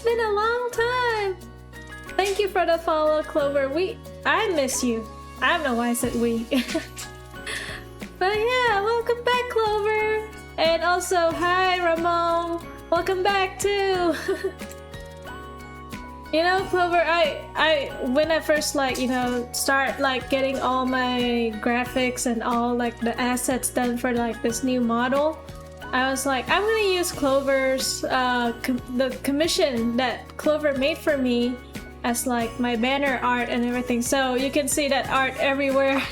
been a long time. Thank you for the follow, Clover. I miss you. I don't know why I said we. But yeah, welcome back, Clover. And also, hi, Ramon. Welcome back too. You know, Clover, when I first start getting all my graphics and all the assets done for this new model, I was like, I'm gonna use Clover's the commission that Clover made for me as my banner art and everything. So you can see that art everywhere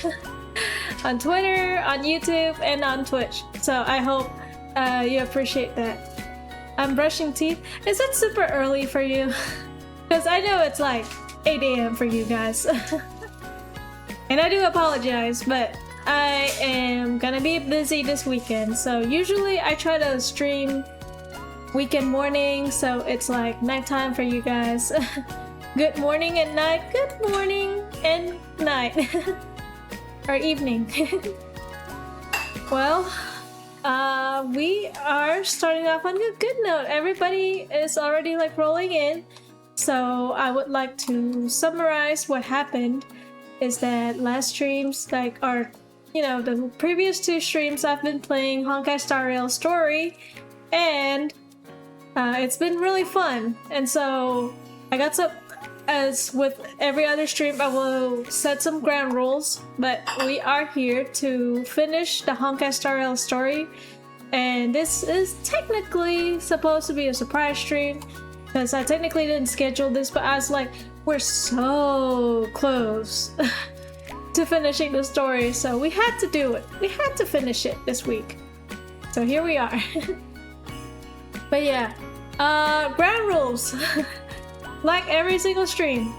on Twitter, on YouTube, and on Twitch. So I hope you appreciate that. I'm brushing teeth. Is it super early for you? Because I know it's 8 AM for you guys. And I do apologize, but I am gonna be busy this weekend. So usually I try to stream weekend morning, so it's nighttime for you guys. Good morning and night. Good morning and night. Or evening. Well, we are starting off on a good note. Everybody is already rolling in. So I would like to summarize what happened. Is that last streams the previous 2 streams I've been playing Honkai Star Rail story, and it's been really fun. And so I got some, as with every other stream, I will set some ground rules, but we are here to finish the Honkai Star Rail story, and this is technically supposed to be a surprise stream because I technically didn't schedule this, but I was like, we're so close to finishing the story, so we had to do it. We had to finish it this week. So here we are. But yeah, ground rules. Like every single stream.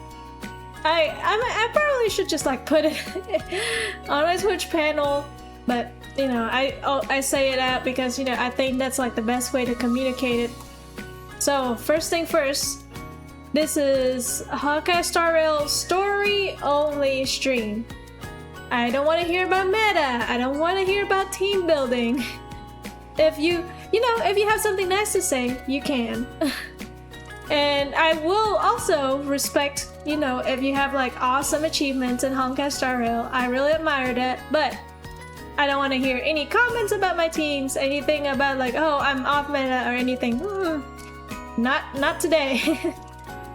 I probably should just put it on my Twitch panel, but I say it out because I think that's the best way to communicate it. So first thing first, this is Honkai Star Rail story only stream. I don't want to hear about meta. I don't want to hear about team building. If you have something nice to say, you can. And I will also respect, if you have awesome achievements in Honkai Star Rail. I really admire that, but I don't want to hear any comments about my teams, anything about oh, I'm off meta or anything. Not today.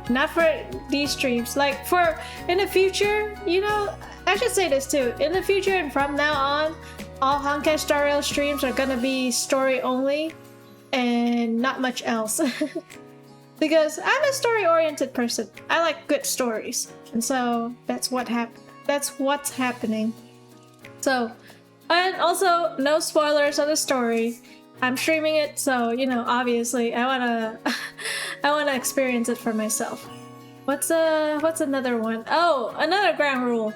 Not for these streams. For in the future, I should say this too. In the future and from now on, all Honkai Star Rail streams are gonna be story only and not much else. Because I'm a story-oriented person. I like good stories, and so that's what's happening. So, and also no spoilers of the story. I'm streaming it, so obviously I wanna experience it for myself. What's another one? Oh, another ground rule.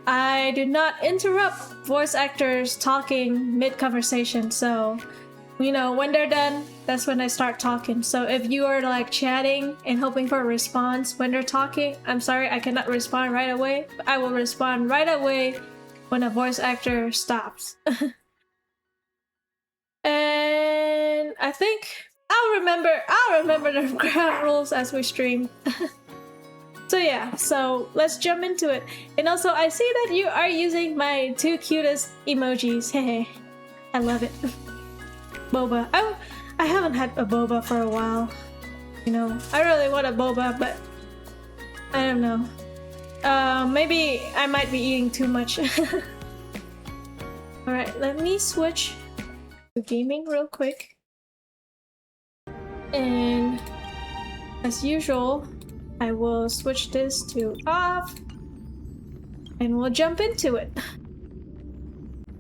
I do not interrupt voice actors talking mid-conversation, so when they're done, that's when I start talking. So if you are chatting and hoping for a response when they're talking, I'm sorry, I cannot respond right away. But I will respond right away when a voice actor stops. And I think I'll remember the ground rules as we stream. So yeah, so let's jump into it. And also, I see that you are using my 2 cutest emojis. Hey, I love it. Boba. I haven't had a boba for a while. I really want a boba, but I don't know. Maybe I might be eating too much. Alright, let me switch to gaming real quick. And as usual, I will switch this to off and we'll jump into it.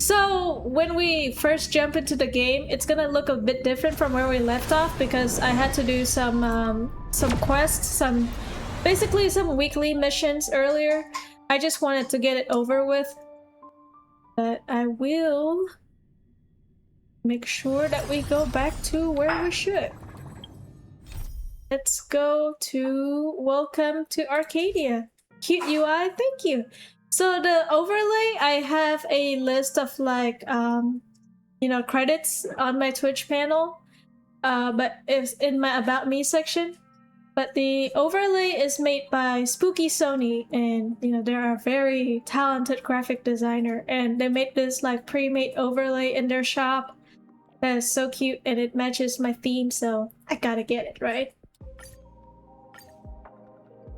So when we first jump into the game, it's gonna look a bit different from where we left off because I had to do some quests, basically some weekly missions earlier. I just wanted to get it over with, but I will make sure that we go back to where we should. Let's go to welcome to Arcadia. Cute UI, thank you. So the overlay, I have a list of credits on my Twitch panel, but it's in my About Me section. But the overlay is made by Spooky Sony, and you know they're a very talented graphic designer, and they made this like pre-made overlay in their shop that is so cute, and it matches my theme, so I gotta get it, right?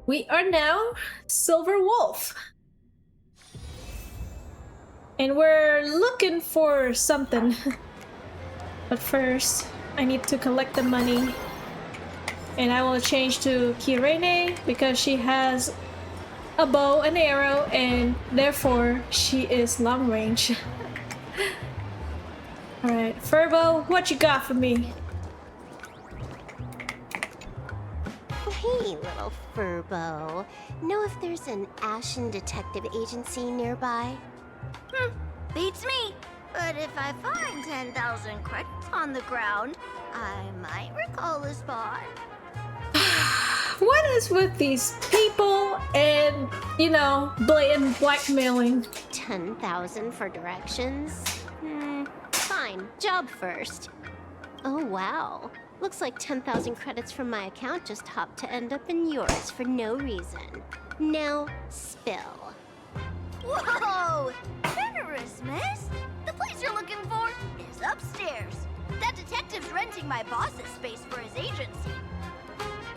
We are now Silver Wolf, and we're looking for something. But first, I need to collect the money. And I will change to Kirene because she has a bow and arrow, and therefore she is long range. Alright, Furbo, what you got for me? Hey, little Furbo. Know if there's an Ashen Detective Agency nearby? Beats me. But if I find 10,000 credits on the ground, I might recall a spot. What is with these people and, you know, blatant blackmailing? 10,000 for directions? Fine. Job first. Oh, wow. Looks like 10,000 credits from my account just hopped to end up in yours for no reason. Now, spill. Whoa! Generous, miss. The place you're looking for is upstairs. That detective's renting my boss's space for his agency.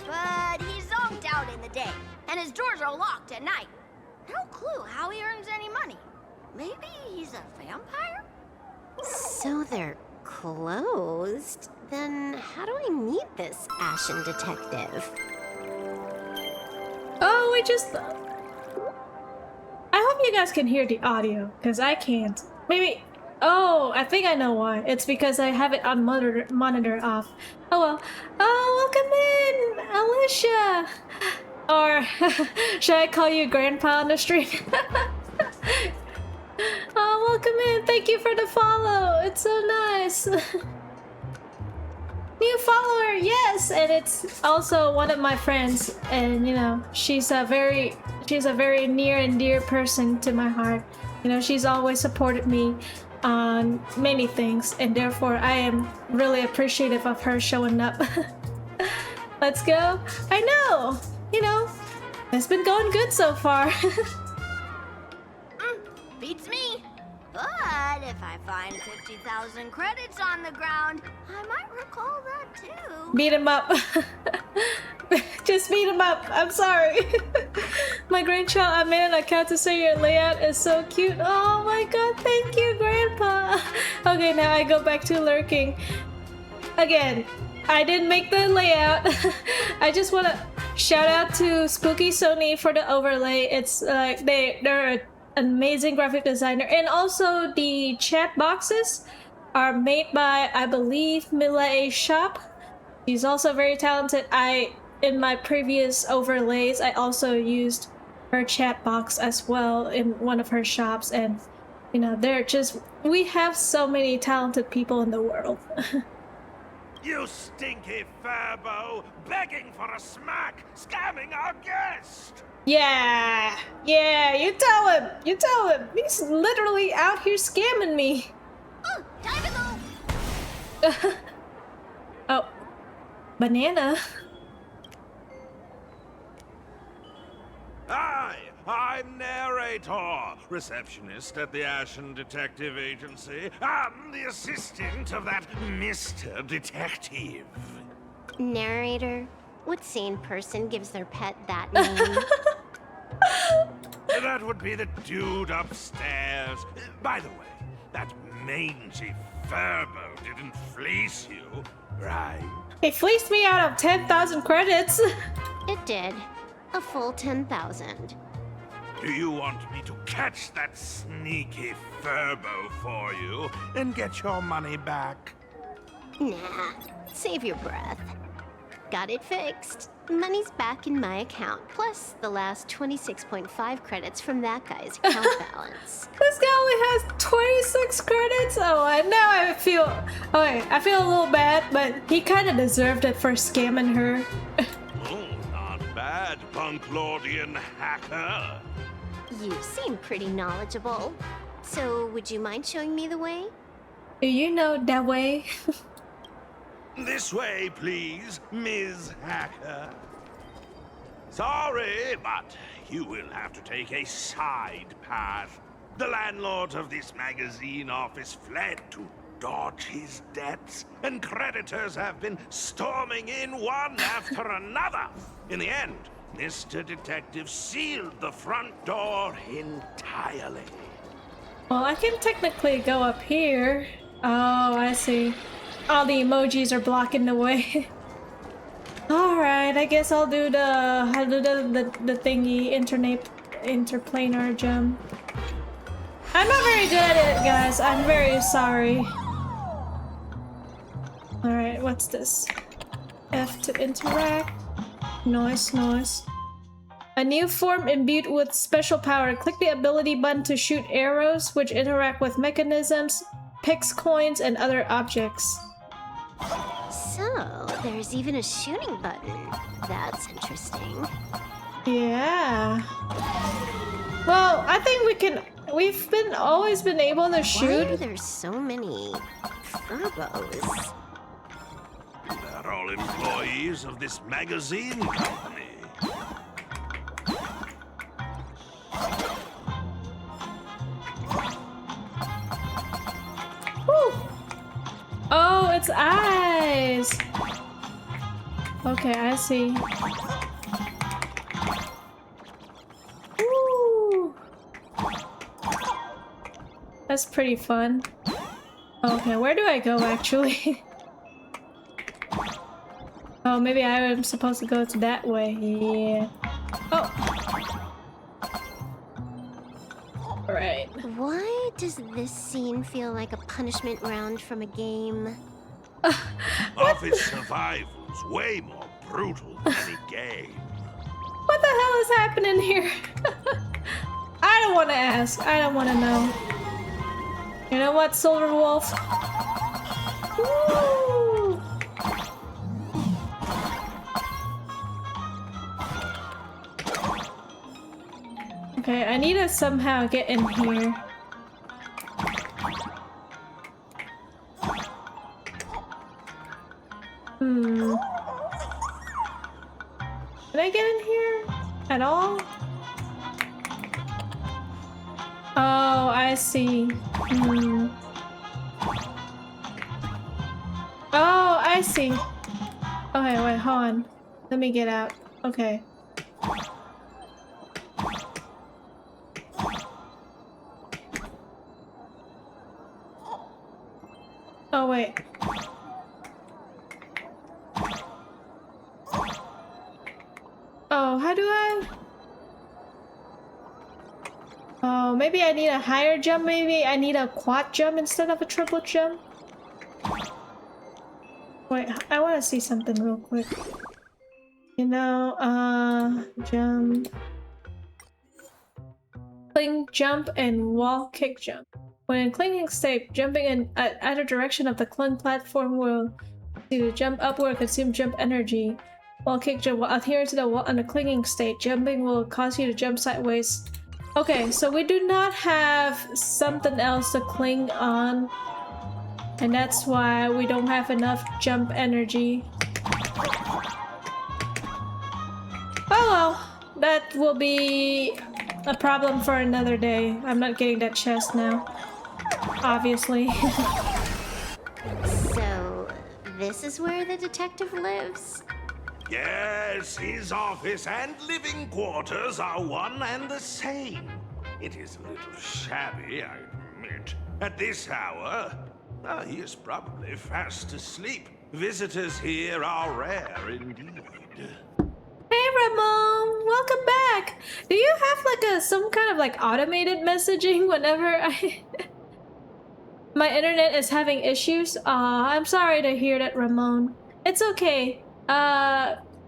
But he's zonked out in the day, and his doors are locked at night. No clue how he earns any money. Maybe he's a vampire? So they're closed? Then how do I meet this Ashen Detective? Oh, we just... I hope you guys can hear the audio, because I can't. Maybe... Oh, I think I know why. It's because I have it on monitor off. Oh well. Oh, welcome in, Alicia! Or should I call you Grandpa on the stream? Oh, welcome in. Thank you for the follow. It's so nice. New follower, yes! And it's also one of my friends. And, you know, she's a very near and dear person to my heart. You know, she's always supported me on many things, and therefore I am really appreciative of her showing up. Let's go. I know, you know, it's been going good so far. Beats me. But if I find 50,000 credits on the ground, I might recall that too. Beat him up. Just beat him up. I'm sorry. My grandchild, I made an account to say your layout is so cute. Oh my god, thank you, Grandpa. Okay, now I go back to lurking. Again, I didn't make the layout. I just want to shout out to Spooky Sony for the overlay. It's like they're an amazing graphic designer, and also the chat boxes are made by, I believe, Milae Shop. She's also very talented. In my previous overlays, I also used her chat box as well in one of her shops, and you know, we have so many talented people in the world. You stinky Furbo, begging for a smack, scamming our guest! Yeah, you tell him. He's literally out here scamming me. Oh, time to go! Oh, banana. Hi, I'm Narrator, receptionist at the Ashen Detective Agency. I'm the assistant of that Mr. Detective. Narrator? What sane person gives their pet that name? That would be the dude upstairs. By the way, that mangy Furbo didn't fleece you, right? He fleeced me out of 10,000 credits. It did. A full 10,000. Do you want me to catch that sneaky Furbo for you and get your money back? Nah, save your breath. Got it fixed. Money's back in my account, plus the last 26.5 credits from that guy's account balance. This guy only has 26 credits? Oh, now I feel... Okay, I feel a little bad, but he kind of deserved it for scamming her. Oh, not bad, Punklordian hacker. You seem pretty knowledgeable. So, would you mind showing me the way? Do you know that way? This way, please, Ms. Hacker. Sorry, but you will have to take a side path. The landlord of this magazine office fled to dodge his debts, and creditors have been storming in one after another. In the end, Mr. Detective sealed the front door entirely. Well, I can technically go up here. Oh, I see. All the emojis are blocking the way. Alright, I guess I'll do the thingy interplanar jump. I'm not very good at it, guys. I'm very sorry. Alright, what's this? F to interact. Noise. A new form imbued with special power. Click the ability button to shoot arrows, which interact with mechanisms, picks coins, and other objects. So, there's even a shooting button. That's interesting. Yeah. Well, I think we've always been able to shoot. Why are there so many furbos? They're all employees of this magazine company. Woo. Oh, it's eyes. Okay, I see. Ooh. That's pretty fun. Okay, where do I go actually? Oh, maybe I am supposed to go that way. Yeah. Oh. Right. Why does this scene feel like a punishment round from a game? Office survival's way more brutal than any game. What the hell is happening here? I don't want to ask. I don't want to know. You know what, Silver Wolf? Woo! Okay, I need to somehow get in here. Can I get in here at all? Oh, I see. Oh, I see. Okay, wait, hold on. Let me get out. Okay. Oh, wait. Oh, how do I? Oh, maybe I need a higher jump, maybe I need a quad jump instead of a triple jump? Wait, I want to see something real quick. You know, jump. Cling jump and wall kick jump. When in clinging state, jumping in either direction of the cling platform will either jump upward or consume jump energy. Wall kick jump will adhere to the wall on the clinging state. Jumping will cause you to jump sideways. Okay, so we do not have something else to cling on. And that's why we don't have enough jump energy. Oh well, that will be a problem for another day. I'm not getting that chest now. Obviously. So, this is where the detective lives? Yes, his office and living quarters are one and the same. It is a little shabby, I admit. At this hour, he is probably fast asleep. Visitors here are rare indeed. Hey Ramon, welcome back. Do you have like some kind of like automated messaging whenever my internet is having issues? I'm sorry to hear that, Ramon. It's okay.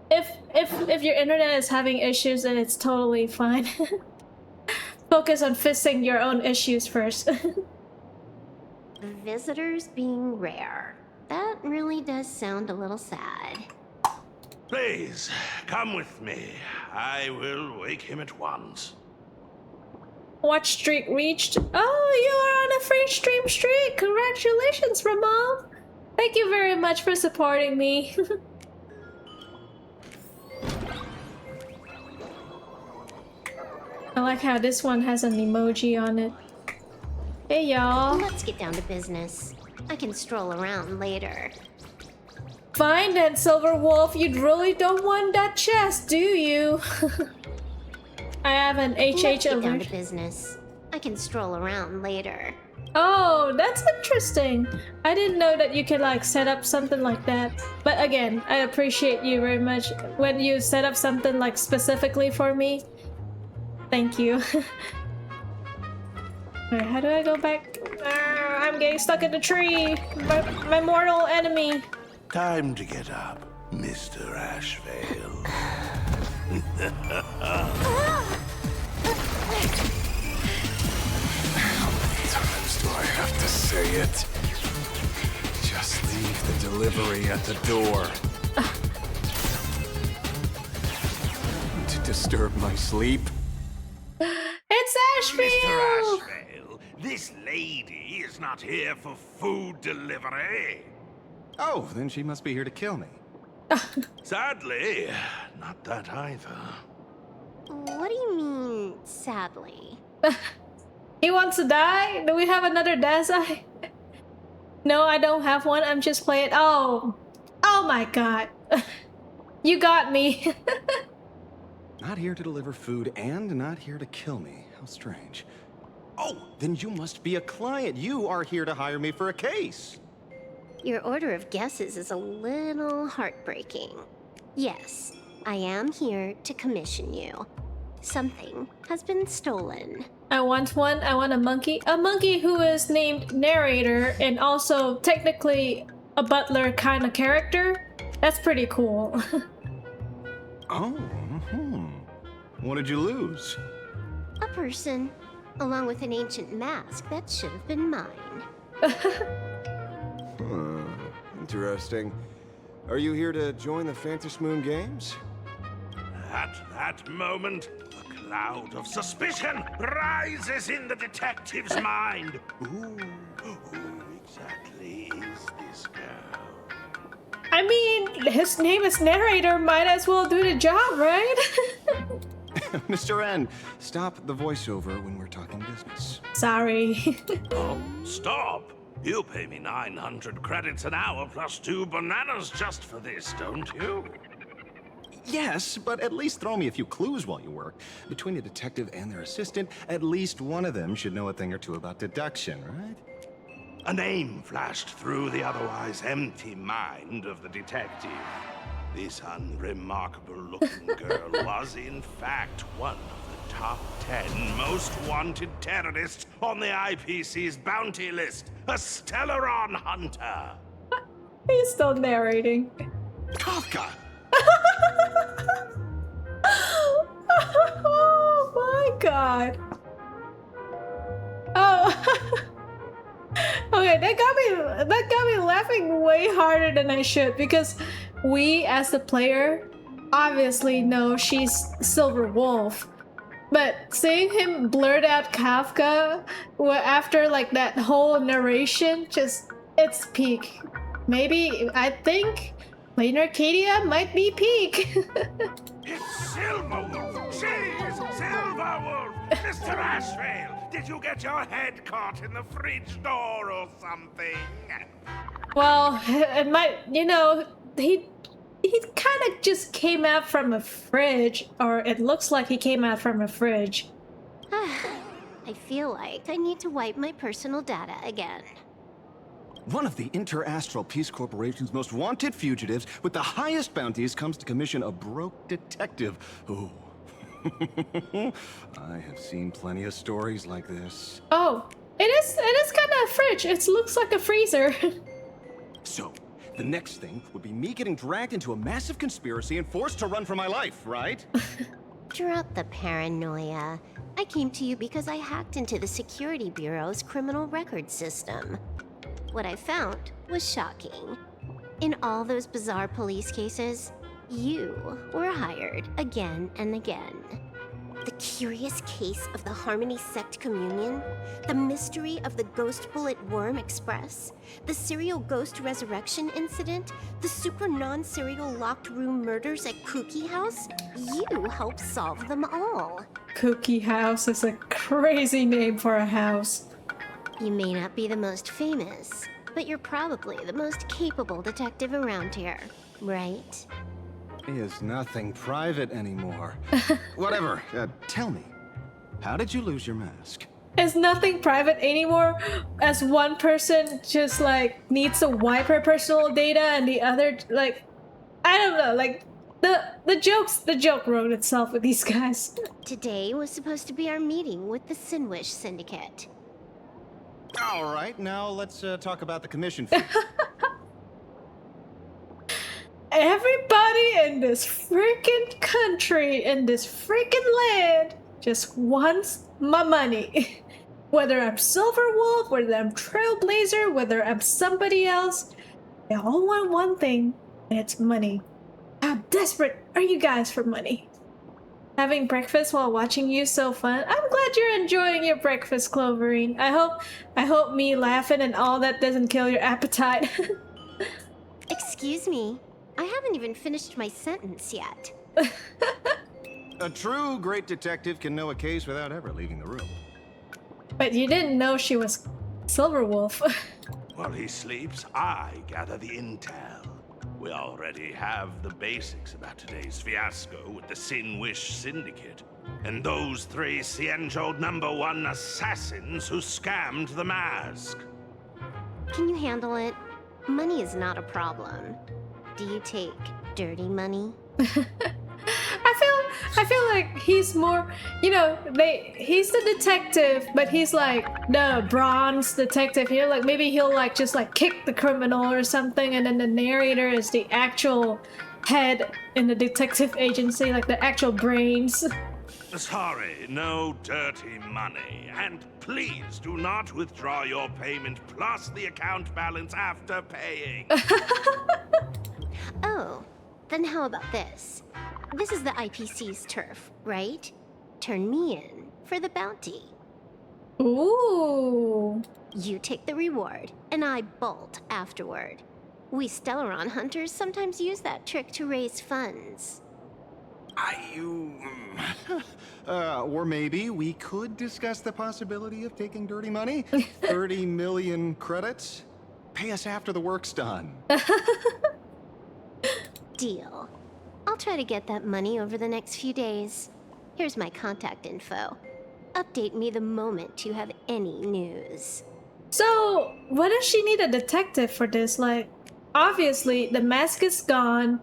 If your internet is having issues, then it's totally fine. Focus on fixing your own issues first. Visitors being rare. That really does sound a little sad. Please, come with me. I will wake him at once. Watch streak reached. Oh, you are on a free stream streak. Congratulations, Ramon. Thank you very much for supporting me. I like how this one has an emoji on it. Hey y'all. Let's get down to business. I can stroll around later. Fine then, Silver Wolf. You really don't want that chest, do you? I have an Let's HH get down alert. to business. I can stroll around later. Oh, that's interesting. I didn't know that you could like set up something like that. But again, I appreciate you very much when you set up something like specifically for me. Thank you. Alright, how do I go back? I'm getting stuck in the tree. My mortal enemy. Time to get up, Mr. Ashvale. How many times do I have to say it? Just leave the delivery at the door. To disturb my sleep? It's Mr. Ashfield! Ashvale, this lady is not here for food delivery. Oh, then she must be here to kill me. Sadly, not that either. What do you mean, sadly? He wants to die? Do we have another Dazai? No, I don't have one. I'm just playing. Oh. Oh my god. You got me. Not here to deliver food and not here to kill me. How strange. Oh, then you must be a client. You are here to hire me for a case. Your order of guesses is a little heartbreaking. Yes, I am here to commission you. Something has been stolen. I want one. I want a monkey. A monkey who is named narrator and also technically a butler kind of character. That's pretty cool. Oh, what did you lose? A person, along with an ancient mask that should have been mine. Interesting. Are you here to join the Phantom Moon Games? At that moment, a cloud of suspicion rises in the detective's mind. Who exactly is this girl? I mean, his name is narrator. Might as well do the job, right? Mr. N, stop the voiceover when we're talking business. Sorry. Oh, stop! You pay me 900 credits an hour plus 2 bananas just for this, don't you? Yes, but at least throw me a few clues while you work. Between a detective and their assistant, at least one of them should know a thing or two about deduction, right? A name flashed through the otherwise empty mind of the detective. This unremarkable-looking girl was, in fact, one of the top 10 most wanted terrorists on the IPC's bounty list, a Stellaron hunter. He's still narrating. Kafka! Oh my god. Oh. Okay, that got me laughing way harder than I should because we as the player obviously know she's Silver Wolf. But seeing him blurt out Kafka after like that whole narration, just it's peak. Maybe I think Plain Arcadia might be peak. It's Silverwolf! She's Silverwolf! Mr. Ashvale, did you get your head caught in the fridge door or something? Well, it might, you know, he kind of just came out from a fridge, or it looks like he came out from a fridge. I feel like I need to wipe my personal data again. One of the Interastral Peace Corporation's most wanted fugitives with the highest bounties comes to commission a broke detective. Oh. I have seen plenty of stories like this. Oh, it is kind of a fridge. It looks like a freezer. So, the next thing would be me getting dragged into a massive conspiracy and forced to run for my life, right? Drop the paranoia. I came to you because I hacked into the Security Bureau's criminal record system. What I found was shocking. In all those bizarre police cases, you were hired again and again. The curious case of the Harmony Sect Communion, the mystery of the Ghost Bullet Worm Express, the serial ghost resurrection incident, the super non-serial locked room murders at Kooky House. You helped solve them all. Kooky House is a crazy name for a house. You may not be the most famous, but you're probably the most capable detective around here, right? Is nothing private anymore. Whatever. Tell me, how did you lose your mask? It's nothing private anymore, as one person just like needs to wipe her personal data and the other like, I don't know, like the joke wrote itself with these guys. Today was supposed to be our meeting with the Sinwish Syndicate. All right, now let's talk about the commission fee. Everybody in this freaking country, in this freaking land, just wants my money. Whether I'm Silverwolf, whether I'm Trailblazer, whether I'm somebody else, they all want one thing, and it's money. How desperate are you guys for money? Having breakfast while watching you so fun. I'm glad you're enjoying your breakfast, Cloverine. I hope me laughing and all that doesn't kill your appetite. Excuse me, I haven't even finished my sentence yet. A true great detective can know a case without ever leaving the room. But you didn't know she was Silverwolf. While he sleeps, I gather the intel. We already have the basics about today's fiasco with the Sinwish Syndicate and those 3 Cienjo #1 assassins who scammed the mask. Can you handle it? Money is not a problem. Do you take dirty money? I feel like he's more, you know, he's the detective, but he's like the bronze detective here. Like maybe he'll like just like kick the criminal or something, and then the narrator is the actual head in the detective agency, like the actual brains. Sorry, no dirty money. And please do not withdraw your payment plus the account balance after paying. Oh, then how about this? This is the IPC's turf, right? Turn me in for the bounty. Ooh. You take the reward, and I bolt afterward. We Stellaron hunters sometimes use that trick to raise funds. Or maybe we could discuss the possibility of taking dirty money. 30 million credits. Pay us after the work's done. Deal. I'll try to get that money over the next few days. Here's my contact info. Update me the moment you have any news. So, what does she need a detective for this? Like, obviously, the mask is gone.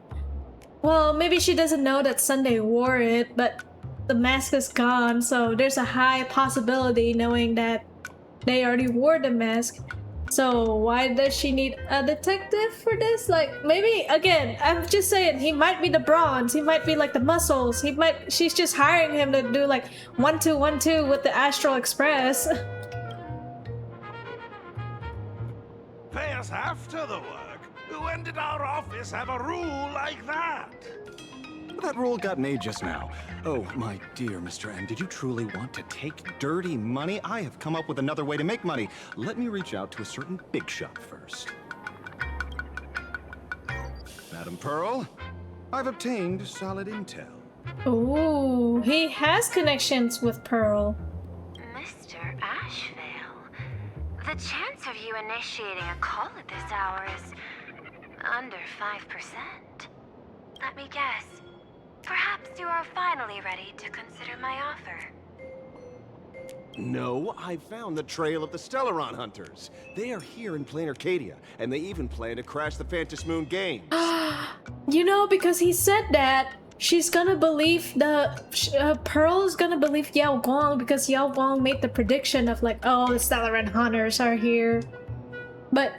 Well, maybe she doesn't know that Sunday wore it, but the mask is gone, so there's a high possibility knowing that they already wore the mask. So why does she need a detective for this? Like, maybe, again, I'm just saying, he might be the bronze, he might be like the muscles, she's just hiring him to do like 1-2-1-2 with the Astral Express. Pay us after the work? When did our office have a rule like that? That rule got made just now. Oh, my dear Mr. M, did you truly want to take dirty money? I have come up with another way to make money. Let me reach out to a certain big shot first. Madam Pearl, I've obtained solid intel. Ooh, he has connections with Pearl. Mr. Ashvale, the chance of you initiating a call at this hour is under 5%. Let me guess. Perhaps you are finally ready to consider my offer. No, I found the trail of the Stellaron hunters. They are here in plain Arcadia, and they even plan to crash the Phantom Moon games. You know, because he said that, she's gonna believe Pearl is gonna believe Yao Guang because Yao Guang made the prediction of like, oh, the Stellaron hunters are here. But,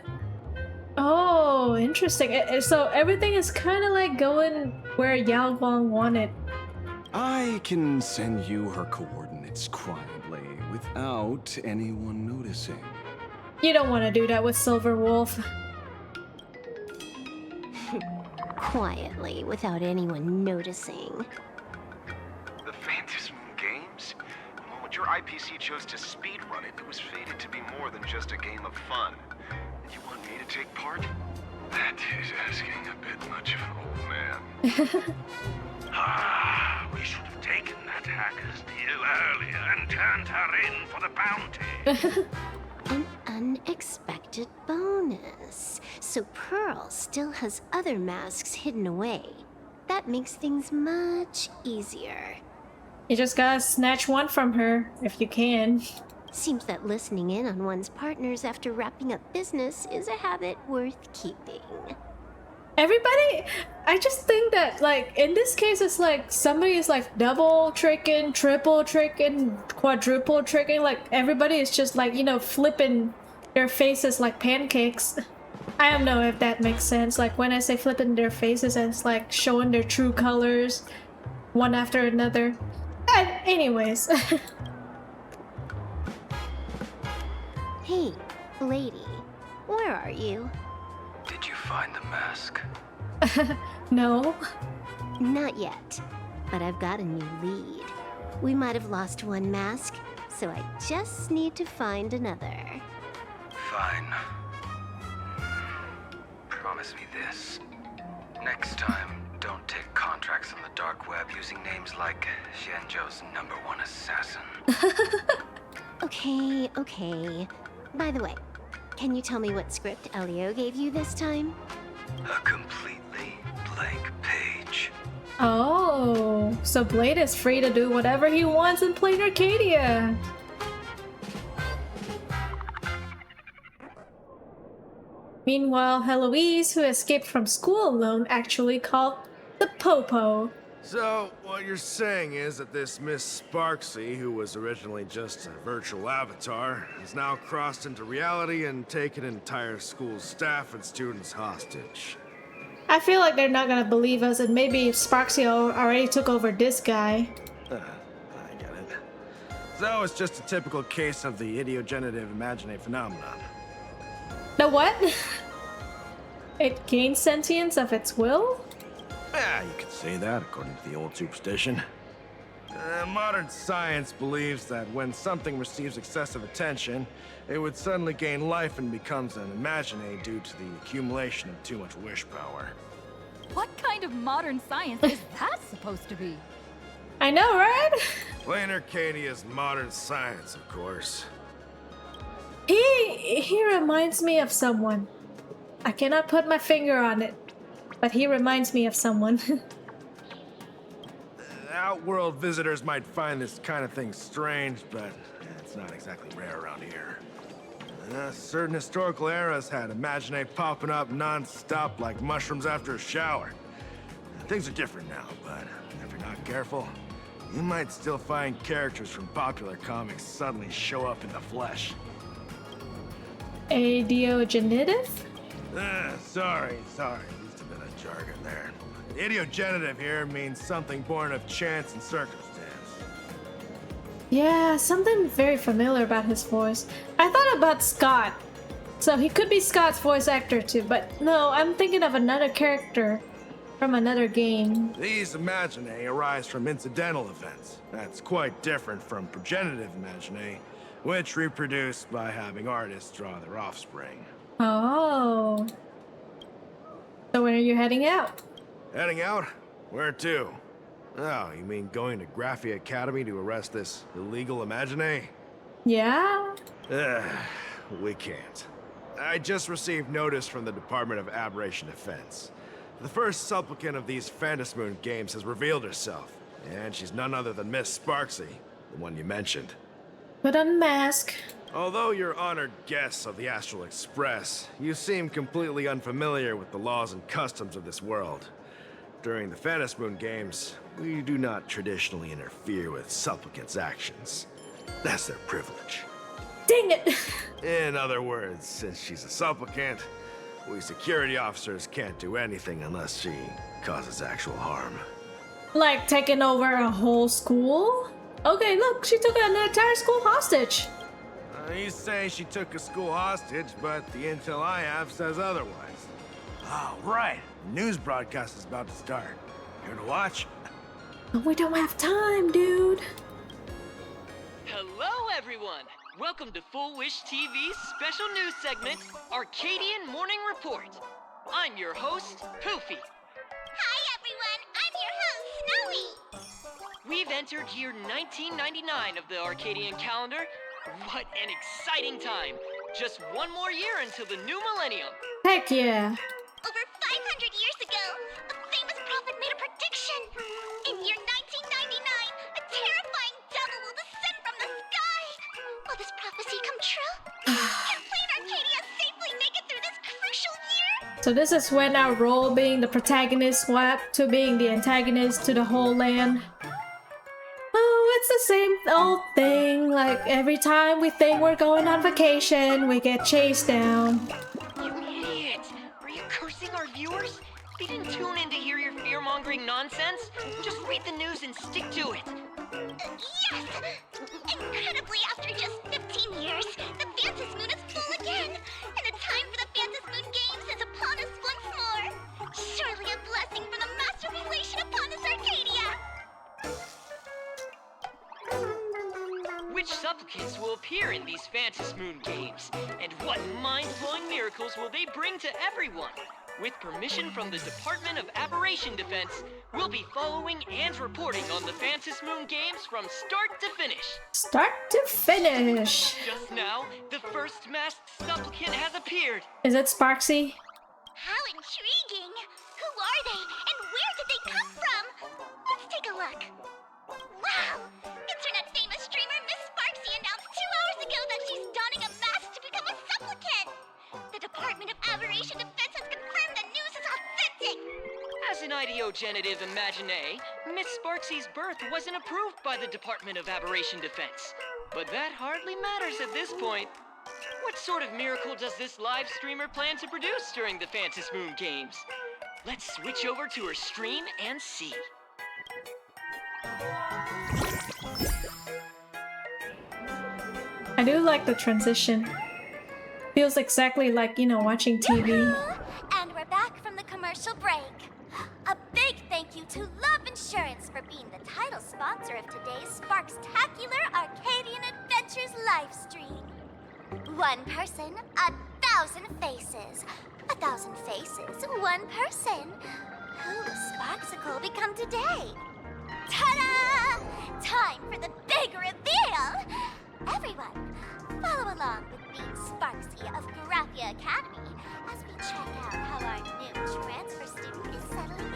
oh, interesting. So everything is kind of like going where Yao Guang wanted. I can send you her coordinates quietly, without anyone noticing. You don't want to do that with Silverwolf. Quietly, without anyone noticing. The Phantom Moon fact your IPC chose to speedrun it, it was fated to be more than just a game of fun. And you want me to take part? That is asking a bit much of an old man. We should have taken that hacker's deal earlier and turned her in for the bounty. An unexpected bonus. So Pearl still has other masks hidden away. That makes things much easier. You just gotta snatch one from her, if you can. Seems that listening in on one's partners after wrapping up business is a habit worth keeping. Everybody, I just think that, like, in this case, it's like somebody is like double tricking, triple tricking, quadruple tricking. Like, everybody is just like, you know, flipping their faces like pancakes. I don't know if that makes sense. Like, when I say flipping their faces, it's like showing their true colors one after another. Anyways. Hey, lady, where are you? Did you find the mask? No. Not yet, but I've got a new lead. We might have lost one mask, so I just need to find another. Fine. Promise me this. Next time, don't take contracts on the dark web using names like Xianzhou's #1 assassin. Okay. By the way, can you tell me what script Elio gave you this time? A completely blank page. Oh, so Blade is free to do whatever he wants in Plain Arcadia. Meanwhile, Heloise, who escaped from school alone, actually called the Popo. So, what you're saying is that this Miss Sparxie, who was originally just a virtual avatar, has now crossed into reality and taken an entire school staff and students hostage. I feel like they're not gonna believe us, and maybe Sparxie already took over this guy. I get it. So, it's just a typical case of the idiogenerative imagine phenomenon. The what? It gains sentience of its will? Yeah, you could say that according to the old superstition. Modern science believes that when something receives excessive attention, it would suddenly gain life and becomes an imagine due to the accumulation of too much wish power. What kind of modern science is that supposed to be? I know, right? Plain Arcadia's modern science, of course. He reminds me of someone. I cannot put my finger on it, but he reminds me of someone. Outworld visitors might find this kind of thing strange, but it's not exactly rare around here. Certain historical eras had imagine popping up non-stop like mushrooms after a shower. Things are different now, but if you're not careful, you might still find characters from popular comics suddenly show up in the flesh. Adiogenitive? Sorry, used a bit of jargon there. Idiogenerative here means something born of chance and circumstance. Yeah, something very familiar about his voice. I thought about Scott. So he could be Scott's voice actor too, but no, I'm thinking of another character from another game. These imagine arise from incidental events. That's quite different from progenitive imagine, which reproduce by having artists draw their offspring. Oh. So when are you heading out? Heading out? Where to? Oh, you mean going to Graphia Academy to arrest this illegal imagine? Yeah? We can't. I just received notice from the Department of Aberration Defense. The first supplicant of these Phantasmoon games has revealed herself, and she's none other than Miss Sparxie, the one you mentioned. Put on a mask. Although you're honored guests of the Astral Express, you seem completely unfamiliar with the laws and customs of this world. During the Phantasmoon games, we do not traditionally interfere with supplicants' actions. That's their privilege. Dang it! In other words, since she's a supplicant, we security officers can't do anything unless she causes actual harm. Like taking over a whole school? Okay, look, she took an entire school hostage. You say she took a school hostage, but the intel I have says otherwise. Oh, right. The news broadcast is about to start. Here to watch? But we don't have time, dude. Hello everyone! Welcome to Full Wish TV's special news segment, Arcadian Morning Report. I'm your host, Poofy. Hi, everyone. I'm your host, Snowy. We've entered year 1999 of the Arcadian calendar. What an exciting time! Just one more year until the new millennium. Heck yeah. Over 500 years ago, a famous prophet made a prediction. In year 1999, a terrifying devil will descend from the sky. Will this prophecy come true? Can Plain Arcadia safely make it through this crucial year? So this is when our role being the protagonist swapped to being the antagonist to the whole land. Oh, it's the same old thing. Like every time we think we're going on vacation, we get chased down. You idiot! Are you cursing our viewers? They didn't tune in to hear your fear-mongering nonsense. Just read the news and stick to it. Yes! Incredibly, after just 15 years, the Phantom Moon is full again! And the time for the Phantom Moon Games is upon us once more! Surely a blessing from the Master Relation upon this Arcadia! Which supplicants will appear in these Phantom Moon Games? And what mind-blowing miracles will they bring to everyone? With permission from the Department of Aberration Defense, we'll be following and reporting on the Phantom Moon Games from start to finish. Start to finish. Just now, the first masked supplicant has appeared. Is it Sparxie? How intriguing! Who are they, and where did they come from? Let's take a look. Wow! Internet-famous streamer Miss Sparxie announced 2 hours ago that she's donning a mask to become a supplicant! The Department of Aberration Defense has confirmed the news is authentic! As an ideogenitive imagine, Miss Sparxie's birth wasn't approved by the Department of Aberration Defense. But that hardly matters at this point. What sort of miracle does this live streamer plan to produce during the Phantom Moon Games? Let's switch over to her stream and see. I do like the transition. Feels exactly like, you know, watching TV. And we're back from the commercial break. A big thank you to Love Insurance for being the title sponsor of today's Sparkstacular Arcadian Adventures livestream. One person, 1,000 faces. 1,000 faces, one person. Who will Sparksicle become today? Ta-da! Time for the big reveal! Everyone, follow along with me, Sparxie of Graphia Academy, as we check out how our new transfer student is settling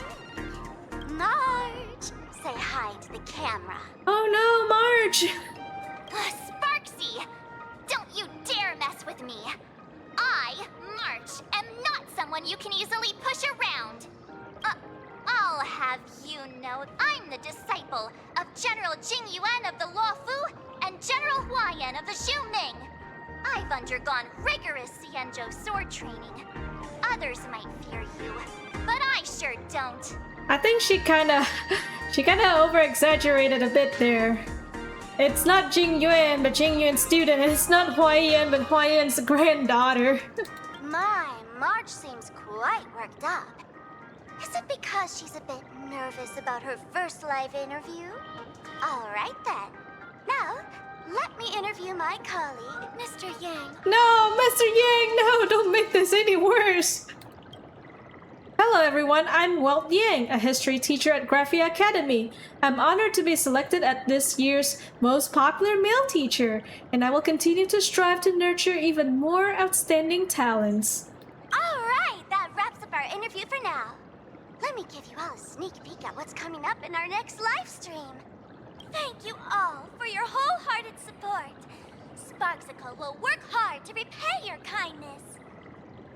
in. Marge, say hi to the camera. Oh no, Marge! Sparxie, don't you dare mess with me. I, Marge, am not someone you can easily push around. I'll have you know I'm the disciple of General Jing Yuan of the Luofu and General Huayan of the Xu Ming. I've undergone rigorous Xianzhou sword training. Others might fear you, but I sure don't. I think she kinda over-exaggerated a bit there. It's not Jing Yuan, but Jing Yuan's student. It's not Huayan, but Huayan's granddaughter. My, Marge seems quite worked up. Is it because she's a bit nervous about her first live interview? All right then. Now, let me interview my colleague, Mr. Yang. No, Mr. Yang, no, don't make this any worse. Hello everyone, I'm Walt Yang, a history teacher at Graphia Academy. I'm honored to be selected as this year's most popular male teacher, and I will continue to strive to nurture even more outstanding talents. All right, that wraps up our interview for now. Let me give you all a sneak peek at what's coming up in our next live stream. Thank you all for your wholehearted support. Sparksicle will work hard to repay your kindness.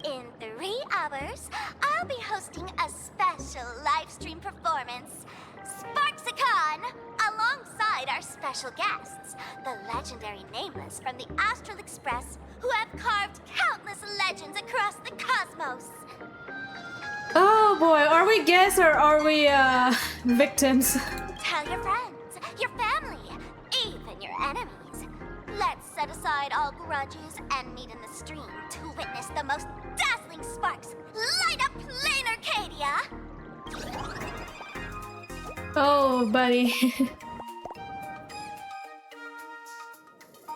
In 3 hours, I'll be hosting a special live stream performance, Sparksicon, alongside our special guests, the legendary Nameless from the Astral Express, who have carved countless legends across the cosmos. Oh boy, are we guests or are we victims? Tell your friends, your family, even your enemies. Let's set aside all grudges and meet in the stream to witness the most dazzling sparks light up Plain Arcadia! Oh, buddy.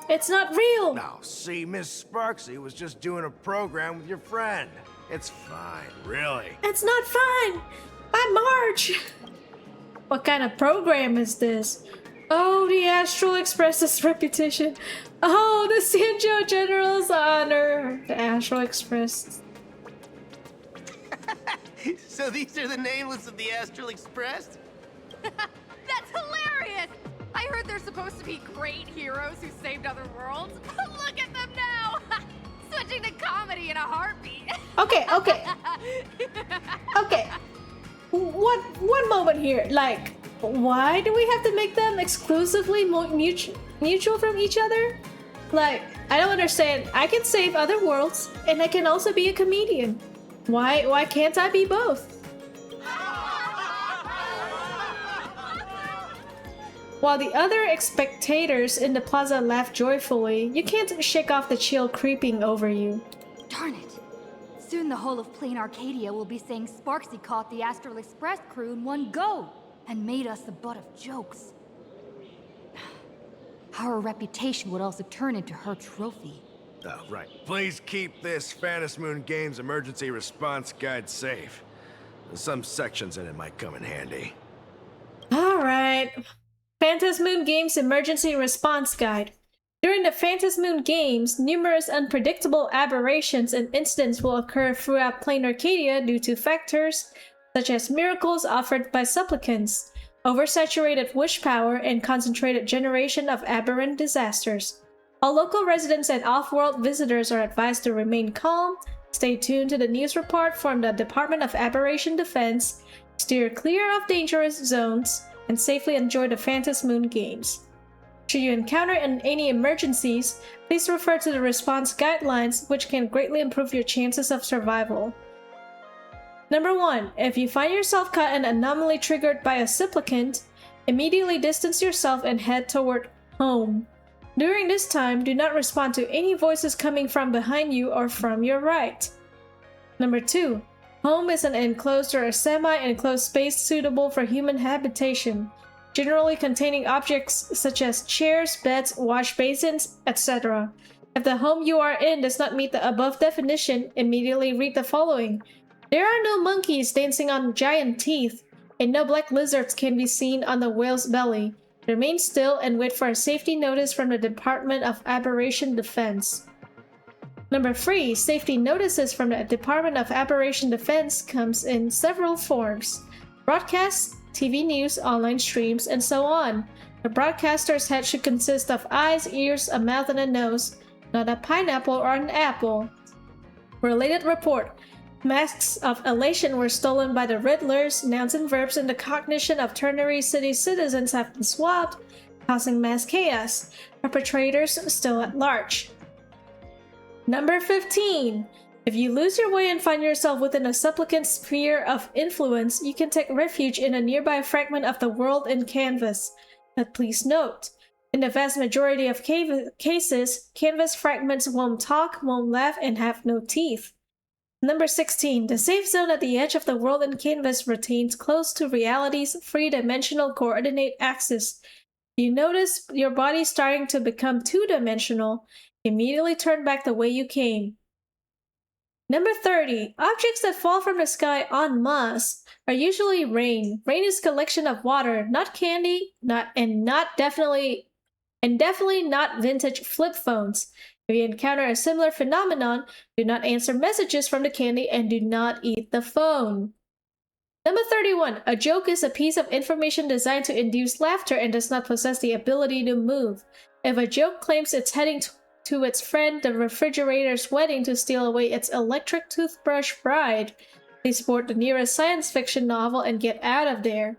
It's not real. Now, see, Miss Sparxie was just doing a program with your friend. It's fine, really. It's not fine. By March. What kind of program is this? Oh, the Astral Express's reputation. Oh, the Sanjo General's honor. The Astral Express. So these are the nameless of the Astral Express? That's hilarious! I heard they're supposed to be great heroes who saved other worlds. Look at them now! Switching to comedy in a heartbeat. Okay. Okay. One moment here. Like, why do we have to make them exclusively mutual from each other? Like, I don't understand. I can save other worlds, and I can also be a comedian. Why can't I be both? While the other spectators in the plaza laugh joyfully, you can't shake off the chill creeping over you. Darn it. Soon the whole of Plain Arcadia will be saying Sparxie caught the Astral Express crew in one go and made us the butt of jokes. Our reputation would also turn into her trophy. Oh, right. Please keep this Phantasmoon Games emergency response guide safe. Some sections in it might come in handy. Alright. Phantasmoon Games Emergency Response Guide. During the Phantasmoon Games, numerous unpredictable aberrations and incidents will occur throughout Plain Arcadia due to factors such as miracles offered by supplicants, oversaturated wish power, and concentrated generation of aberrant disasters. All local residents and off-world visitors are advised to remain calm, stay tuned to the news report from the Department of Aberration Defense, steer clear of dangerous zones, and safely enjoy the Phantasmoon Games. Should you encounter any emergencies, please refer to the response guidelines, which can greatly improve your chances of survival. Number 1. If you find yourself caught in an anomaly triggered by a supplicant, immediately distance yourself and head toward home. During this time, do not respond to any voices coming from behind you or from your right. Number 2. Home is an enclosed or a semi-enclosed space suitable for human habitation, generally containing objects such as chairs, beds, wash basins, etc. If the home you are in does not meet the above definition, immediately read the following. There are no monkeys dancing on giant teeth, and no black lizards can be seen on the whale's belly. Remain still and wait for a safety notice from the Department of Aberration Defense. Number 3. Safety notices from the Department of Aberration Defense comes in several forms. Broadcasts, TV news, online streams, and so on. The broadcaster's head should consist of eyes, ears, a mouth, and a nose, not a pineapple or an apple. Related report. Masks of elation were stolen by the Riddlers. Nouns and verbs in the cognition of ternary city citizens have been swapped, causing mass chaos. Perpetrators still at large. Number 15. If you lose your way and find yourself within a supplicant's sphere of influence, you can take refuge in a nearby fragment of the world in Canvas. But please note, in the vast majority of cases, Canvas fragments won't talk, won't laugh, and have no teeth. Number 16. The safe zone at the edge of the world in Canvas retains close to reality's three-dimensional coordinate axis. You notice your body starting to become two-dimensional, immediately turn back the way you came. Number 30. Objects that fall from the sky en masse are usually rain. Rain is a collection of water, not candy, definitely not vintage flip phones. If you encounter a similar phenomenon, do not answer messages from the candy and do not eat the phone. Number 31. A joke is a piece of information designed to induce laughter and does not possess the ability to move. If a joke claims it's heading to its friend the refrigerator's wedding to steal away its electric toothbrush bride, please board the nearest science fiction novel and get out of there.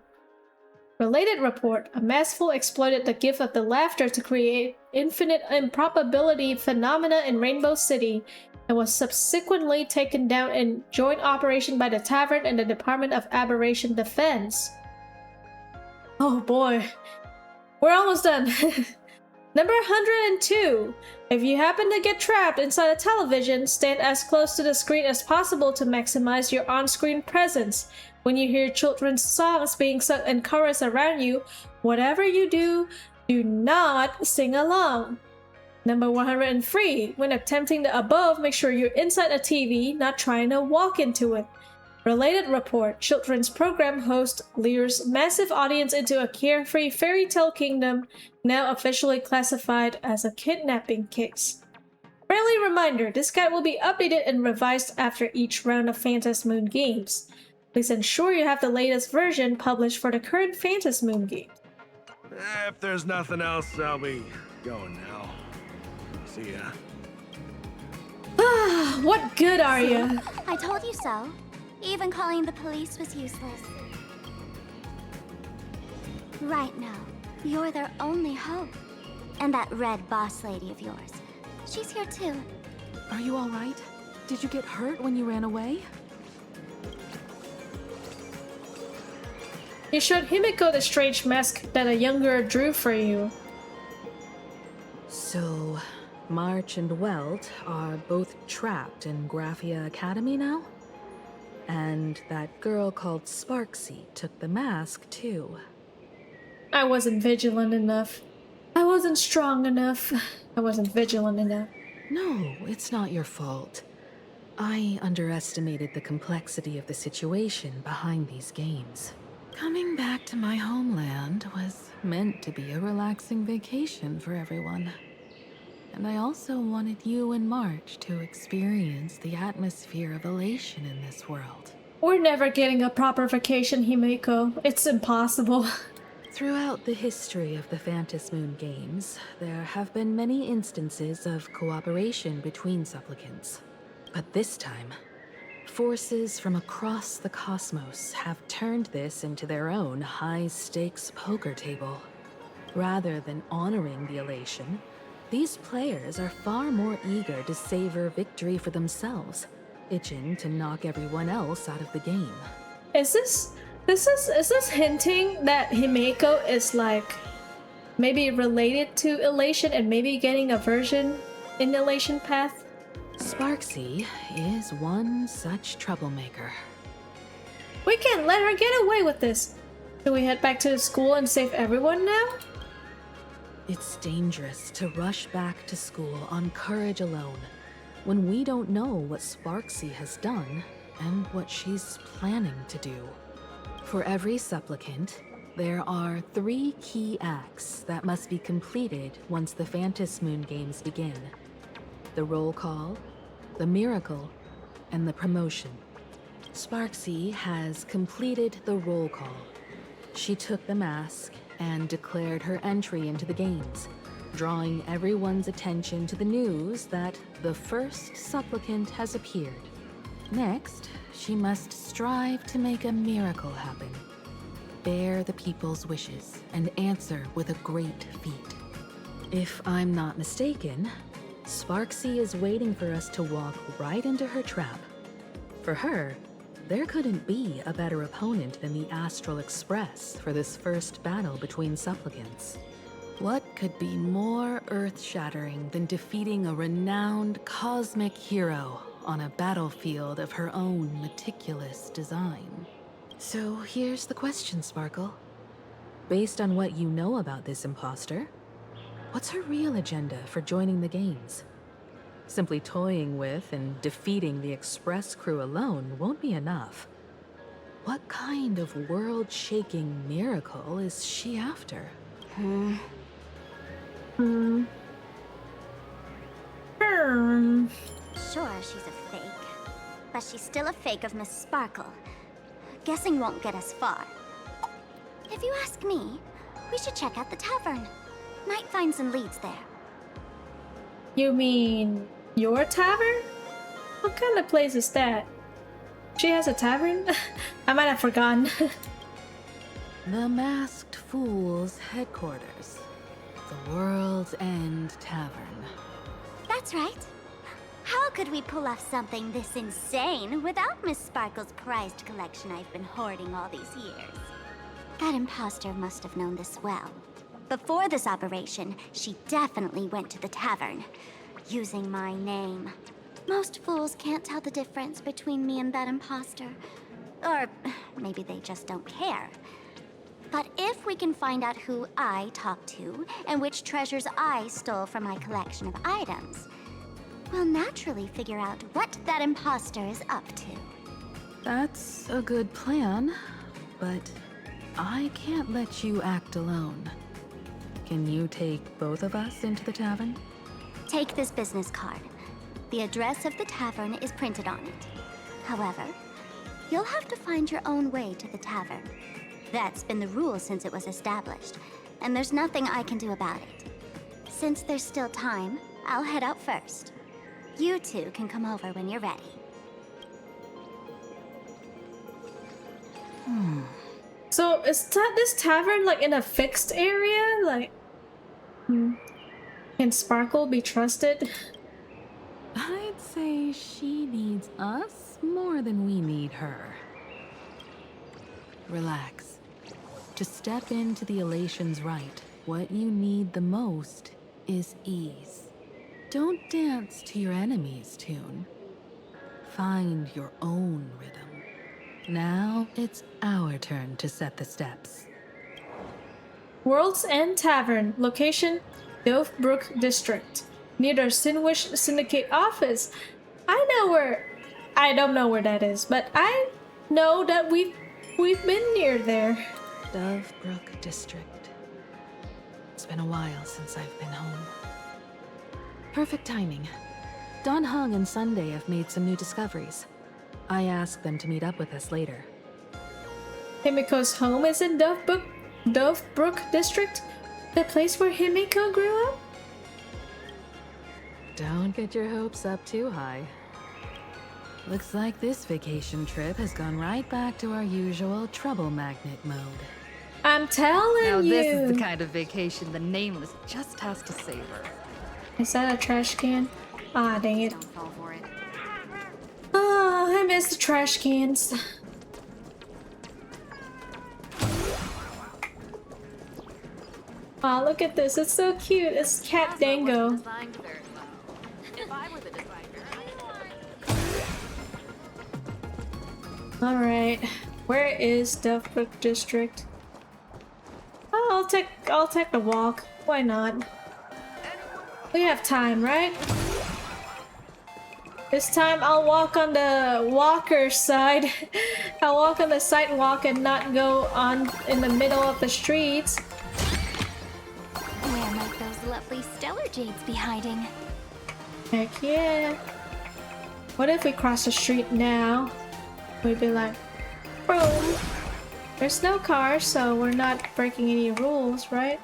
Related report. A maskful exploited the gift of the laughter to create infinite improbability phenomena in Rainbow City and was subsequently taken down in joint operation by the Tavern and the Department of Aberration Defense. Oh boy. We're almost done. Number 102. If you happen to get trapped inside a television, stand as close to the screen as possible to maximize your on-screen presence. When you hear children's songs being sung in chorus around you, whatever you do, do not sing along. Number 103. When attempting the above, make sure you're inside a TV, not trying to walk into it. Related report. Children's program host lures massive audience into a carefree fairy tale kingdom, now officially classified as a kidnapping case. Friendly reminder, this guide will be updated and revised after each round of Phantasmoon games. Please ensure you have the latest version published for the current Phantasmoon game. If there's nothing else, I'll be going now. See ya. What good are you? I told you so. Even calling the police was useless. Right now, you're their only hope. And that red boss lady of yours. She's here too. Are you all right? Did you get hurt when you ran away? You showed Himiko the strange mask that a young girl drew for you. So, March and Welt are both trapped in Graphia Academy now? And that girl called Sparxie took the mask too. I wasn't vigilant enough. I wasn't strong enough. I wasn't vigilant enough. No, it's not your fault. I underestimated the complexity of the situation behind these games. Coming back to my homeland was meant to be a relaxing vacation for everyone. And I also wanted you and March to experience the atmosphere of elation in this world. We're never getting a proper vacation, Himiko. It's impossible. Throughout the history of the Phantasmoon games, there have been many instances of cooperation between supplicants. But this time, forces from across the cosmos have turned this into their own high-stakes poker table. Rather than honoring the elation, these players are far more eager to savor victory for themselves, itching to knock everyone else out of the game. Is this hinting that Himeko is like maybe related to elation and maybe getting a version in the elation path? Sparxie is one such troublemaker. We can't let her get away with this. Do we head back to the school and save everyone now? It's dangerous to rush back to school on courage alone when we don't know what Sparxie has done and what she's planning to do. For every supplicant, there are 3 key acts that must be completed once the Phantasmoon games begin. The roll call, the miracle, and the promotion. Sparxie has completed the roll call. She took the mask and declared her entry into the games, drawing everyone's attention to the news that the first supplicant has appeared. Next, she must strive to make a miracle happen, bear the people's wishes, and answer with a great feat. If I'm not mistaken, Sparxie is waiting for us to walk right into her trap. For her, there couldn't be a better opponent than the Astral Express for this first battle between supplicants. What could be more earth-shattering than defeating a renowned cosmic hero on a battlefield of her own meticulous design? So here's the question, Sparkle. Based on what you know about this imposter, what's her real agenda for joining the games? Simply toying with and defeating the Express crew alone won't be enough. What kind of world-shaking miracle is she after? Sure, she's a fake. But she's still a fake of Miss Sparkle. Guessing won't get us far. If you ask me, we should check out the tavern. Might find some leads there. You mean your tavern? What kind of place is that? She has a tavern? I might have forgotten. The Masked Fool's headquarters. The World's End Tavern. That's right. How could we pull off something this insane without Miss Sparkle's prized collection I've been hoarding all these years? That imposter must have known this well. Before this operation, she definitely went to the tavern, using my name. Most fools can't tell the difference between me and that imposter. Or maybe they just don't care. But if we can find out who I talked to and which treasures I stole from my collection of items, we'll naturally figure out what that imposter is up to. That's a good plan, but I can't let you act alone. Can you take both of us into the tavern? Take this business card. The address of the tavern is printed on it. However, you'll have to find your own way to the tavern. That's been the rule since it was established, and there's nothing I can do about it. Since there's still time, I'll head out first. You two can come over when you're ready. So is this tavern like in a fixed area? Like, can Sparkle be trusted? I'd say she needs us more than we need her. Relax. To step into the Elation's right, what you need the most is ease. Don't dance to your enemy's tune. Find your own rhythm. Now it's our turn to set the steps. World's End Tavern, location Dovebrook District, near the Sinwish Syndicate office. I don't know where that is, but I know that we've been near there. Dovebrook District. It's been a while since I've been home. Perfect timing. Don Hung and Sunday have made some new discoveries. I asked them to meet up with us later. Himiko's home is in Dovebrook District? The place where Himiko grew up? Don't get your hopes up too high. Looks like this vacation trip has gone right back to our usual trouble magnet mode. I'm telling you! Now this is the kind of vacation the Nameless just has to savor. Is that a trash can? Ah, dang it. Don't fall for it. Oh, I miss the trash cans. Aw, look at this. It's so cute. It's Cat Dango. Designed very well. If I were the designer, Alright. Where is Dovebrook District? Oh, I'll take the walk. Why not? We have time, right? This time I'll walk on the walker side. I'll walk on the sidewalk and not go on in the middle of the streets. Where might those lovely stellar jades be hiding? Heck yeah. What if we cross the street now? We'd be like, boom. There's no cars, so we're not breaking any rules, right?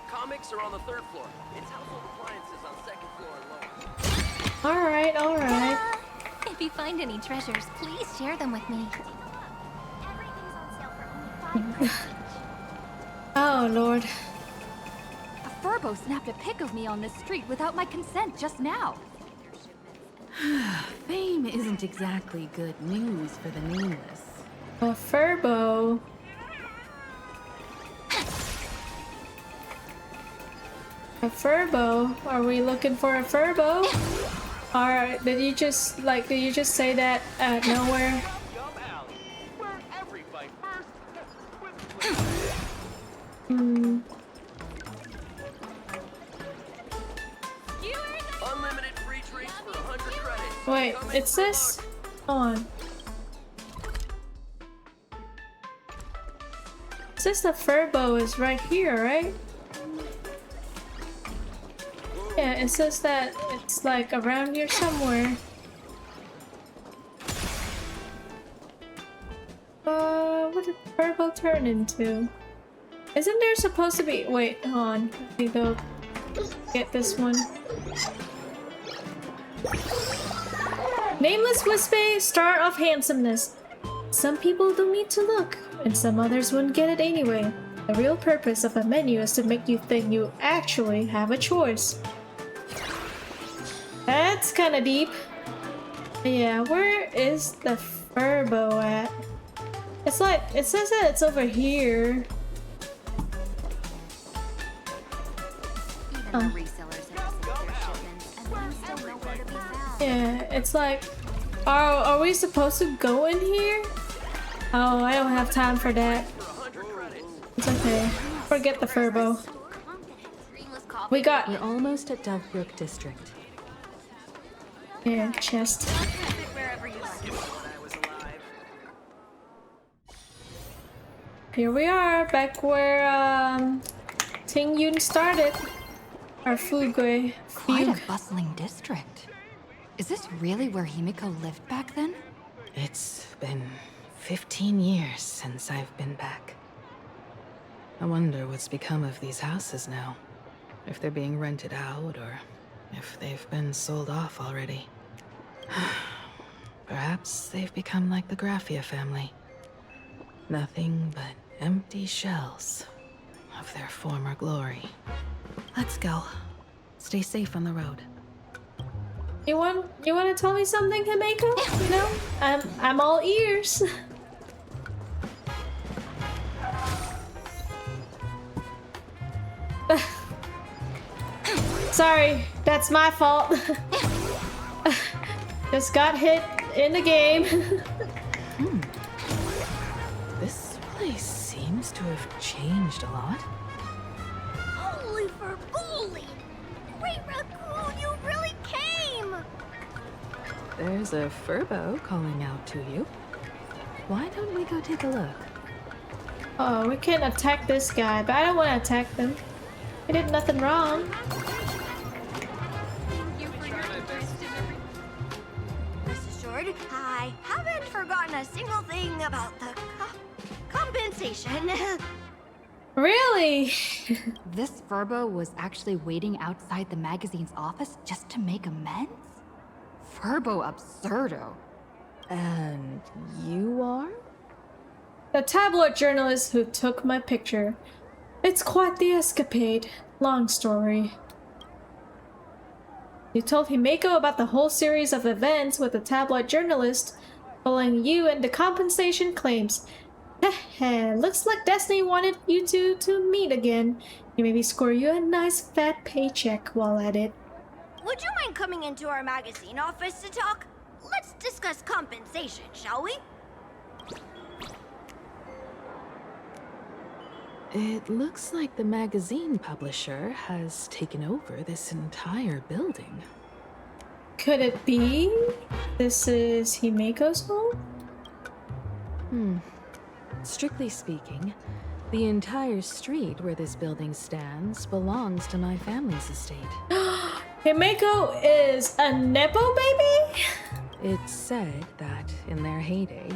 Comics are on the 3rd floor. It's household appliances on 2nd floor alone. Alright, alright. If you find any treasures, please share them with me. Everything's on sale for only $5 Oh, Lord. A Furbo snapped a pic of me on the street without my consent just now. Fame isn't exactly good news for the Nameless. A Furbo. A Furbo? Are we looking for a Furbo? Or did you just say that out of nowhere? Unlimited free drinks for 100 credits. Wait, it says on. It says the Furbo is right here, right? Yeah, it says that it's like around here somewhere. What did Furbo turn into? Isn't there supposed to be— wait, hold on. Let me go get this one. Nameless Wispy, star of handsomeness. Some people don't need to look, and some others wouldn't get it anyway. The real purpose of a menu is to make you think you actually have a choice. That's kind of deep. Yeah, where is the Furbo at? It's like, it says that it's over here. even the resellers have received their shipments, and I'm still nowhere to be found. Yeah, it's like, are we supposed to go in here? Oh, I don't have time for that. It's okay. Forget the Furbo. We got We're almost at Dovebrook District. here, chest. Here we are, back where Ting Yun started. Our Fugui. Quite a bustling district. Is this really where Himiko lived back then? It's been 15 years since I've been back. I wonder what's become of these houses now. If they're being rented out or if they've been sold off already. Perhaps they've become like the Graffia family. Nothing but empty shells of their former glory. Let's go. Stay safe on the road. You want to tell me something, Himeko? You know, I'm all ears. Sorry, that's my fault. Just got hit in the game. This place seems to have changed a lot. Holy for bowling! Great Raccoon, you really came! There's a Furbo calling out to you. Why don't we go take a look? Oh, we can't attack this guy, but I don't want to attack them. He did nothing wrong. Rest assured, I haven't forgotten a single thing about the compensation. Really? This Furbo was actually waiting outside the magazine's office just to make amends? Furbo absurdo. And you are? The tabloid journalist who took my picture. It's quite the escapade. Long story. You told Himeko about the whole series of events with the tabloid journalist, following you and the compensation claims. Heh, looks like Destiny wanted you two to meet again. You maybe score you a nice fat paycheck while at it. Would you mind coming into our magazine office to talk? Let's discuss compensation, shall we? It looks like the magazine publisher has taken over this entire building. Could it be this is Himeko's home? Strictly speaking, the entire street where this building stands belongs to my family's estate. Himeko is a Nepo baby? It's said that in their heyday,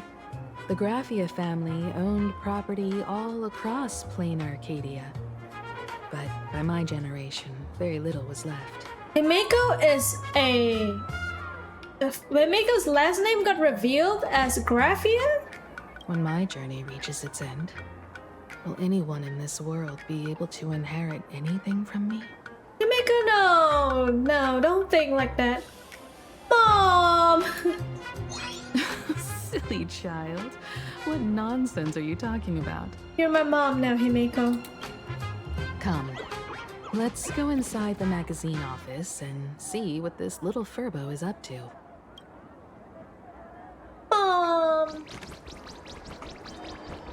the Graffia family owned property all across plain Arcadia. But by my generation, very little was left. Himeko is a... Himeko's last name got revealed as Graffia? When my journey reaches its end, will anyone in this world be able to inherit anything from me? Himeko, no! No, don't think like that. Mom! Silly child. What nonsense are you talking about? You're my mom now, Himeko. Come. Let's go inside the magazine office and see what this little Furbo is up to. Mom!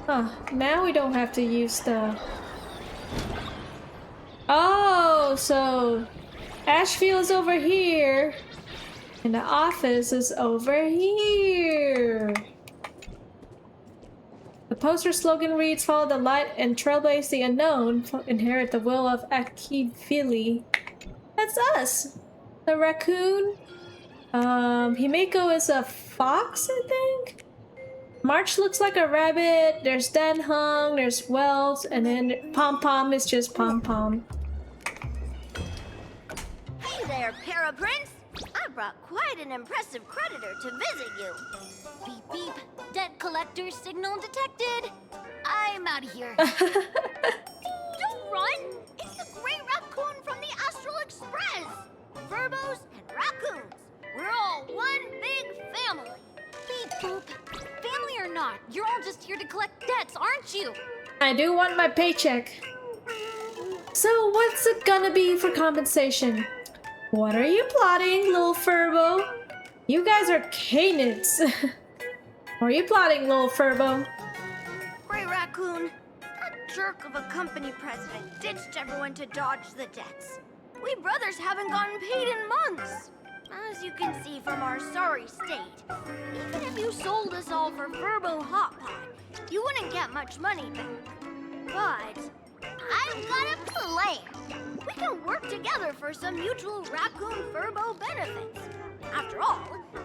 Oh, now we don't have to use the... Oh, so... Ashfield's over here. And the office is over here. The poster slogan reads, "Follow the light and trailblaze the unknown. Inherit the will of Akivili." That's us. The raccoon. Himeko is a fox, I think. March looks like a rabbit. There's Dan Hung. There's Wells, and then Pom Pom is just Pom Pom. Hey there, Paraprince. I brought quite an impressive creditor to visit you. Beep beep. Debt collector signal detected. I'm out of here. Don't run! It's the Great Raccoon from the Astral Express. Verbos and raccoons. We're all one big family. Beep boop. Family or not, you're all just here to collect debts, aren't you? I do want my paycheck. So what's it gonna be for compensation? What are you plotting, little Furbo? You guys are canids. What are you plotting, little Furbo? Great Raccoon, that jerk of a company president ditched everyone to dodge the debts. We brothers haven't gotten paid in months. As you can see from our sorry state, even if you sold us all for Furbo Hot Pot, you wouldn't get much money back. But I've got a plan. We can work together for some mutual Raccoon Furbo benefits. After all,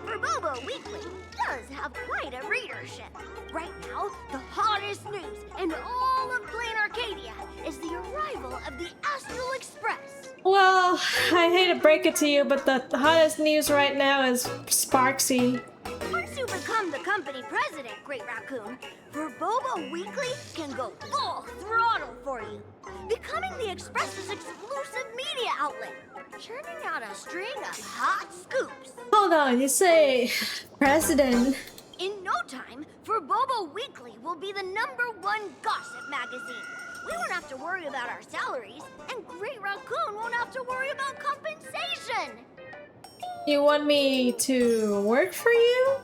Furbobo Weekly does have quite a readership. Right now, the hottest news in all of Plain Arcadia is the arrival of the Astral Express. Well, I hate to break it to you, but the hottest news right now is Sparxie. Once you become the company president, Great Raccoon, Furbobo Weekly can go full throttle for you, becoming the Express's exclusive media outlet, churning out a string of hot scoops. Hold on, you say president? In no time, Furbobo Weekly will be the #1 gossip magazine. We won't have to worry about our salaries, and Great Raccoon won't have to worry about compensation. You want me to work for you?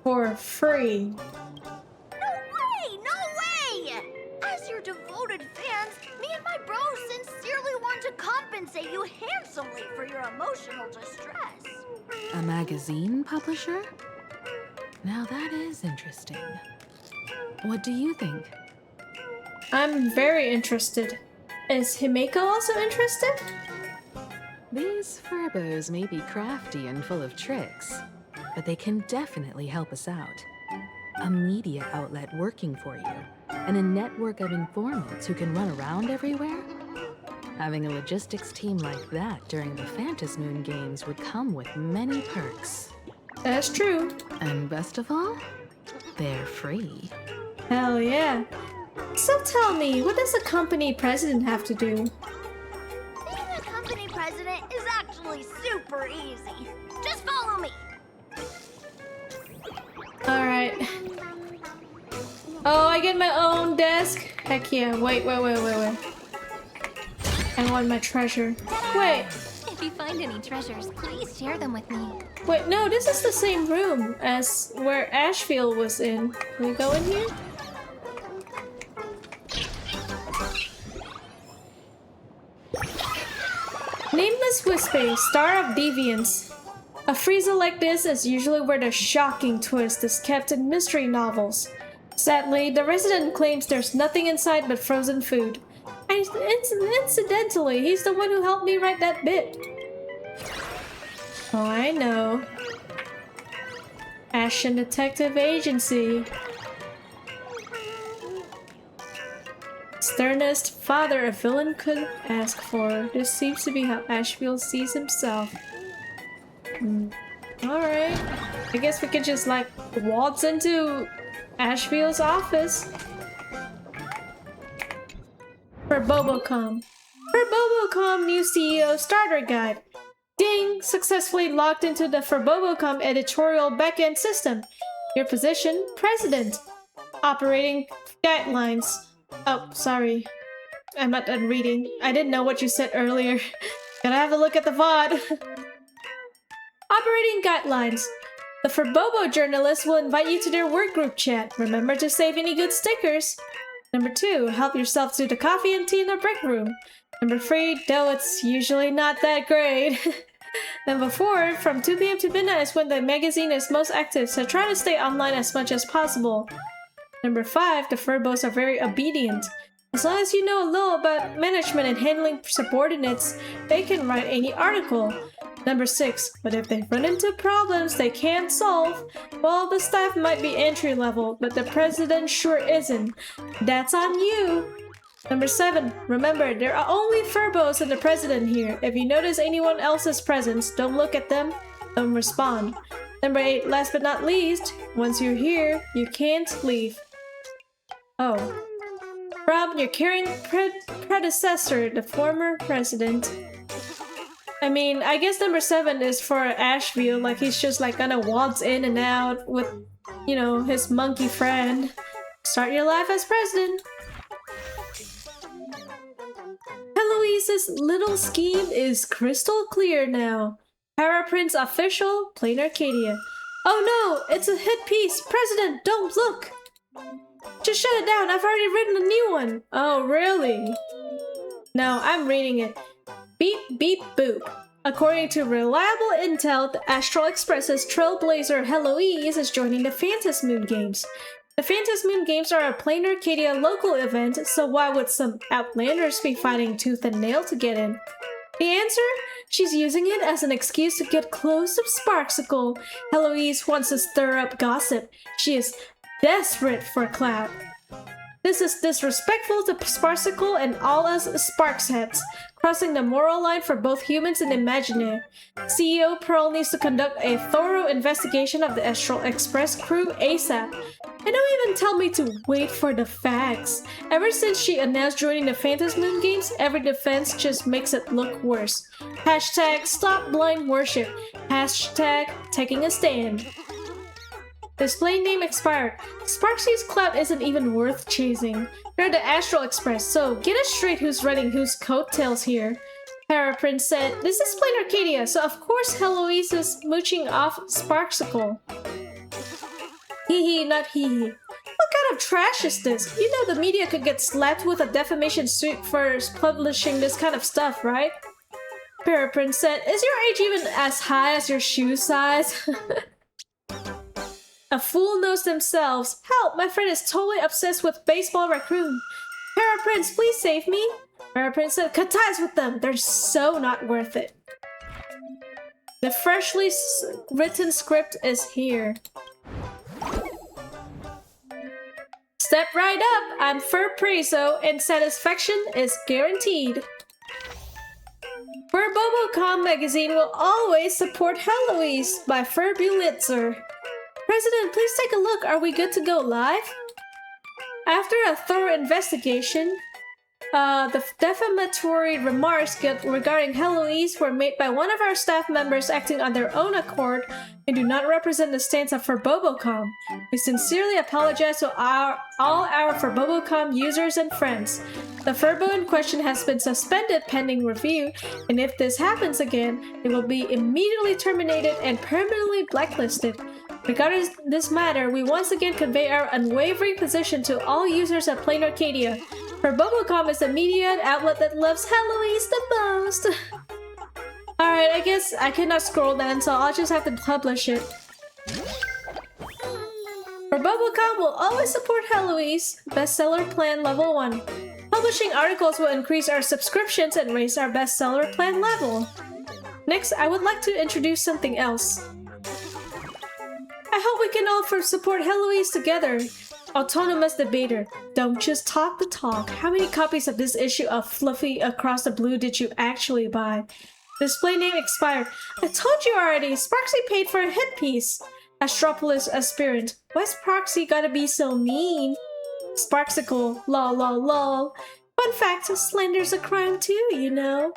For free? No way! No way! As your devoted fans, me and my bros sincerely want to compensate you handsomely for your emotional distress. A magazine publisher? Now that is interesting. What do you think? I'm very interested. Is Himeko also interested? These Furbos may be crafty and full of tricks, but they can definitely help us out. A media outlet working for you, and a network of informants who can run around everywhere? Having a logistics team like that during the Phantasmoon games would come with many perks. That's true. And best of all, they're free. Hell yeah. So tell me, what does a company president have to do? Being a company president is actually super easy. Just follow me. Alright. Oh, I get my own desk? Heck yeah. Wait. I want my treasure. Wait. If you find any treasures, please share them with me. Wait, no, this is the same room as where Ashfield was in. Can we go in here? Nameless Wispy, Star of Deviance. A Frieza like this is usually where the shocking twist is kept in mystery novels. Sadly, the resident claims there's nothing inside but frozen food. And incidentally, he's the one who helped me write that bit. Oh, I know. Ashen Detective Agency. Sternest father a villain could ask for. This seems to be how Ashfield sees himself. Alright. I guess we could just like waltz into Ashfield's office. For Bobocom. New CEO Starter Guide. Ding! Successfully logged into the Bobocom editorial backend system. Your position, President. Operating guidelines. Oh, sorry. I'm not done reading. I didn't know what you said earlier. Gotta have a look at the VOD. Operating guidelines. The Furbobo journalists will invite you to their work group chat. Remember to save any good stickers. Number 2, help yourself to the coffee and tea in the break room. Number 3, though it's usually not that great. Number 4, from 2 PM to midnight is when the magazine is most active, so try to stay online as much as possible. Number 5, the Furbos are very obedient. As long as you know a little about management and handling subordinates, they can write any article. Number 6, but if they run into problems they can't solve, well, the staff might be entry level, but the president sure isn't. That's on you. Number 7, remember, there are only Furbos and the president here. If you notice anyone else's presence, don't look at them, don't respond. Number 8, last but not least, once you're here, you can't leave. Oh. From your caring predecessor, the former president. I mean, I guess number 7 is for Ashfield, like he's just like gonna waltz in and out with, you know, his monkey friend. Start your life as president. Heloise's little scheme is crystal clear now. Paraprints official, Plain Arcadia. Oh no, it's a hit piece. President, don't look. Just shut it down. I've already written a new one. Oh, really? No, I'm reading it. Beep, beep, boop. According to reliable intel, the Astral Express's trailblazer Heloise is joining the Phantasm Moon Games. The Phantasm Moon Games are a Plain Arcadia local event, so why would some outlanders be fighting tooth and nail to get in? The answer? She's using it as an excuse to get close to Sparksicle. Heloise wants to stir up gossip. She is desperate for clout. This is disrespectful to Sparksicle and all us Sparksheads, crossing the moral line for both humans and Imaginary. CEO Pearl needs to conduct a thorough investigation of the Astral Express crew ASAP. And don't even tell me to wait for the facts. Ever since she announced joining the Phantasm Moon Games, every defense just makes it look worse. Hashtag stop blind worship. Hashtag taking a stand. Display name expired. Sparxie's clout isn't even worth chasing. They're the Astral Express, so get it straight who's riding whose coattails here. Paraprince said, this is Plain Arcadia, so of course Heloise is mooching off Sparksicle. Hee not hee. What kind of trash is this? You know the media could get slapped with a defamation suit for publishing this kind of stuff, right? Paraprince said, is your age even as high as your shoe size? A fool knows themselves. Help, my friend is totally obsessed with baseball raccoon. Paraprince, please save me. Paraprince said, cut ties with them. They're so not worth it. The freshly written script is here. Step right up. I'm Fur Preso and satisfaction is guaranteed. Fur Bobocom magazine will always support Heloise by Furbulitzer. President, please take a look. Are we good to go live? After a thorough investigation, the defamatory remarks regarding Heloise were made by one of our staff members acting on their own accord and do not represent the stance of Furbobocom. We sincerely apologize to all our Furbobocom users and friends. The Furbo in question has been suspended pending review, and if this happens again, it will be immediately terminated and permanently blacklisted. Regarding this matter, we once again convey our unwavering position to all users at Plain Arcadia. Furbobocom is the media outlet that loves Heloise the most. Alright, I guess I cannot scroll then, so I'll just have to publish it. Furbobocom will always support Heloise, bestseller plan level 1. Publishing articles will increase our subscriptions and raise our bestseller plan level. Next, I would like to introduce something else. I hope we can all support Heloise together. Autonomous debater. Don't just talk the talk. How many copies of this issue of Fluffy Across the Blue did you actually buy? Display name expired. I told you already. Sparxie paid for a hit piece. Astropolis aspirant. Why's Sparxie gotta be so mean? Sparksicle. Lol lol lol. Fun fact, slander's a crime too, you know.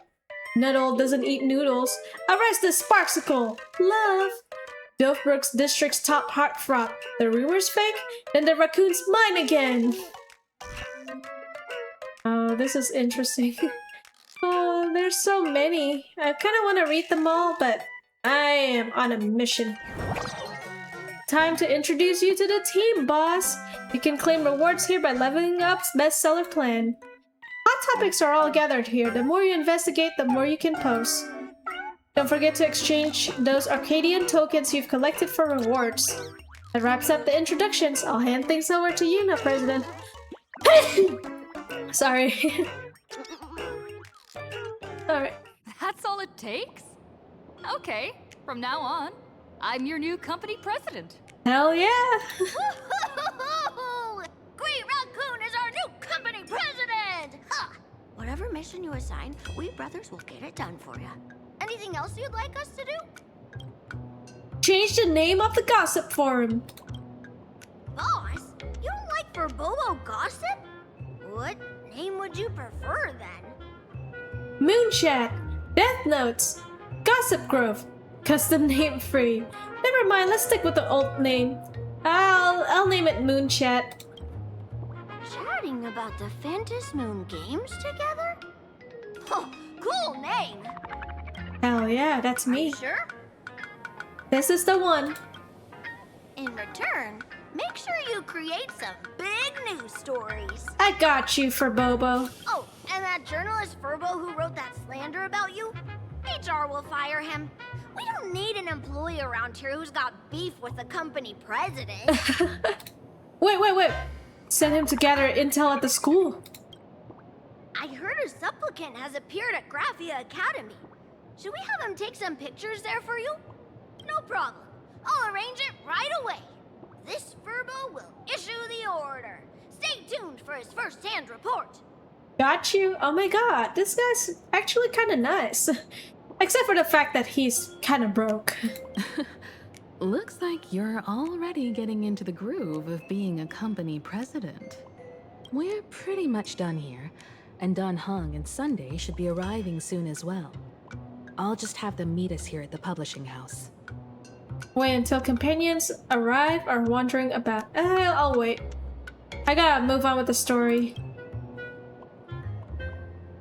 Nuddle doesn't eat noodles. Arrest this Sparksicle. Love. Dovebrook's district's top heartthrob. The rumor's fake? Then the raccoon's mine again! Oh, this is interesting. Oh, there's so many. I kind of want to read them all, but I am on a mission. Time to introduce you to the team, boss! You can claim rewards here by leveling up's bestseller plan. Hot topics are all gathered here. The more you investigate, the more you can post. Don't forget to exchange those Arcadian tokens you've collected for rewards. That wraps up the introductions. I'll hand things over to you now, President. Sorry. Alright. That's all it takes? Okay, from now on, I'm your new company president. Hell yeah! Green Raccoon is our new company president! Ha! Whatever mission you assign, we brothers will get it done for you. Anything else you'd like us to do? Change the name of the gossip forum. Boss, you don't like Furbobo gossip? What name would you prefer then? Moonchat, Death Notes, Gossip Grove, custom name free. Never mind, let's stick with the old name. I'll name it Moonchat. Chatting about the Phantasm Moon Games together? Oh, cool name. Hell yeah, that's me. Sure? This is the one. In return, make sure you create some big news stories. I got you for Bobo. Oh, and that journalist Furbo who wrote that slander about you? HR will fire him. We don't need an employee around here who's got beef with the company president. Wait. Send him to gather intel at the school. I heard a supplicant has appeared at Graphia Academy. Should we have him take some pictures there for you? No problem. I'll arrange it right away. This Furbo will issue the order. Stay tuned for his first-hand report. Got you. Oh my god, this guy's actually kind of nice. Except for the fact that he's kind of broke. Looks like you're already getting into the groove of being a company president. We're pretty much done here, and Dun Hung and Sunday should be arriving soon as well. I'll just have them meet us here at the publishing house. Wait until companions arrive or wandering about. I'll wait. I gotta move on with the story.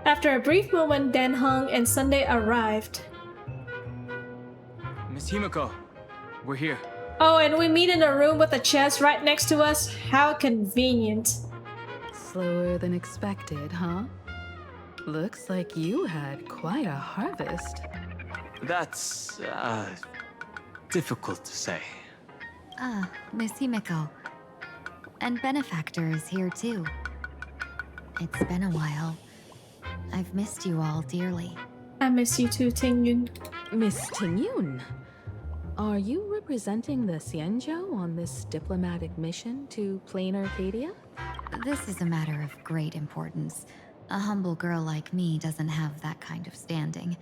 After a brief moment, Dan Hung and Sunday arrived. Miss Himiko, we're here. Oh, and we meet in a room with a chest right next to us? How convenient. Slower than expected, huh? Looks like you had quite a harvest. That's, difficult to say. Ah, Miss Himiko. And Benefactor is here too. It's been a while. I've missed you all dearly. I miss you too, Tingyun. Miss Tingyun, are you representing the Xianzhou on this diplomatic mission to Plain Arcadia? This is a matter of great importance. A humble girl like me doesn't have that kind of standing.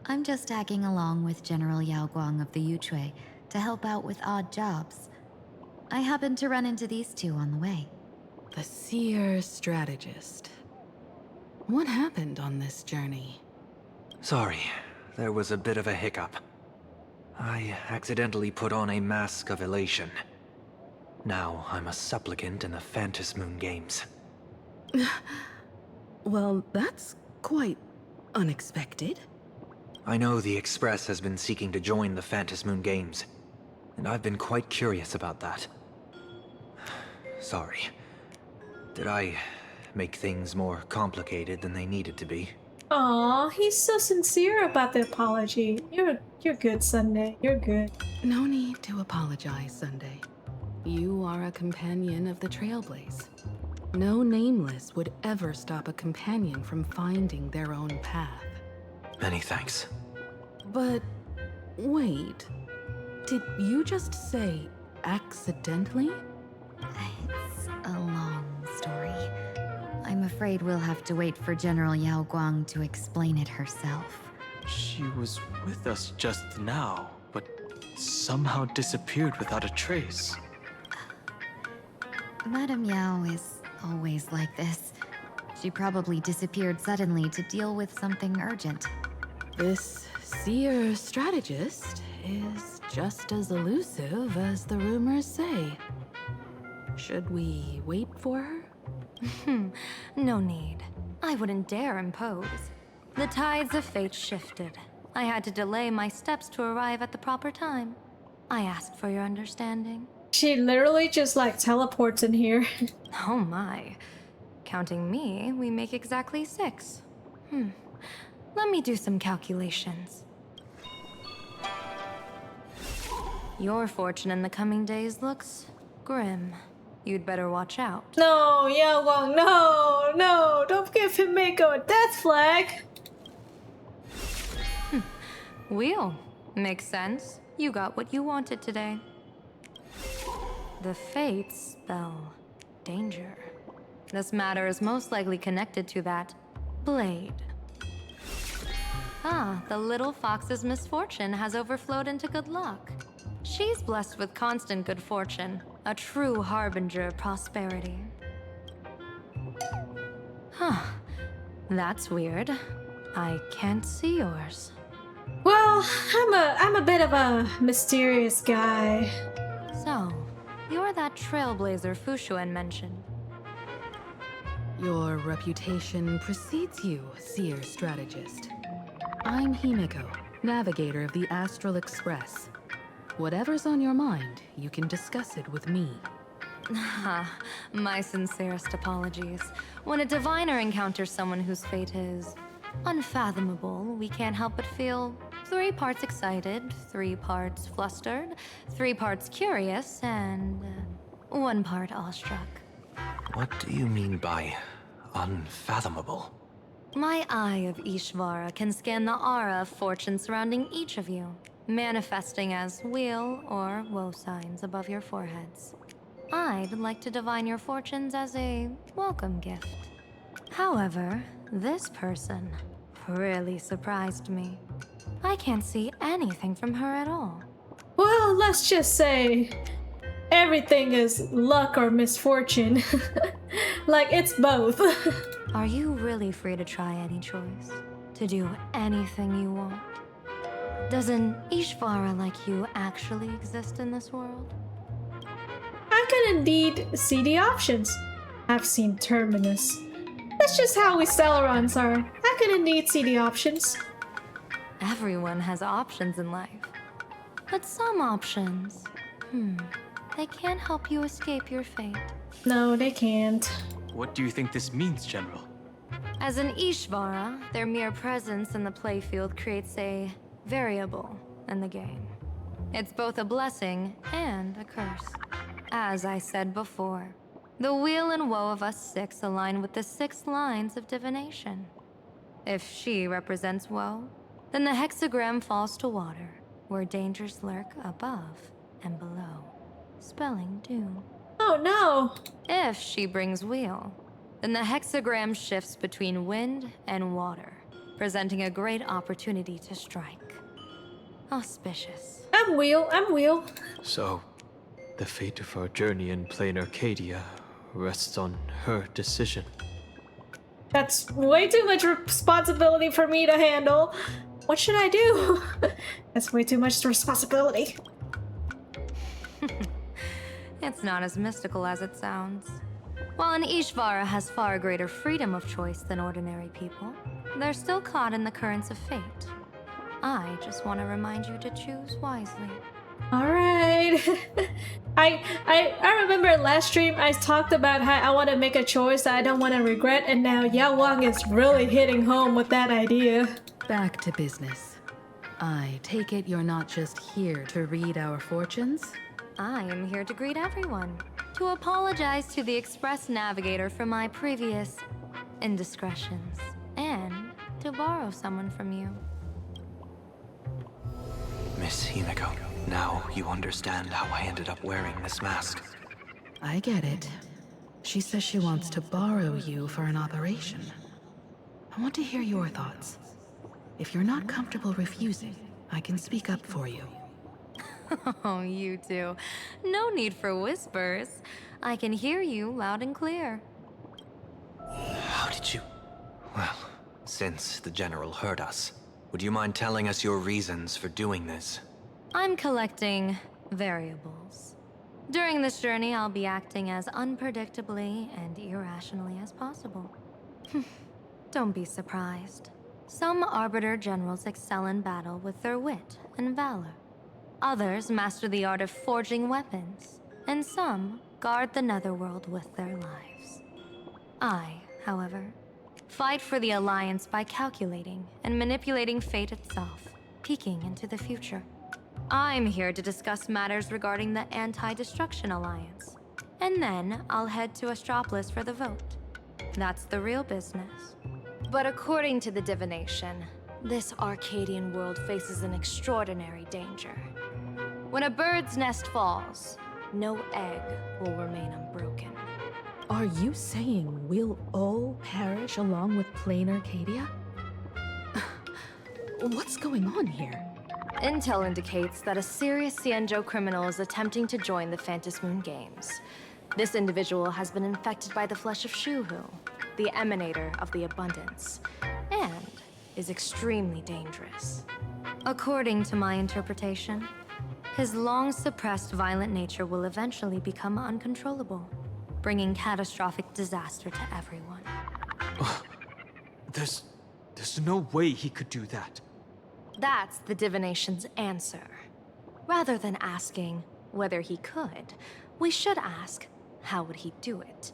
I'm just tagging along with General Yao Guang of the Yuchui to help out with odd jobs. I happened to run into these two on the way. The seer strategist. What happened on this journey? Sorry, there was a bit of a hiccup. I accidentally put on a mask of elation. Now I'm a supplicant in the Phantom Moon Games. Well, that's quite unexpected. I know the Express has been seeking to join the Phantom Moon Games, and I've been quite curious about that. Sorry. Did I make things more complicated than they needed to be? Aw, he's so sincere about the apology. You're good, Sunday. You're good. No need to apologize, Sunday. You are a companion of the Trailblaze. No nameless would ever stop a companion from finding their own path. Many thanks. But wait, did you just say accidentally? It's a long story. I'm afraid we'll have to wait for General Yao Guang to explain it herself. She was with us just now, but somehow disappeared without a trace. Madame Yao is always like this. She probably disappeared suddenly to deal with something urgent. This seer strategist is just as elusive as the rumors say. Should we wait for her? No need. I wouldn't dare impose. The tides of fate shifted. I had to delay my steps to arrive at the proper time. I asked for your understanding. She literally just like teleports in here. Oh my. Counting me, we make exactly 6. Let me do some calculations. Your fortune in the coming days looks grim. You'd better watch out. No, Yao Guang, no, don't give him Mako a death flag. Wheel. Makes sense. You got what you wanted today. The fates spell danger. This matter is most likely connected to that blade. Ah, the little fox's misfortune has overflowed into good luck. She's blessed with constant good fortune, a true harbinger of prosperity. Huh. That's weird. I can't see yours. Well, I'm a bit of a mysterious guy. So, you're that trailblazer Fushuan mentioned. Your reputation precedes you, seer strategist. I'm Himiko, navigator of the Astral Express. Whatever's on your mind, you can discuss it with me. My sincerest apologies. When a diviner encounters someone whose fate is unfathomable, we can't help but feel 3 parts excited, 3 parts flustered, 3 parts curious, and 1 part awestruck. What do you mean by unfathomable? My eye of Ishvara can scan the aura of fortune surrounding each of you, manifesting as weal or woe signs above your foreheads. I'd like to divine your fortunes as a welcome gift. However, this person really surprised me. I can't see anything from her at all. Well, let's just say everything is luck or misfortune. Like, it's both. Are you really free to try any choice? To do anything you want? Does an Ishvara like you actually exist in this world? I can indeed see the options. I've seen Terminus. That's just how we Stellaron's are. I can indeed see the options. Everyone has options in life. But some options, they can't help you escape your fate. No, they can't. What do you think this means, General? As an Ishvara, their mere presence in the playfield creates a variable in the game. It's both a blessing and a curse. As I said before, the weal and woe of us 6 align with the 6 lines of divination. If she represents woe, then the hexagram falls to water, where dangers lurk above and below, spelling doom. Oh no! If she brings weal, then the hexagram shifts between wind and water, presenting a great opportunity to strike. Auspicious. I'm wheel. So, the fate of our journey in plain Arcadia rests on her decision. That's way too much responsibility for me to handle. What should I do? That's way too much responsibility. It's not as mystical as it sounds. While an Ishvara has far greater freedom of choice than ordinary people, they're still caught in the currents of fate. I just want to remind you to choose wisely. Alright. I remember last stream I talked about how I want to make a choice that I don't want to regret, and now Yao Wang is really hitting home with that idea. Back to business. I take it you're not just here to read our fortunes? I am here to greet everyone, to apologize to the Express Navigator for my previous indiscretions, and to borrow someone from you. Miss Himeko, now you understand how I ended up wearing this mask. I get it. She says she wants to borrow you for an operation. I want to hear your thoughts. If you're not comfortable refusing, I can speak up for you. Oh, you two. No need for whispers. I can hear you loud and clear. How did you... Well, since the General heard us, would you mind telling us your reasons for doing this? I'm collecting variables. During this journey, I'll be acting as unpredictably and irrationally as possible. Don't be surprised. Some Arbiter Generals excel in battle with their wit and valor. Others master the art of forging weapons, and some guard the netherworld with their lives. I, however, fight for the Alliance by calculating and manipulating fate itself, peeking into the future. I'm here to discuss matters regarding the Anti-Destruction Alliance, and then I'll head to Astropolis for the vote. That's the real business. But according to the divination, this Arcadian world faces an extraordinary danger. When a bird's nest falls, no egg will remain unbroken. Are you saying we'll all perish along with plain Arcadia? What's going on here? Intel indicates that a serious Xianzhou criminal is attempting to join the Phantom Moon Games. This individual has been infected by the flesh of Shuhu, the emanator of the abundance, and is extremely dangerous. According to my interpretation, his long-suppressed violent nature will eventually become uncontrollable, bringing catastrophic disaster to everyone. There's no way he could do that. That's the divination's answer. Rather than asking whether he could, we should ask, how would he do it?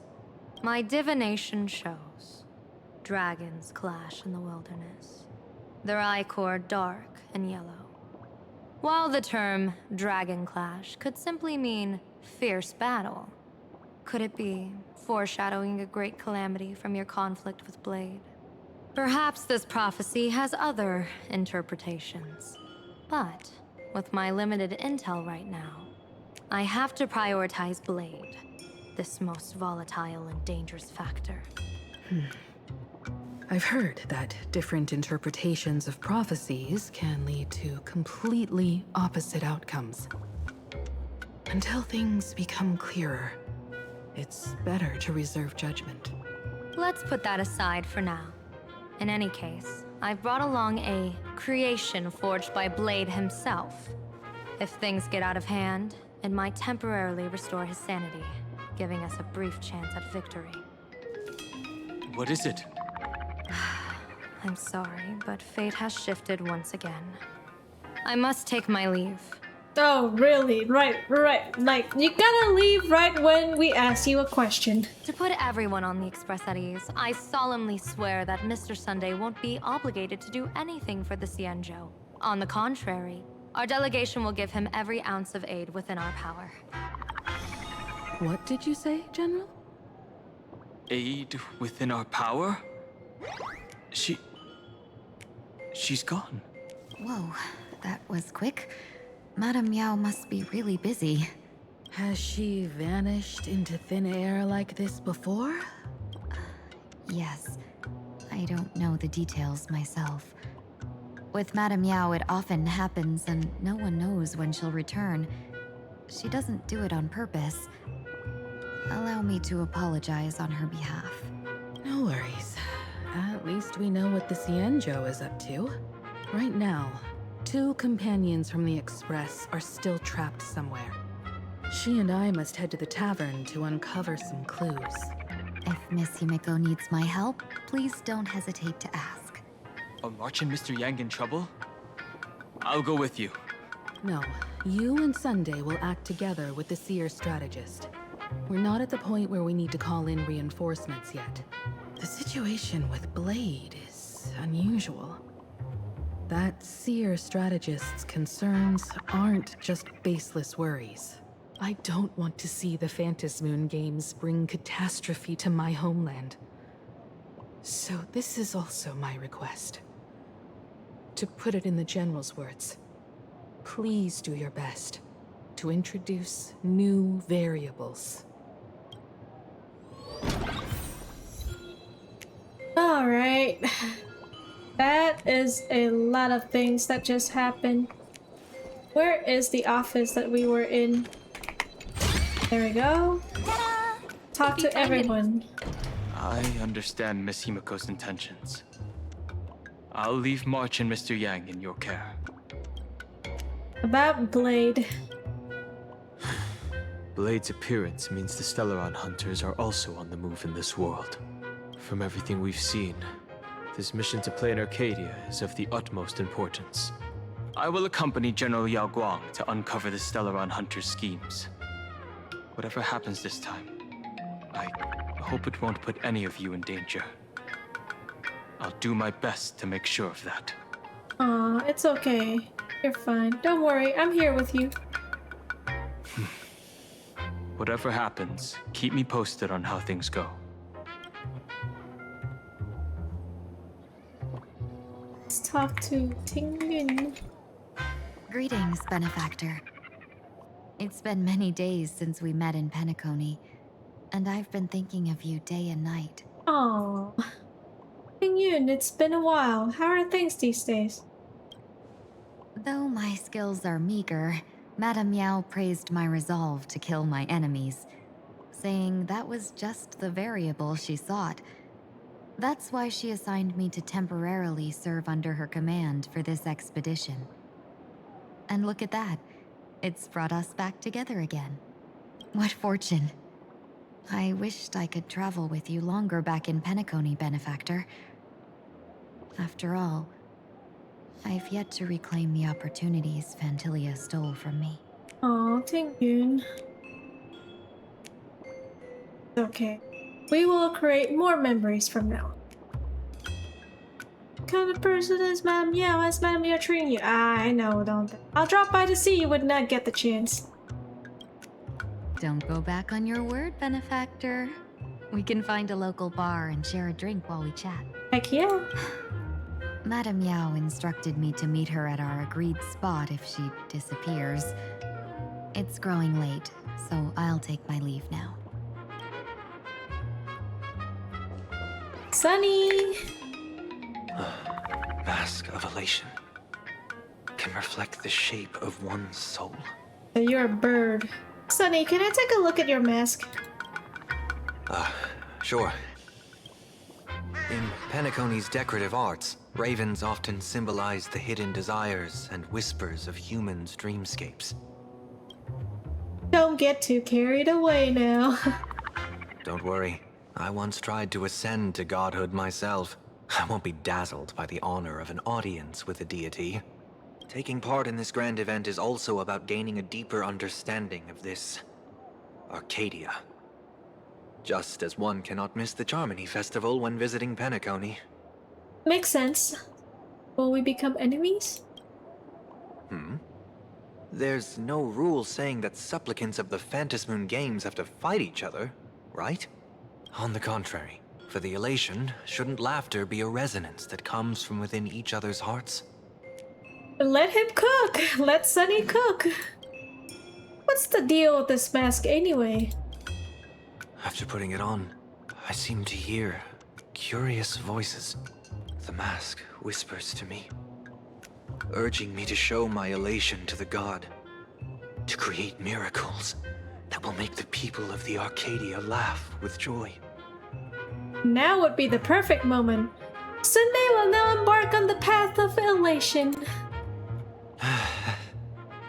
My divination shows dragons clash in the wilderness, their ichor dark and yellow. While the term dragon clash could simply mean fierce battle, could it be foreshadowing a great calamity from your conflict with Blade? Perhaps this prophecy has other interpretations, but with my limited intel right now, I have to prioritize Blade, this most volatile and dangerous factor. I've heard that different interpretations of prophecies can lead to completely opposite outcomes. Until things become clearer, it's better to reserve judgment. Let's put that aside for now. In any case, I've brought along a creation forged by Blade himself. If things get out of hand, it might temporarily restore his sanity, giving us a brief chance at victory. What is it? I'm sorry, but fate has shifted once again. I must take my leave. Oh, really? Right. Like, you gotta leave right when we ask you a question. To put everyone on the express at ease, I solemnly swear that Mr. Sunday won't be obligated to do anything for the Cienjo. On the contrary, our delegation will give him every ounce of aid within our power. What did you say, General? Aid within our power? She's gone. Whoa, that was quick. Madame Yao must be really busy. Has she vanished into thin air like this before? Yes. I don't know the details myself. With Madame Yao, it often happens and no one knows when she'll return. She doesn't do it on purpose. Allow me to apologize on her behalf. No worries. At least we know what the Cienjo is up to. Right now, 2 companions from the Express are still trapped somewhere. She and I must head to the tavern to uncover some clues. If Miss Himiko needs my help, please don't hesitate to ask. Are March and Mr. Yang in trouble? I'll go with you. No, you and Sunday will act together with the Seer strategist. We're not at the point where we need to call in reinforcements yet. The situation with Blade is unusual. That Seer strategist's concerns aren't just baseless worries. I don't want to see the Phantasmoon games bring catastrophe to my homeland. So this is also my request. To put it in the General's words, please do your best to introduce new variables. Alright. That is a lot of things that just happened. Where is the office that we were in? There we go. Talk to everyone. I understand Miss Himiko's intentions. I'll leave March and Mr. Yang in your care. About Blade. Blade's appearance means the Stellaron hunters are also on the move in this world. From everything we've seen, this mission to play in Arcadia is of the utmost importance. I will accompany General Yao Guang to uncover the Stellaron hunters' schemes. Whatever happens this time, I hope it won't put any of you in danger. I'll do my best to make sure of that. Aw, it's okay. You're fine. Don't worry, I'm here with you. Whatever happens, keep me posted on how things go. Let's talk to Ting Yun. Greetings, Benefactor. It's been many days since we met in Penacony, and I've been thinking of you day and night. Aw. Ting Yun, it's been a while. How are things these days? Though my skills are meager, Madame Yao praised my resolve to kill my enemies, saying that was just the variable she sought. That's why she assigned me to temporarily serve under her command for this expedition. And look at that. It's brought us back together again. What fortune. I wished I could travel with you longer back in Penacony, Benefactor. After all, I've yet to reclaim the opportunities Fantilia stole from me. Oh, thank you. Okay. We will create more memories from now on. What kind of person is Madame Yao? As Madame Yao treating you? I know, don't they? I'll drop by to see you would not get the chance. Don't go back on your word, benefactor. We can find a local bar and share a drink while we chat. Heck yeah. Madame Yao instructed me to meet her at our agreed spot if she disappears. It's growing late, so I'll take my leave now. Sunny! Mask of elation can reflect the shape of one's soul. You're a bird. Sunny, can I take a look at your mask? Sure. In Penacony's decorative arts, ravens often symbolize the hidden desires and whispers of humans' dreamscapes. Don't get too carried away now. Don't worry. I once tried to ascend to godhood myself. I won't be dazzled by the honor of an audience with a deity. Taking part in this grand event is also about gaining a deeper understanding of this Arcadia. Just as one cannot miss the Charmony Festival when visiting Penacony. Makes sense. Will we become enemies? There's no rule saying that supplicants of the Phantasmoon Games have to fight each other, right? On the contrary, for the elation, shouldn't laughter be a resonance that comes from within each other's hearts? Let him cook! Let Sunny cook! What's the deal with this mask anyway? After putting it on, I seem to hear curious voices. The mask whispers to me, urging me to show my elation to the god, to create miracles that will make the people of the Arcadia laugh with joy. Now would be the perfect moment. Sunday will now embark on the path of elation.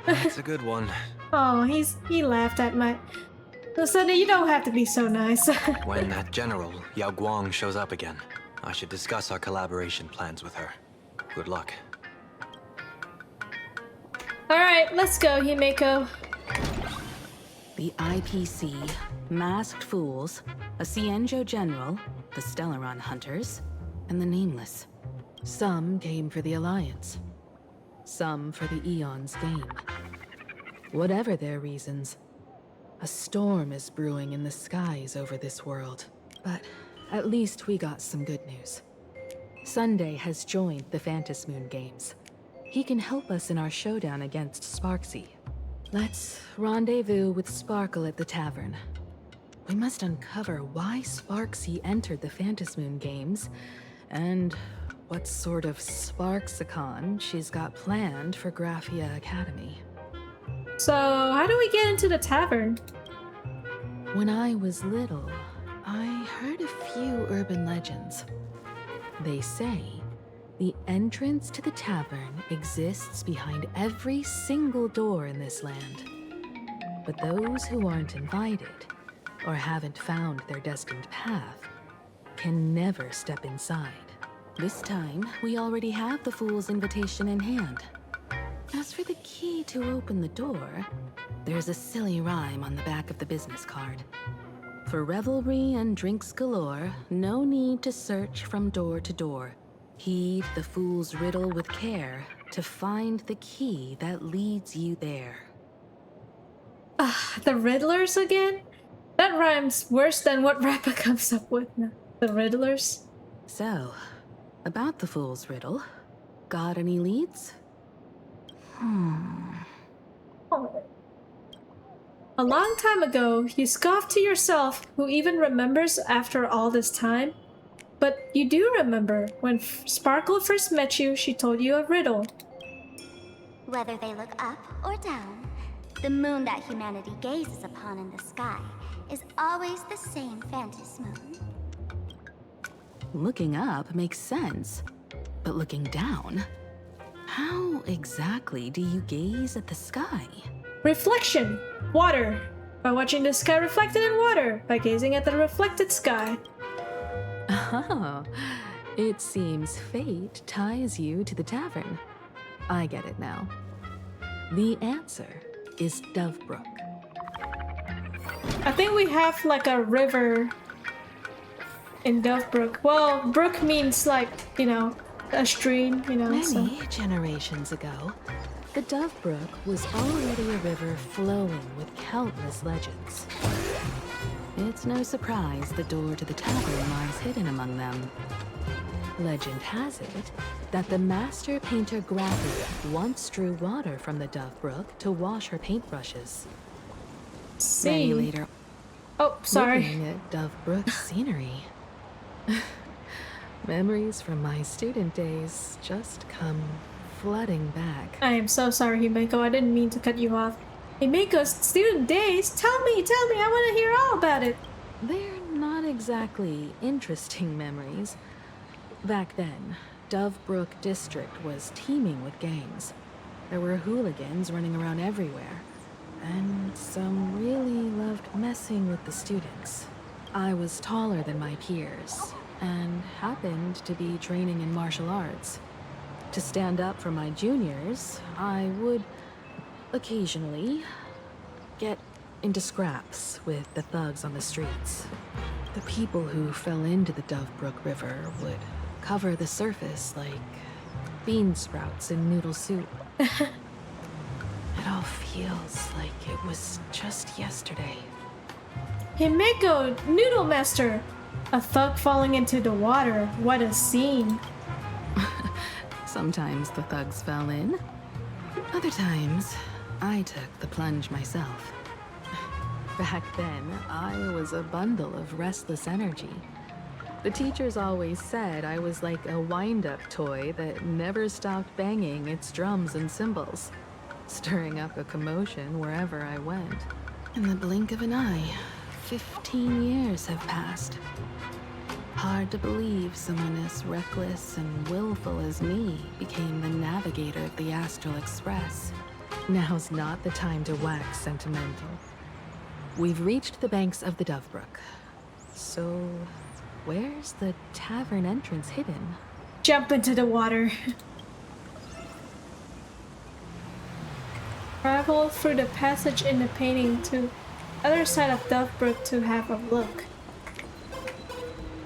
That's a good one. Oh, he laughed at my... So Sunday, you don't have to be so nice. When that general, Yao Guang, shows up again, I should discuss our collaboration plans with her. Good luck. Alright, let's go, Himeko. The IPC, Masked Fools, a Cienjo General, the Stellaron Hunters, and the Nameless. Some came for the Alliance. Some for the Eon's game. Whatever their reasons, a storm is brewing in the skies over this world. But at least we got some good news. Sunday has joined the Phantasmoon Games. He can help us in our showdown against Sparxie. Let's rendezvous with Sparkle at the tavern. We must uncover why Sparxie entered the Phantasmoon Games, and what sort of Sparksicon she's got planned for Graphia Academy. So, how do we get into the tavern? When I was little, I heard a few urban legends. They say the entrance to the tavern exists behind every single door in this land. But those who aren't invited, or haven't found their destined path, can never step inside. This time, we already have the Fool's invitation in hand. As for the key to open the door, there's a silly rhyme on the back of the business card. For revelry and drinks galore, no need to search from door to door. Heed the fool's riddle with care to find the key that leads you there. The Riddlers again? That rhymes worse than what Rappa comes up with now. The Riddlers? So, about the fool's riddle, got any leads? Oh. A long time ago, you scoffed to yourself, who even remembers after all this time? But you do remember, when Sparkle first met you, she told you a riddle. Whether they look up or down, the moon that humanity gazes upon in the sky is always the same Phantasmoon. Looking up makes sense, but looking down? How exactly do you gaze at the sky? Reflection! Water! By watching the sky reflected in water, by gazing at the reflected sky. Oh, it seems fate ties you to the tavern. I get it now. The answer is Dovebrook. I think we have like a river in Dovebrook. Well, brook means like, you know, a stream, you know. Many generations ago, the Dovebrook was already a river flowing with countless legends. It's no surprise the door to the tavern lies hidden among them. Legend has it that the master painter Grappy once drew water from the Dovebrook to wash her paintbrushes. Many later, looking at Dovebrook's scenery. Memories from my student days just come flooding back. I am so sorry, Himeko. I didn't mean to cut you off. Himeko's student days? Tell me, I want to hear all about it. They're not exactly interesting memories. Back then, Dovebrook District was teeming with gangs. There were hooligans running around everywhere, and some really loved messing with the students. I was taller than my peers, and happened to be training in martial arts. To stand up for my juniors, I would occasionally get into scraps with the thugs on the streets. The people who fell into the Dovebrook River would cover the surface like bean sprouts in noodle soup. It all feels like it was just yesterday. Himeko, Noodle Master! A thug falling into the water. What a scene. Sometimes the thugs fell in. Other times, I took the plunge myself. Back then, I was a bundle of restless energy. The teachers always said I was like a wind-up toy that never stopped banging its drums and cymbals, stirring up a commotion wherever I went. In the blink of an eye, 15 years have passed. Hard to believe someone as reckless and willful as me became the navigator of the Astral Express. Now's not the time to wax sentimental. We've reached the banks of the Dovebrook. So, where's the tavern entrance hidden? Jump into the water. Travel through the passage in the painting to other side of Dovebrook to have a look.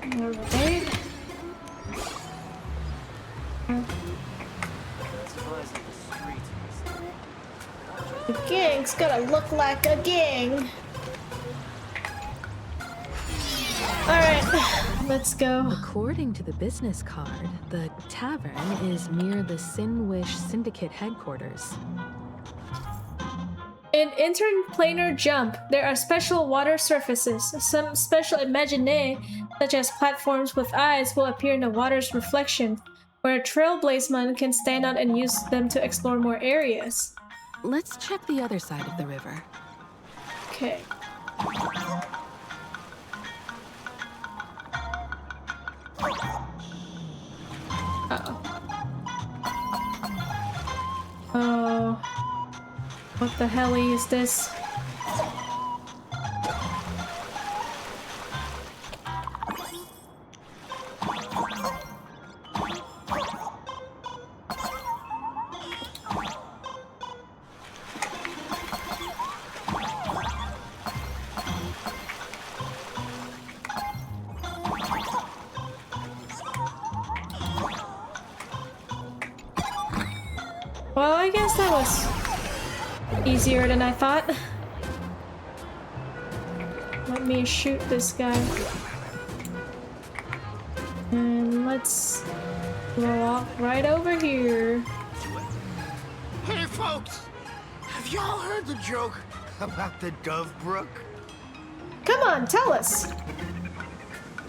Alright. The gang's gotta look like a gang. Alright, let's go. According to the business card, the tavern is near the Sinwish Syndicate headquarters. In interplanar jump, there are special water surfaces. Some special imaginae, such as platforms with eyes, will appear in the water's reflection, where a trailblazeman can stand on and use them to explore more areas. Let's check the other side of the river. Okay. Uh-oh. Oh. What the hell is this? Well, I guess that was easier than I thought. Let me shoot this guy. And let's walk right over here. Hey folks! Have y'all heard the joke about the Dovebrook? Come on, tell us!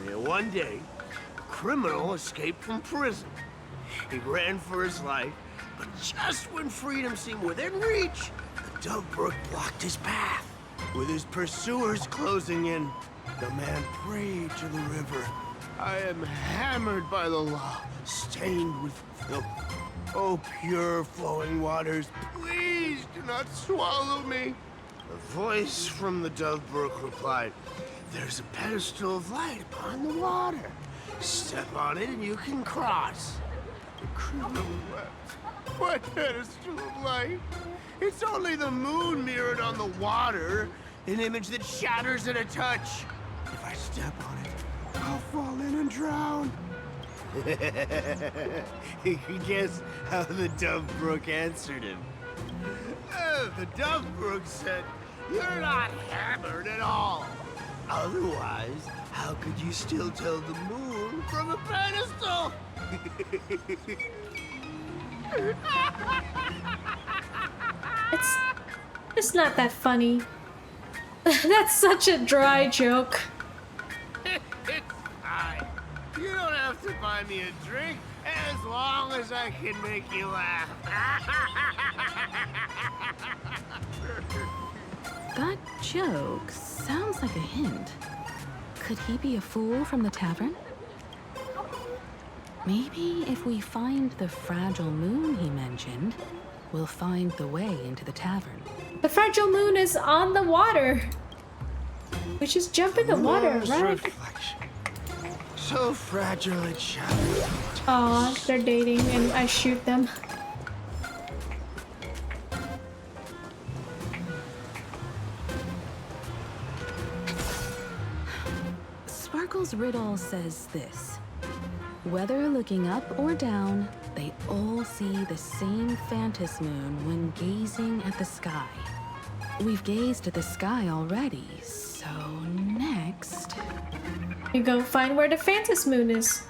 Yeah, one day, a criminal escaped from prison. He ran for his life, but just when freedom seemed within reach, the Dovebrook blocked his path. With his pursuers closing in, the man prayed to the river. I am hammered by the law, stained with filth. Oh, pure flowing waters, please do not swallow me. A voice from the Dovebrook replied, there's a pedestal of light upon the water. Step on it and you can cross. The criminal wept. What pedestal of light? It's only the moon mirrored on the water, an image that shatters at a touch. If I step on it, I'll fall in and drown. Guess how the Dove Brook answered him? The Dove Brook said, "You're not hammered at all. Otherwise, how could you still tell the moon from a pedestal?" It's not that funny. That's such a dry joke. It's fine. You don't have to buy me a drink as long as I can make you laugh. That joke sounds like a hint. Could he be a fool from the tavern? Maybe if we find the fragile moon he mentioned, we'll find the way into the tavern. The fragile moon is on the water. We just jump in the water, Moon's right? reflection. So fragile it shatters. Aw, they're dating and I shoot them. Sparkle's riddle says this. Whether looking up or down, they all see the same phantom moon when gazing at the sky. We've gazed at the sky already, so next... You go find where the phantom moon is.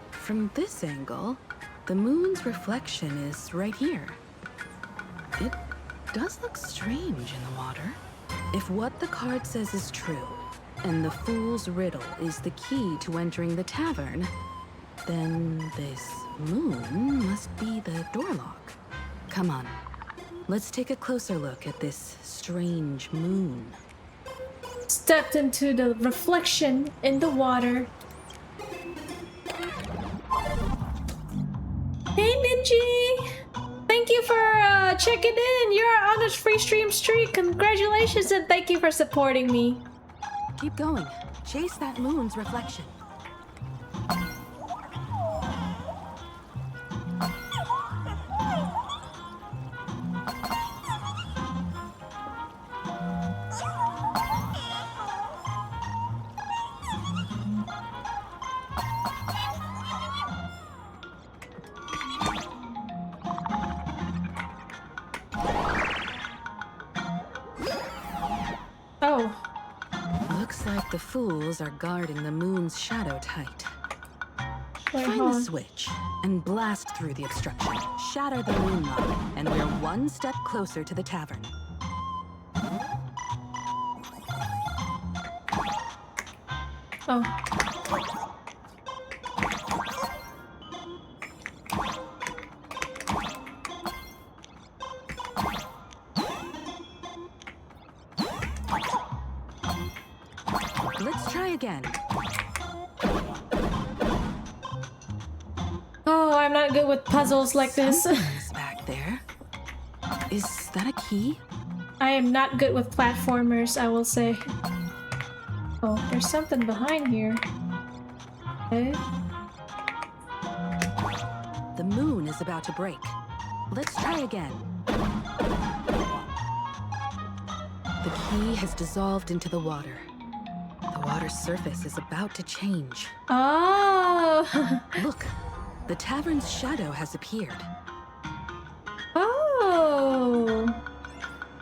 From this angle, the moon's reflection is right here. It does look strange in the water. If what the card says is true, and the fool's riddle is the key to entering the tavern, then this moon must be the door lock. Come on, let's take a closer look at this strange moon. Stepped into the reflection in the water. Hey Ninji! Thank you for checking in. You're on a free stream streak. Congratulations and thank you for supporting me. Keep going. Chase that moon's reflection. Oh. Looks like the fools are guarding the moon's shadow tight. Wait, Find hold the on. switch and blast through the obstruction. Shatter the moon lock, and we're one step closer to the tavern. Oh. Let's try again. Oh, I'm not good with puzzles like this. Something's back there. Is that a key? I am not good with platformers, I will say. Oh, there's something behind here. Okay. The moon is about to break. Let's try again. The key has dissolved into the water. The water's surface is about to change. Oh! Look, the tavern's shadow has appeared. Oh!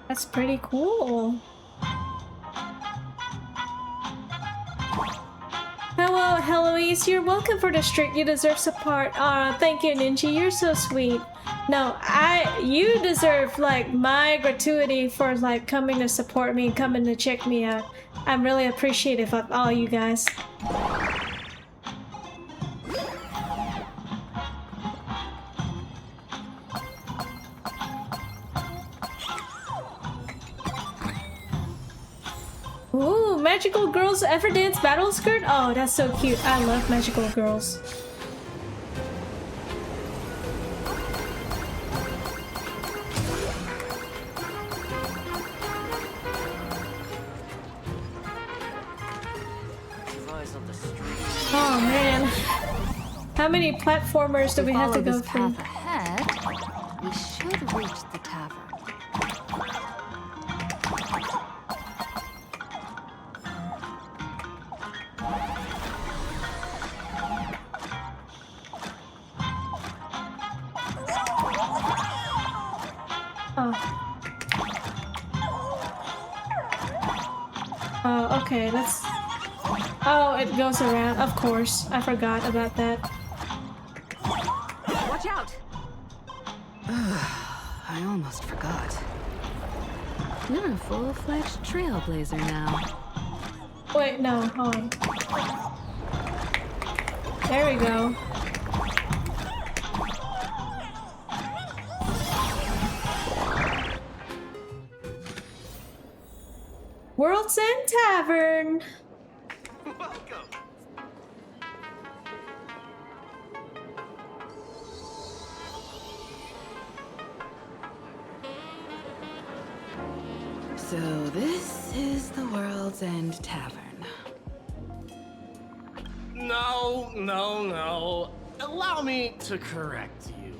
That's pretty cool. Hello, Heloise. You're welcome for the streak. You deserve support. Thank you, Ninja. You're so sweet. No, you deserve like my gratuity for like coming to support me and coming to check me out. I'm really appreciative of all you guys. Ooh, magical girls ever dance battle skirt? Oh, that's so cute. I love magical girls. Eyes on the street. Oh man. How many platformers do we have to go this through? path ahead, we should reach the tavern. Oh, okay, let's... Oh, it goes around. Of course. I forgot about that. Watch out! I almost forgot. You're a full-fledged trailblazer now. Wait, no, hold on. There we go. World's End Tavern! So this is the World's End Tavern. No, no, no. Allow me to correct you.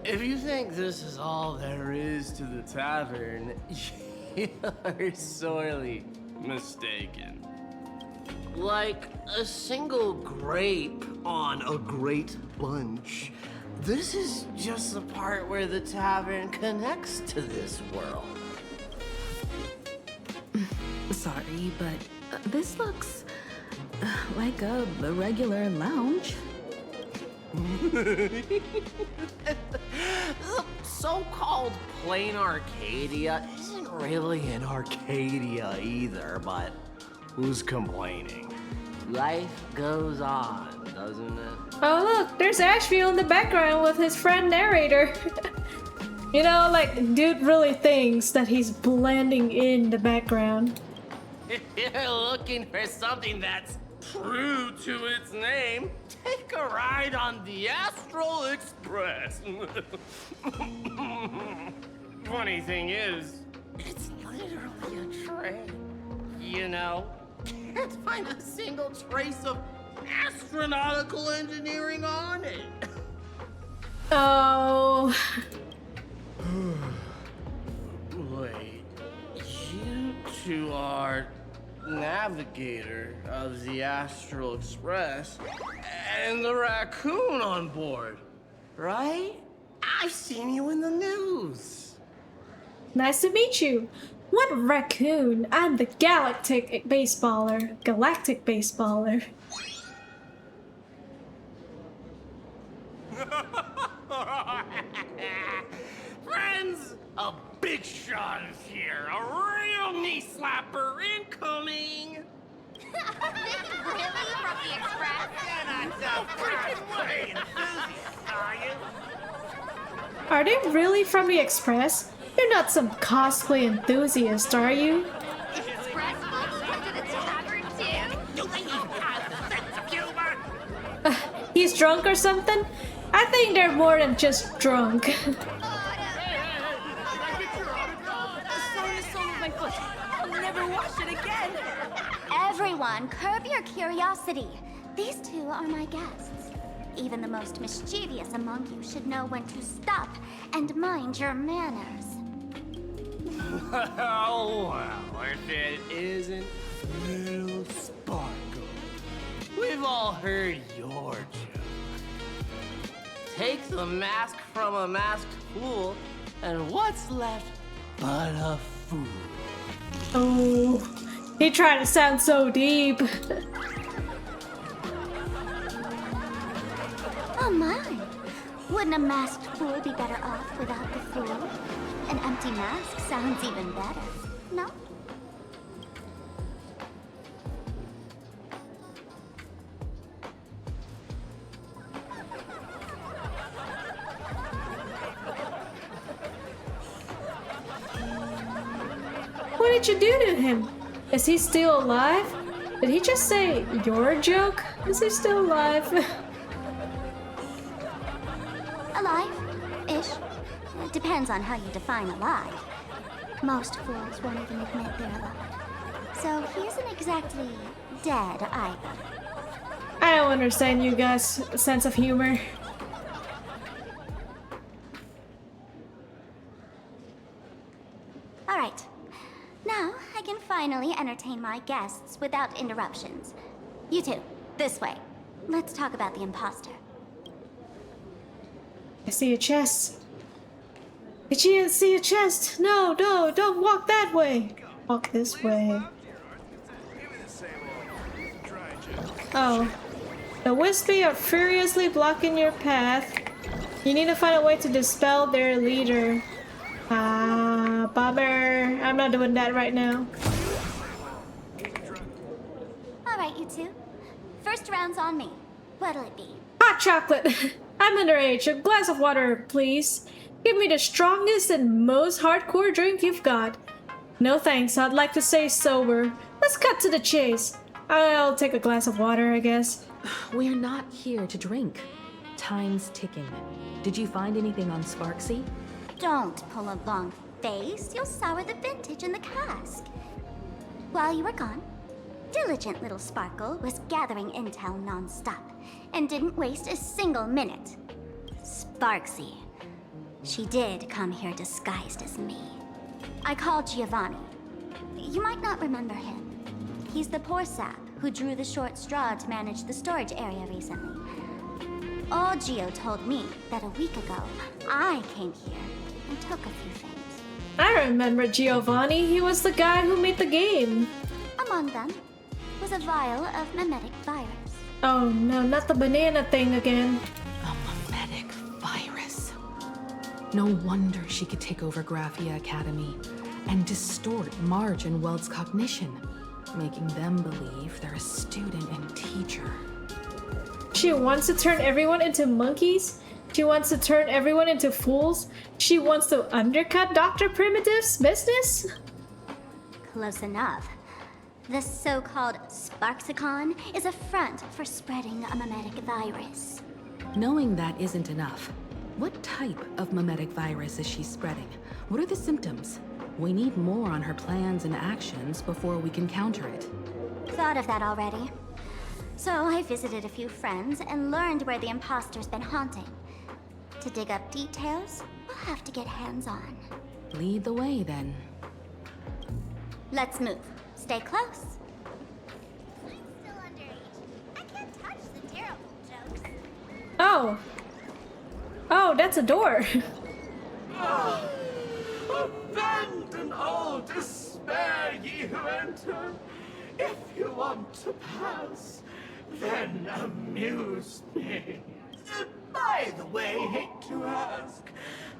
If you think this is all there is to the tavern, you're sorely mistaken. Like a single grape on a great bunch, this is just the part where the tavern connects to this world. Sorry, but this looks like a regular lounge. The so-called plain Arcadia isn't really an Arcadia either, but who's complaining? Life goes on, doesn't it? Oh look, there's Asheville in the background with his friend narrator. You know, like, dude really thinks that he's blending in the background. If you're looking for something that's true to its name, take a ride on the Astral Express. Funny thing is, it's literally a train. You know, can't find a single trace of astronautical engineering on it. Oh. Wait, you two are navigator of the Astral Express and the raccoon on board, right? I've seen you in the news. Nice to meet you. What raccoon? I'm the galactic baseballer. Galactic baseballer. Friends, a big shot is here. A real knee slapper incoming. Really? From the Express? You're not so freaking way enthusiast, are you? Are they really from the Express? You're not some cosplay enthusiast, are you? Express folks come to the tavern too? Do they even have a sense of humor? He's drunk or something? I think they're more than just drunk. Everyone, curb your curiosity. These two are my guests. Even the most mischievous among you should know when to stop and mind your manners. Oh, well, if it isn't little Sparkle. We've all heard your joke. Take the mask from a masked fool, and what's left but a fool? Oh, he tried to sound so deep. Oh my! Wouldn't a masked fool be better off without the fool? An empty mask sounds even better, no? What did you do to him? Is he still alive? Did he just say your joke? Is he still alive? Alive-ish. Depends on how you define alive. Most fools won't even admit they're alive. So he isn't exactly dead either. I I don't understand you guys' sense of humor. All right. Now I can finally entertain my guests without interruptions. You two, this way. Let's talk about the imposter. I see a chest. Did you see a chest? No, no, don't walk that way. Walk this way. Oh. The Wispy are furiously blocking your path. You need to find a way to dispel their leader. Ah, bummer. I'm not doing that right now. All right, you two. First round's on me. What'll it be? Hot chocolate. I'm underage. A glass of water, please. Give me the strongest and most hardcore drink you've got. No thanks. I'd like to stay sober. Let's cut to the chase. I'll take a glass of water, I guess. We're not here to drink. Time's ticking. Did you find anything on Sparxie? Don't pull a long face. You'll sour the vintage in the cask. While you were gone, diligent little Sparkle was gathering intel non-stop and didn't waste a single minute. Sparxie. She did come here disguised as me. I called Giovanni. You might not remember him. He's the poor sap who drew the short straw to manage the storage area recently. Old Gio told me that a week ago, I came here and took a few things. I remember Giovanni. He was the guy who made the game. Among them was a vial of mimetic virus. Oh no, not the banana thing again. A mimetic virus. No wonder she could take over Graphia Academy and distort Marge and Weld's cognition, making them believe they're a student and teacher. She wants to turn everyone into monkeys. She wants to turn everyone into fools. She wants to undercut Dr. Primitive's business. Close enough. The so-called Sparxicon is a front for spreading a mimetic virus. Knowing that isn't enough. What type of mimetic virus is she spreading? What are the symptoms? We need more on her plans and actions before we can counter it. Thought of that already. So I visited a few friends and learned where the imposter's been haunting. To dig up details, we'll have to get hands-on. Lead the way, then. Let's move. Stay close. I'm still underage. I can't touch the terrible jokes. Oh. Oh, that's a door. Abandon all despair, ye who enter. If you want to pass, then amuse me. By the way, hate to ask,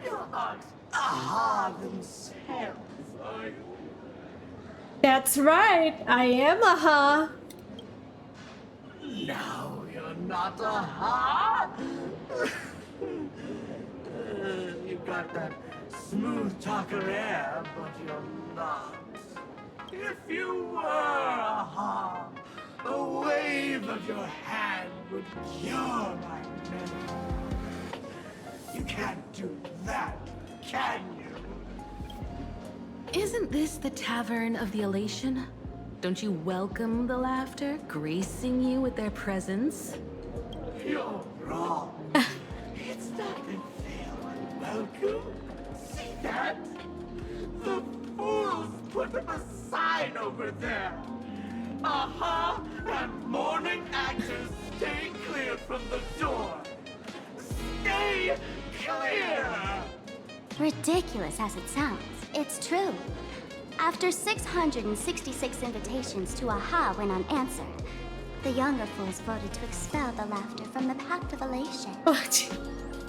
you aren't aha themselves, are you? That's right. I am aha. No, you're not aha. You got that smooth talker air, but you're not. If you were aha, a wave of your hand would cure my memory. You can't do that, can you? Isn't this the Tavern of the Elation? Don't you welcome the laughter, gracing you with their presence? You're wrong. It's not that they are unwelcome. See that? The fools put up a sign over there. Aha! And morning actors stay clear from the door. Stay clear! Ridiculous as it sounds, it's true. After 666 invitations to AHA went unanswered, the younger fools voted to expel the laughter from the Pact of Elation. What?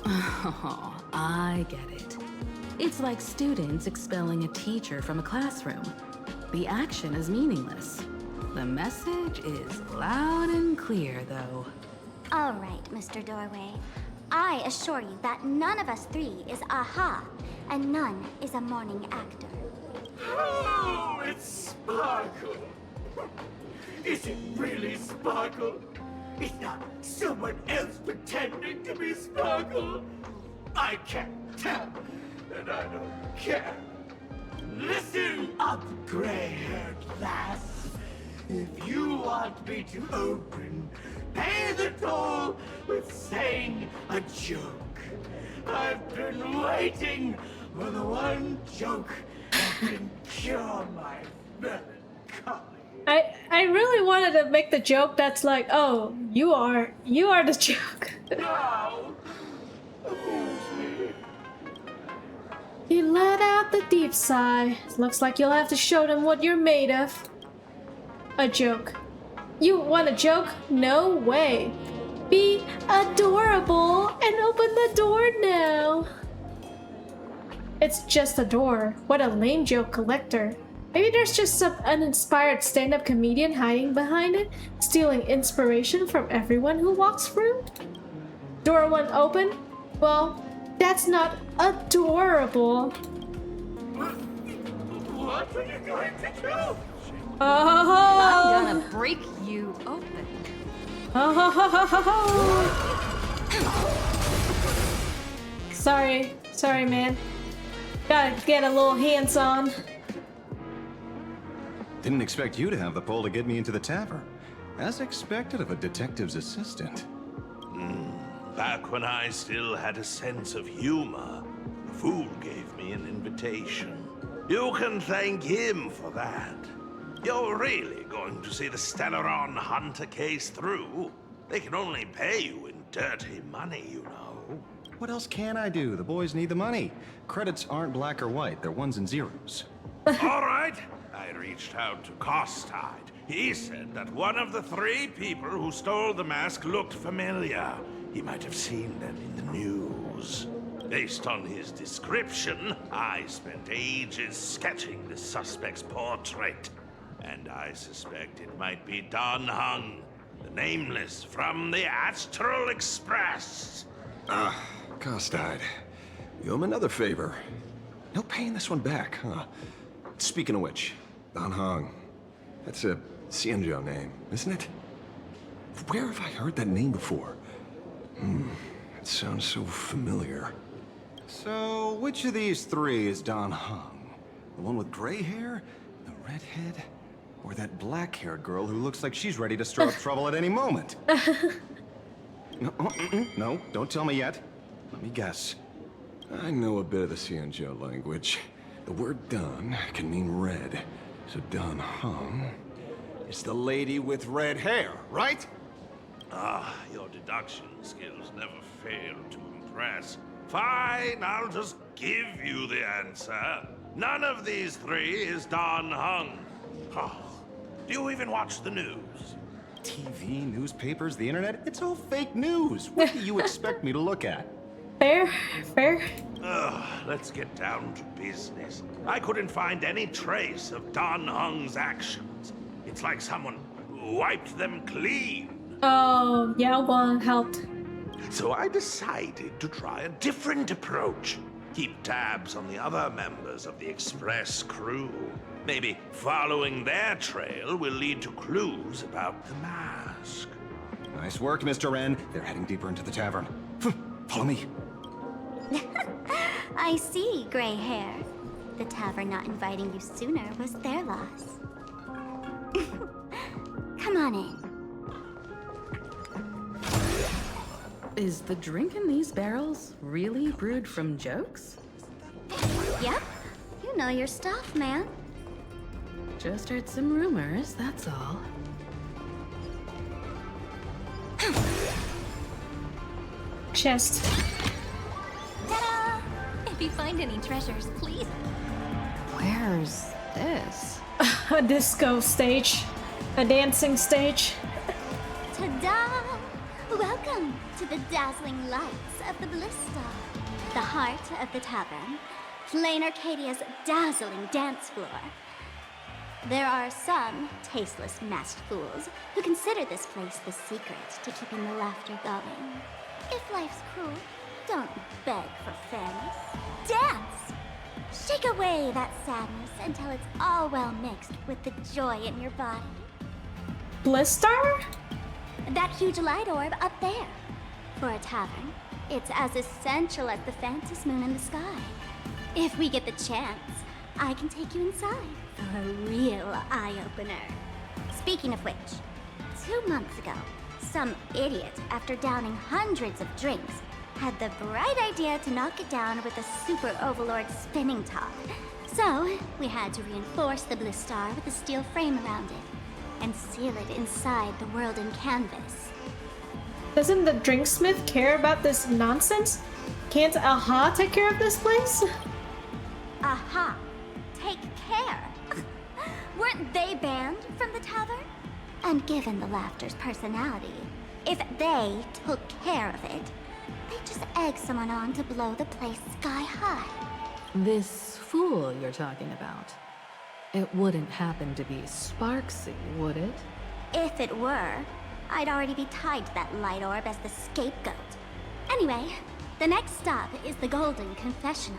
Oh, I get it. It's like students expelling a teacher from a classroom. The action is meaningless. The message is loud and clear, though. All right, Mr. Doorway. I assure you that none of us three is AHA, and none is a morning actor. Oh, it's Sparkle. Is it really Sparkle? It's not someone else pretending to be Sparkle. I can't tell, and I don't care. Listen up, gray-haired lass. If you want me to open, pay the toll with saying a joke. I've been waiting for the one joke that can cure my melancholy. I really wanted to make the joke that's like, oh, you are the joke. Now, amuse me. You let out the deep sigh. Looks like you'll have to show them what you're made of. A joke. You want a joke? No way. Be adorable and open the door now. It's just a door. What a lame joke collector. Maybe there's just some uninspired stand-up comedian hiding behind it, stealing inspiration from everyone who walks through. Door won't open? Well, that's not adorable. What are you going to do? Oh! I'm gonna break you open. Oh! Sorry, man. Gotta get a little hands-on. Didn't expect you to have the pull to get me into the tavern. As expected of a detective's assistant. Back when I still had a sense of humor, the fool gave me an invitation. You can thank him for that. You're really going to see the Stellaron Hunter case through? They can only pay you in dirty money, you know. What else can I do? The boys need the money. Credits aren't black or white, they're ones and zeros. All right. I reached out to Costide. He said that one of the 3 people who stole the mask looked familiar. He might have seen them in the news. Based on his description, I spent ages sketching the suspect's portrait. And I suspect it might be Don Hung, the Nameless from the Astral Express. Costide. You owe him another favor. No paying this one back, huh? Speaking of which, Don Hung. That's a Xianzhou name, isn't it? Where have I heard that name before? It sounds so familiar. So, which of these 3 is Don Hung? The one with gray hair? The redhead? Or that black-haired girl who looks like she's ready to stir up trouble at any moment? No, don't tell me yet. Let me guess. I know a bit of the Xianzhou language. The word Don can mean red. So Don Hung is the lady with red hair, right? Your deduction skills never fail to impress. Fine, I'll just give you the answer. None of these 3 is Don Hung. Do you even watch the news? TV, newspapers, the internet, it's all fake news. What do you expect me to look at? Fair. Let's get down to business. I couldn't find any trace of Don Hung's actions. It's like someone wiped them clean. Oh, Yao Guang helped. So I decided to try a different approach. Keep tabs on the other members of the Express crew. Maybe following their trail will lead to clues about the mask. Nice work, Mr. Ren. They're heading deeper into the tavern. Follow me. I see, gray hair. The tavern not inviting you sooner was their loss. Come on in. Is the drink in these barrels really brewed from jokes? Yep. You know your stuff, man. Just heard some rumors, that's all. Chest. Ta-da! If you find any treasures, please. Where's this? A disco stage. A dancing stage. Ta-da! Welcome to the dazzling lights of the Blisstar, the heart of the tavern, Plain Arcadia's dazzling dance floor. There are some tasteless masked fools who consider this place the secret to keeping the laughter going. If life's cruel, don't beg for fairness. Dance! Shake away that sadness until it's all well mixed with the joy in your body. Blisstar? That huge light orb up there. For a tavern, it's as essential as the faintest moon in the sky. If we get the chance, I can take you inside for a real eye-opener. Speaking of which, 2 months ago, some idiot, after downing hundreds of drinks, had the bright idea to knock it down with a super overlord spinning top. So, we had to reinforce the blue star with a steel frame around it, and seal it inside the world in canvas. Doesn't the drinksmith care about this nonsense? Can't Aha take care of this place? Aha! Take care! Weren't they banned from the tavern? And given the Laughter's personality, if they took care of it, they'd just egg someone on to blow the place sky high. This fool you're talking about. It wouldn't happen to be Sparxie, would it? If it were, I'd already be tied to that light orb as the scapegoat. Anyway, the next stop is the Golden Confessional.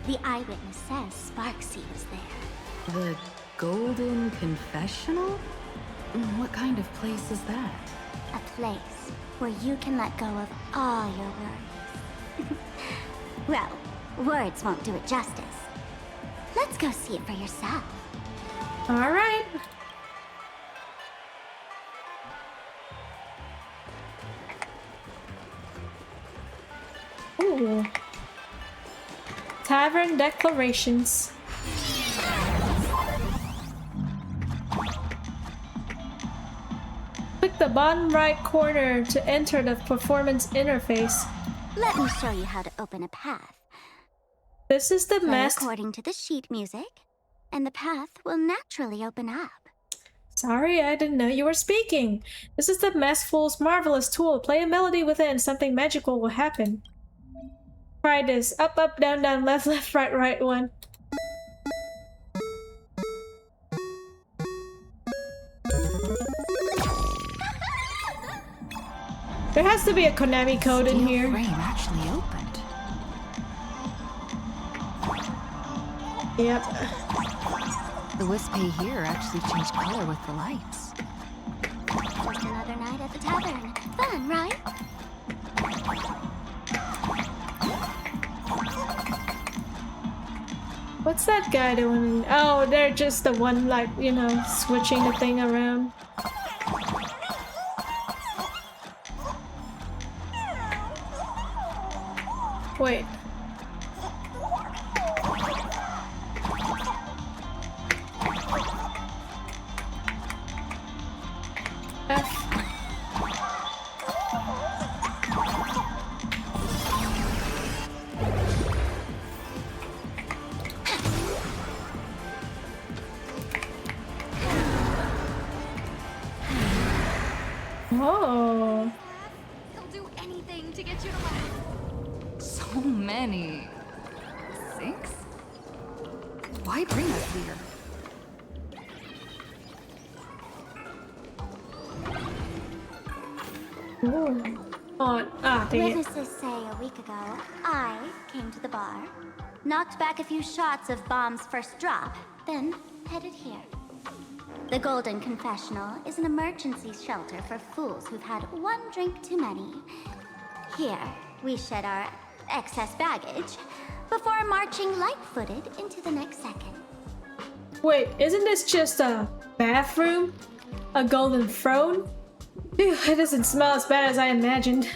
The eyewitness says Sparxie was there. The Golden Confessional? What kind of place is that? A place where you can let go of all your worries. Well, words won't do it justice. Let's go see it for yourself. All right. Ooh. Tavern declarations. Click the bottom right corner to enter the performance interface. Let me show you how to open a path. This is the Play mess. according to the sheet music, and the path will naturally open up. Sorry, I didn't know you were speaking. This is the Maskful's marvelous tool. Play a melody with it and something magical will happen. Try this. Up, up, down, down, left, left, right, right one. There has to be a Konami code in here. Frame actually opened. Yep. The wispy here actually changed color with the lights. Just another night at the tavern. Fun, right? What's that guy doing? Oh, they're just the one, like, you know, switching the thing around. Wait. F. Whoa. He'll do anything to get you to laugh. So many. 6? Why bring us here? Ooh. Oh, dang it. Witnesses say a week ago, I came to the bar, knocked back a few shots of Bomb's first drop, then headed here. The Golden Confessional is an emergency shelter for fools who've had one drink too many. Here, we shed our excess baggage before marching light-footed into the next second. Wait, isn't this just a bathroom? A golden throne? Phew, it doesn't smell as bad as I imagined.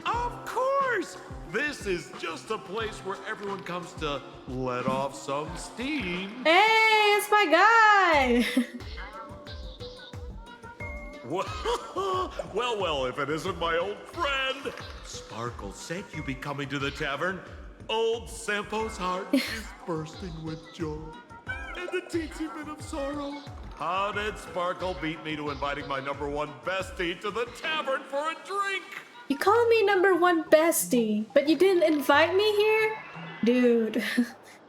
Of course! This is just a place where everyone comes to let off some steam. Hey, it's my guy! Well, if it isn't my old friend. Sparkle said you'd be coming to the tavern. Old Sampo's heart is bursting with joy and a teensy bit of sorrow. How did Sparkle beat me to inviting my #1 bestie to the tavern for a drink? You call me #1 bestie, but you didn't invite me here? Dude.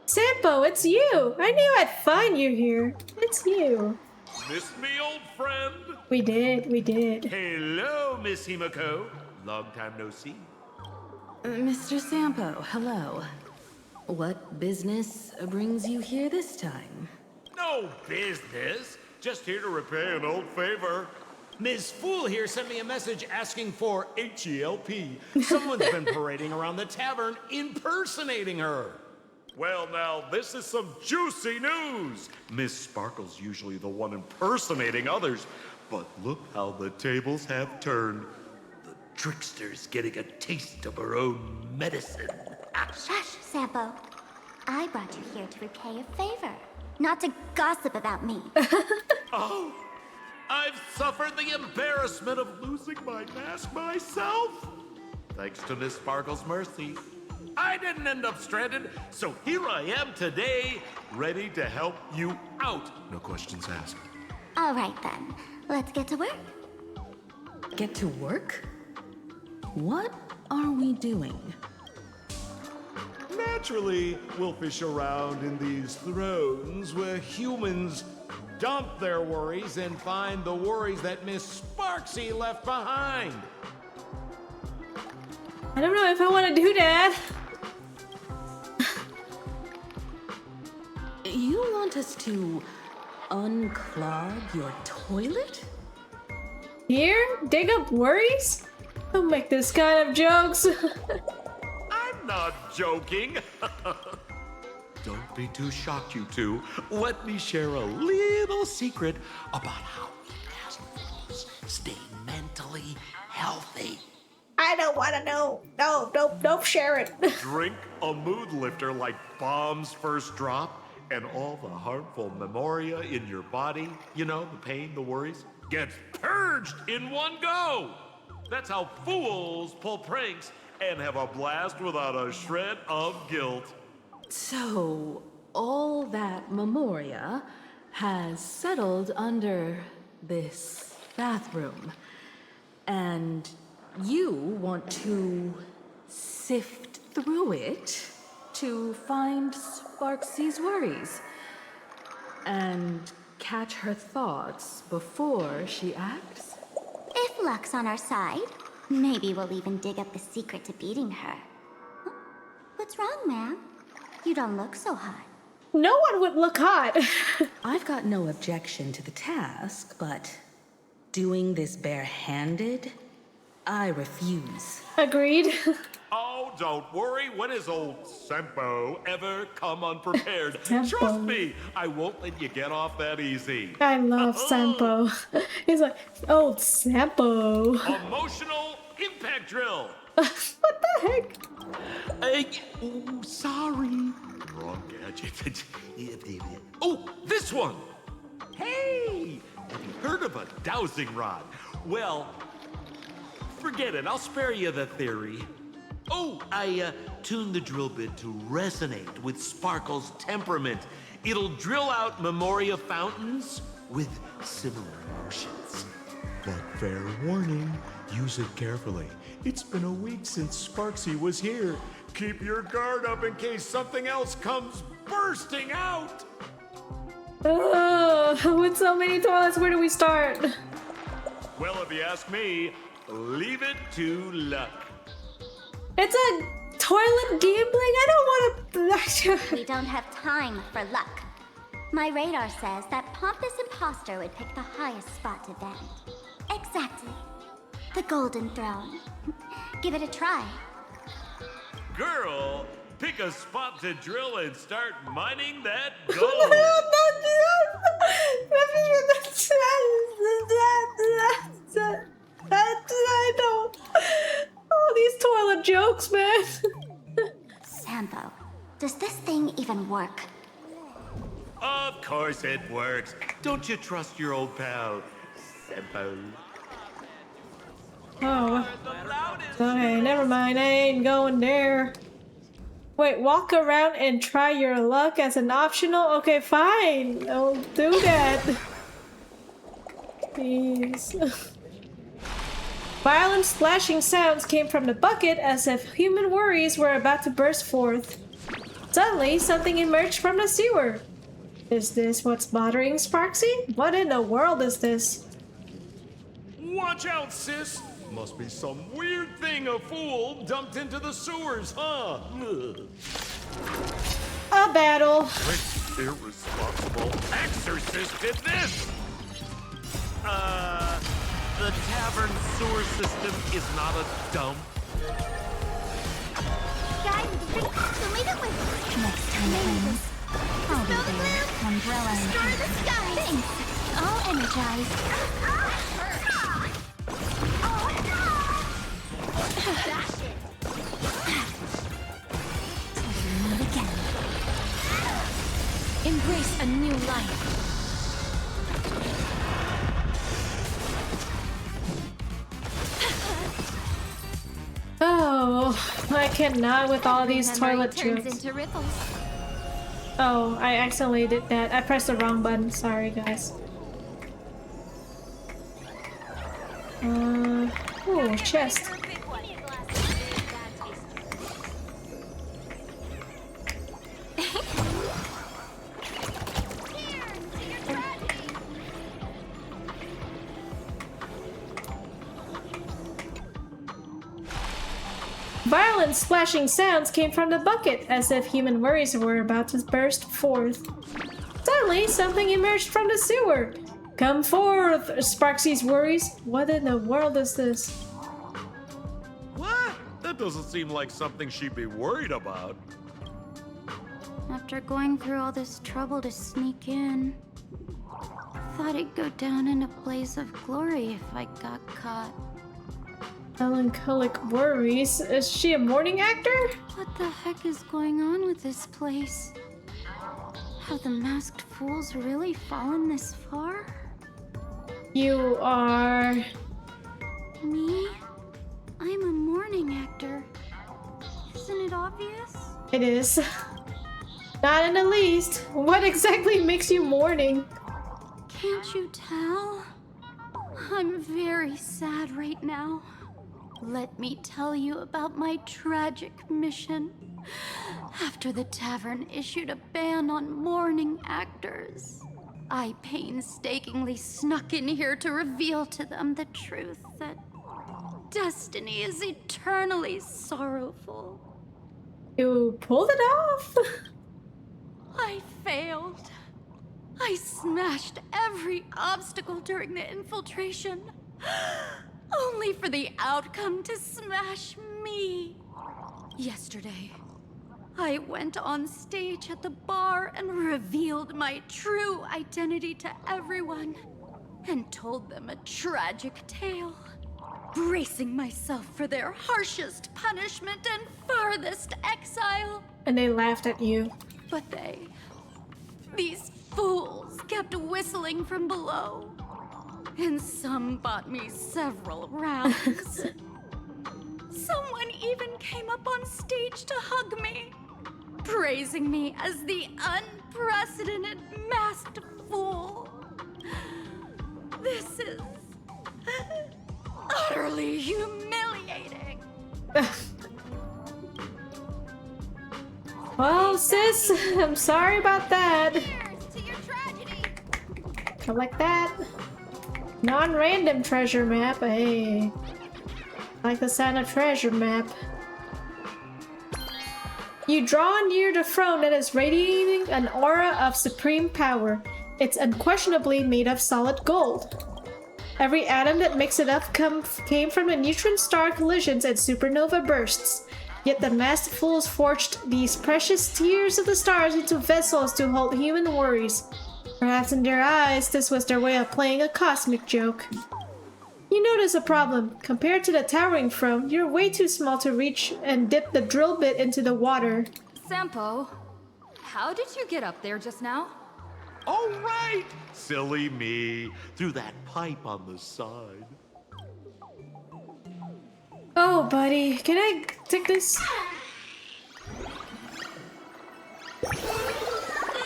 Sampo, it's you! I knew I'd find you here. It's you. Miss me, old friend? We did. Hello, Miss Himiko. Long time no see. Mr. Sampo, hello. What business brings you here this time? No business. Just here to repay an old favor. Ms. Fool here sent me a message asking for HELP. Someone's been parading around the tavern impersonating her. Well, now, this is some juicy news. Miss Sparkle's usually the one impersonating others, but look how the tables have turned. The trickster's getting a taste of her own medicine. Shush, Sampo. I brought you here to repay a favor, not to gossip about me. Oh, I've suffered the embarrassment of losing my mask myself. Thanks to Miss Sparkle's mercy, I didn't end up stranded, so here I am today, ready to help you out. No questions asked. All right then, let's get to work. Get to work? What are we doing? Naturally, we'll fish around in these thrones where humans dump their worries and find the worries that Miss Sparxie left behind. I don't know if I want to do that. You want us to unclog your toilet? Here? Dig up worries? Don't make this kind of jokes. I'm not joking. Don't be too shocked, you two. Let me share a little secret about how we masked fools stay mentally healthy. I don't want to know. No, don't share it. Drink a mood lifter like Bomb's First Drop, and all the harmful memoria in your body, you know, the pain, the worries, gets purged in one go. That's how fools pull pranks and have a blast without a shred of guilt. So, all that memoria has settled under this bathroom. And you want to sift through it to find Sparxie's worries and catch her thoughts before she acts? If luck's on our side, maybe we'll even dig up the secret to beating her. Huh? What's wrong, ma'am? You don't look so hot. No one would look hot. I've got no objection to the task, but doing this barehanded, I refuse. Agreed. Oh, don't worry. When has old Sempo ever come unprepared? Sempo. Trust me, I won't let you get off that easy. I love Sampo. He's like, old Sampo. Emotional impact drill. What the heck? Oh, sorry. Wrong gadget. Oh, this one. Hey, have you heard of a dowsing rod? Well, forget it. I'll spare you the theory. Oh, I tuned the drill bit to resonate with Sparkle's temperament. It'll drill out memoria fountains with similar emotions. But fair warning, use it carefully. It's been a week since Sparxie was here. Keep your guard up in case something else comes bursting out. With so many toilets, where do we start? Well, if you ask me, leave it to luck. It's a toilet gambling? I don't want to... We don't have time for luck. My radar says that pompous imposter would pick the highest spot to vent. Exactly. The Golden Throne. Give it a try. Girl, pick a spot to drill and start mining that gold. I don't... All these toilet jokes, man. Sampo, does this thing even work? Of course it works. Don't you trust your old pal, Sempo? Oh. Okay, never mind. I ain't going there. Wait, walk around and try your luck as an optional? Okay, fine. I'll do that. Please. Violent splashing sounds came from the bucket as if human worries were about to burst forth. Suddenly, something emerged from the sewer. Is this what's bothering Sparxie? What in the world is this? Watch out, sis! Must be some weird thing a fool dumped into the sewers, huh? A battle. Which irresponsible exorcist did this? The tavern sewer system is not a dump. Guy with Who made it with? Next time, friends. I'll be there. Umbrella in Destroy the hand. sky. Thanks. All energized. Meet again. Embrace a new life. Oh, I cannot with all these toilet turns jokes. into ripples. Oh, I accidentally did that. I pressed the wrong button. Sorry, guys. Oh, chest. Violent splashing sounds came from the bucket, as if human worries were about to burst forth. Suddenly, something emerged from the sewer. Come forth, Sparxie's worries. What in the world is this? What? That doesn't seem like something she'd be worried about. After going through all this trouble to sneak in, thought I'd go down in a blaze of glory if I got caught. Melancholic worries? Is she a morning actor? What the heck is going on with this place? Have the masked fools really fallen this far? You are... Me? I'm a morning actor. Isn't it obvious? It is. Not in the least. What exactly makes you mourning? Can't you tell? I'm very sad right now. Let me tell you about my tragic mission. After the tavern issued a ban on mourning actors, I painstakingly snuck in here to reveal to them the truth that destiny is eternally sorrowful. You pulled it off? I failed. I smashed every obstacle during the infiltration, only for the outcome to smash me. Yesterday, I went on stage at the bar and revealed my true identity to everyone and told them a tragic tale, bracing myself for their harshest punishment and farthest exile. And they laughed at you. But these fools kept whistling from below. And some bought me several rounds. Someone even came up on stage to hug me, praising me as the unprecedented masked fool. This is utterly humiliating. Well, sis, I'm sorry about that. Collect that. Non-random treasure map. Hey. I like the sound of treasure map. You draw near the throne that is radiating an aura of supreme power. It's unquestionably made of solid gold. Every atom that makes it up came from the neutron star collisions and supernova bursts. Yet the masked fools forged these precious tears of the stars into vessels to hold human worries. Perhaps in their eyes, this was their way of playing a cosmic joke. You notice a problem. Compared to the towering throne, you're way too small to reach and dip the drill bit into the water. Sampo, how did you get up there just now? Oh, right! Silly me. Through that pipe on the side. Oh, buddy. Can I take this?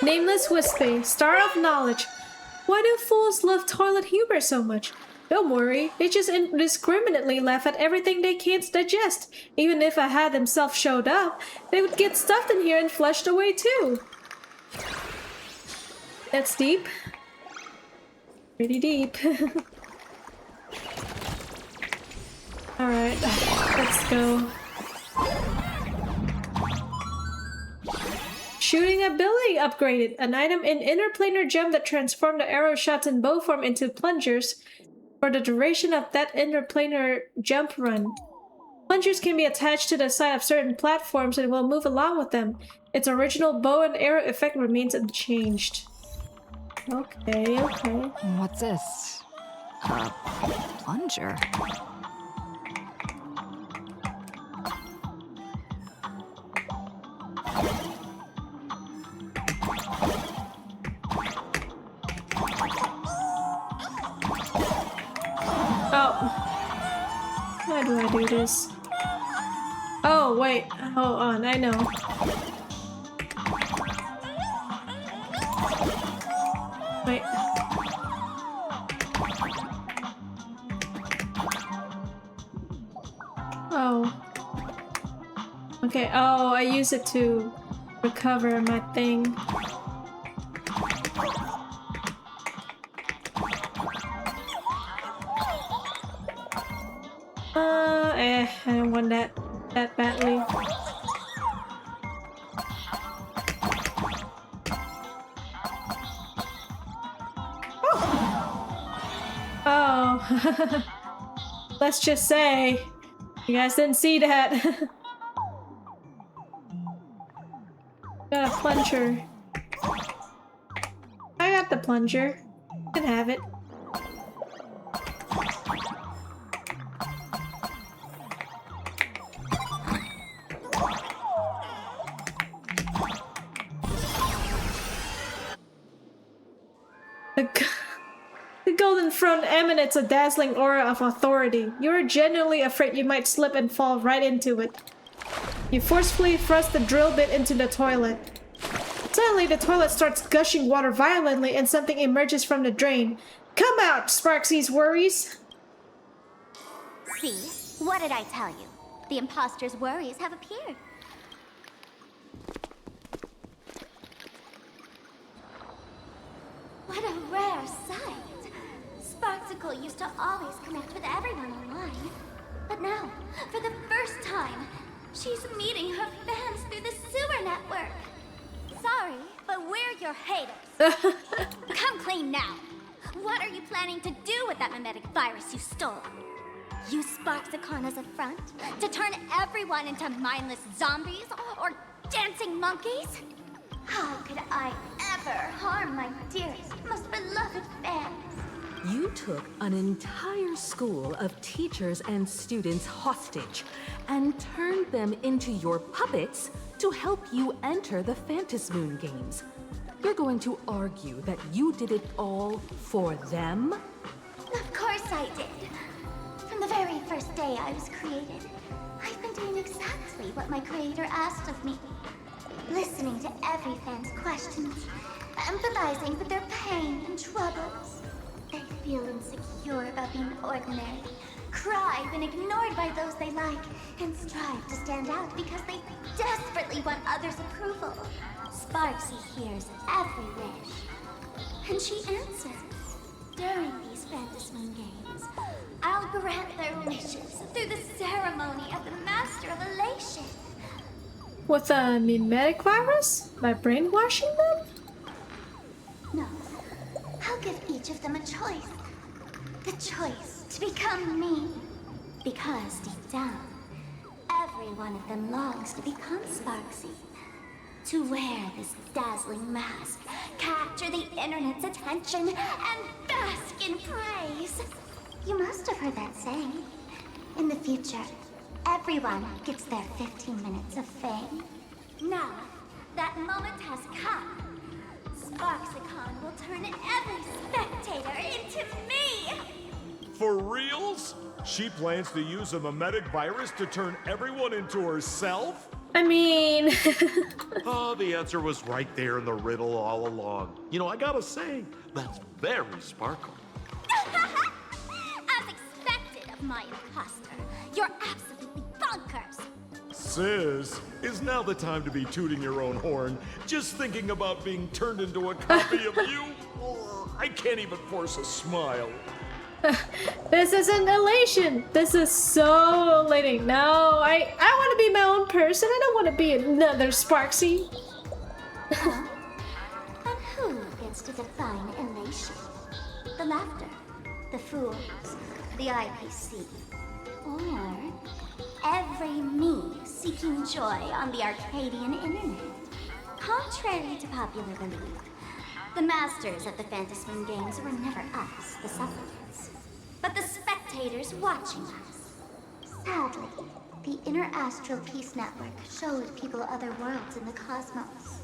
Nameless Wispy, Star of Knowledge. Why do fools love toilet humor so much? Don't worry, they just indiscriminately laugh at everything they can't digest. Even if I had themselves showed up, they would get stuffed in here and flushed away too. That's deep. Pretty deep. Alright, let's go. Shooting ability upgraded. An item in interplanar gem that transformed the arrow shots and bow form into plungers for the duration of that interplanar jump run. Plungers can be attached to the side of certain platforms and will move along with them. Its original bow and arrow effect remains unchanged. Okay, okay. What's this? A plunger. How do I do this? Oh, wait. Hold on, I know. Wait. Oh. Okay, oh, I use it to recover my thing. I don't want that badly. Oh. Let's just say you guys didn't see that. Got a plunger. I got the plunger. You can have it. The golden throne emanates a dazzling aura of authority. You are genuinely afraid you might slip and fall right into it. You forcefully thrust the drill bit into the toilet. Suddenly, the toilet starts gushing water violently and something emerges from the drain. Come out, Sparxie's worries! See? What did I tell you? The imposter's worries have appeared. What a rare sight! Sparxicle used to always connect with everyone online. But now, for the first time, she's meeting her fans through the sewer network. Sorry, but we're your haters. Come clean now. What are you planning to do with that mimetic virus you stole? Use Sparxicon as a front? To turn everyone into mindless zombies or dancing monkeys? How could I ever harm my dearest, most beloved fans? You took an entire school of teachers and students hostage and turned them into your puppets to help you enter the Phantasmoon games. You're going to argue that you did it all for them? Of course I did. From the very first day I was created, I've been doing exactly what my creator asked of me. Listening to every fan's questions, empathizing with their pain and troubles. They feel insecure about being ordinary, cry when ignored by those they like, and strive to stand out because they desperately want others' approval. Sparxie hears every wish, and she answers. During these Phantasmoon games, I'll grant their wishes through the ceremony of the Master of Elation. With a mimetic virus? By brainwashing them? No. I'll give each of them a choice. The choice to become me. Because deep down, every one of them longs to become Sparxie. To wear this dazzling mask, capture the internet's attention, and bask in praise. You must have heard that saying. In the future, everyone gets their 15 minutes of fame. Now, that moment has come. Sparxicon will turn every spectator into me! For reals? She plans to use a mimetic virus to turn everyone into herself? I mean... Oh, the answer was right there in the riddle all along. You know, I gotta say, that's very Sparkle. As expected of my imposter, you're absolutely bonkers! Sis, is now the time to be tooting your own horn, just thinking about being turned into a copy of you? I can't even force a smile. This isn't elation. This is so elating. No, I want to be my own person. I don't want to be another Sparxie. And who gets to define elation? The laughter, the fools, the IPC, or every me seeking joy on the Arcadian internet. Contrary to popular belief, the masters of the Phantasmoon games were never us, the supplicants, but the spectators watching us. Sadly, the Inter-Astral Peace Network shows people other worlds in the cosmos.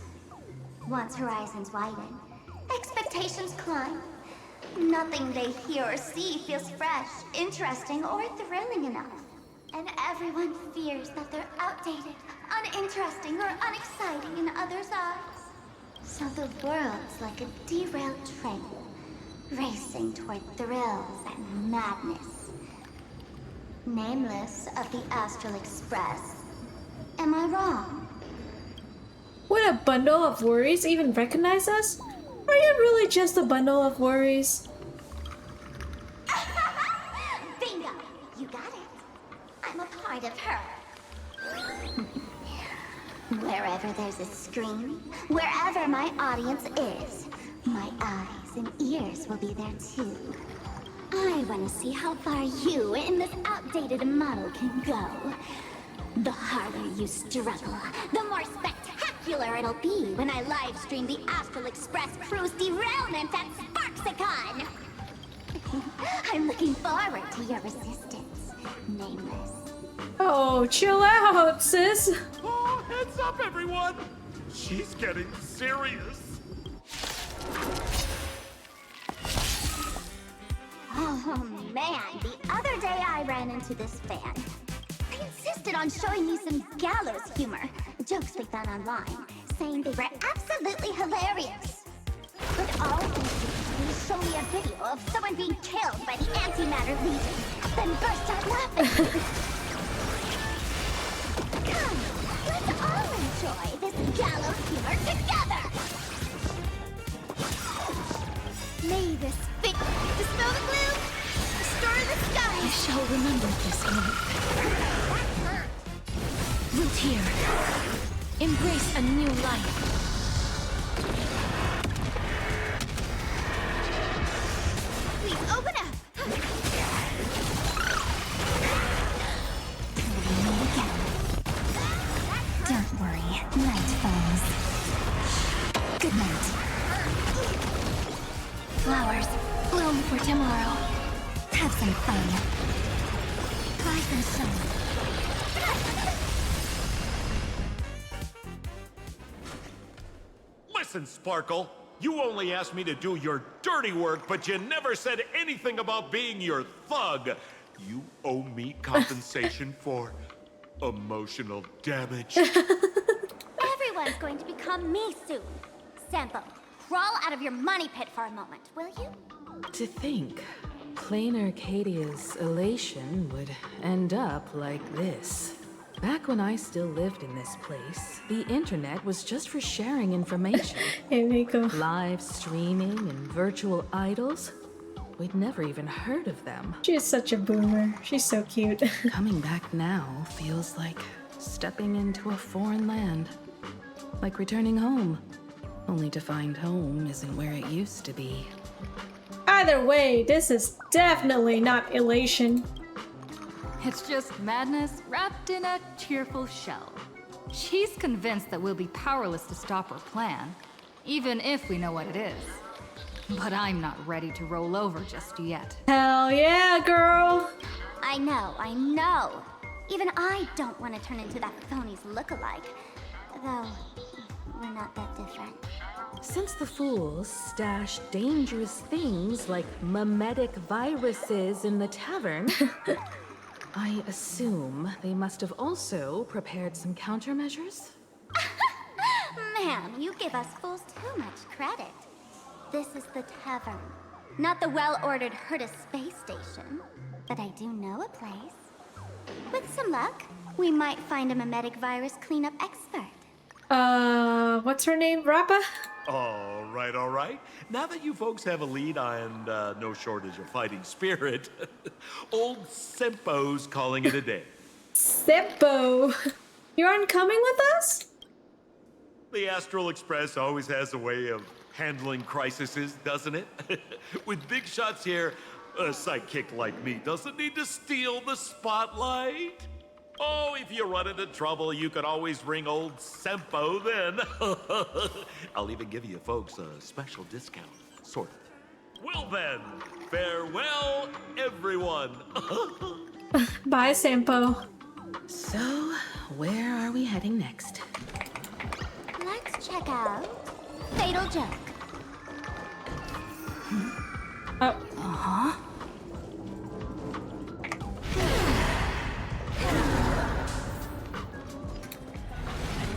Once horizons widen, expectations climb. Nothing they hear or see feels fresh, interesting, or thrilling enough. And everyone fears that they're outdated, uninteresting, or unexciting in others' eyes. So the world's like a derailed train, racing toward thrills and madness. Nameless of the Astral Express. Am I wrong? Would a bundle of worries even recognize us? Are you really just a bundle of worries? Bingo! You got it. I'm a part of her. Wherever there's a screen, wherever my audience is, my eyes and ears will be there too. I want to see how far you in this outdated model can go. The harder you struggle, the more spectacular it'll be when I live stream the Astral Express cruise derailment at Sparxicon. I'm looking forward to your resistance, Nameless. Oh, chill out, sis. Oh, heads up, everyone! She's getting serious. Oh man, the other day I ran into this fan. They insisted on showing me some gallows humor, jokes they found online, saying they were absolutely hilarious. But all they did was show me a video of someone being killed by the Antimatter Legion, then burst out laughing. Come, let's all enjoy this gallows humor together! May this fit dispel the gloom, restore the sky! I shall remember this moment. Root here. Embrace a new life. Please open up! Don't worry, night falls. Good night. Flowers bloom for tomorrow. Have some fun. Rise and shine. Listen, Sparkle. You only asked me to do your dirty work, but you never said anything about being your thug. You owe me compensation for emotional damage. Everyone's going to become me soon. Sampo, crawl out of your money pit for a moment, will you? To think, plain Arcadia's elation would end up like this. Back when I still lived in this place, the internet was just for sharing information. Hey, Miko. Live streaming and virtual idols. We'd never even heard of them. She's such a boomer. She's so cute. Coming back now feels like stepping into a foreign land. Like returning home. Only to find home isn't where it used to be. Either way, this is definitely not elation. It's just madness wrapped in a cheerful shell. She's convinced that we'll be powerless to stop her plan, even if we know what it is. But I'm not ready to roll over just yet. Hell yeah, girl! I know. Even I don't want to turn into that phony's lookalike. Though, we're not that different. Since the fools stash dangerous things like mimetic viruses in the tavern, I assume they must have also prepared some countermeasures? Ma'am, you give us fools too much credit. This is the tavern, not the well-ordered Herta space station. But I do know a place. With some luck, we might find a mimetic virus cleanup expert. What's her name? Rappa? All right. Now that you folks have a lead and no shortage of fighting spirit, old Sempo's calling it a day. Sempo! You aren't coming with us? The Astral Express always has a way of handling crises, doesn't it? With big shots here, a sidekick like me doesn't need to steal the spotlight. Oh, if you run into trouble, you can always ring old Sempo then. I'll even give you folks a special discount, sort of. Well then, farewell, everyone. Bye, Sampo. So, where are we heading next? Let's check out Fatal Joke. Oh. Uh-huh.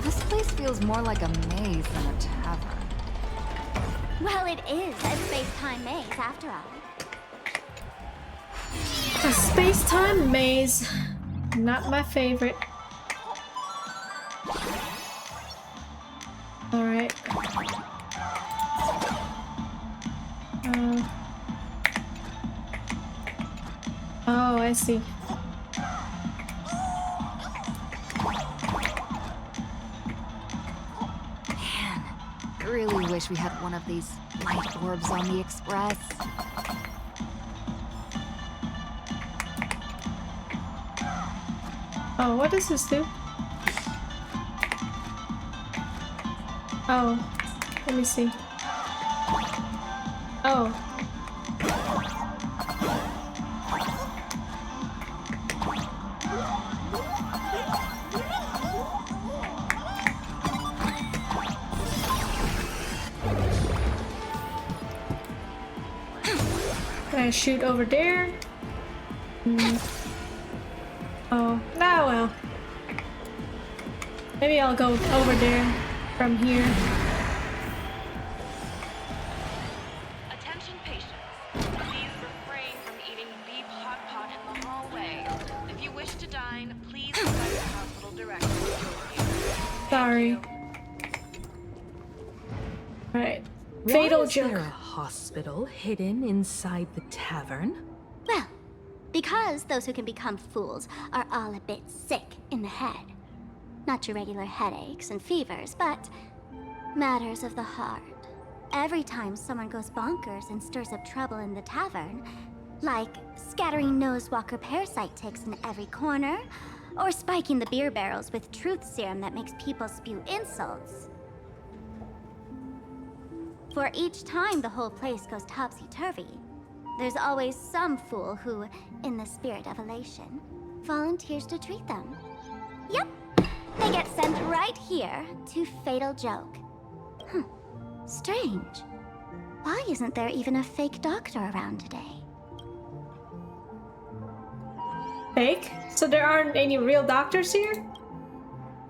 This place feels more like a maze than a tavern. Well, it is a space-time maze, after all. A space-time maze. Not my favorite. Alright. Oh, I see. I really wish we had one of these light orbs on the express. Oh, what does this do? Oh, let me see. Oh. Can I shoot over there? Oh, nah, well. Maybe I'll go over there from here. Attention patients. Please refrain from eating beef hot pot in the hallway. If you wish to dine, please invite the hospital director to join you. Sorry. Alright. Fatal Why is joke. there a hospital hidden inside the tavern? Well, because those who can become fools are all a bit sick in the head. Not your regular headaches and fevers, but matters of the heart. Every time someone goes bonkers and stirs up trouble in the tavern, like scattering nosewalker parasite ticks in every corner, or spiking the beer barrels with truth serum that makes people spew insults. For each time the whole place goes topsy-turvy, there's always some fool who, in the spirit of elation, volunteers to treat them. Yep, they get sent right here to Fatal Joke. Strange. Why isn't there even a fake doctor around today? Fake? So there aren't any real doctors here?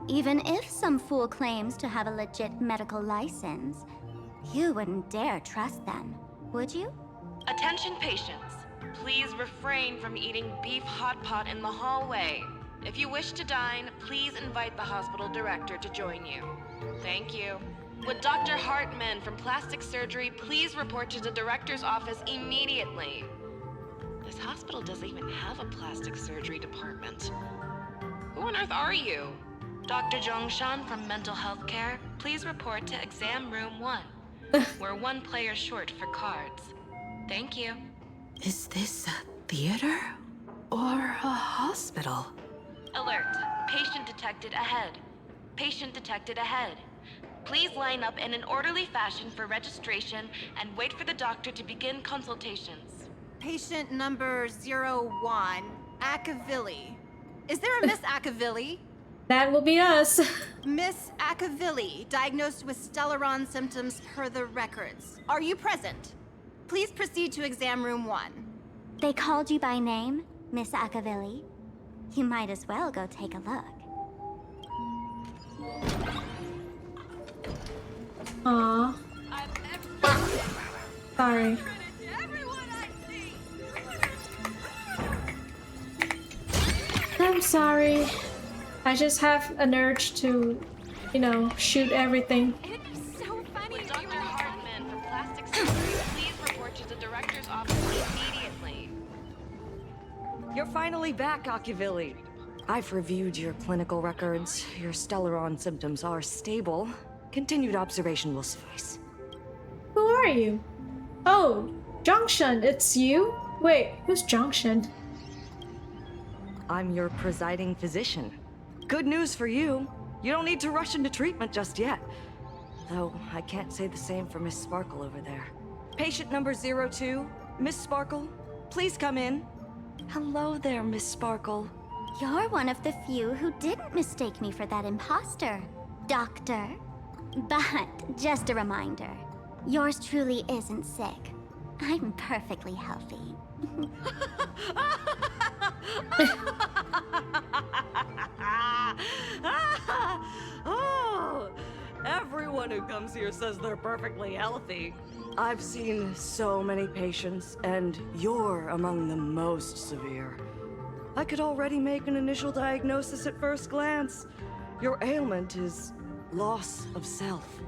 Even if some fool claims to have a legit medical license, you wouldn't dare trust them, would you? Attention patients. Please refrain from eating beef hot pot in the hallway. If you wish to dine, please invite the hospital director to join you. Thank you. Would Dr. Hartman from Plastic Surgery please report to the director's office immediately? This hospital doesn't even have a plastic surgery department. Who on earth are you? Dr. Zhongshan from Mental Health Care, please report to exam room 1. We're one player short for cards. Thank you. Is this a theater or a hospital? Alert. Patient detected ahead. Patient detected ahead. Please line up in an orderly fashion for registration and wait for the doctor to begin consultations. Patient number 01, Akavilli. Is there a Miss Akavilli? That will be us. Miss Akavilli, diagnosed with Stellaron symptoms per the records. Are you present? Please proceed to exam room 1. They called you by name, Miss Akavilli. You might as well go take a look. Aww. Sorry. I'm sorry. I just have an urge to, you know, shoot everything. Would Dr. Hartman from Plastic Surgery please report to the director's office immediately? You're finally back, Akavilli. I've reviewed your clinical records. Your Stellaron symptoms are stable. Continued observation will suffice. Who are you? Oh, Zhongshan, it's you? Wait, who's Zhongshan? I'm your presiding physician. Good news for you. You don't need to rush into treatment just yet. Though, I can't say the same for Miss Sparkle over there. Patient number 02, Miss Sparkle, please come in. Hello there, Miss Sparkle. You're one of the few who didn't mistake me for that imposter, Doctor. But just a reminder, yours truly isn't sick. I'm perfectly healthy. Oh, everyone who comes here says they're perfectly healthy. I've seen so many patients, and you're among the most severe. I could already make an initial diagnosis at first glance. Your ailment is loss of self.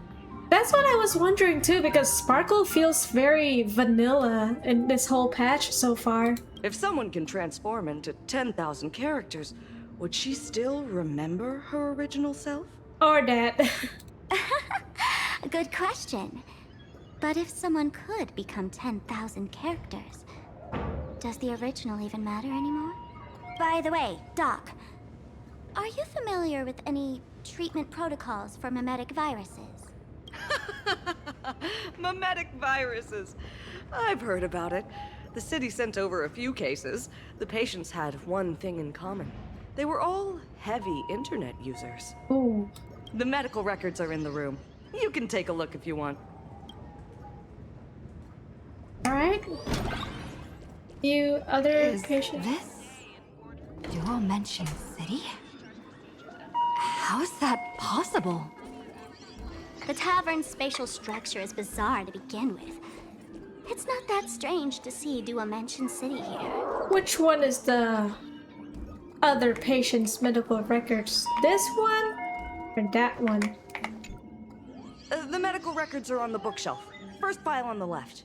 That's what I was wondering too, because Sparkle feels very vanilla in this whole patch so far. If someone can transform into 10,000 characters, would she still remember her original self? Or that. Good question. But if someone could become 10,000 characters, does the original even matter anymore? By the way, Doc, are you familiar with any treatment protocols for mimetic viruses? Mimetic viruses. I've heard about it. The city sent over a few cases. The patients had one thing in common. They were all heavy internet users. Ooh. The medical records are in the room. You can take a look if you want. Alright. You other patients. This Dual Mention City? How is that possible? The tavern's spatial structure is bizarre to begin with. It's not that strange to see Dual Mention City here. Which one is the other patient's medical records? This one or that one? The medical records are on the bookshelf. First file on the left.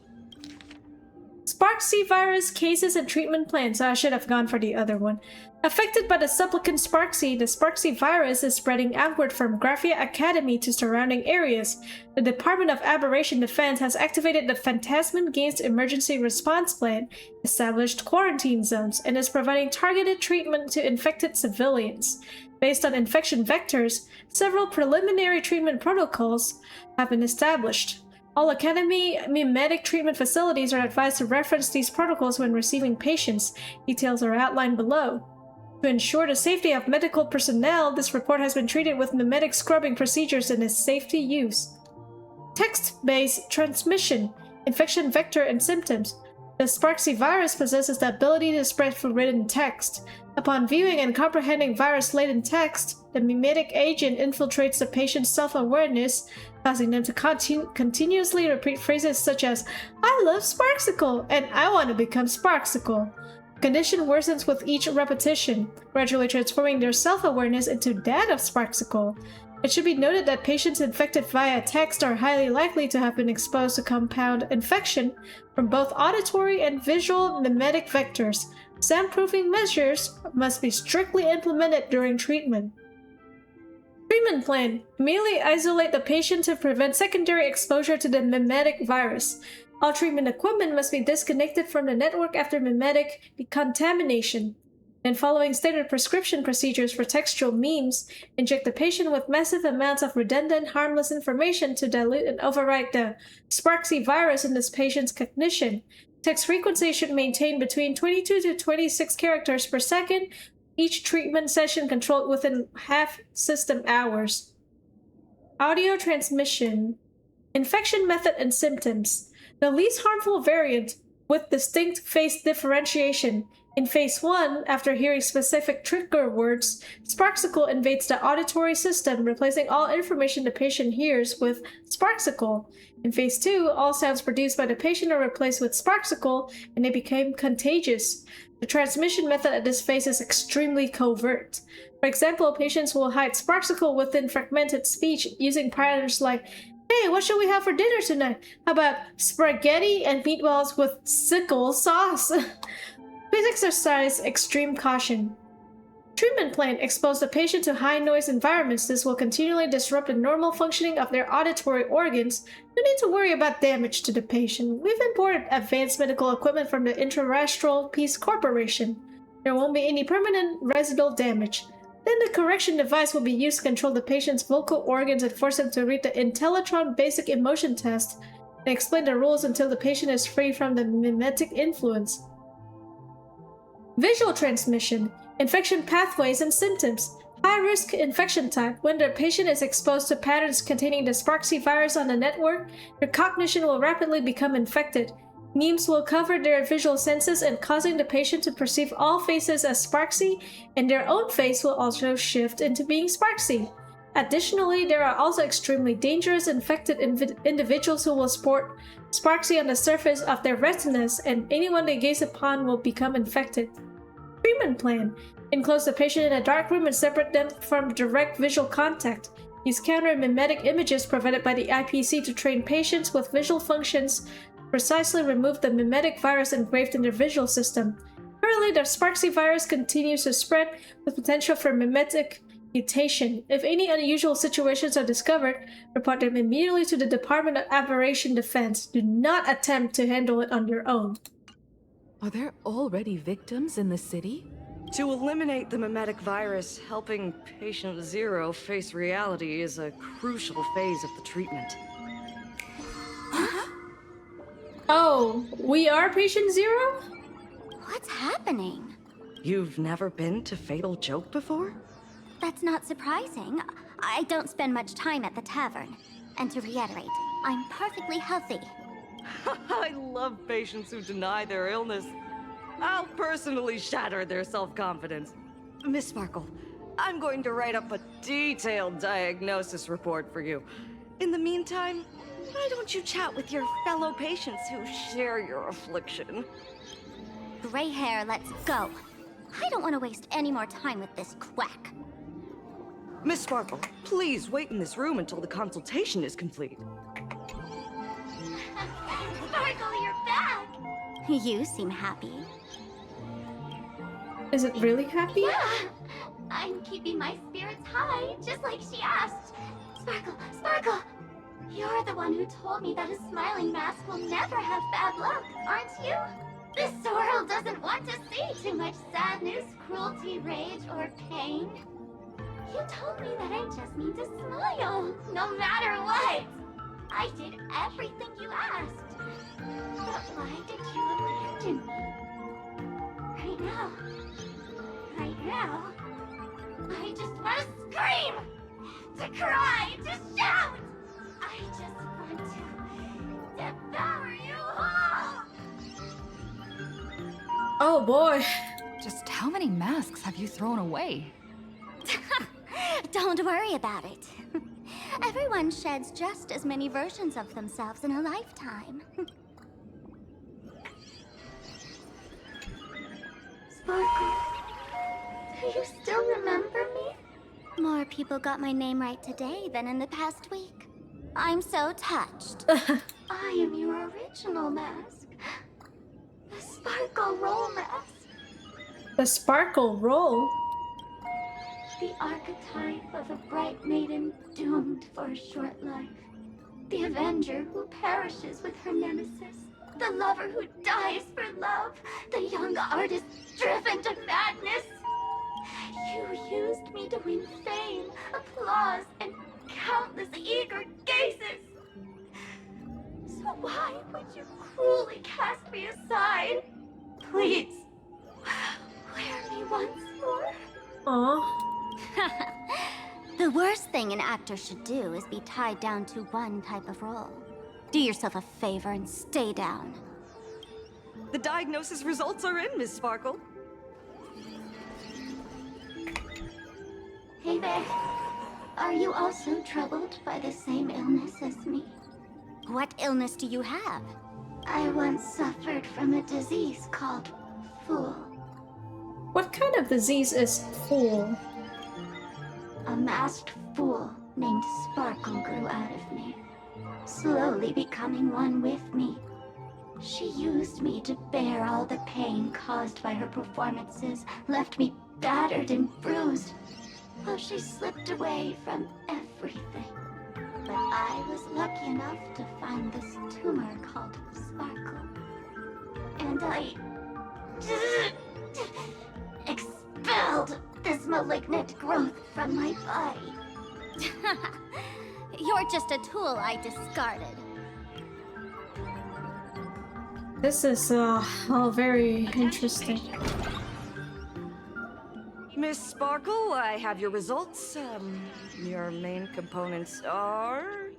Sparxie virus cases and treatment plans. I should have gone for the other one. Affected by the supplicant Sparxie, the Sparxie virus is spreading outward from Graphia Academy to surrounding areas. The Department of Aberration Defense has activated the Phantasm Games Emergency Response Plan, established quarantine zones, and is providing targeted treatment to infected civilians. Based on infection vectors, several preliminary treatment protocols have been established. All Academy mimetic treatment facilities are advised to reference these protocols when receiving patients. Details are outlined below. To ensure the safety of medical personnel, this report has been treated with mimetic scrubbing procedures and is safe to use. Text-based transmission, infection vector and symptoms. The Sparxie virus possesses the ability to spread through written text. Upon viewing and comprehending virus-laden text, the mimetic agent infiltrates the patient's self-awareness, causing them to continuously repeat phrases such as, "I love Sparksicle," and "I want to become Sparksicle." The condition worsens with each repetition, gradually transforming their self-awareness into that of Sparksicle. It should be noted that patients infected via text are highly likely to have been exposed to compound infection from both auditory and visual mimetic vectors. Soundproofing measures must be strictly implemented during treatment. Treatment plan. Immediately isolate the patient to prevent secondary exposure to the mimetic virus. All treatment equipment must be disconnected from the network after mimetic decontamination. And following standard prescription procedures for textual memes, inject the patient with massive amounts of redundant, harmless information to dilute and override the Sparxie virus in this patient's cognition. Text frequency should maintain between 22 to 26 characters per second, each treatment session controlled within half system hours. Audio transmission. Infection method and symptoms. The least harmful variant with distinct face differentiation. In Phase 1, after hearing specific trigger words, Sparksicle invades the auditory system, replacing all information the patient hears with Sparksicle. In Phase 2, all sounds produced by the patient are replaced with Sparksicle, and they become contagious. The transmission method at this phase is extremely covert. For example, patients will hide Sparksicle within fragmented speech using patterns like, "Hey, what should we have for dinner tonight? How about spaghetti and meatballs with sickle sauce?" Please exercise extreme caution. Treatment plan. Expose the patient to high-noise environments. This will continually disrupt the normal functioning of their auditory organs. No need to worry about damage to the patient. We've imported advanced medical equipment from the Intrarastral Peace Corporation. There won't be any permanent residual damage. Then the correction device will be used to control the patient's vocal organs and force them to read the Intellitron basic emotion test and explain the rules until the patient is free from the mimetic influence. Visual transmission, infection pathways and symptoms. High-risk infection type. When the patient is exposed to patterns containing the Sparxie virus on the network, their cognition will rapidly become infected. Memes will cover their visual senses and causing the patient to perceive all faces as Sparxie, and their own face will also shift into being Sparxie. Additionally, there are also extremely dangerous infected individuals who will sport Sparxie on the surface of their retinas, and anyone they gaze upon will become infected. Treatment plan. Enclose the patient in a dark room and separate them from direct visual contact. Use counter-mimetic images provided by the IPC to train patients with visual functions precisely remove the mimetic virus engraved in their visual system. Currently, the Sparxie virus continues to spread with potential for mimetic mutation. If any unusual situations are discovered, report them immediately to the Department of Aberration Defense. Do not attempt to handle it on your own. Are there already victims in the city? To eliminate the mimetic virus, helping Patient Zero face reality is a crucial phase of the treatment. Oh, we are Patient Zero? What's happening? You've never been to Fatal Joke before? That's not surprising. I don't spend much time at the tavern. And to reiterate, I'm perfectly healthy. I love patients who deny their illness. I'll personally shatter their self-confidence. Miss Sparkle, I'm going to write up a detailed diagnosis report for you. In the meantime, why don't you chat with your fellow patients who share your affliction? Gray hair, let's go. I don't want to waste any more time with this quack. Miss Sparkle, please wait in this room until the consultation is complete. Sparkle, you're back! You seem happy. Is it really happy? Yeah! I'm keeping my spirits high, just like she asked. Sparkle, Sparkle! You're the one who told me that a smiling mask will never have bad luck, aren't you? This world doesn't want to see too much sadness, cruelty, rage, or pain. You told me that I just need to smile, no matter what. I did everything you asked. But why did you abandon me? Right now, I just want to scream, to cry, to shout. I just want to devour you all. Oh boy. Just how many masks have you thrown away? Don't worry about it. Everyone sheds just as many versions of themselves in a lifetime. Sparkle, do you still remember me? More people got my name right today than in the past week. I'm so touched. I am your original mask. The Sparkle Roll mask. The Sparkle Roll? The archetype of a bright maiden doomed for a short life. The avenger who perishes with her nemesis. The lover who dies for love. The young artist driven to madness. You used me to win fame, applause, and countless eager gazes. So why would you cruelly cast me aside? Please, wear me once more. Aww. The worst thing an actor should do is be tied down to one type of role. Do yourself a favor and stay down. The diagnosis results are in, Miss Sparkle. Hey there. Are you also troubled by the same illness as me? What illness do you have? I once suffered from a disease called Fool. What kind of disease is Fool? A masked fool named Sparkle grew out of me, slowly becoming one with me. She used me to bear all the pain caused by her performances, left me battered and bruised, while she slipped away from everything. But I was lucky enough to find this tumor called Sparkle. And expelled this malignant growth from my body. You're just a tool I discarded. This is all very interesting. Miss Sparkle, I have your results. Your main components are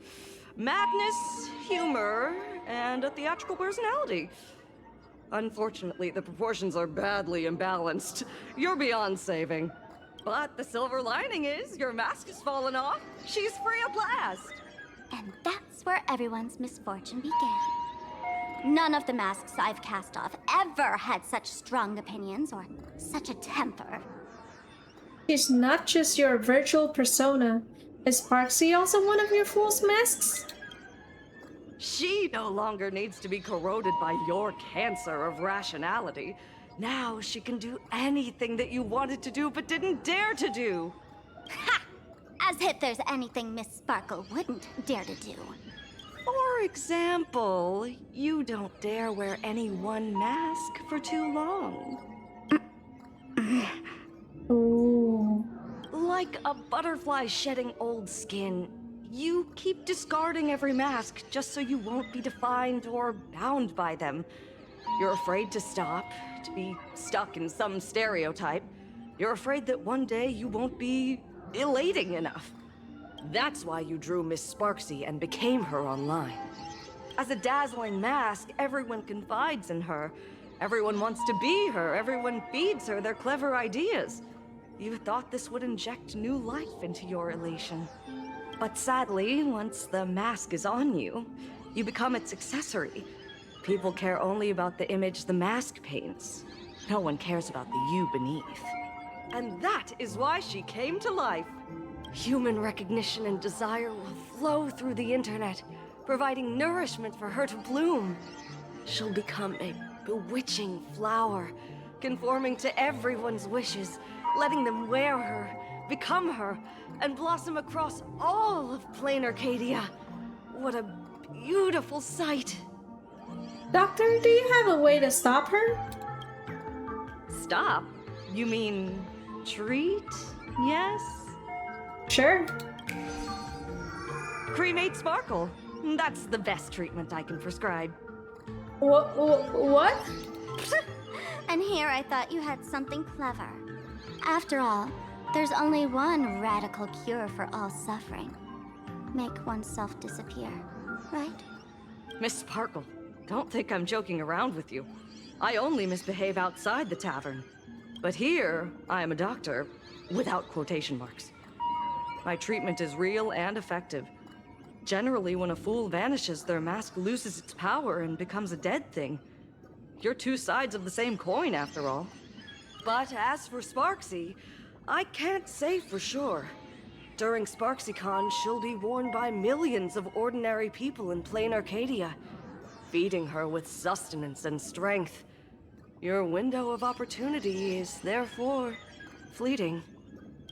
madness, humor, and a theatrical personality. Unfortunately, the proportions are badly imbalanced. You're beyond saving. But the silver lining is your mask has fallen off. She's free at last. And that's where everyone's misfortune began. None of the masks I've cast off ever had such strong opinions or such a temper. She's not just your virtual persona. Is Sparxie also one of your fool's masks? She no longer needs to be corroded by your cancer of rationality. Now she can do anything that you wanted to do but didn't dare to do. Ha! As if there's anything Miss Sparkle wouldn't dare to do. For example, you don't dare wear any one mask for too long. Ooh. Like a butterfly shedding old skin, you keep discarding every mask just so you won't be defined or bound by them. You're afraid to stop, to be stuck in some stereotype. You're afraid that one day you won't be elating enough. That's why you drew Miss Sparxie and became her online. As a dazzling mask, everyone confides in her. Everyone wants to be her. Everyone feeds her their clever ideas. You thought this would inject new life into your elation. But sadly, once the mask is on you, you become its accessory. People care only about the image the mask paints. No one cares about the you beneath. And that is why she came to life. Human recognition and desire will flow through the internet, providing nourishment for her to bloom. She'll become a bewitching flower, conforming to everyone's wishes, letting them wear her, become her, and blossom across all of plain Arcadia. What a beautiful sight. Doctor, do you have a way to stop her? Stop? You mean treat? Yes? Sure. Cremate Sparkle. That's the best treatment I can prescribe. What? And here I thought you had something clever. After all, there's only one radical cure for all suffering. Make oneself disappear, right? Miss Sparkle, don't think I'm joking around with you. I only misbehave outside the tavern. But here, I am a doctor, without quotation marks. My treatment is real and effective. Generally, when a fool vanishes, their mask loses its power and becomes a dead thing. You're two sides of the same coin, after all. But as for Sparxie, I can't say for sure. During SparxieCon, she'll be worn by millions of ordinary people in plain Arcadia, feeding her with sustenance and strength. Your window of opportunity is therefore fleeting.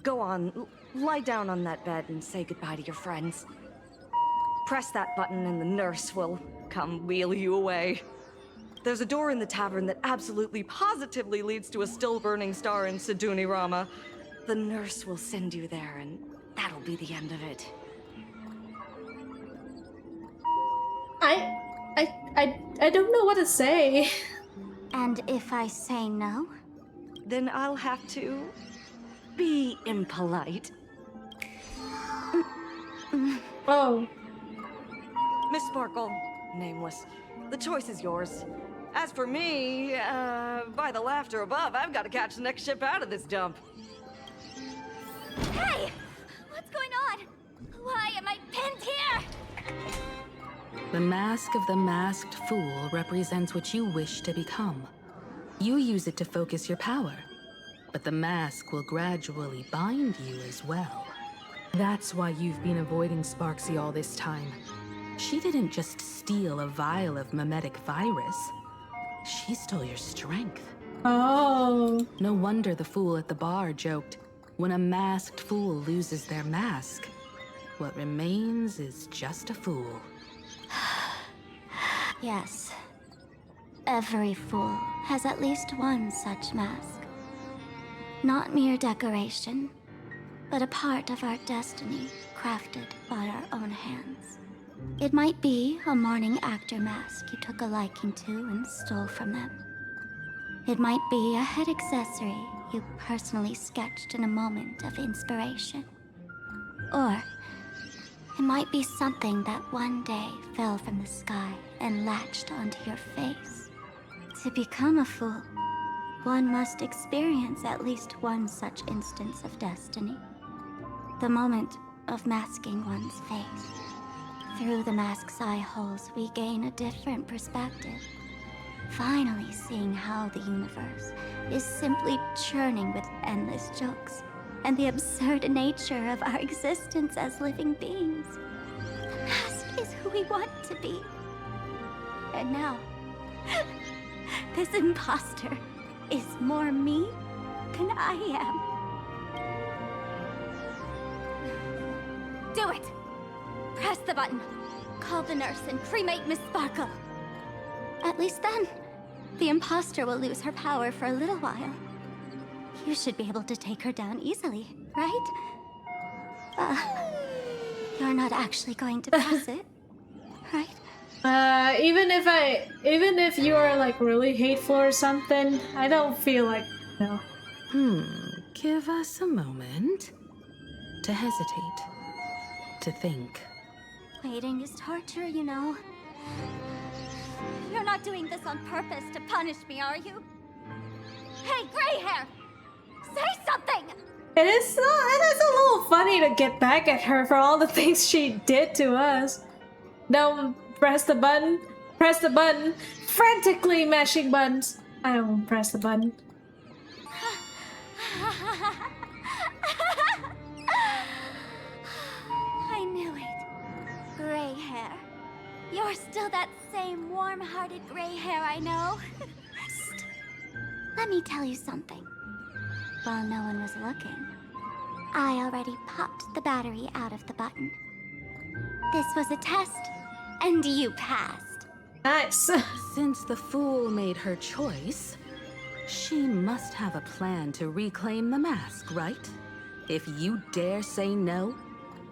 Go on, lie down on that bed and say goodbye to your friends. Press that button and the nurse will come wheel you away. There's a door in the tavern that absolutely positively leads to a still-burning star in Siduni Rama. The nurse will send you there, and that'll be the end of it. I don't know what to say. And if I say no? Then I'll have to be impolite. Oh. Miss Sparkle, nameless, the choice is yours. As for me, by the laughter above, I've got to catch the next ship out of this dump. Hey! What's going on? Why am I pinned here? The mask of the masked fool represents what you wish to become. You use it to focus your power, but the mask will gradually bind you as well. That's why you've been avoiding Sparxie all this time. She didn't just steal a vial of mimetic virus. She stole your strength. Oh. No wonder the fool at the bar joked, when a masked fool loses their mask, what remains is just a fool. Yes. Every fool has at least one such mask. Not mere decoration, but a part of our destiny crafted by our own hands. It might be a morning actor mask you took a liking to and stole from them. It might be a head accessory you personally sketched in a moment of inspiration. Or it might be something that one day fell from the sky and latched onto your face. To become a fool, one must experience at least one such instance of destiny. The moment of masking one's face. Through the mask's eye holes, we gain a different perspective. Finally seeing how the universe is simply churning with endless jokes, and the absurd nature of our existence as living beings. The mask is who we want to be. And now, this imposter is more me than I am. Do it! Press the button. Call the nurse and cremate Miss Sparkle. At least then, the imposter will lose her power for a little while. You should be able to take her down easily, right? You're not actually going to press it, right? Even if you are like really hateful or something, I don't feel like, no. Give us a moment to hesitate, to think. Waiting is torture, you know. You're not doing this on purpose to punish me, are you? Hey, gray hair! Say something! It is a little funny to get back at her for all the things she did to us. No, press the button. Press the button. Frantically mashing buttons. I won't press the button. I knew it. Gray hair. You're still that same warm-hearted gray hair I know. Let me tell you something. While no one was looking, I already popped the battery out of the button. This was a test, and you passed. Nice. Since the fool made her choice, she must have a plan to reclaim the mask, right? If you dare say no,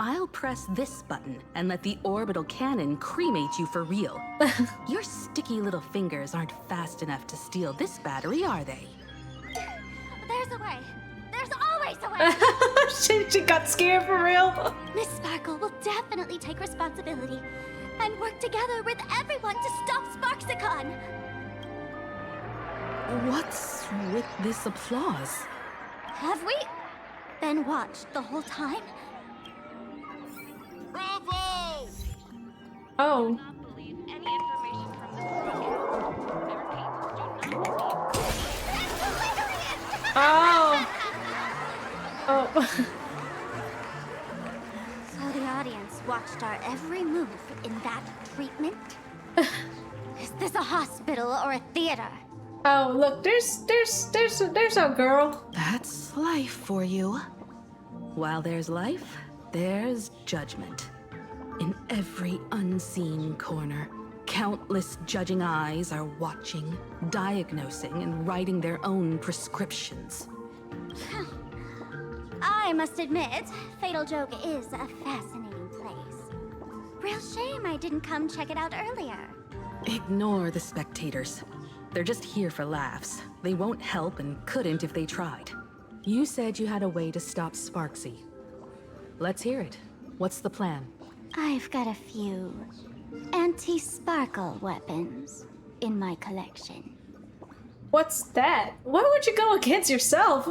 I'll press this button and let the orbital cannon cremate you for real. Your sticky little fingers aren't fast enough to steal this battery, are they? There's a way. There's always a way. She got scared for real. Miss Sparkle will definitely take responsibility and work together with everyone to stop Sparxicon. What's with this applause? Have we been watched the whole time? Bravo! Oh. Oh. Oh. So the audience watched our every move in that treatment? Is this a hospital or a theater? Oh, look, there's our girl. That's life for you. While there's life, there's judgment. In every unseen corner, countless judging eyes are watching, diagnosing, and writing their own prescriptions. I must admit, Fatal Joke is a fascinating place. Real shame I didn't come check it out earlier. Ignore the spectators. They're just here for laughs. They won't help and couldn't if they tried. You said you had a way to stop Sparxie. Let's hear it. What's the plan? I've got a few anti-sparkle weapons in my collection. What's that? Why would you go against yourself?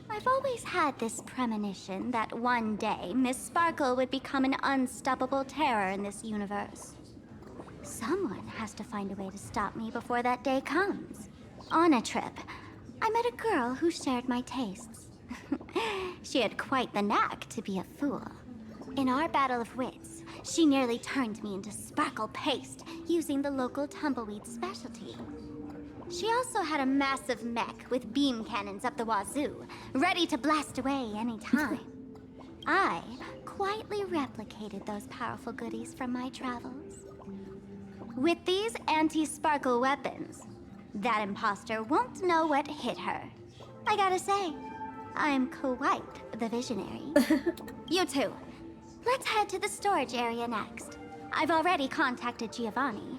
I've always had this premonition that one day Miss Sparkle would become an unstoppable terror in this universe. Someone has to find a way to stop me before that day comes. On a trip, I met a girl who shared my tastes. She had quite the knack to be a fool. In our battle of wits, she nearly turned me into sparkle paste using the local tumbleweed specialty. She also had a massive mech with beam cannons up the wazoo, ready to blast away any time. I quietly replicated those powerful goodies from my travels. With these anti-sparkle weapons, that imposter won't know what hit her. I gotta say, I'm quite the visionary. You two, let's head to the storage area next. I've already contacted Giovanni.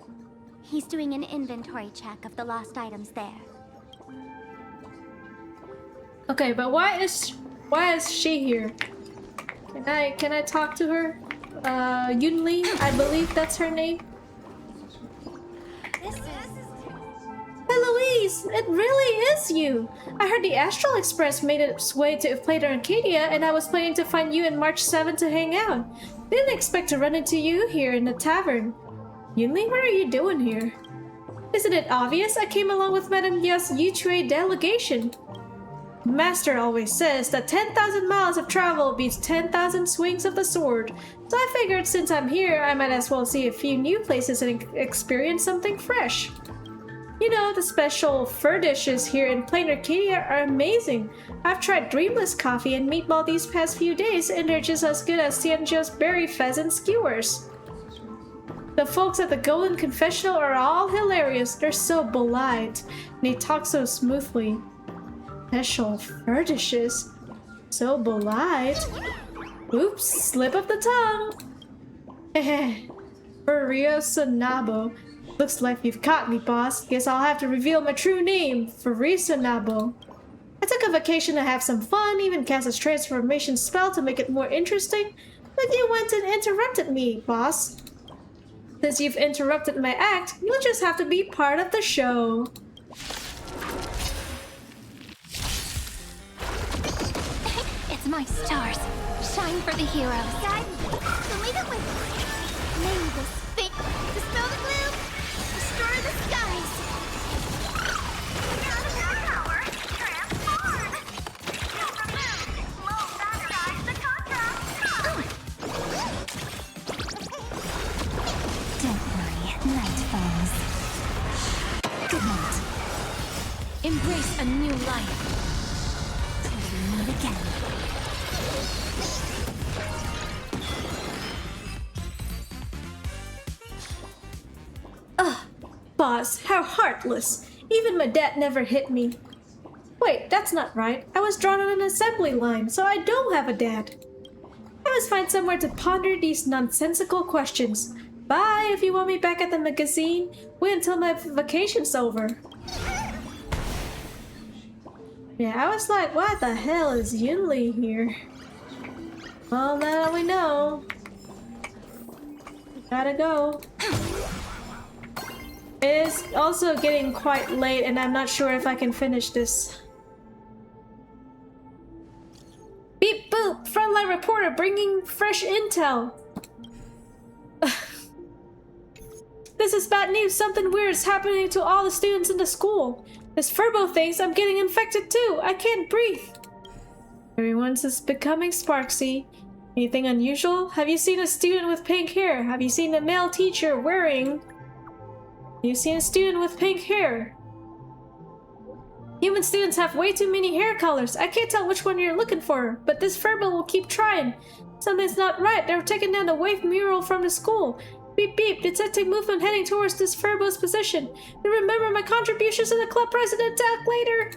He's doing an inventory check of the lost items there. Okay, but why is she here? Can I talk to her? Yunli, I believe that's her name. Eloise, it really is you! I heard the Astral Express made its way to Plato Arcadia, and I was planning to find you in March 7 to hang out. Didn't expect to run into you here in the tavern. Yunli, what are you doing here? Isn't it obvious? I came along with Madame Ya's Yuchui delegation. Master always says that 10,000 miles of travel beats 10,000 swings of the sword. So I figured since I'm here, I might as well see a few new places and experience something fresh. You know, the special fur dishes here in Plain Arcadia are amazing. I've tried Dreamless coffee and meatball these past few days, and they're just as good as Xianzhou's berry pheasant skewers. The folks at the Golden Confessional are all hilarious. They're so polite, and they talk so smoothly. Special fur dishes. So polite. Oops, slip of the tongue. Heh. Furio Sonabo. Looks like you've caught me, boss. Guess I'll have to reveal my true name, Furio Sonabo. I took a vacation to have some fun, even cast a transformation spell to make it more interesting, but you went and interrupted me, boss. Since you've interrupted my act, you'll just have to be part of the show. It's my stars. Shine for the heroes. Guide me. So leave it with me. May the spit, dispel the gloom, destroy the skies. Power, transform. Slow standardize the contrast. Don't worry, night falls. Good night. Embrace a new life. Till we meet again. Boss, how heartless. Even my dad never hit me. Wait, that's not right. I was drawn on an assembly line, so I don't have a dad. I must find somewhere to ponder these nonsensical questions. Bye if you want me back at the magazine. Wait until my vacation's over. Yeah, I was like, what the hell is Yunli here? Well, now that we know. Gotta go. It's also getting quite late, and I'm not sure if I can finish this. Beep boop! Frontline reporter bringing fresh intel. This is bad news. Something weird is happening to all the students in the school. This Furbo thinks I'm getting infected too. I can't breathe. Everyone's just becoming Sparxie. Anything unusual? Have you seen a student with pink hair? Have you seen a male teacher wearing... You've seen a student with pink hair. Human students have way too many hair colors. I can't tell which one you're looking for, but this Furbo will keep trying. Something's not right. They're taking down the wave mural from the school. Beep beep, detecting movement heading towards this Furbo's position. And remember my contributions to the club president talk later.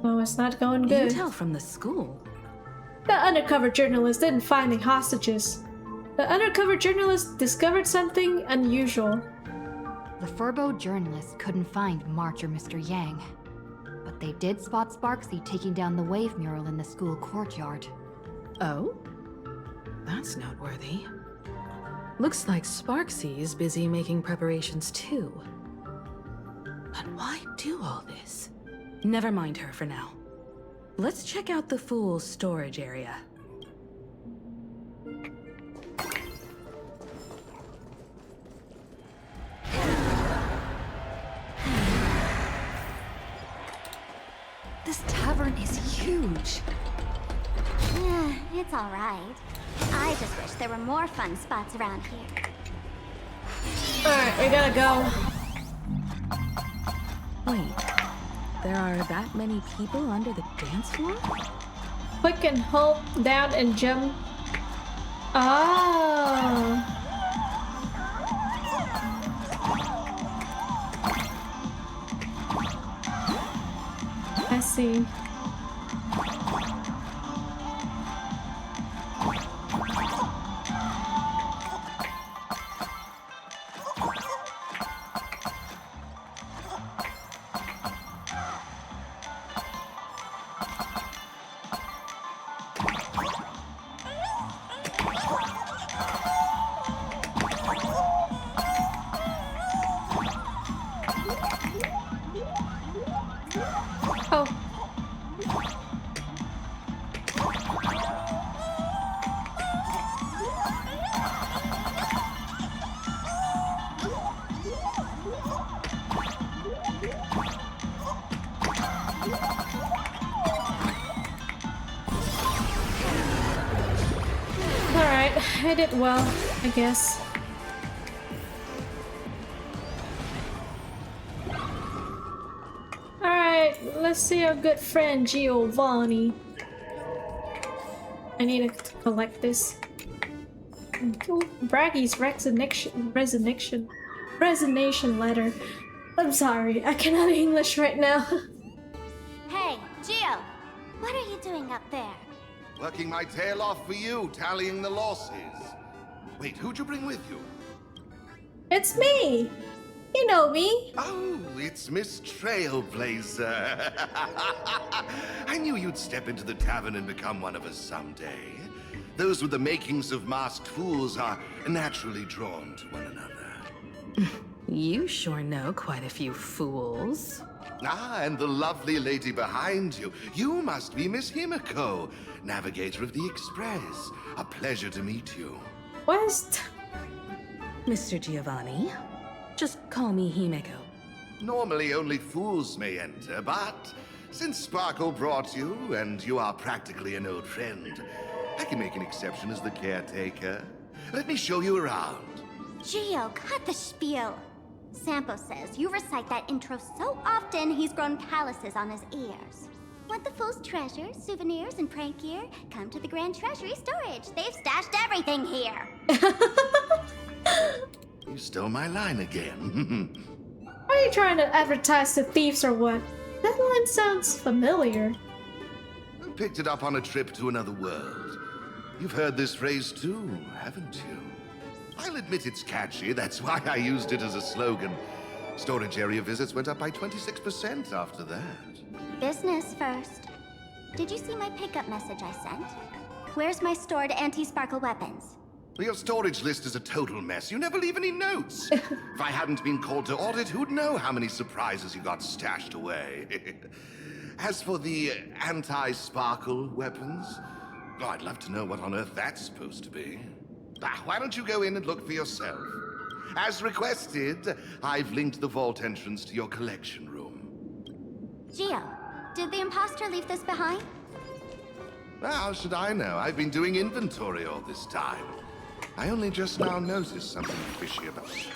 Oh, it's not going good. Intel from the school? The undercover journalist didn't find the hostages. The undercover journalist discovered something unusual. The Furbo journalists couldn't find March or Mr. Yang, but they did spot Sparxie taking down the wave mural in the school courtyard. Oh? That's noteworthy. Looks like Sparxie is busy making preparations too. But why do all this? Never mind her for now. Let's check out the Fool's storage area. This tavern is huge. It's all right. I just wish there were more fun spots around here. Alright, we gotta go. Wait, there are that many people under the dance floor? Click and hold down and jump. Oh. I see. Oh. Alright, I did well, I guess. Alright, let's see our good friend Giovanni. I need to collect this. Oh, Braggy's resignation letter. I'm sorry, I cannot English right now. Hey, Gio, what are you doing up there? Working my tail off for you, tallying the losses. Wait, who'd you bring with you? It's me! You know me! Oh, it's Miss Trailblazer. I knew you'd step into the tavern and become one of us someday. Those with the makings of masked fools are naturally drawn to one another. You sure know quite a few fools. Ah, and the lovely lady behind you. You must be Miss Himiko, navigator of the Express. A pleasure to meet you. What? Mr. Giovanni, just call me Himeko. Normally only fools may enter, but since Sparkle brought you, and you are practically an old friend, I can make an exception as the caretaker. Let me show you around. Gio, cut the spiel. Sampo says you recite that intro so often he's grown calluses on his ears. Want the fool's treasures, souvenirs, and prank gear? Come to the Grand Treasury Storage. They've stashed everything here. You stole my line again. Are you trying to advertise to thieves or what? That line sounds familiar. I picked it up on a trip to another world. You've heard this phrase too, haven't you? I'll admit it's catchy, that's why I used it as a slogan. Storage area visits went up by 26% after that. Business first. Did you see my pickup message I sent? Where's my stored anti-sparkle weapons? Well, your storage list is a total mess. You never leave any notes. If I hadn't been called to audit, who'd know how many surprises you got stashed away? As for the anti-sparkle weapons, oh, I'd love to know what on earth that's supposed to be. Why don't you go in and look for yourself? As requested, I've linked the vault entrance to your collection room. Gio, did the imposter leave this behind? How should I know? I've been doing inventory all this time. I only just now noticed something fishy about it.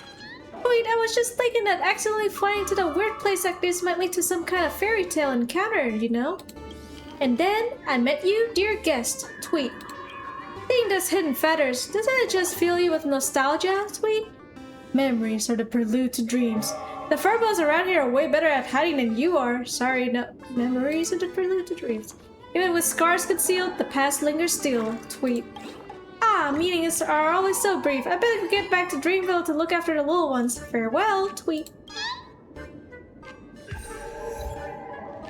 Wait, I was just thinking that accidentally flying to the weird place like this might lead to some kind of fairy tale encounter, you know? And then I met you, dear guest. Tweet. Seeing those hidden feathers, doesn't it just fill you with nostalgia? Tweet. Memories are the prelude to dreams. The furbos around here are way better at hiding than you are. Sorry, no. Memories are the prelude to dreams. Even with scars concealed, the past lingers still. Tweet. Ah, meetings are always so brief. I better get back to Dreamville to look after the little ones. Farewell. Tweet.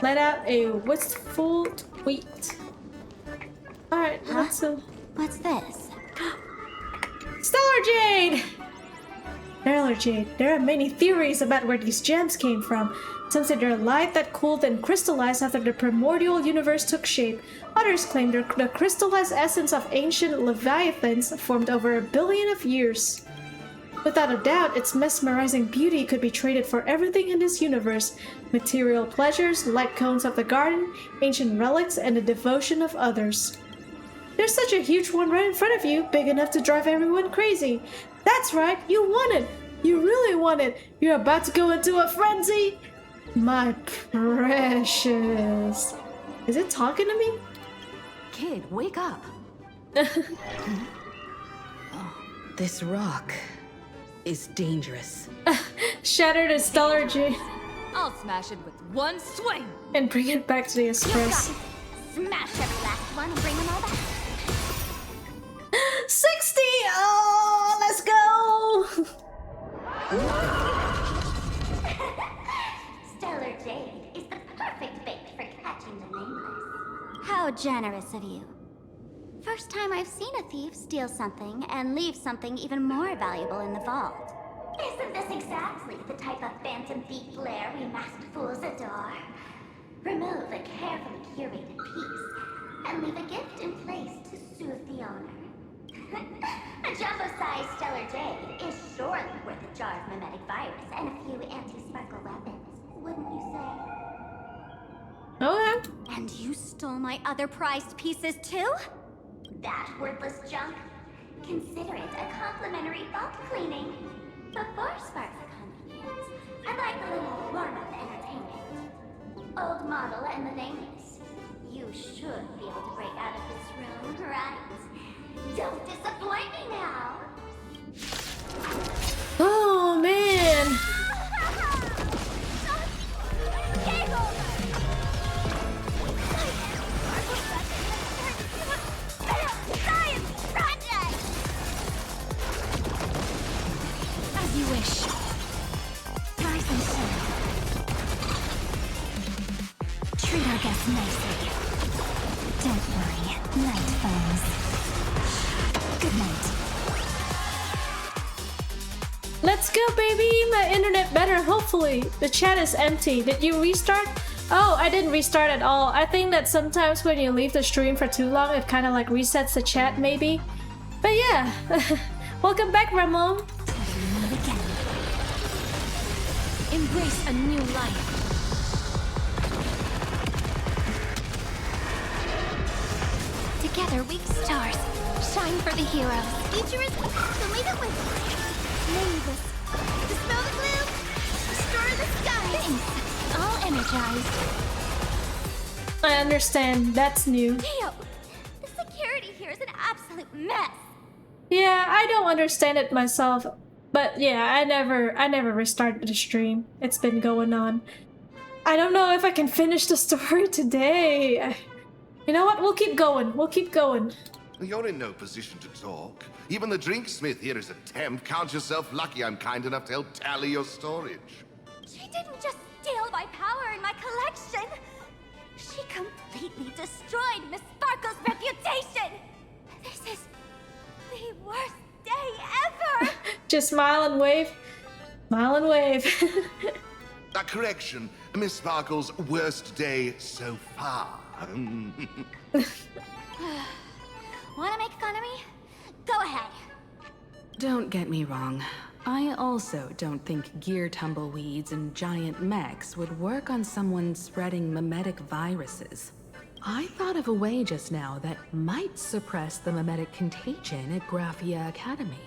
Let out a wistful tweet. Alright, What's this? Stellar Jade! Stellar Jade. There are many theories about where these gems came from. Some say they're light that cooled and crystallized after the primordial universe took shape. Others claim they're the crystallized essence of ancient leviathans formed over 1 billion of years. Without a doubt, its mesmerizing beauty could be traded for everything in this universe. Material pleasures, light cones of the garden, ancient relics, and the devotion of others. There's such a huge one right in front of you, big enough to drive everyone crazy. That's right, you want it! You really want it! You're about to go into a frenzy! My precious. Is it talking to me? Kid, wake up. This rock is dangerous. Shattered a Stellar Jade. I'll smash it with one swing! And bring it back to the Express. Smash every last one and bring them all back. 60! Oh, let's go! Stellar Jade is the perfect bait for catching the nameless. How generous of you. First time I've seen a thief steal something and leave something even more valuable in the vault. Isn't this exactly the type of phantom thief lair we masked fools adore? Remove a carefully curated piece and leave a gift in place to soothe the owner. A jumbo-sized Stellar Jade is surely worth a jar of mimetic virus and a few anti-sparkle weapons, wouldn't you say? Okay. And you stole my other prized pieces too? That worthless junk? Consider it a complimentary vault cleaning. Before Sparks convenience, I'd like a little warm-up entertainment. Old model and the nameless. You should be able to break out of this room, right? Don't disappoint me now! Oh, man! Game over! Science project! As you wish. Rise and shine. Treat our guests nicely. Don't worry, night foes. Good night. Let's go, baby! My internet better, hopefully. The chat is empty. Did you restart? Oh, I didn't restart at all. I think that sometimes when you leave the stream for too long, it kind of like resets the chat, maybe. But yeah, welcome back, Ramon. Embrace a new life. Together we stars. Shine for the heroes. Future is so leave it with me. Name this. Dispel the gloom. Destroy the sky. Thanks. All energized. I understand. That's new. Theo, the security here is an absolute mess. Yeah, I don't understand it myself. But yeah, I never restarted the stream. It's been going on. I don't know if I can finish the story today. You know what? We'll keep going. We'll keep going. You're in no position to talk. Even the drinksmith here is a temp. Count yourself lucky I'm kind enough to help tally your storage. She didn't just steal my power and my collection. She completely destroyed Miss Sparkle's reputation. This is the worst day ever. Just smile and wave. Smile and wave. A correction. Miss Sparkle's worst day so far. Wanna make fun of me? Go ahead. Don't get me wrong. I also don't think gear tumbleweeds and giant mechs would work on someone spreading mimetic viruses. I thought of a way just now that might suppress the mimetic contagion at Graphia Academy.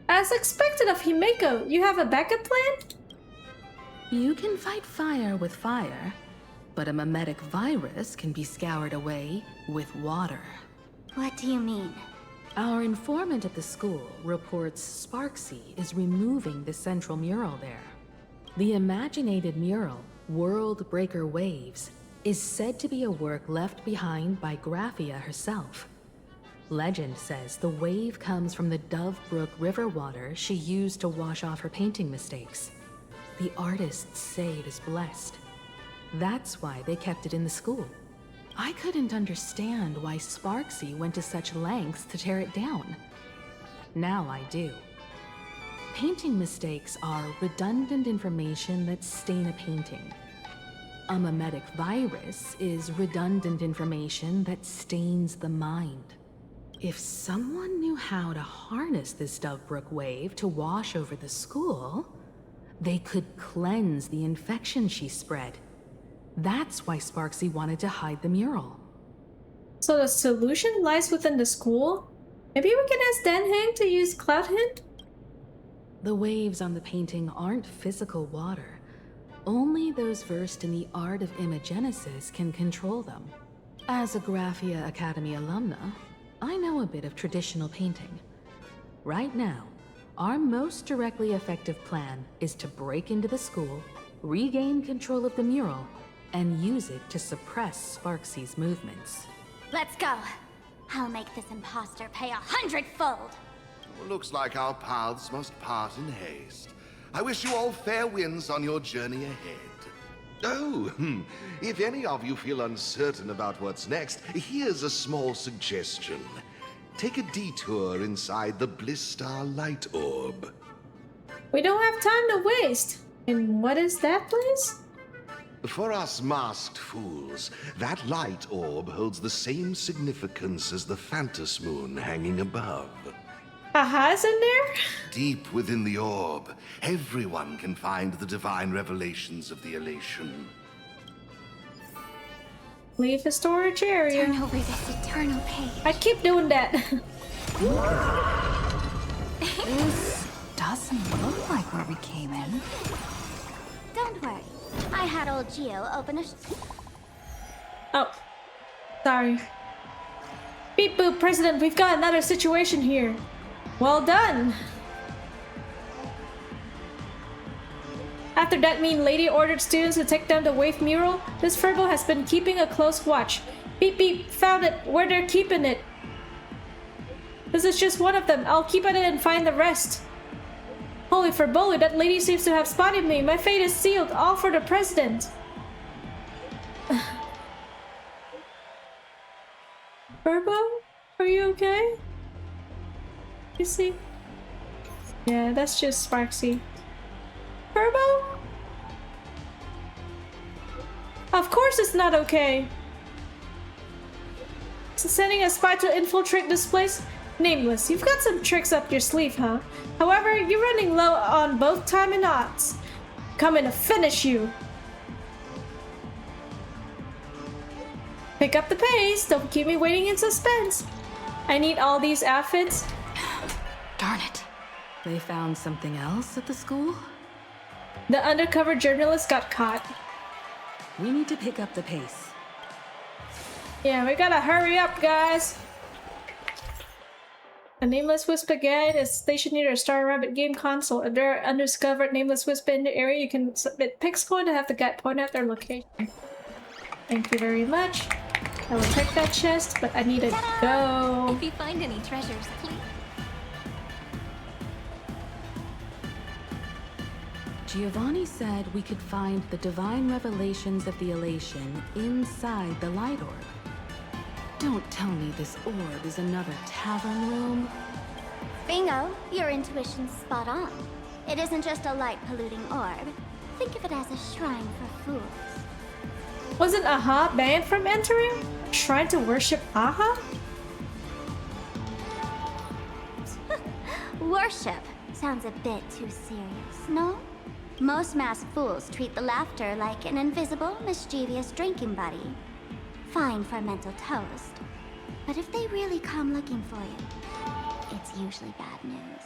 As expected of Himeko, you have a backup plan? You can fight fire with fire, but a mimetic virus can be scoured away with water. What do you mean? Our informant at the school reports Sparxie is removing the central mural there. The imaginated mural, World Breaker Waves, is said to be a work left behind by Graphia herself. Legend says the wave comes from the Dove Brook river water she used to wash off her painting mistakes. The artists say it is blessed. That's why they kept it in the school. I couldn't understand why Sparxie went to such lengths to tear it down. Now I do. Painting mistakes are redundant information that stain a painting. A mimetic virus is redundant information that stains the mind. If someone knew how to harness this Dovebrook wave to wash over the school, they could cleanse the infection she spread. That's why Sparxie wanted to hide the mural. So the solution lies within the school? Maybe we can ask Dan Heng to use Cloud Hint? The waves on the painting aren't physical water. Only those versed in the art of imagenesis can control them. As a Graphia Academy alumna, I know a bit of traditional painting. Right now, our most directly effective plan is to break into the school, regain control of the mural, and use it to suppress Sparxie's movements. Let's go. I'll make this imposter pay 100-fold. Well, looks like our paths must part in haste. I wish you all fair winds on your journey ahead. Oh, if any of you feel uncertain about what's next, here's a small suggestion. Take a detour inside the Blistar light orb. We don't have time to waste. And what is that place? For us masked fools, that light orb holds the same significance as the Phantas Moon hanging above. Aha's in there? Deep within the orb, everyone can find the divine revelations of the elation. Leave the storage area. Turn over this eternal page. I keep doing that. This doesn't look like where we came in. Don't worry. I had old Geo open a... Oh. Sorry. Beep boop, President, we've got another situation here. Well done. After that mean lady ordered students to take down the wave mural, this Furbo has been keeping a close watch. Beep beep, found it, where they're keeping it. This is just one of them. I'll keep at it and find the rest. Holy Furbo, that lady seems to have spotted me. My fate is sealed, all for the President. Furbo, are you okay? You see? Yeah, that's just Sparxie. Furbo? Of course it's not okay. Sending a spy to infiltrate this place? Nameless, you've got some tricks up your sleeve, huh? However, you're running low on both time and odds. Coming to finish you. Pick up the pace. Don't keep me waiting in suspense. I need all these outfits. Darn it. They found something else at the school? The undercover journalist got caught. We need to pick up the pace. Yeah, we gotta hurry up, guys. A Nameless Wisp guide is stationed near a Star Rabbit game console. If there are undiscovered Nameless Wisp in the area, you can submit Pixcoin to have the guide point out their location. Thank you very much. I will take that chest, but I need to go. If you find any treasures, please. Giovanni said we could find the divine revelations of the elation inside the light orb. Don't tell me this orb is another tavern room. Bingo, your intuition's spot on. It isn't just a light-polluting orb. Think of it as a shrine for fools. Wasn't Aha banned from entering? Shrine to worship Aha? Worship sounds a bit too serious, no? Most masked fools treat the laughter like an invisible, mischievous drinking buddy. Fine for a mental toast. But if they really come looking for you, it's usually bad news.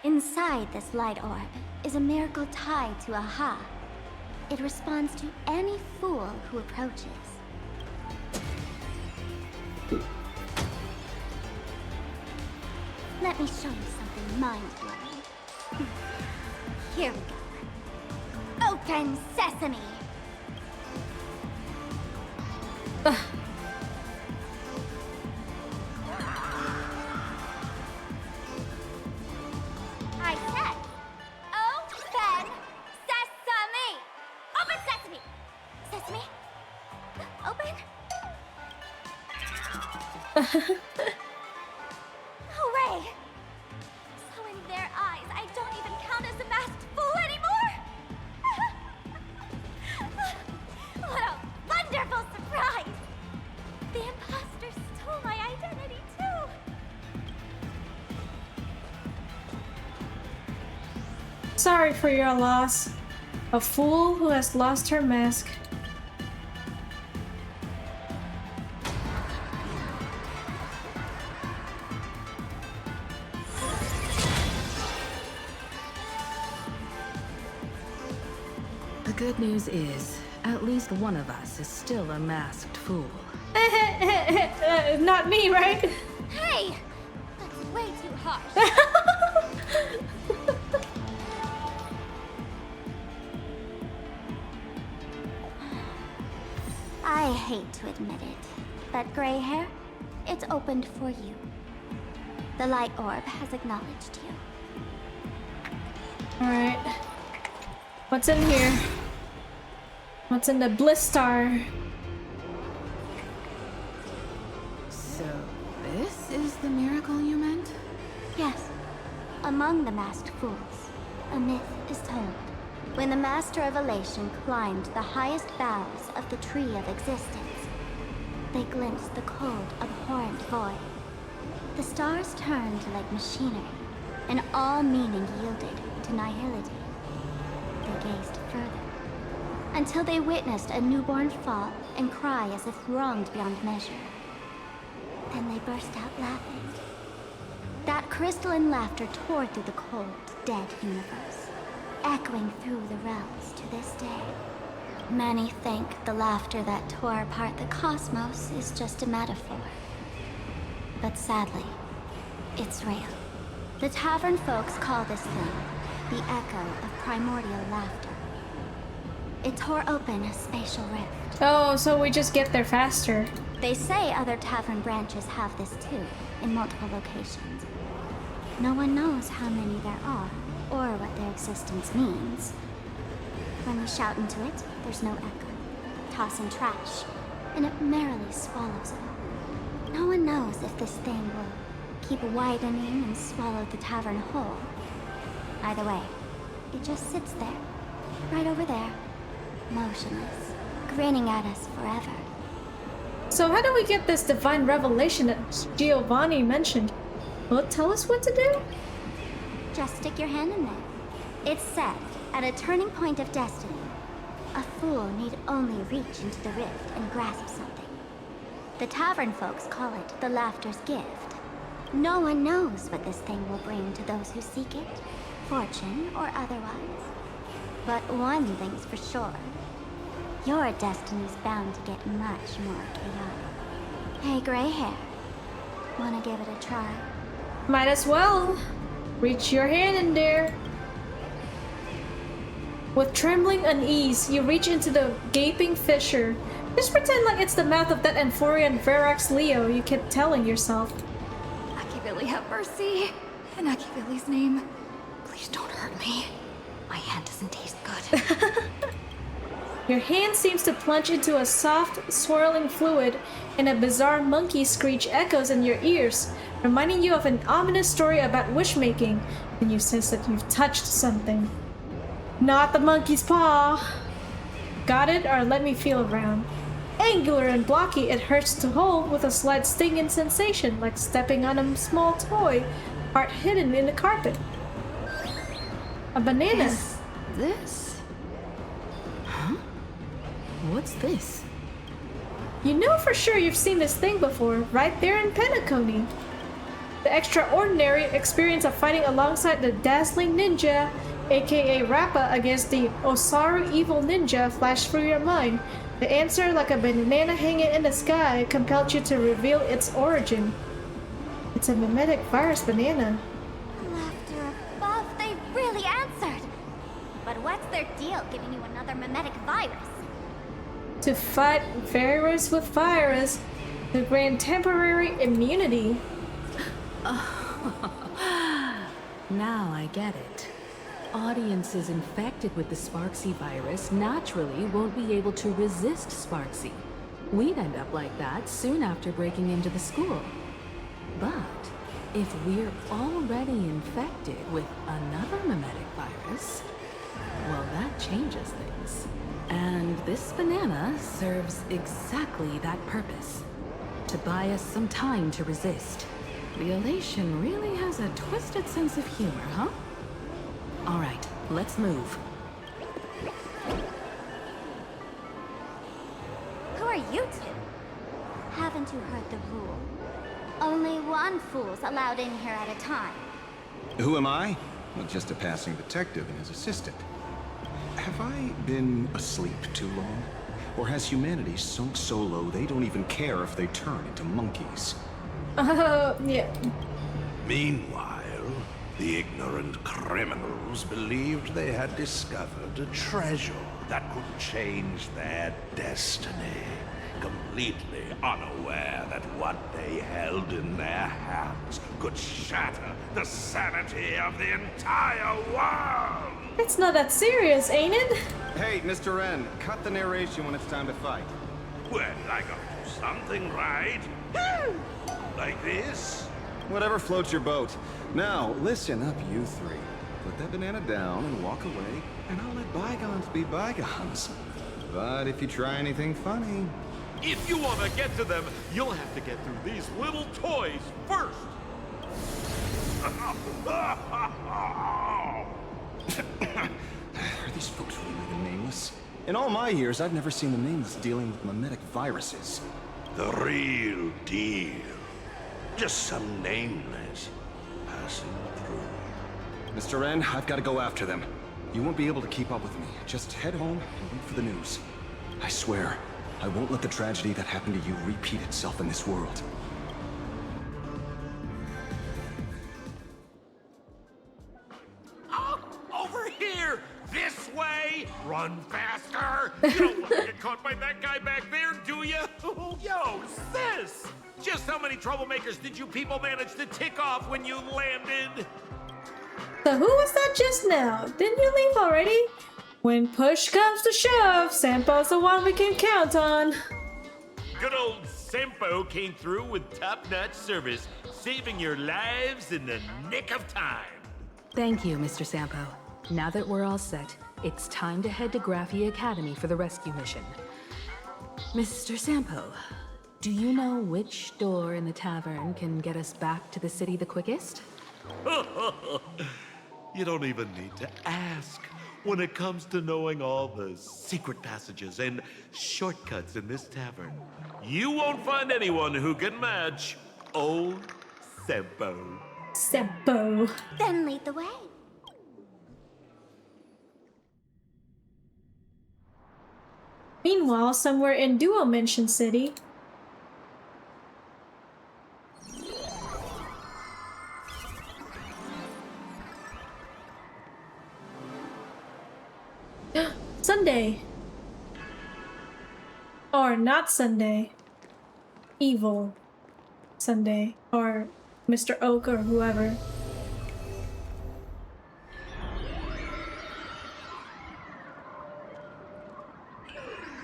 Inside this light orb is a miracle tied to Aha. It responds to any fool who approaches. Let me show you something mind-blowing. Here we go. Open sesame! I said, open sesame! Open sesame! Sesame? Open? Hooray! So in their eyes, I don't even count as a masked fool anymore! What a wonderful surprise! The imposter stole my identity too! Sorry for your loss. A fool who has lost her mask. The good news is, at least one of us is still a masked fool. Not me, right? Hey! That's way too harsh. hate to admit it, but gray hair, it's opened for you. The light orb has acknowledged you. Alright. What's in here? What's in the Blistar? So, this is the miracle you meant? Yes. Among the masked fools, a myth is told. When the Master of Elation climbed the highest boughs of the Tree of Existence, they glimpsed the cold, abhorrent void. The stars turned like machinery, and all meaning yielded to nihility. They gazed further, until they witnessed a newborn fall and cry as if wronged beyond measure. Then they burst out laughing. That crystalline laughter tore through the cold, dead universe, echoing through the realms to this day. Many think the laughter that tore apart the cosmos is just a metaphor. But sadly, it's real. The tavern folks call this thing the echo of primordial laughter. It tore open a spatial rift. Oh, so we just get there faster. They say other tavern branches have this too, in multiple locations. No one knows how many there are, or what their existence means. When we shout into it, there's no echo. Toss in trash, and it merrily swallows it all. No one knows if this thing will keep widening and swallow the tavern whole. Either way, it just sits there, right over there, motionless, grinning at us forever. So how do we get this divine revelation that Giovanni mentioned? Will it tell us what to do? Just stick your hand in there. It's said, at a turning point of destiny, a fool need only reach into the rift and grasp something. The tavern folks call it the laughter's gift. No one knows what this thing will bring to those who seek it, fortune or otherwise. But one thing's for sure. Your destiny's bound to get much more chaotic. Hey, gray hair. Wanna give it a try? Might as well. Reach your hand in there. With trembling unease, you reach into the gaping fissure. Just pretend like it's the mouth of that Amphorian Verax Leo you kept telling yourself. Billy, have mercy. In Billy's name, please don't hurt me. My hand doesn't taste good. Your hand seems to plunge into a soft, swirling fluid, and a bizarre monkey screech echoes in your ears, reminding you of an ominous story about wish-making, and you sense that you've touched something. Not the monkey's paw! Got it? Or let me feel around. Angular and blocky, it hurts to hold with a slight stinging sensation, like stepping on a small toy, part hidden in the carpet. A banana. Is this? Huh? What's this? You know for sure you've seen this thing before, right there in Penacony. The extraordinary experience of fighting alongside the dazzling ninja, aka Rappa, against the Osaru evil ninja flashed through your mind. The answer, like a banana hanging in the sky, compelled you to reveal its origin. It's a mimetic virus banana. Laughter above, they really answered! But what's their deal giving you another mimetic virus? To fight virus with virus, to grant temporary immunity. Now I get it. Audiences infected with the Sparxie virus naturally won't be able to resist Sparxie. We'd end up like that soon after breaking into the school. But if we're already infected with another mimetic virus, well, that changes things. And this banana serves exactly that purpose. To buy us some time to resist. The Elation really has a twisted sense of humor, huh? All right, let's move. Who are you two? Haven't you heard the rule? Only one fool's allowed in here at a time. Who am I? Well, just a passing detective and his assistant. Have I been asleep too long? Or has humanity sunk so low they don't even care if they turn into monkeys? Yeah. Meanwhile, the ignorant criminals believed they had discovered a treasure that could change their destiny. completely unaware that what they held in their hands could shatter the sanity of the entire world. It's not that serious, ain't it? Hey, Mr. Wren, cut the narration when it's time to fight. Well, I got to do something, right? Like this? Whatever floats your boat. Now, listen up, you three. Put that banana down and walk away, and I'll let bygones be bygones. But if you try anything funny... If you want to get to them, you'll have to get through these little toys first. Are these folks really the Nameless? In all my years, I've never seen the Nameless dealing with mimetic viruses. The real deal. Just some Nameless passing through. Mr. Wren, I've got to go after them. You won't be able to keep up with me. Just head home and wait for the news. I swear, I won't let the tragedy that happened to you repeat itself in this world. Over here! This way! Run faster! You don't want to get caught by that guy back there, do you? Yo, sis! Just how many troublemakers did you people manage to tick off when you landed? So who was that just now? Didn't you leave already? When push comes to shove, Sampo's the one we can count on. Good old Sampo came through with top-notch service, saving your lives in the nick of time. Thank you, Mr. Sampo. Now that we're all set, it's time to head to Graffy Academy for the rescue mission. Mr. Sampo, do you know which door in the tavern can get us back to the city the quickest? You don't even need to ask. When it comes to knowing all the secret passages and shortcuts in this tavern, you won't find anyone who can match old Sampo. Sampo. Then lead the way. Meanwhile, somewhere in Duo Mansion City, Sunday. Or not Sunday. Evil Sunday. Or Mr. Oak or whoever.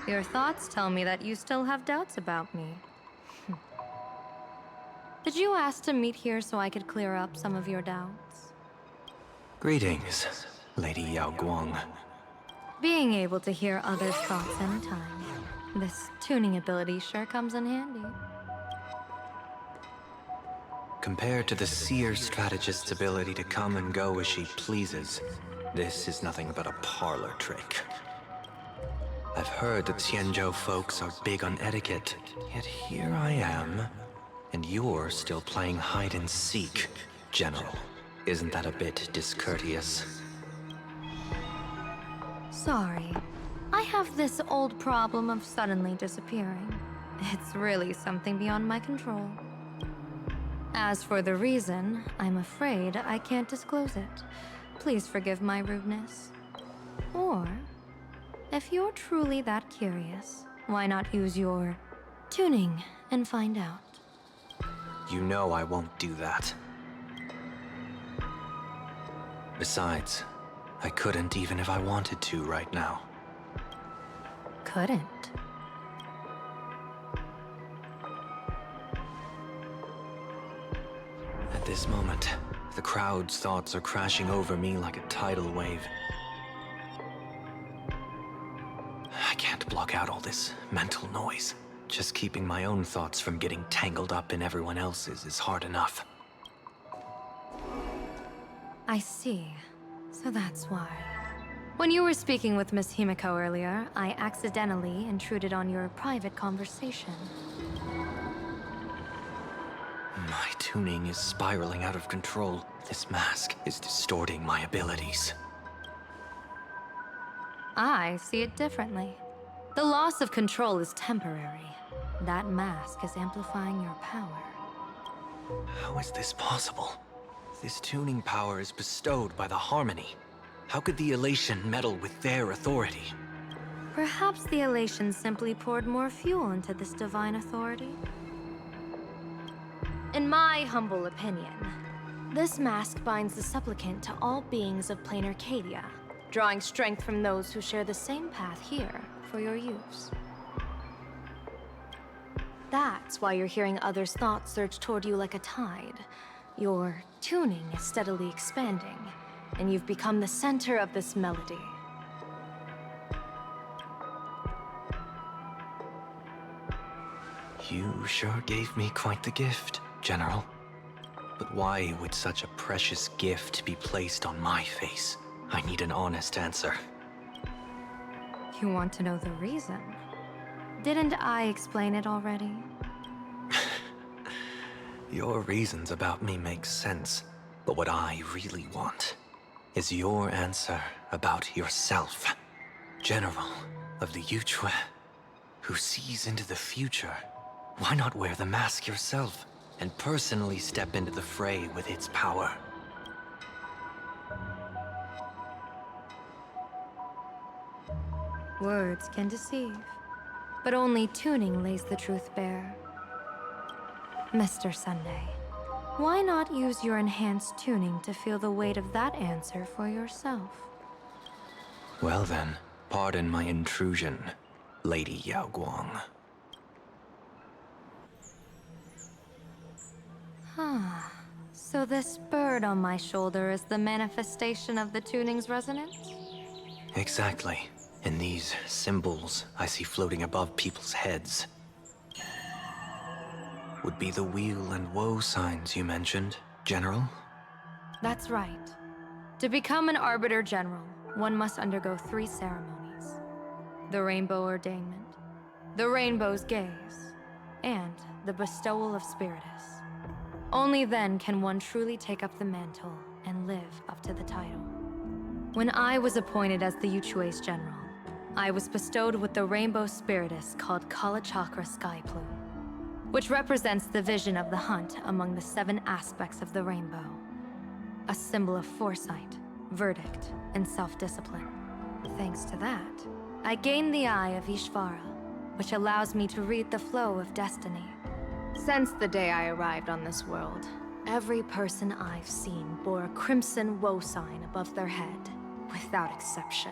Your thoughts tell me that you still have doubts about me. Did you ask to meet here so I could clear up some of your doubts? Greetings, Lady Yao Guang. Being able to hear others' thoughts anytime. This tuning ability sure comes in handy. Compared to the seer strategist's ability to come and go as she pleases, this is nothing but a parlor trick. I've heard that Xianzhou folks are big on etiquette, yet here I am, and you're still playing hide and seek, General. Isn't that a bit discourteous? Sorry. I have this old problem of suddenly disappearing. It's really something beyond my control. As for the reason, I'm afraid I can't disclose it. Please forgive my rudeness. Or, if you're truly that curious, why not use your tuning and find out? You know I won't do that. Besides, I couldn't even if I wanted to right now. Couldn't? At this moment, the crowd's thoughts are crashing over me like a tidal wave. I can't block out all this mental noise. Just keeping my own thoughts from getting tangled up in everyone else's is hard enough. I see. So that's why. When you were speaking with Miss Himiko earlier, I accidentally intruded on your private conversation. My tuning is spiraling out of control. This mask is distorting my abilities. I see it differently. The loss of control is temporary. That mask is amplifying your power. How is this possible? This tuning power is bestowed by the Harmony. How could the elation meddle with their authority? Perhaps the elation simply poured more fuel into this divine authority. In my humble opinion, this mask binds the supplicant to all beings of plain Arcadia, drawing strength from those who share the same path here for your use. That's why you're hearing others' thoughts surge toward you like a tide. Your tuning is steadily expanding, and you've become the center of this melody. You sure gave me quite the gift, General. But why would such a precious gift be placed on my face? I need an honest answer. You want to know the reason? Didn't I explain it already? Your reasons about me make sense, but what I really want is your answer about yourself. General of the Yuchue, who sees into the future. Why not wear the mask yourself and personally step into the fray with its power? Words can deceive, but only tuning lays the truth bare. Mr. Sunday, why not use your enhanced tuning to feel the weight of that answer for yourself? Well then, pardon my intrusion, Lady Yao Guang. So this bird on my shoulder is the manifestation of the tuning's resonance? Exactly. And these symbols I see floating above people's heads would be the wheel and woe signs you mentioned, General? That's right. To become an Arbiter General, one must undergo 3 ceremonies. The Rainbow Ordainment, the Rainbow's Gaze, and the Bestowal of Spiritus. Only then can one truly take up the mantle and live up to the title. When I was appointed as the Yuchue's General, I was bestowed with the Rainbow Spiritus called Kalachakra Sky Plume, which represents the vision of the hunt among the 7 aspects of the rainbow. A symbol of foresight, verdict, and self-discipline. Thanks to that, I gained the Eye of Ishvara, which allows me to read the flow of destiny. Since the day I arrived on this world, every person I've seen bore a crimson woe sign above their head, without exception.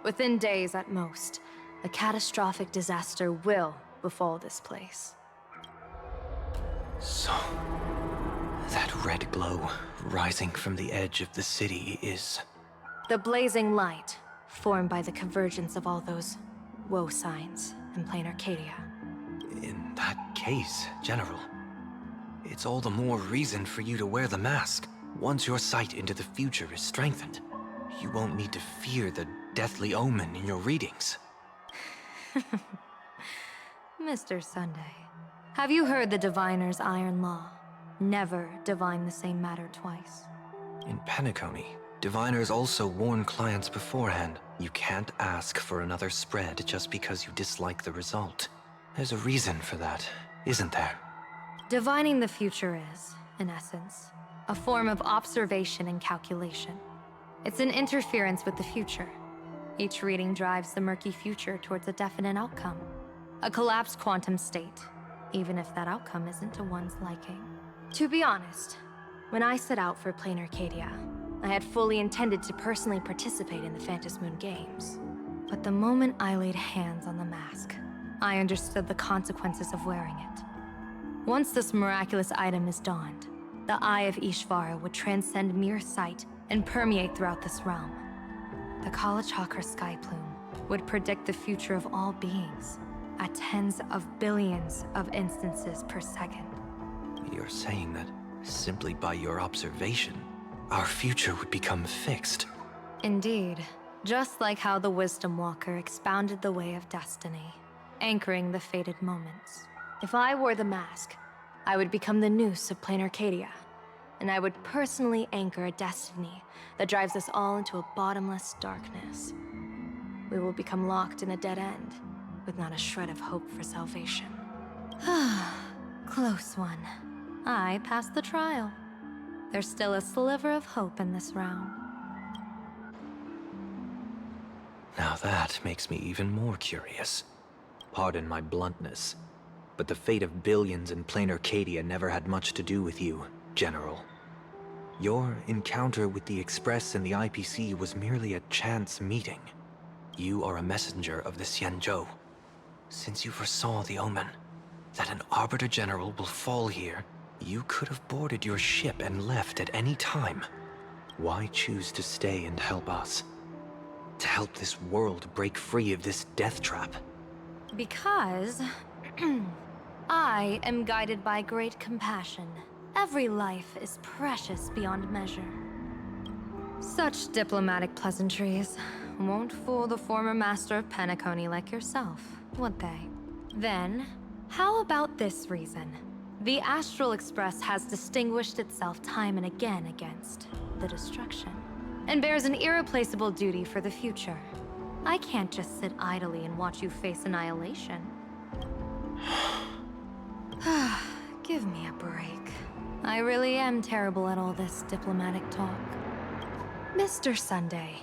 Within days at most, a catastrophic disaster will befall this place. So, that red glow rising from the edge of the city is... The blazing light, formed by the convergence of all those woe signs in plain Arcadia. In that case, General, it's all the more reason for you to wear the mask. Once your sight into the future is strengthened, you won't need to fear the deathly omen in your readings. Mr. Sunday, have you heard the diviner's iron law? Never divine the same matter twice. In Penacony, diviners also warn clients beforehand. You can't ask for another spread just because you dislike the result. There's a reason for that, isn't there? Divining the future is, in essence, a form of observation and calculation. It's an interference with the future. Each reading drives the murky future towards a definite outcome. A collapsed quantum state, even if that outcome isn't to one's liking. To be honest, when I set out for plain Arcadia, I had fully intended to personally participate in the Phantom Moon Games. But the moment I laid hands on the mask, I understood the consequences of wearing it. Once this miraculous item is donned, the Eye of Ishvara would transcend mere sight and permeate throughout this realm. The Kalachakra Sky Plume would predict the future of all beings at tens of billions of instances per second. You're saying that simply by your observation, our future would become fixed. Indeed, just like how the Wisdom Walker expounded the way of destiny, anchoring the fated moments. If I wore the mask, I would become the noose of plain Arcadia, and I would personally anchor a destiny that drives us all into a bottomless darkness. We will become locked in a dead end, with not a shred of hope for salvation. Close one. I passed the trial. There's still a sliver of hope in this round. Now that makes me even more curious. Pardon my bluntness, but the fate of billions in plain Arcadia never had much to do with you, General. Your encounter with the Express and the IPC was merely a chance meeting. You are a messenger of the Xianzhou. Since you foresaw the omen, that an Arbiter General will fall here, you could have boarded your ship and left at any time. Why choose to stay and help us? To help this world break free of this death trap? Because I am guided by great compassion. Every life is precious beyond measure. Such diplomatic pleasantries won't fool the former master of Penacony like yourself, would they? Then, how about this reason? The Astral Express has distinguished itself time and again against the destruction, and bears an irreplaceable duty for the future. I can't just sit idly and watch you face annihilation. Give me a break. I really am terrible at all this diplomatic talk. Mr. Sunday,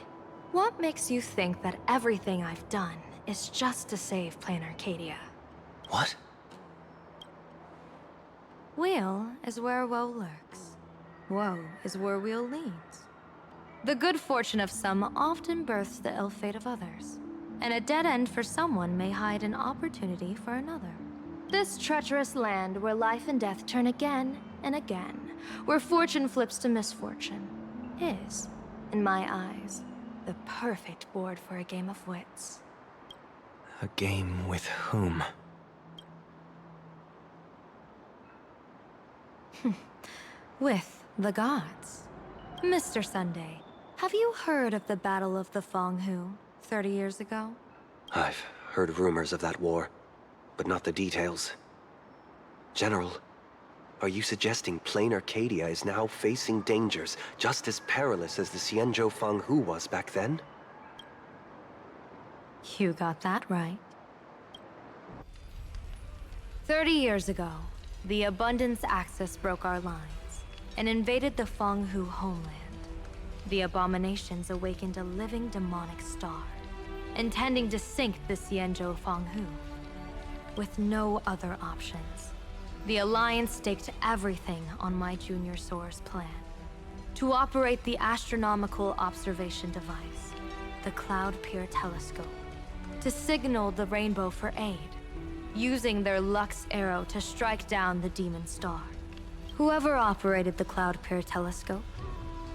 what makes you think that everything I've done is just to save plain Arcadia? What? Weal is where woe lurks. Woe is where weal leads. The good fortune of some often births the ill fate of others, and a dead end for someone may hide an opportunity for another. This treacherous land where life and death turn again and again, where fortune flips to misfortune, is, in my eyes, the perfect board for a game of wits. A game with whom? With the gods. Mr. Sunday, have you heard of the Battle of the Fonghu 30 years ago? I've heard rumors of that war, but not the details. General, are you suggesting plain Arcadia is now facing dangers just as perilous as the Xianzhou Fanghu was back then? You got that right. 30 years ago, the Abundance Axis broke our lines and invaded the Fanghu homeland. The abominations awakened a living demonic star, intending to sink the Xianzhou Fanghu. With no other options, the Alliance staked everything on my Junior Soar's plan. To operate the astronomical observation device, the Cloud Peer Telescope, to signal the Rainbow for aid, using their Lux Arrow to strike down the Demon Star. Whoever operated the Cloud Peer Telescope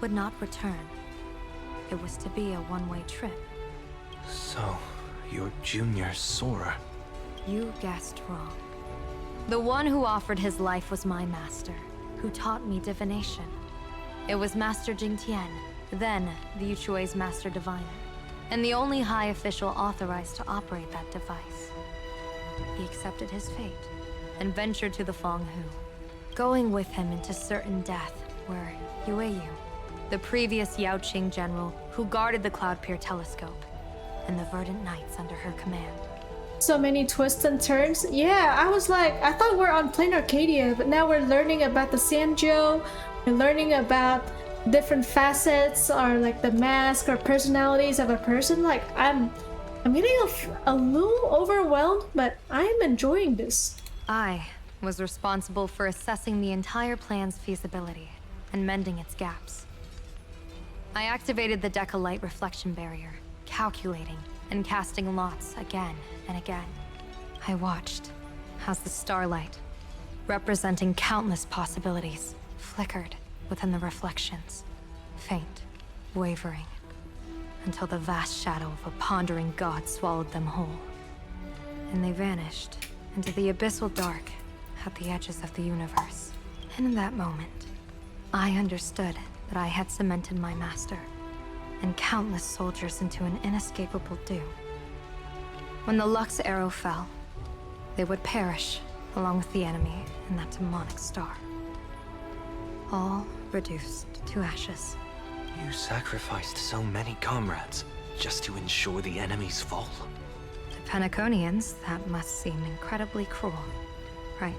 would not return. It was to be a one-way trip. So, you're Junior Soar. You guessed wrong. The one who offered his life was my master, who taught me divination. It was Master Jingtian, then the Yuchui's Master Diviner, and the only high official authorized to operate that device. He accepted his fate and ventured to the Fanghu, going with him into certain death were Yueyu, the previous Yaoqing general who guarded the Cloud Peer Telescope, and the Verdant Knights under her command. So many twists and turns. Yeah, I was like, I thought we're on plain Arcadia, but now we're learning about the Xianzhou. We're learning about different facets, or like the mask or personalities of a person. Like I'm getting a little overwhelmed, but I'm enjoying this. I was responsible for assessing the entire plan's feasibility and mending its gaps. I activated the Decalite reflection barrier, calculating and casting lots again and again. I watched as the starlight, representing countless possibilities, flickered within the reflections, faint, wavering, until the vast shadow of a pondering god swallowed them whole. And they vanished into the abyssal dark at the edges of the universe. And in that moment, I understood that I had cemented my master and countless soldiers into an inescapable doom. When the Lux Arrow fell, they would perish along with the enemy and that demonic star. All reduced to ashes. You sacrificed so many comrades just to ensure the enemy's fall. To Penaconians, that must seem incredibly cruel, right?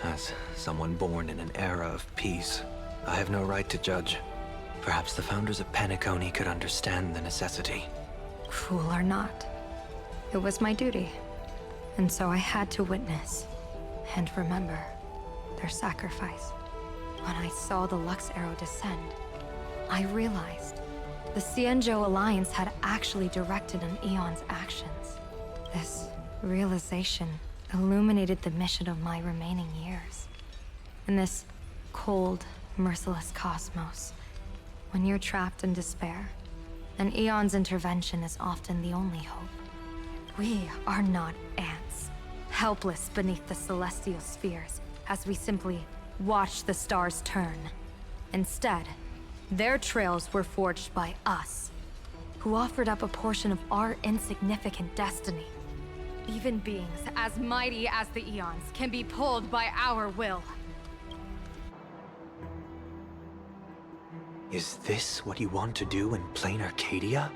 As someone born in an era of peace, I have no right to judge. Perhaps the founders of Penacony could understand the necessity. cruel or not, it was my duty. And so I had to witness and remember their sacrifice. When I saw the Lux Arrow descend, I realized the Xianzhou Alliance had actually directed an Eon's actions. This realization illuminated the mission of my remaining years. In this cold, merciless cosmos, when you're trapped in despair, an Eon's intervention is often the only hope. We are not ants, helpless beneath the celestial spheres as we simply watch the stars turn. Instead, their trails were forged by us, who offered up a portion of our insignificant destiny. Even beings as mighty as the Eons can be pulled by our will. Is this what you want to do in plain Arcadia?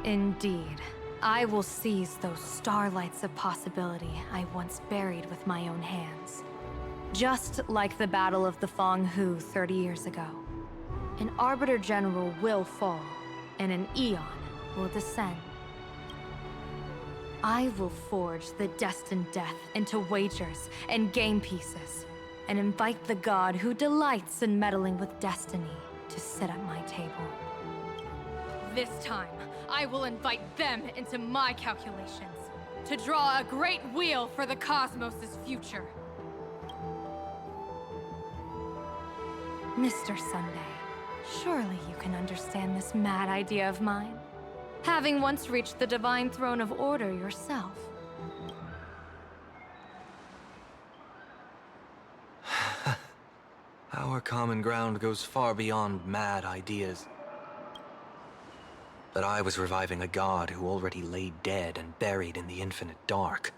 Indeed. I will seize those starlights of possibility I once buried with my own hands. Just like the Battle of the Fong Hu 30 years ago. An Arbiter General will fall, and an Eon will descend. I will forge the destined death into wagers and game pieces, and invite the god who delights in meddling with destiny to sit at my table. This time, I will invite them into my calculations, to draw a great wheel for the cosmos' future. Mr. Sunday, surely you can understand this mad idea of mine, having once reached the divine throne of order yourself. Our common ground goes far beyond mad ideas. But I was reviving a god who already lay dead and buried in the infinite dark.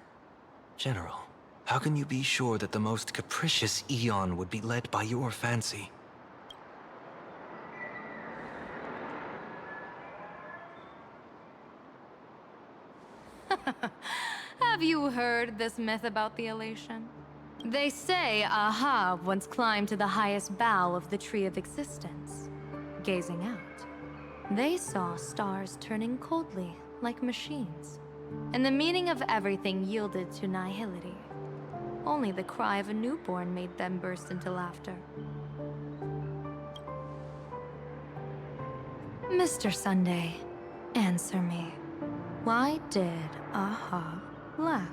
General, how can you be sure that the most capricious Eon would be led by your fancy? Have you heard this myth about the elation? They say Aha once climbed to the highest bough of the Tree of Existence. Gazing out, they saw stars turning coldly, like machines. And the meaning of everything yielded to nihility. Only the cry of a newborn made them burst into laughter. Mr. Sunday, answer me. Why did Aha laugh?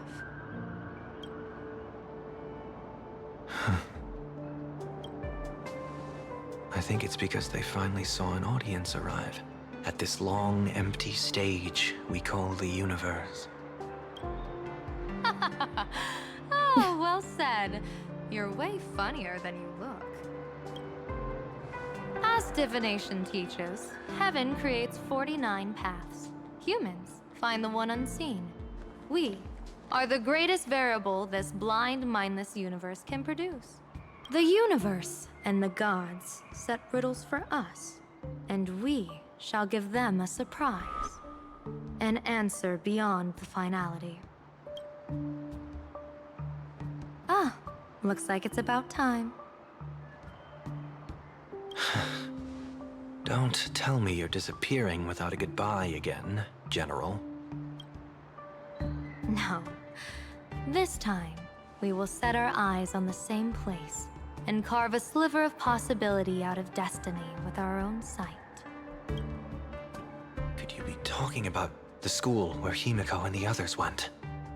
I think it's because they finally saw an audience arrive at this long, empty stage we call the universe. Oh, well said. You're way funnier than you look. As divination teaches, heaven creates 49 paths. Humans find the one unseen. We are the greatest variable this blind, mindless universe can produce. The universe and the gods set riddles for us, and we shall give them a surprise. An answer beyond the finality. Ah, looks like it's about time. Don't tell me you're disappearing without a goodbye again, General. No. This time, we will set our eyes on the same place and carve a sliver of possibility out of destiny with our own sight. Could you be talking about the school where Himiko and the others went?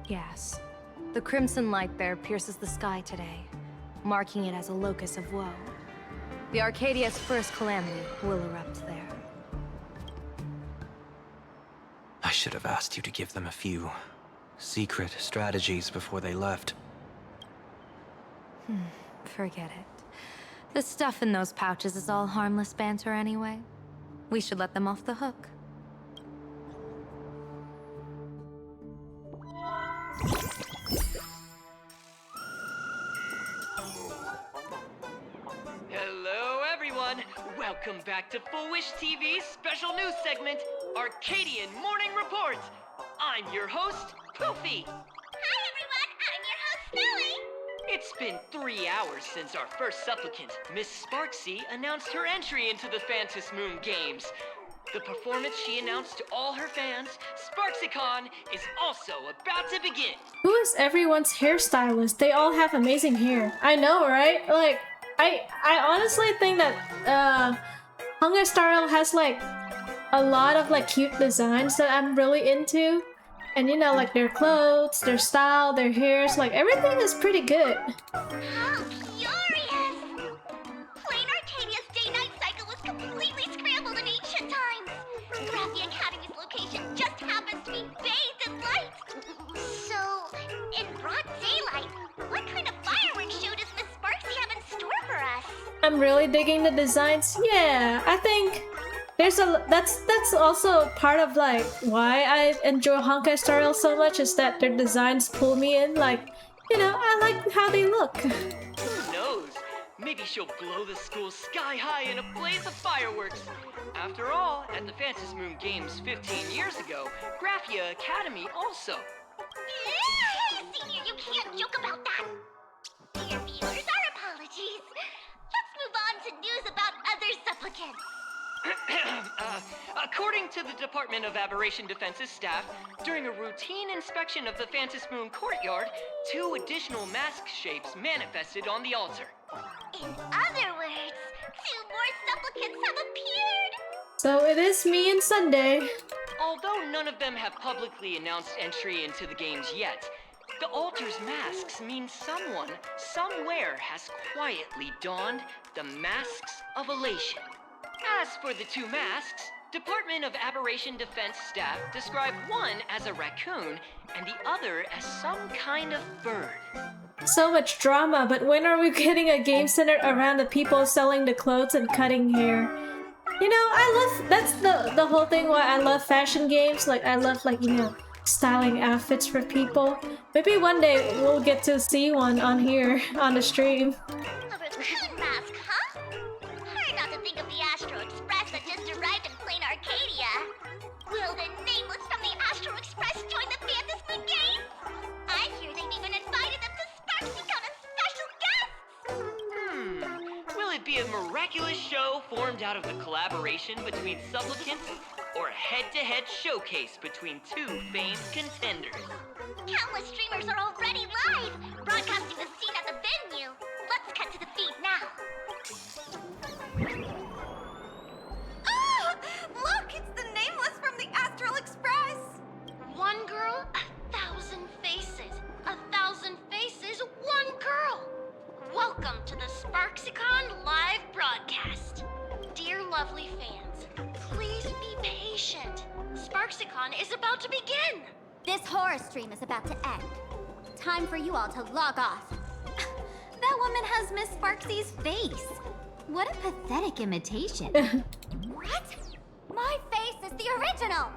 Yes. The crimson light there pierces the sky today, marking it as a locus of woe. The Arcadia's first calamity will erupt there. I should have asked you to give them a few secret strategies before they left. Forget it. The stuff in those pouches is all harmless banter anyway. We should let them off the hook. Hello, everyone. Welcome back to Full Wish TV's special news segment, Arcadian Morning Report. I'm your host, Poofy. Hi, everyone. I'm your host, Snowy. It's been 3 hours since our first supplicant, Miss Sparxie, announced her entry into the Phantom Moon Games. The performance she announced to all her fans, SparxieCon, is also about to begin. Who is everyone's hairstylist? They all have amazing hair. I know, right? Like, I honestly think that Honkai Star Rail has like a lot of like cute designs that I'm really into. And you know, like their clothes, their style, their hairs, like everything is pretty good. How curious! Plain Arcadia's day-night cycle was completely scrambled in ancient times. Graphia Academy's location just happens to be bathed in light. So, in broad daylight, what kind of fireworks show does Miss Sparxie have in store for us? I'm really digging the designs. Yeah, I think there's that's also part of like why I enjoy Honkai Star Rail so much, is that their designs pull me in. Like, you know, I like how they look. Who knows? Maybe she'll blow the school sky high in a blaze of fireworks. After all, at the Phantasm Moon Games 15 years ago, Graphia Academy also. Senior, you can't joke about that. Dear viewers, our apologies. Let's move on to news about other supplicants. According to the Department of Aberration Defense's staff, during a routine inspection of the Phantasm Moon courtyard, 2 additional mask shapes manifested on the altar. In other words, 2 more supplicants have appeared. So it is me and Sunday. Although none of them have publicly announced entry into the games yet, the altar's masks mean someone, somewhere has quietly donned the masks of elation. As for the 2 masks, Department of Aberration Defense staff describe one as a raccoon and the other as some kind of bird. So much drama, but when are we getting a game centered around the people selling the clothes and cutting hair? You know, that's the whole thing why I love fashion games. Like, I love, like, you know, styling outfits for people. Maybe one day we'll get to see one on here, on the stream. A raccoon mask, huh? Hard not to think of the Astro Express that just arrived in plain Arcadia. Will the nameless from the Astro Express join the Phantasm Moon Games? I hear they've even invited them to SparxieCon as special guests! Will it be a miraculous show formed out of the collaboration between supplicants, or a head-to-head showcase between 2 famed contenders? Countless streamers are already live, broadcasting the scene at the venue. Let's cut to the feed now. Ah! Look, it's the nameless from the Astral Express! One girl, 1,000 faces. 1,000 faces, one girl. Welcome to the SparxieCon live broadcast. Dear lovely fans, please be patient. SparxieCon is about to begin. This horror stream is about to end. Time for you all to log off. That woman has Miss Sparxie's face. What a pathetic imitation. What? My face is the original!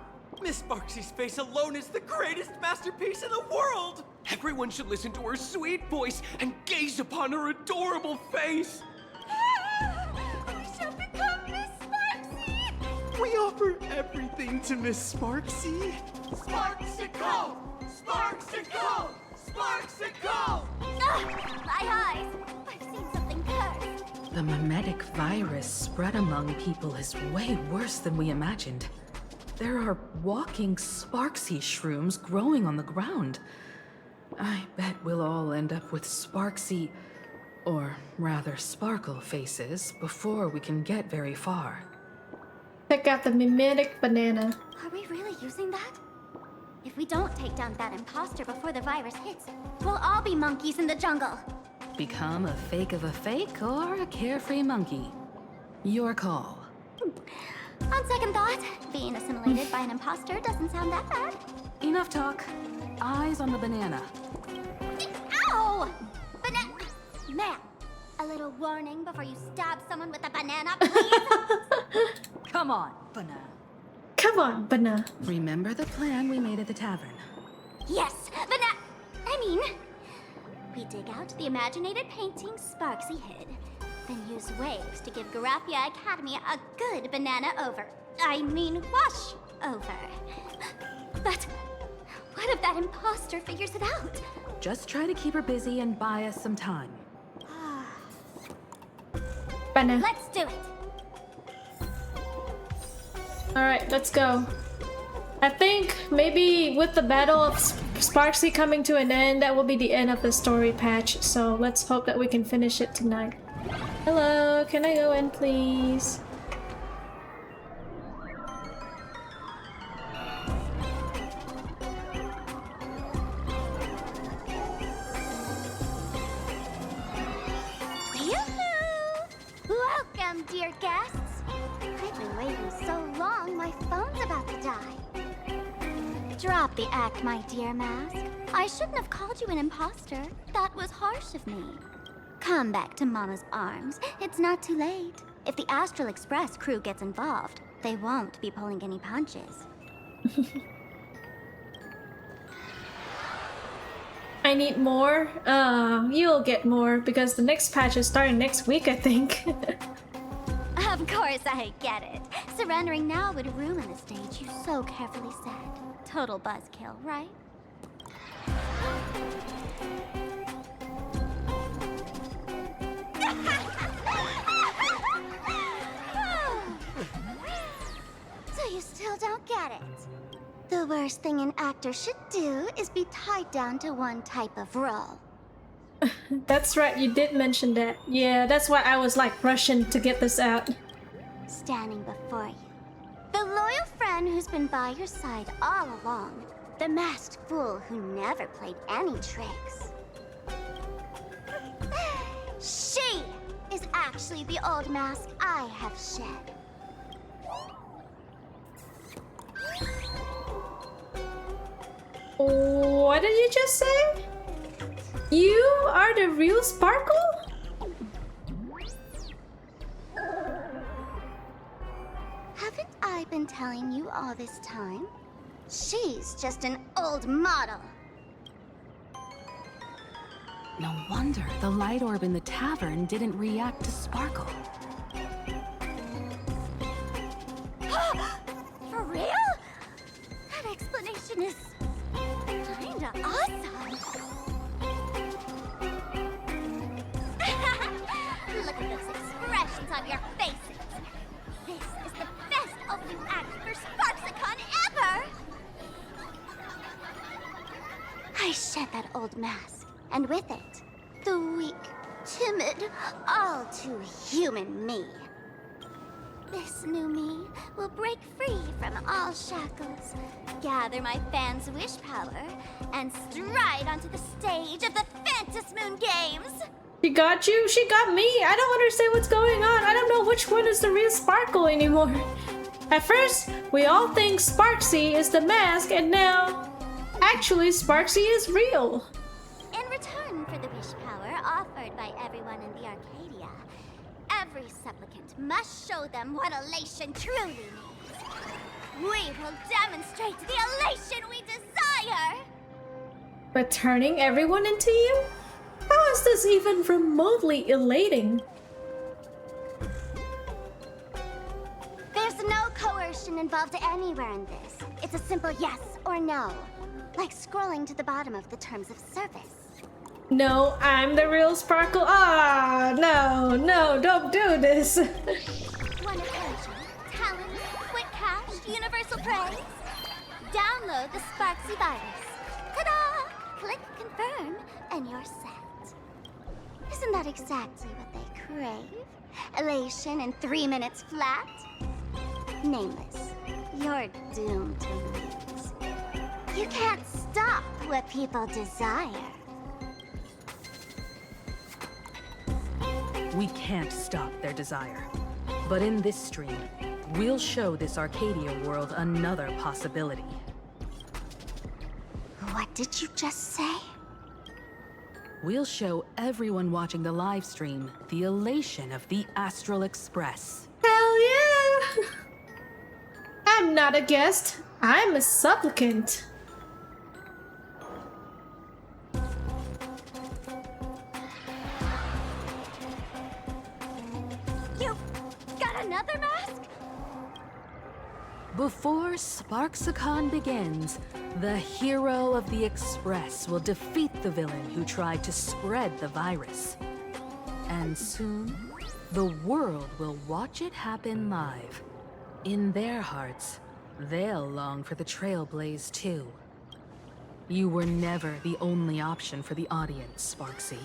Miss Sparxie's face alone is the greatest masterpiece in the world! Everyone should listen to her sweet voice and gaze upon her adorable face! I shall become Miss Sparxie! We offer everything to Miss Sparxie. Sparxico! Sparxico! Sparxico! My eyes! I've seen something cursed. The mimetic virus spread among people is way worse than we imagined. There are walking Sparxie shrooms growing on the ground. I bet we'll all end up with Sparxie, or rather Sparkle faces, before we can get very far. Check out the mimetic banana. Are we really using that? If we don't take down that imposter before the virus hits, we'll all be monkeys in the jungle. Become a fake of a fake or a carefree monkey. Your call. On second thought, being assimilated by an imposter doesn't sound that bad. Enough talk. Eyes on the banana. Ow! Ma'am, a little warning before you stab someone with a banana, please? Come on, banana. Come on, banana. Remember the plan we made at the tavern? Yes, we dig out the imaginated painting Sparxie hid, then use waves to give Graphia Academy a good banana over. Wash over. But what if that imposter figures it out? Just try to keep her busy and buy us some time. Banana. Let's do it. Alright, let's go. I think maybe with the Battle of Sparxie coming to an end, that will be the end of the story patch. So let's hope that we can finish it tonight. Hello, can I go in, please? Welcome, dear guests. I've been waiting so long, my phone's about to die. Drop the act, my dear Mask. I shouldn't have called you an imposter. That was harsh of me. Come back to Mama's arms. It's not too late. If the Astral Express crew gets involved, they won't be pulling any punches. I need more. You'll get more because the next patch is starting next week, I think. Of course I get it. Surrendering now would ruin the stage you so carefully set. Total buzzkill, right? So you still don't get it? The worst thing an actor should do is be tied down to one type of role. That's right, you did mention that. Yeah, that's why I was like rushing to get this out. Standing before you, the loyal friend who's been by your side all along. The masked fool who never played any tricks. She is actually the old mask I have shed. What did you just say? You are the real Sparkle? Haven't I been telling you all this time? She's just an old model. No wonder the light orb in the tavern didn't react to Sparkle. For real? That explanation is kinda awesome. Look at those expressions on your faces. This is the best opening act for Sparxicon ever! I shed that old mask, and with it, the weak, timid, all too human me. This new me will break free from all shackles, gather my fans' wish power, and stride onto the stage of the Phantom Moon Games! She got you? She got me? I don't understand what's going on. I don't know which one is the real Sparkle anymore. At first, we all think Sparxie is the mask, and now, actually, Sparxie is real. In return for the wish power offered by everyone in the Arcadia, every supplicant must show them what elation truly means. We will demonstrate the elation we desire! But turning everyone into you? How is this even remotely elating? There's no coercion involved anywhere in this. It's a simple yes or no. Like scrolling to the bottom of the terms of service. No, I'm the real Sparkle. Ah, no, don't do this. One occasion, talent, quick cash, universal praise. Download the Sparxie virus. Ta-da! Click confirm, and you're set. Isn't that exactly what they crave? Elation in 3 minutes flat? Nameless, you're doomed to lose. You can't stop what people desire. We can't stop their desire. But in this stream, we'll show this Arcadia world another possibility. What did you just say? We'll show everyone watching the live stream the elation of the Astral Express. Hell yeah! I'm not a guest. I'm a supplicant. You got another mask? Before Sparxicon begins, the hero of the Express will defeat the villain who tried to spread the virus. And soon, the world will watch it happen live. in their hearts, they'll long for the Trailblaze too. You were never the only option for the audience, Sparxie.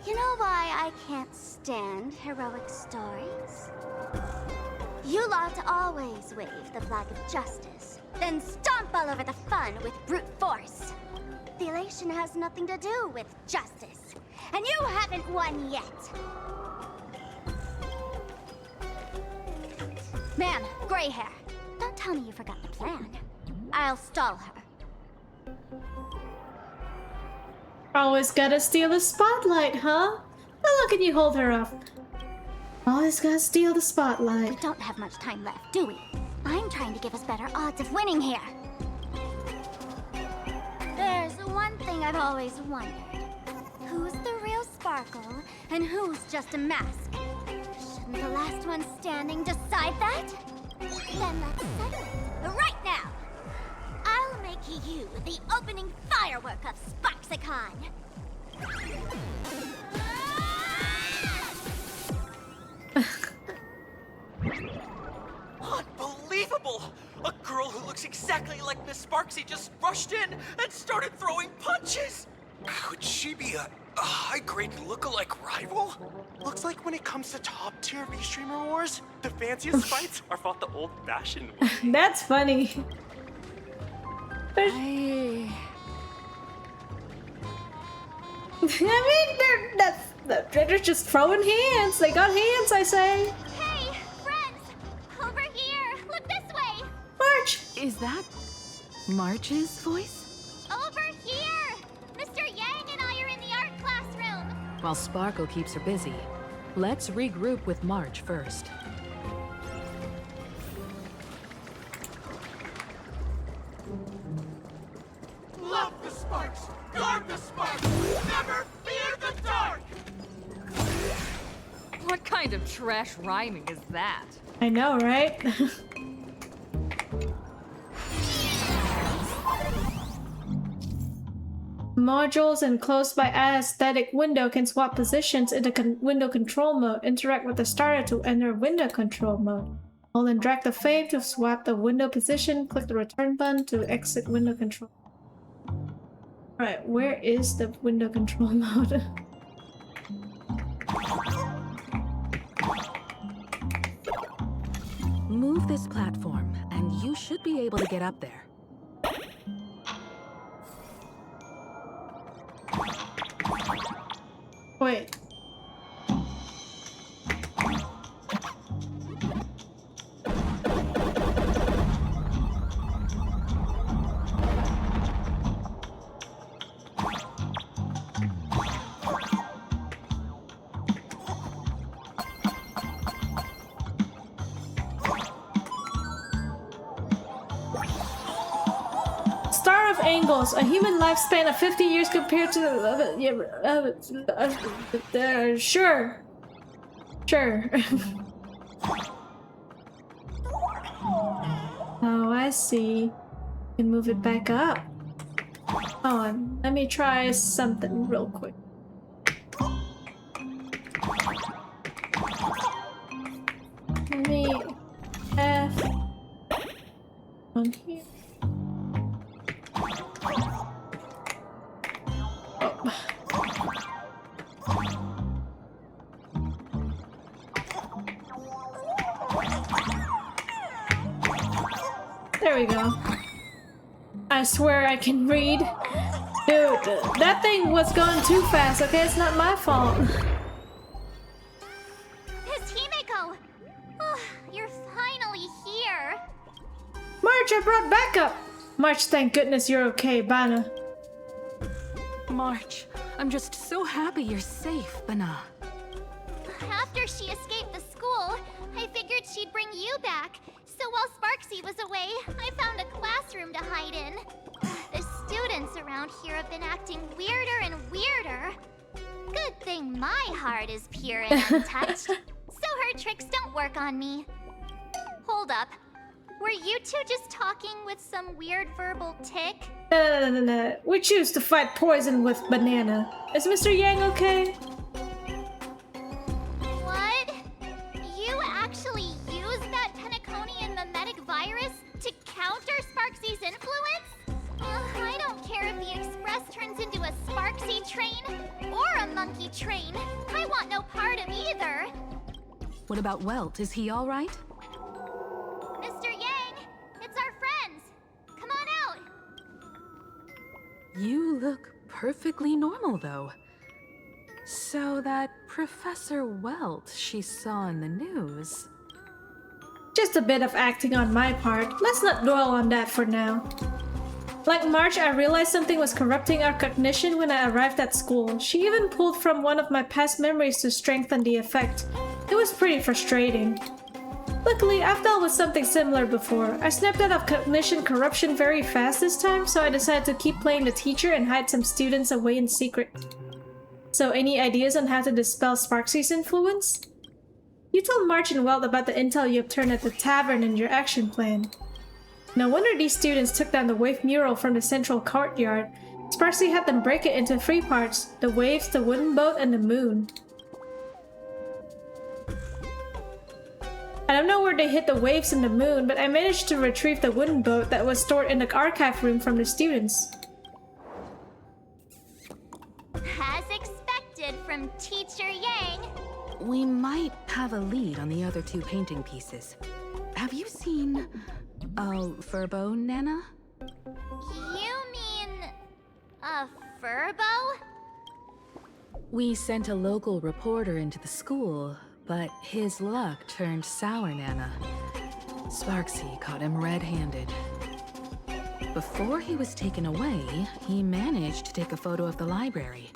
You know why I can't stand heroic stories? You lot always wave the flag of justice, then stomp all over the fun with brute force. The elation has nothing to do with justice, and you haven't won yet. Ma'am, gray hair, don't tell me you forgot the plan. I'll stall her. Always gotta steal the spotlight, huh? Now look at you hold her up. Always gotta steal the spotlight. We don't have much time left, do we? I'm trying to give us better odds of winning here. There's one thing I've always wondered. Who's the real Sparkle, and who's just a mask? Shouldn't the last one standing decide that? Then let's settle it right now. I'll make you the opening firework of SparxieCon. Unbelievable! A girl who looks exactly like Miss Sparxie just rushed in and started throwing punches! Could she be a high-grade lookalike rival? Looks like when it comes to top-tier V-Streamer wars, the fanciest fights are fought the old-fashioned way. That's funny. I mean, they're just throwing hands. They got hands, I say. Hey, friends! Over here! Look this way! March! Is that March's voice? Over here! Mr. Yang and I are in the art classroom! While Sparkle keeps her busy, let's regroup with March first. Love the sparks! Guard the sparks! Never fear the dark! What kind of trash rhyming is that? I know, right? Modules enclosed by aesthetic window can swap positions in the window control mode. Interact with the starter to enter window control mode. Hold and drag the fave to swap the window position. Click the return button to exit window control. Alright, where is the window control mode? Move this platform, and you should be able to get up there. Wait. Star of Angles, a human lifespan of 50 years compared to sure. Oh, I see. You can move it back up. Hold on, let me try something real quick. Let me F on here. There we go. I swear I can read. Dude, that thing was going too fast, okay? It's not my fault. It's Himeko! Oh, you're finally here! March, I brought backup! March, thank goodness you're okay, Bana. March, I'm just so happy you're safe, Bana. After she escaped the school, I figured she'd bring you back. So while Sparxie was away, I found a classroom to hide in. The students around here have been acting weirder and weirder. Good thing my heart is pure and untouched, so her tricks don't work on me. Hold up. Were you two just talking with some weird verbal tick? No. We choose to fight poison with banana. Is Mr. Yang okay? What about Welt? Is he all right? Mr. Yang, it's our friends. Come on out. You look perfectly normal, though. So that Professor Welt she saw in the news... Just a bit of acting on my part. Let's not dwell on that for now. Like March, I realized something was corrupting our cognition when I arrived at school. She even pulled from one of my past memories to strengthen the effect. It was pretty frustrating. Luckily, I've dealt with something similar before. I snapped out of cognition corruption very fast this time, so I decided to keep playing the teacher and hide some students away in secret. So any ideas on how to dispel Sparxie's influence? You told March and Welt about the intel you obtained at the tavern and your action plan. No wonder these students took down the wave mural from the central courtyard. Sparxie had them break it into 3 parts: the waves, the wooden boat, and the moon. I don't know where they hid the waves and the moon, but I managed to retrieve the wooden boat that was stored in the archive room from the students. As expected from Teacher Yang. We might have a lead on the other 2 painting pieces. Have you seen... Furbo, Nana? You mean... a furbo? We sent a local reporter into the school, but his luck turned sour, Nana. Sparxie caught him red-handed. Before he was taken away, he managed to take a photo of the library.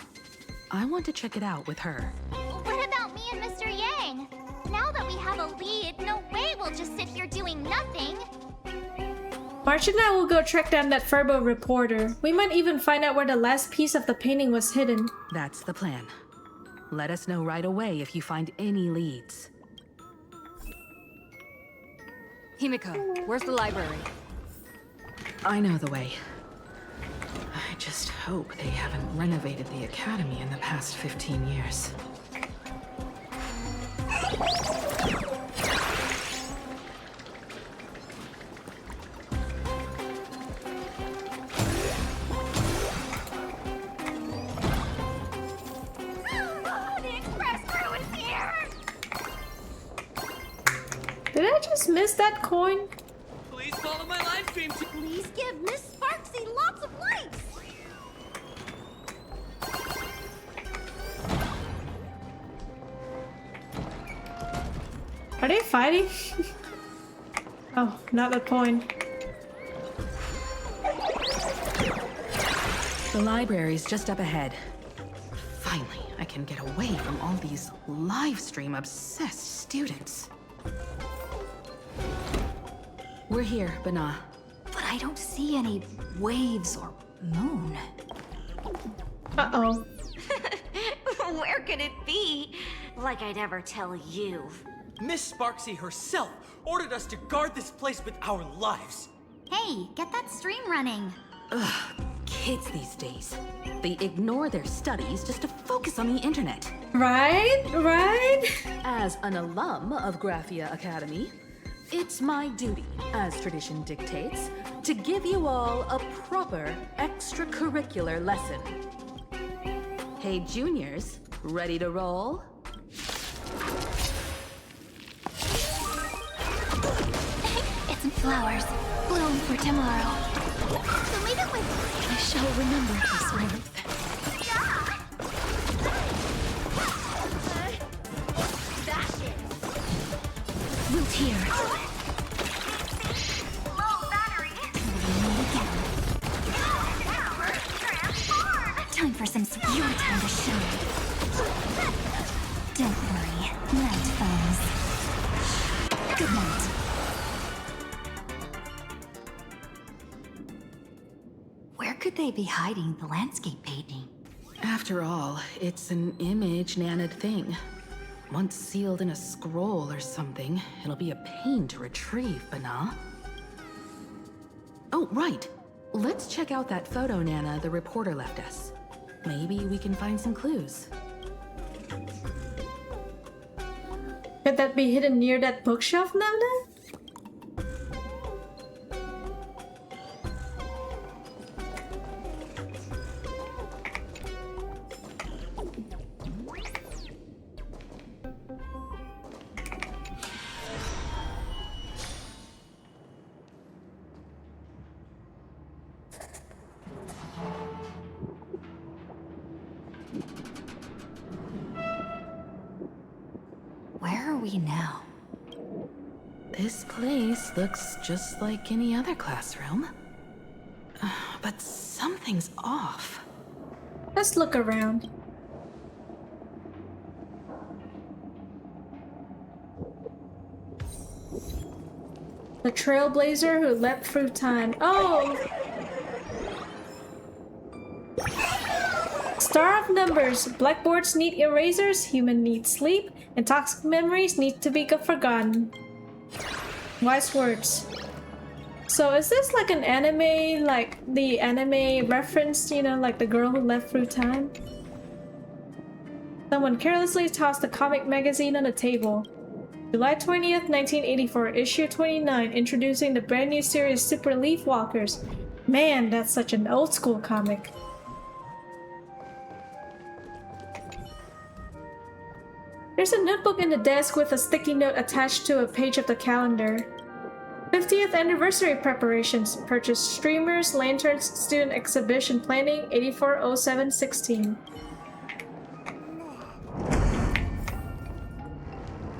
I want to check it out with her. What about me and Mr. Yang? Now that we have a lead, no way we'll just sit here doing nothing. March and I will go track down that Furbo reporter. We might even find out where the last piece of the painting was hidden. That's the plan. Let us know right away if you find any leads. Himiko, where's the library? I know the way. I just hope they haven't renovated the academy in the past 15 years. Did I just miss that coin? Please follow my live stream to... Please give Miss Sparxie lots of likes. Are they fighting? Oh, not the point. The library's just up ahead. Finally, I can get away from all these live stream obsessed students. We're here, Bana. But I don't see any waves or moon. Uh-oh. Where could it be? Like I'd ever tell you. Miss Sparxie herself ordered us to guard this place with our lives. Hey, get that stream running. Ugh, kids these days. They ignore their studies just to focus on the internet. Right? As an alum of Graphia Academy, it's my duty, as tradition dictates, to give you all a proper extracurricular lesson. Hey, juniors, ready to roll? It's flowers, bloom for tomorrow. So leave it with me. I shall remember this warmth. Wilt here. Low battery. Time for some your time to shine. Don't worry, night foes. Good night. Where could they be hiding the landscape painting? After all, it's an image Nana'd thing. Once sealed in a scroll or something, it'll be a pain to retrieve, Bana. Oh, right. Let's check out that photo Nana the reporter left us. Maybe we can find some clues. Could that be hidden near that bookshelf, Nana? we now? This place looks just like any other classroom. But something's off. Let's look around. The trailblazer who leapt through time. Oh! Star of numbers. Blackboards need erasers, human needs sleep, and toxic memories need to be forgotten. Wise words. So is this like an anime, like the anime reference, you know, like the girl who left through time? Someone carelessly tossed a comic magazine on the table. July 20th, 1984, issue 29, introducing the brand new series Super Leafwalkers. Man, that's such an old school comic. There's a notebook in the desk with a sticky note attached to a page of the calendar. 50th anniversary preparations. Purchase streamers, lanterns, student exhibition planning, 840716.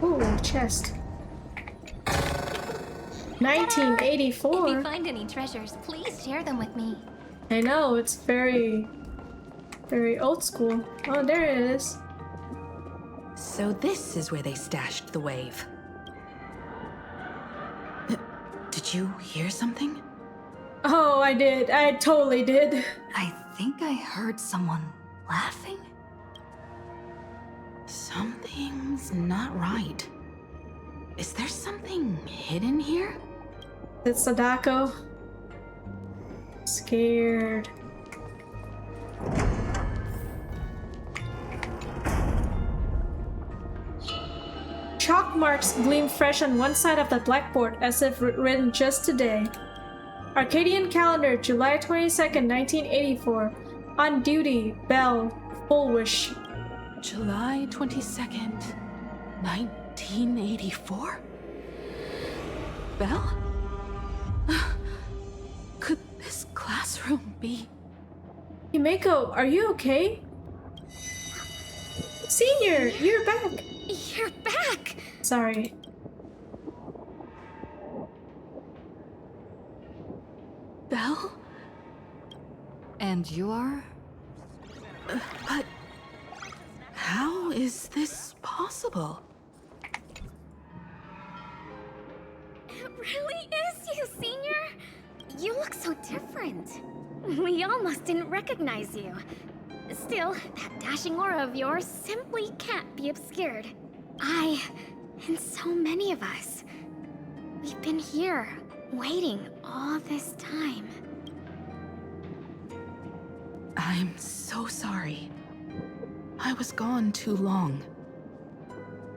Ooh, chest. 1984. If you find any treasures, please share them with me. I know, it's very old school. Oh, there it is. So this is where they stashed the wave. Did you hear something? Oh, I did. I totally did. I think I heard someone laughing. Something's not right. Is there something hidden here? It's Sadako. Scared. Chalk marks gleam fresh on one side of the blackboard as if written just today. Arcadian calendar, July 22nd, 1984. On duty, Bell, Fulwish. July 22nd, 1984? Belle? Could this classroom be? Himeko, are you okay? Senior, you're back! You're back! Sorry. Belle? And you are? But how is this possible? It really is you, Senior! You look so different. We almost didn't recognize you. Still, that dashing aura of yours simply can't be obscured. I, and so many of us, we've been here, waiting all this time. I'm so sorry. I was gone too long.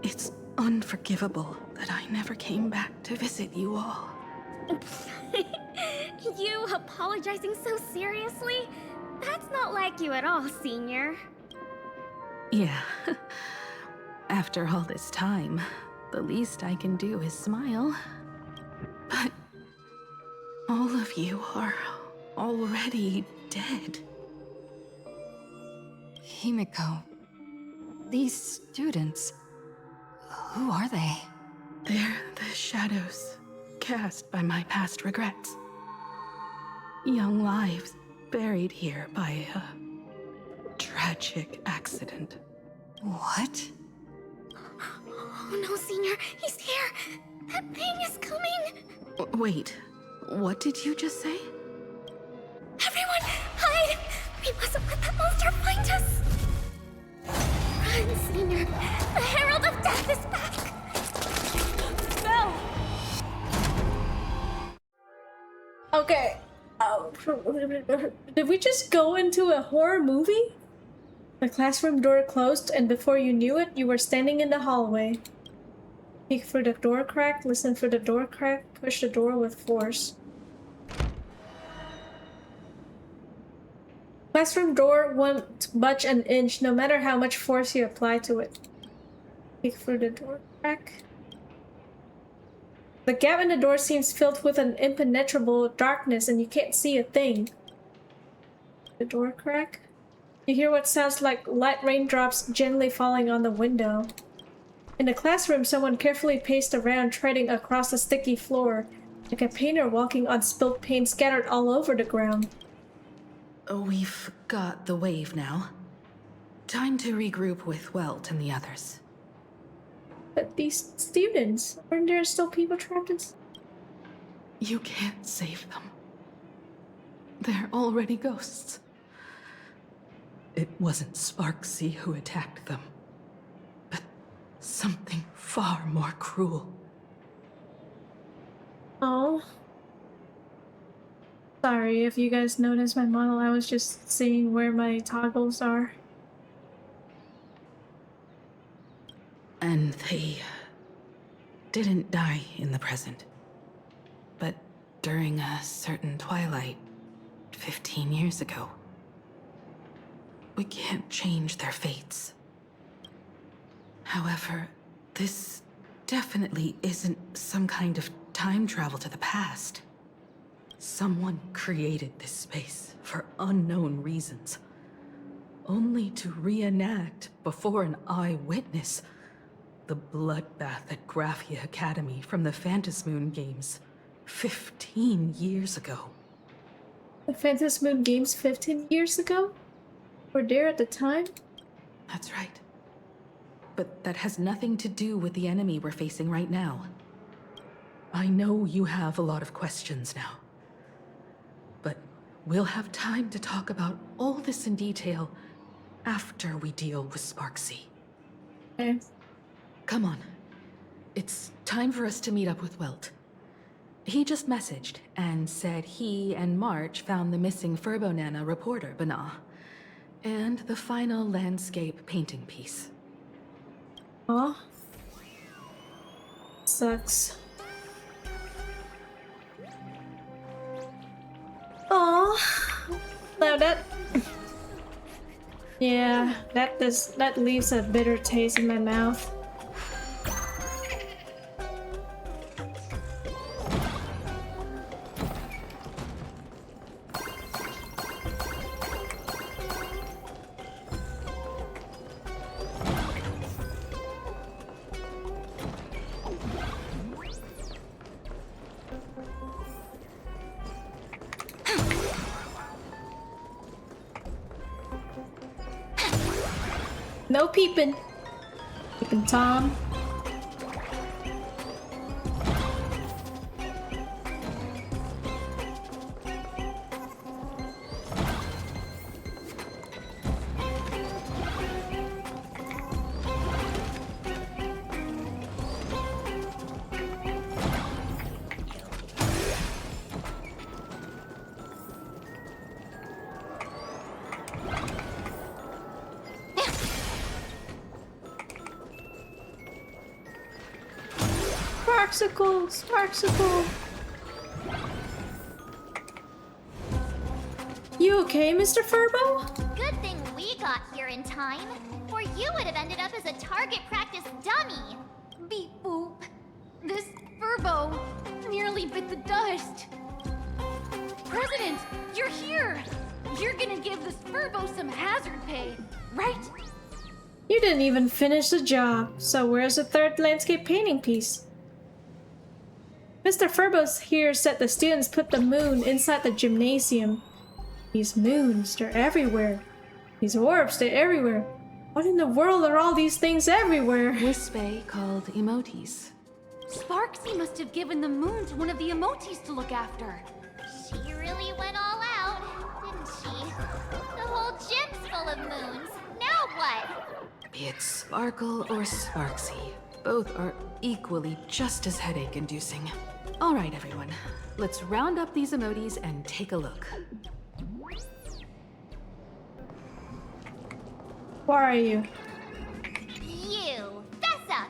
It's unforgivable that I never came back to visit you all. You apologizing so seriously? That's not like you at all, Senior. Yeah. After all this time, the least I can do is smile. But all of you are already dead. Himeko, these students, who are they? They're the shadows cast by my past regrets. Young lives buried here by a tragic accident. What? Oh no, Senior, he's here! That thing is coming! Wait, what did you just say? Everyone, hide! We mustn't let that monster find us! Run, Senior! The Herald of Death is back! Belle! Okay. Did we just go into a horror movie? The classroom door closed, and before you knew it, you were standing in the hallway. Peek through the door crack, listen through the door crack, push the door with force. Classroom door won't budge an inch, no matter how much force you apply to it. Peek through the door crack. The gap in the door seems filled with an impenetrable darkness, and you can't see a thing. The door crack. You hear what sounds like light raindrops gently falling on the window. In the classroom, someone carefully paced around, treading across the sticky floor, like a painter walking on spilt paint scattered all over the ground. We've got the wave now. Time to regroup with Welt and the others. But these students, aren't there still people trapped in... You can't save them. They're already ghosts. It wasn't Sparxie who attacked them, but something far more cruel. Oh. Sorry if you guys noticed my model, I was just seeing where my toggles are. And they didn't die in the present, but during a certain twilight 15 years ago. We can't change their fates. However, this definitely isn't some kind of time travel to the past. Someone created this space for unknown reasons, only to reenact before an eyewitness the bloodbath at Graphia Academy from the Phantasmoon Games 15 years ago. The Phantasmoon Games 15 years ago? Were there at the time? That's right. But that has nothing to do with the enemy we're facing right now. I know you have a lot of questions now. But we'll have time to talk about all this in detail after we deal with Sparxie. Okay. Come on. It's time for us to meet up with Welt. He just messaged and said he and March found the missing Furbonana reporter, Bana, and the final landscape painting piece. Aw. Sucks. Aw. Now that... yeah, that leaves a bitter taste in my mouth. No peeping. Peeping Tom. Sparksicle! You okay, Mr. Furbo? Good thing we got here in time, or you would have ended up as a target practice dummy. Beep boop. This Furbo nearly bit the dust. President, you're here! You're gonna give this Furbo some hazard pay, right? You didn't even finish the job, so where's the third landscape painting piece? Mr. Furbo's here said the students put the moon inside the gymnasium. These moons, they're everywhere. These orbs, they're everywhere. What in the world are all these things everywhere? Wispe called emotes. Sparxie must have given the moon to one of the emotes to look after. She really went all out, didn't she? The whole gym's full of moons. Now what? Be it Sparkle or Sparxie, both are equally just as headache-inducing. All right, everyone. Let's round up these emotes and take a look. Where are you? You! Fess up!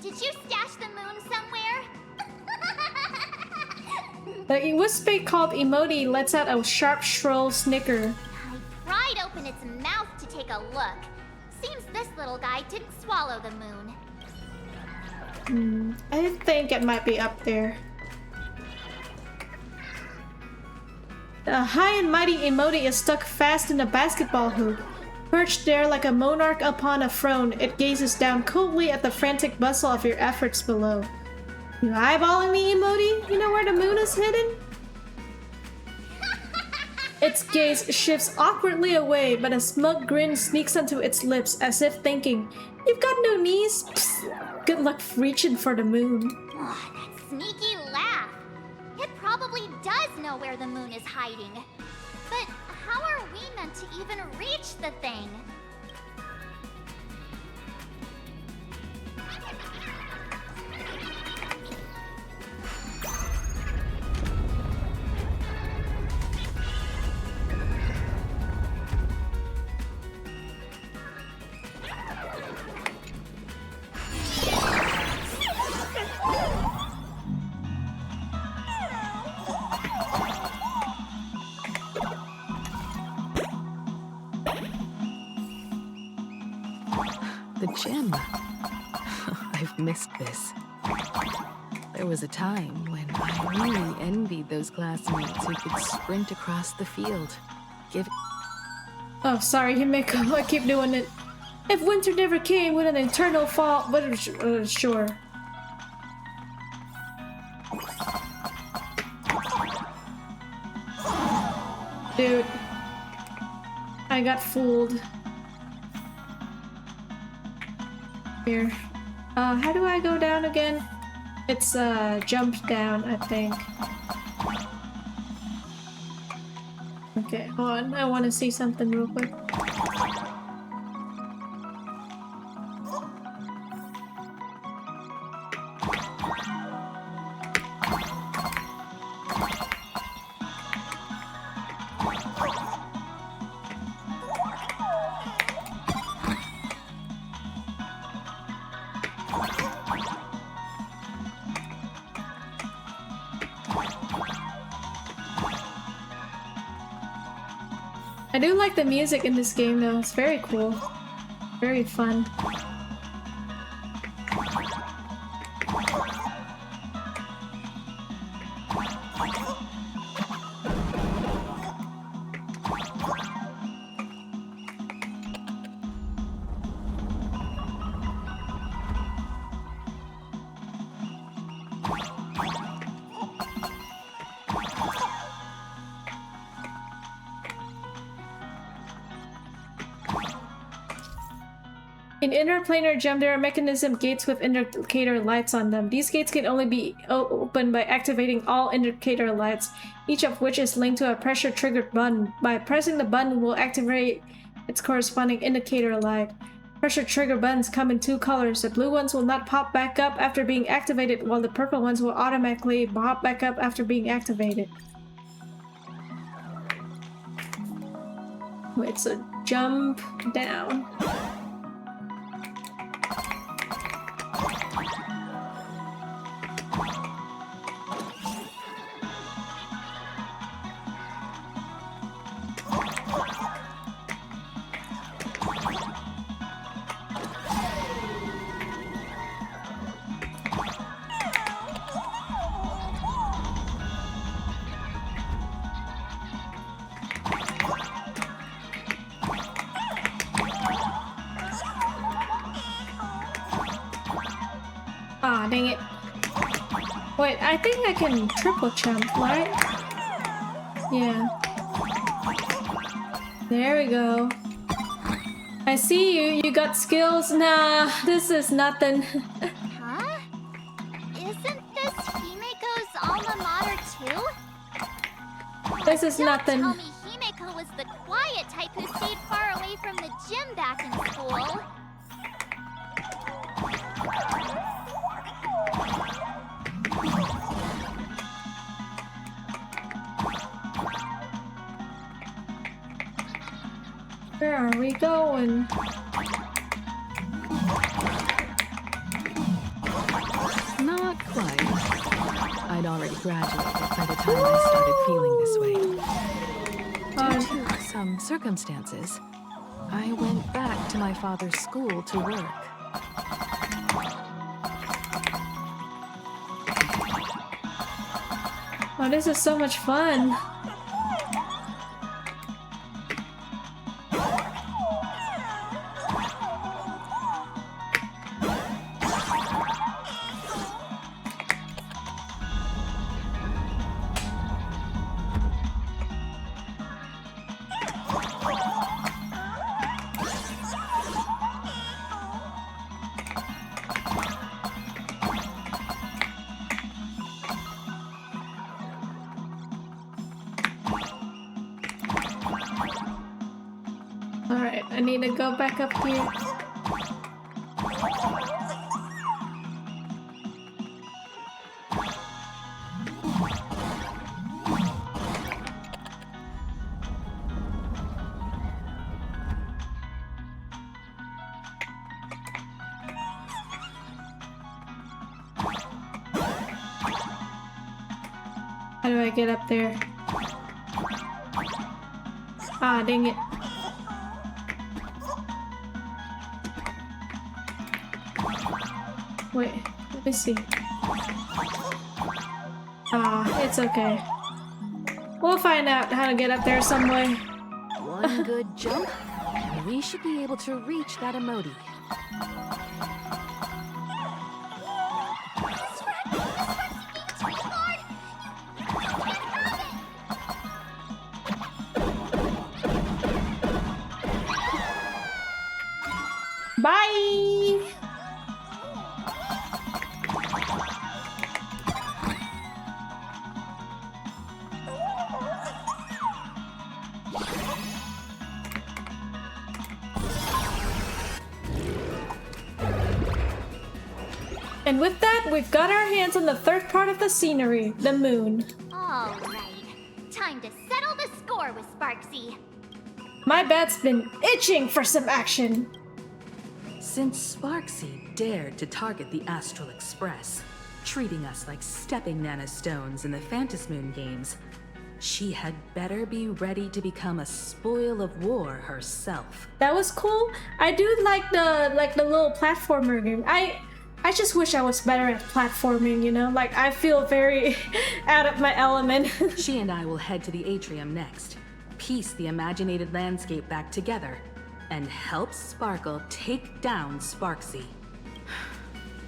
Did you stash the moon somewhere? The Wispe called emote lets out a sharp, shrill snicker. I pried open its mouth to take a look. Seems this little guy didn't swallow the moon. I think it might be up there. The high and mighty emote is stuck fast in the basketball hoop. Perched there like a monarch upon a throne, it gazes down coldly at the frantic bustle of your efforts below. You eyeballing me, emoji? You know where the moon is hidden? Its gaze shifts awkwardly away, but a smug grin sneaks onto its lips as if thinking, "You've got no knees? Psst. Good luck reaching for the moon." Oh, that sneaky laugh. It probably does know where the moon is hiding. But how are we meant to even reach the thing? The gym. I've missed this. There was a time when I really envied those classmates who could sprint across the field. Oh, sorry, Himeko. I keep doing it. If winter never came with an eternal fall, but sure. Dude, I got fooled. Here. How do I go down again? It's jump down, I think. Okay, hold on. I want to see something real quick. I do like the music in this game though, it's very cool. Very fun. In interplanar gem, there are mechanism gates with indicator lights on them. These gates can only be opened by activating all indicator lights, each of which is linked to a pressure-triggered button. By pressing the button will activate its corresponding indicator light. Pressure trigger buttons come in two colors. The blue ones will not pop back up after being activated, while the purple ones will automatically pop back up after being activated. Wait, so jump down. Ah, dang it. Wait, I think I can triple jump, right? Yeah. There we go. I see you. You got skills. Nah, this is nothing. Huh? Isn't this Himeko's alma mater too? This is nothing. Don't tell me Himeko was the quiet type who stayed far away from the gym back in school. Where are we going? Not quite. I'd already graduated by the time I started feeling this way. Due to some circumstances, I went back to my father's school to work. Oh, this is so much fun. I need to go back up here. How do I get up there? Ah, dang it. Wait, let me see. Ah, it's okay. We'll find out how to get up there some way. One good jump, and we should be able to reach that emoji. Bye! And with that, we've got our hands on the third part of the scenery, the moon. All right. Time to settle the score with Sparxie. My bat's been itching for some action. Since Sparxie dared to target the Astral Express, treating us like stepping nanostones in the Phantasmoon games, she had better be ready to become a spoil of war herself. That was cool. I do like the little platformer game. I just wish I was better at platforming, you know? Like, I feel very out of my element. She and I will head to the atrium next, piece the imaginated landscape back together, and help Sparkle take down Sparxie.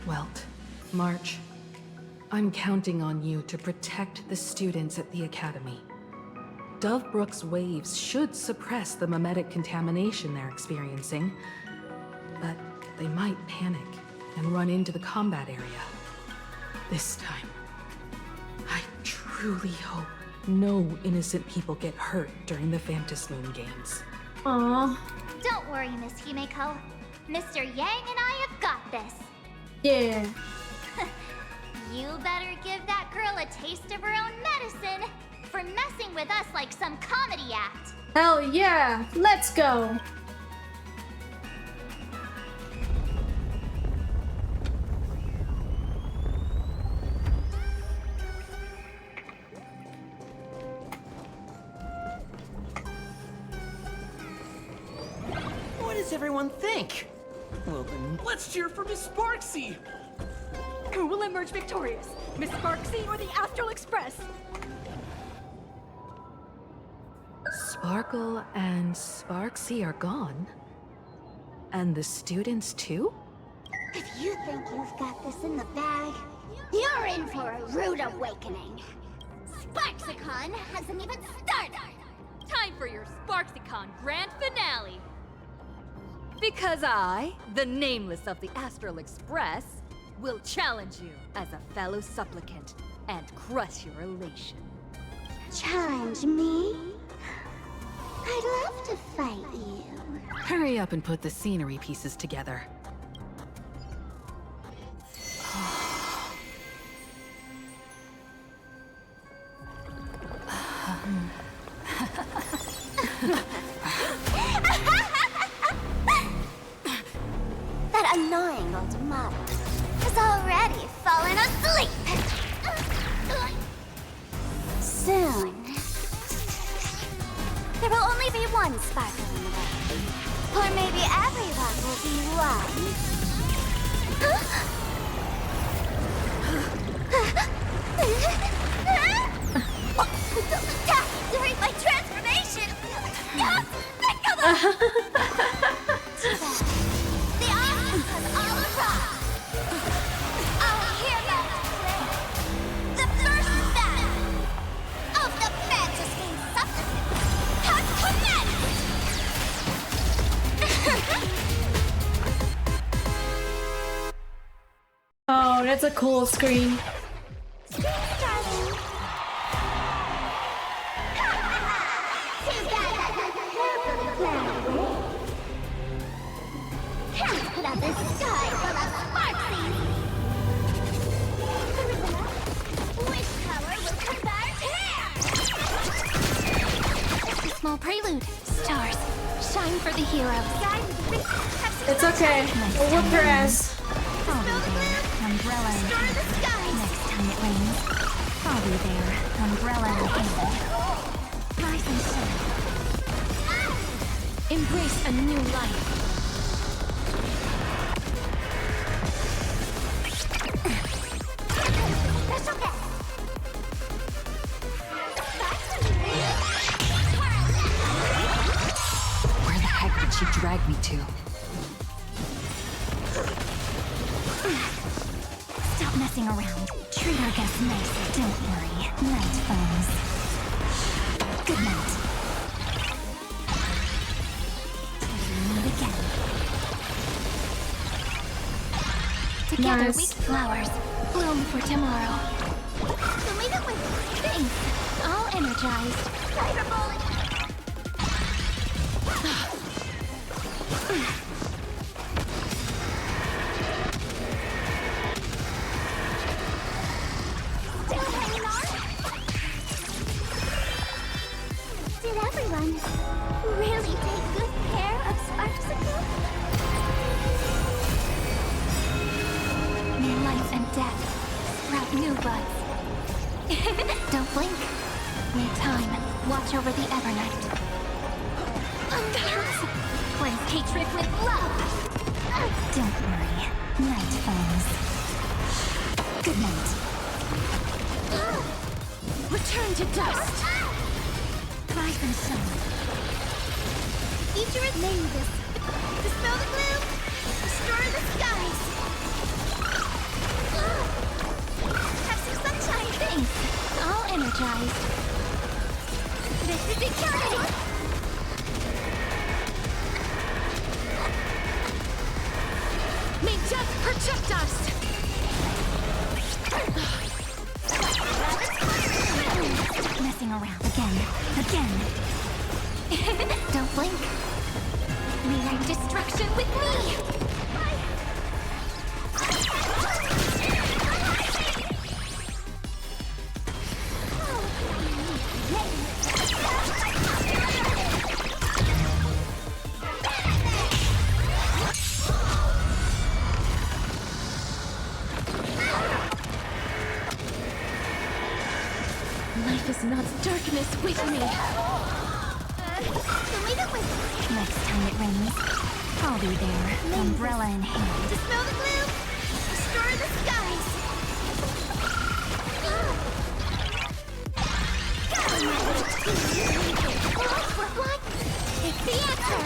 Welt, March, I'm counting on you to protect the students at the Academy. Dovebrook's waves should suppress the mimetic contamination they're experiencing, but they might panic and run into the combat area. This time, I truly hope no innocent people get hurt during the Phantasmoon games. Aww. Don't worry, Miss Himeko. Mr. Yang and I have got this. Yeah. You better give that girl a taste of her own medicine for messing with us like some comedy act. Hell yeah! Let's go! What does everyone think? Well then, let's cheer for Miss Sparxie! Who will emerge victorious? Miss Sparxie or the Astral Express? Sparkle and Sparxie are gone. And the students too? If you think you've got this in the bag, you're in for a rude awakening. Sparxicon hasn't even started! Time for your Sparxicon grand finale! Because I, the nameless of the Astral Express, will challenge you as a fellow supplicant and crush your elation. Challenge me? I'd love to fight you. Hurry up and put the scenery pieces together. That annoying old model has already fallen asleep. Soon, there will only be one Sparkle in the world. Or maybe everyone will be one. Don't attack during my transformation! Think of them! The audience has all arrived! Our heroes declare the first battle of the Phantasmoon Supplicants has commenced! Oh, that's a cool screen. Time for the Sparxie! Which color will convert here? Just a small prelude. Stars, shine for the heroes. It's okay. We'll whoop her ass. I'll be there, umbrella in hand. Next time it rains, I'll be there, umbrella in hand. Rise and shine. Embrace a new life. That's okay. Where the heck did she drag me to? Stop messing around. Treat our guests nicely. Don't worry. Night phones. Good night. Till we meet again. Together Nice. we flowers bloom for tomorrow. So leave it with Thanks. All energized. Cyber bullet. Still hanging on? Did everyone really take good care of Sparxicle? May life and death sprout new buds. Don't blink. May time watch over the Evernight. Cleanse hatred with love. Don't worry. Night phones. Good night. Return to dust. Rise and shine. Future is named this. Dispel the gloom. Destroy the skies. Have some sunshine. Thanks. All energized. This is eternity. May death protect us. Stop messing around. Again. Don't blink. Rewrite destruction with me. Life is not darkness with me. So leave it with Next time it rains, I'll be there, umbrella in hand. dispel the gloom. Destroy the skies. What? It's the answer.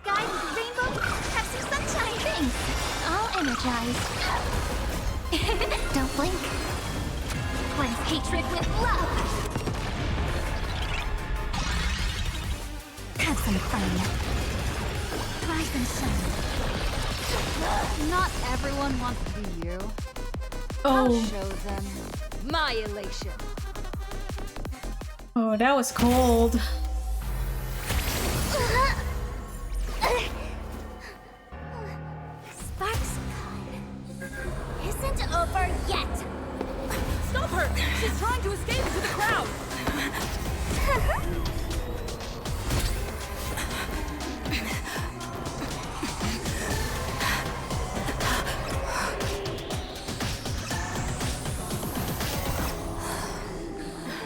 Guys, rainbow, have some sunshine. Thanks. All energized. Don't blink. Cleanse hatred with love. Have some fun. Rise and shine. Not everyone wants to be you. Oh. I'll show them my elation. Oh, that was cold. Sparxicon isn't over yet. Stop her! She's trying to escape into the crowd!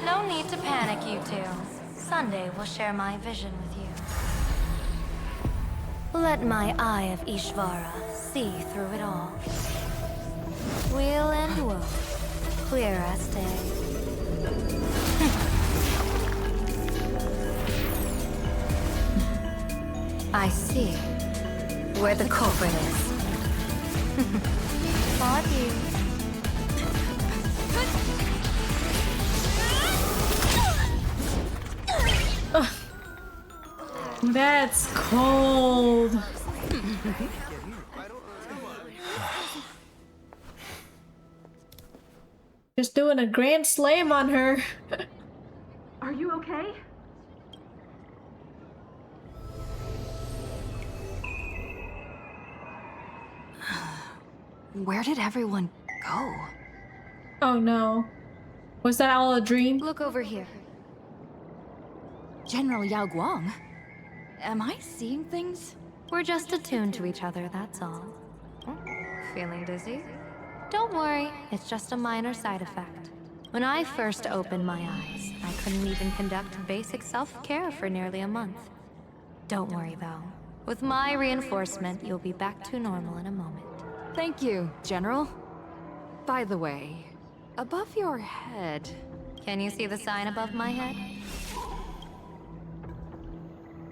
No need to panic, you two. Sunday will share my vision with you. Let my eye of Ishvara see through it all. Weal and woe, clear as day. I see where the culprit is. Fought you. That's cold. Just doing a grand slam on her. Are you okay? Where did everyone go? Oh no. Was that all a dream? Look over here. General Yao Guang? Am I seeing things? We're just attuned to each other, that's all. Feeling dizzy? Don't worry, it's just a minor side effect. When I first opened my eyes, I couldn't even conduct basic self-care for nearly a month. Don't worry though. With my reinforcement, you'll be back to normal in a moment. Thank you, General. By the way, above your head... Can you see the sign above my head?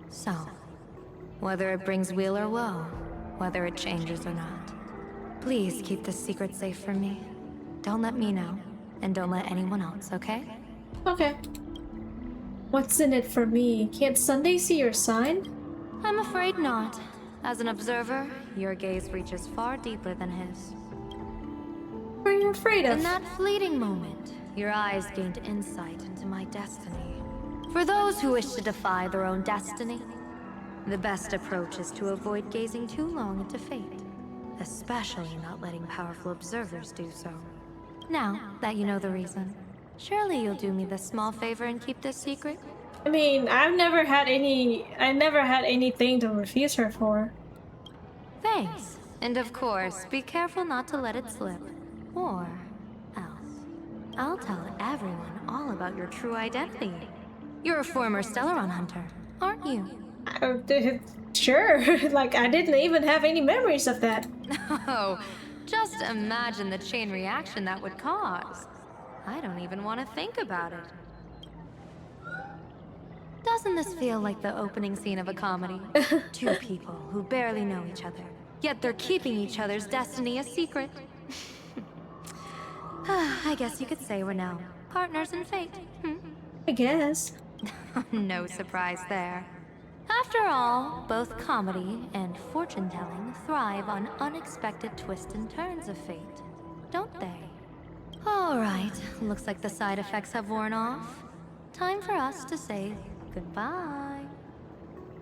So, whether it brings weal or woe, whether it changes or not, please keep this secret safe from me. Don't let me know, and don't let anyone else, okay? Okay. What's in it for me? Can't Sunday see your sign? I'm afraid not. As an observer, your gaze reaches far deeper than his. What are you afraid of? In that fleeting moment, your eyes gained insight into my destiny. For those who wish to defy their own destiny, the best approach is to avoid gazing too long into fate, especially not letting powerful observers do so. Now that you know the reason, surely you'll do me this small favor and keep this secret? I mean, I never had anything to refuse her for. Thanks. And of course, be careful not to let it slip. Or else, I'll tell everyone all about your true identity. You're a former Stellaron hunter, aren't you? Sure. Like, I didn't even have any memories of that. Oh, just imagine the chain reaction that would cause. I don't even want to think about it. Doesn't this feel like the opening scene of a comedy? Two people who barely know each other, yet they're keeping each other's destiny a secret. I guess you could say we're now partners in fate. I guess. No surprise there. After all, both comedy and fortune-telling thrive on unexpected twists and turns of fate, don't they? All right, looks like the side effects have worn off. Time for us to say goodbye.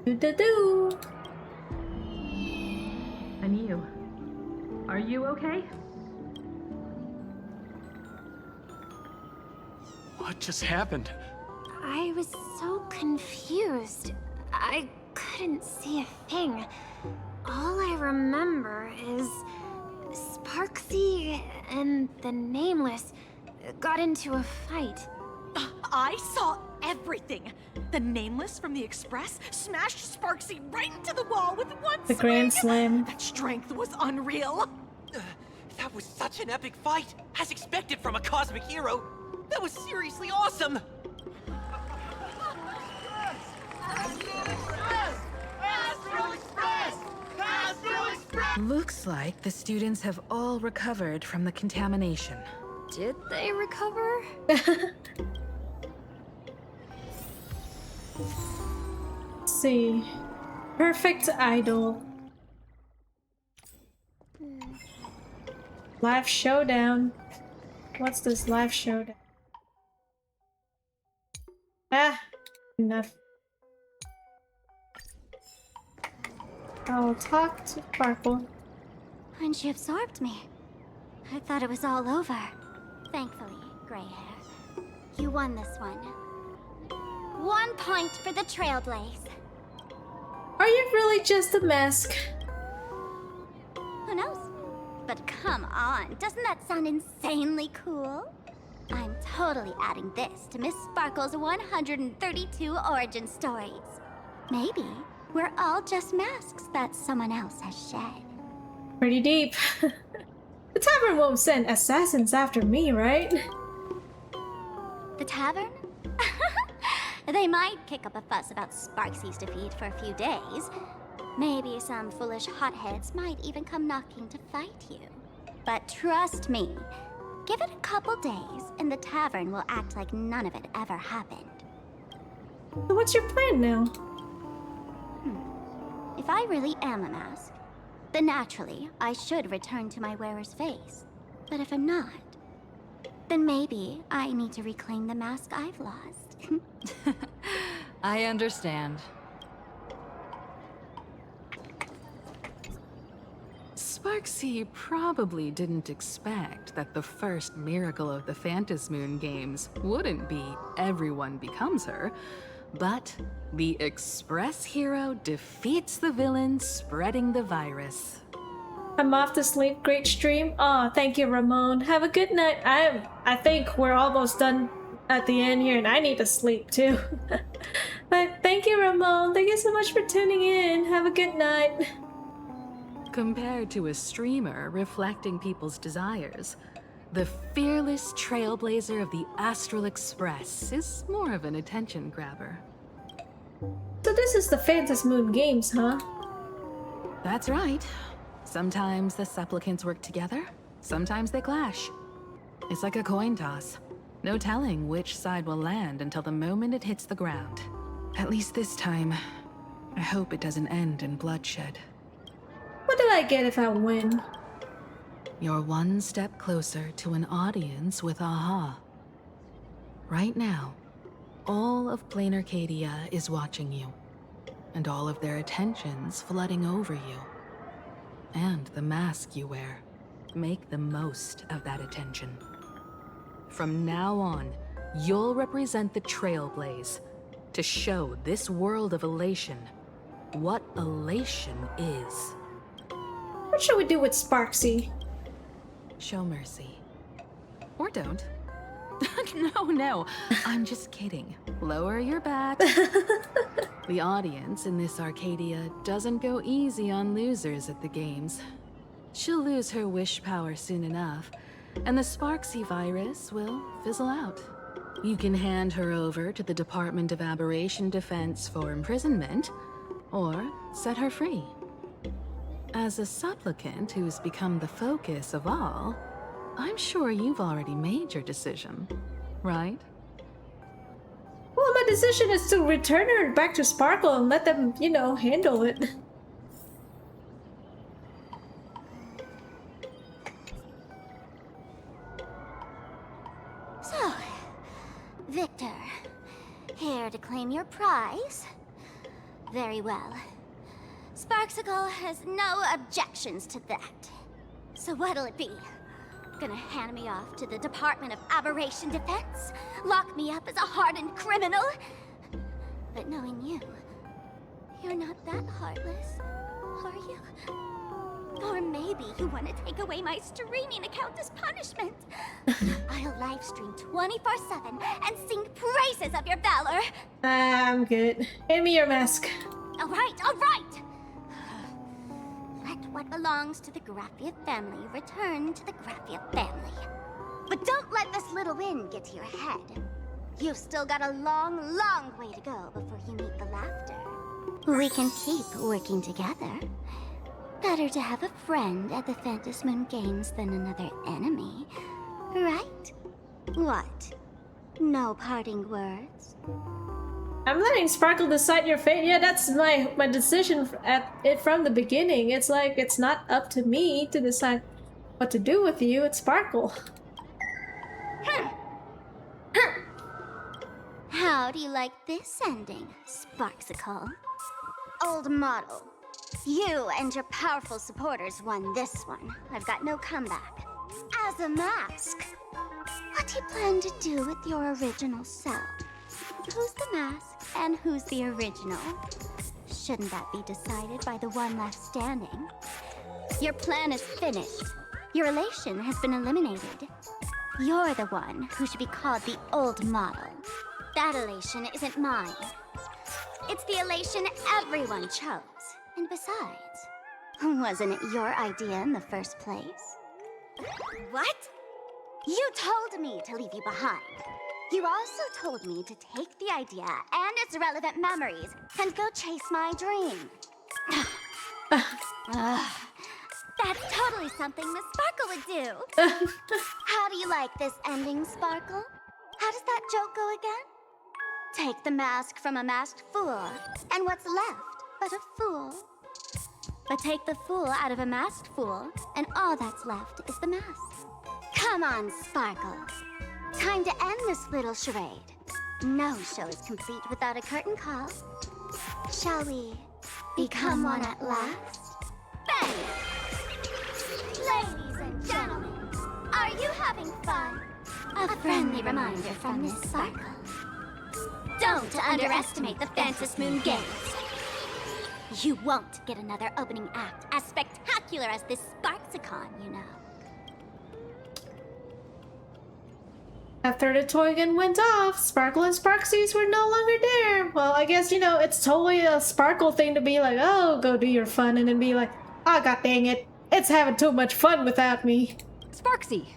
Do-do-do. And you. Are you okay? What just happened? I was so confused. I couldn't see a thing. All I remember is Sparxie and the Nameless got into a fight. I saw everything. The Nameless from the Express smashed Sparxie right into the wall with one The Grand Slam. That strength was unreal. That was such an epic fight, as expected from a cosmic hero. That was seriously awesome. Looks like the students have all recovered from the contamination. Did they recover? Let's see. Perfect idol. Live showdown. What's this live showdown? Ah, enough. I'll talk to Sparkle. When she absorbed me, I thought it was all over. Thankfully, gray hair, you won this one. 1 point for the Trailblaze. Are you really just a mask? Who knows? But come on, doesn't that sound insanely cool? I'm totally adding this to Miss Sparkle's 132 origin stories. Maybe we're all just masks that someone else has shed. Pretty deep. The tavern won't send assassins after me, right? The tavern? They might kick up a fuss about Sparxie's defeat for a few days. Maybe some foolish hotheads might even come knocking to fight you. But trust me, give it a couple days and the tavern will act like none of it ever happened. So what's your plan now? If I really am a mask, then naturally I should return to my wearer's face. But if I'm not, Then maybe I need to reclaim the mask I've lost. I understand. Sparxie probably didn't expect that the first miracle of the Phantasmoon games wouldn't be everyone becomes her, but the Express hero defeats the villain spreading the virus. I'm off to sleep. Great stream. Oh, thank you, Ramon. Have a good night. I think we're almost done at the end here, and I need to sleep too. But thank you, Ramon. Thank you so much for tuning in. Have a good night. Compared to a streamer reflecting people's desires, the fearless trailblazer of the Astral Express is more of an attention grabber. So this is the Phantasmoon games, huh? That's right. Sometimes the supplicants work together, sometimes they clash. It's like a coin toss. No telling which side will land until the moment it hits the ground. At least this time, I hope it doesn't end in bloodshed. What do I get if I win? You're one step closer to an audience with Aha. Right now, all of Plain Arcadia is watching you, and all of their attention's flooding over you. And the mask you wear. Make the most of that attention. From now on, you'll represent the Trailblaze to show this world of elation what elation is. What should we do with Sparxie? Show mercy. Or don't. No, I'm just kidding. Lower your bat. The audience in this Arcadia doesn't go easy on losers at the games. She'll lose her wish power soon enough, and the Sparxie virus will fizzle out. You can hand her over to the Department of Aberration Defense for imprisonment, or set her free. As a supplicant who's become the focus of all, I'm sure you've already made your decision, right? Well, my decision is to return her back to Sparkle and let them, handle it. So, Victor, here to claim your prize? Very well. Sparxicle has no objections to that. So what'll it be? Gonna hand me off to the Department of Aberration Defense? Lock me up as a hardened criminal? But knowing you, you're not that heartless, are you? Or maybe you want to take away my streaming account as punishment. I'll livestream 24/7 and sing praises of your valor. I'm good. Hand me your mask. All right. Let what belongs to the Graffia family return to the Graffia family. But don't let this little win get to your head. You've still got a long, long way to go before you meet the laughter. We can keep working together. Better to have a friend at the Phantasmoon Games than another enemy, right? What? No parting words? I'm letting Sparkle decide your fate. Yeah, that's my decision from the beginning. It's like, it's not up to me to decide what to do with you. It's Sparkle. How do you like this ending, Sparxicle? Old model. You and your powerful supporters won this one. I've got no comeback. As a mask, what do you plan to do with your original self? Who's the mask and who's the original? Shouldn't that be decided by the one left standing? Your plan is finished. Your elation has been eliminated. You're the one who should be called the old model. That elation isn't mine. It's the elation everyone chose. And besides, wasn't it your idea in the first place? What? You told me to leave you behind. You also told me to take the idea and its relevant memories and go chase my dream. That's totally something Miss Sparkle would do. How do you like this ending, Sparkle? How does that joke go again? Take the mask from a masked fool, and what's left but a fool? But take the fool out of a masked fool, and all that's left is the mask. Come on, Sparkle. Time to end this little charade. No show is complete without a curtain call. Shall we become one at last? Bang! Ladies and gentlemen, are you having fun? A friendly reminder from Miss Sparkle. Don't underestimate the Phantom Moon Games. You won't get another opening act as spectacular as this Sparxicon, you know. After the toy gun went off, Sparkle and Sparxies were no longer there. Well, I guess, you know, it's totally a Sparkle thing to be like, oh, go do your fun, and then be like, oh, god dang it, it's having too much fun without me. Sparxie!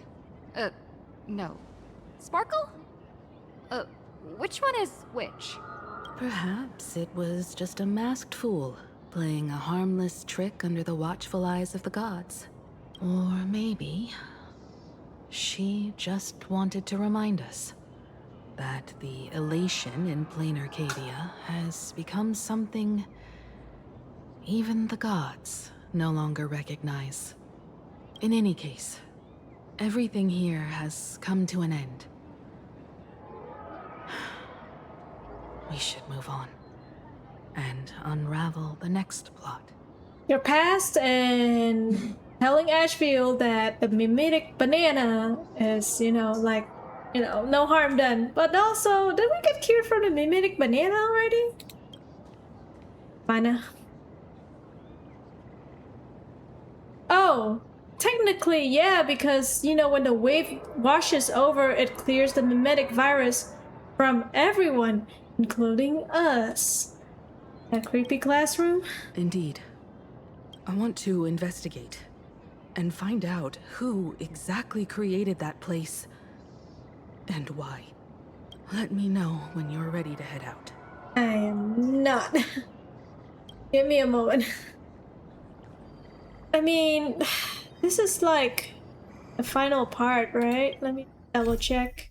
No. Sparkle? Which one is which? Perhaps it was just a masked fool, playing a harmless trick under the watchful eyes of the gods. Or maybe she just wanted to remind us that the elation in plain Arcadia has become something even the gods no longer recognize. In any case, everything here has come to an end. We should move on and unravel the next plot. Your past and telling Ashfield that the mimetic banana is, you know, like, you know, no harm done. But also, did we get cured from the mimetic banana already? Mana. Oh, technically, yeah, because, you know, when the wave washes over, it clears the mimetic virus from everyone, including us. That creepy classroom? Indeed. I want to investigate and find out who exactly created that place and why. Let me know when you're ready to head out. I am not. Give me a moment. I mean, this is like the final part, right? Let me double check.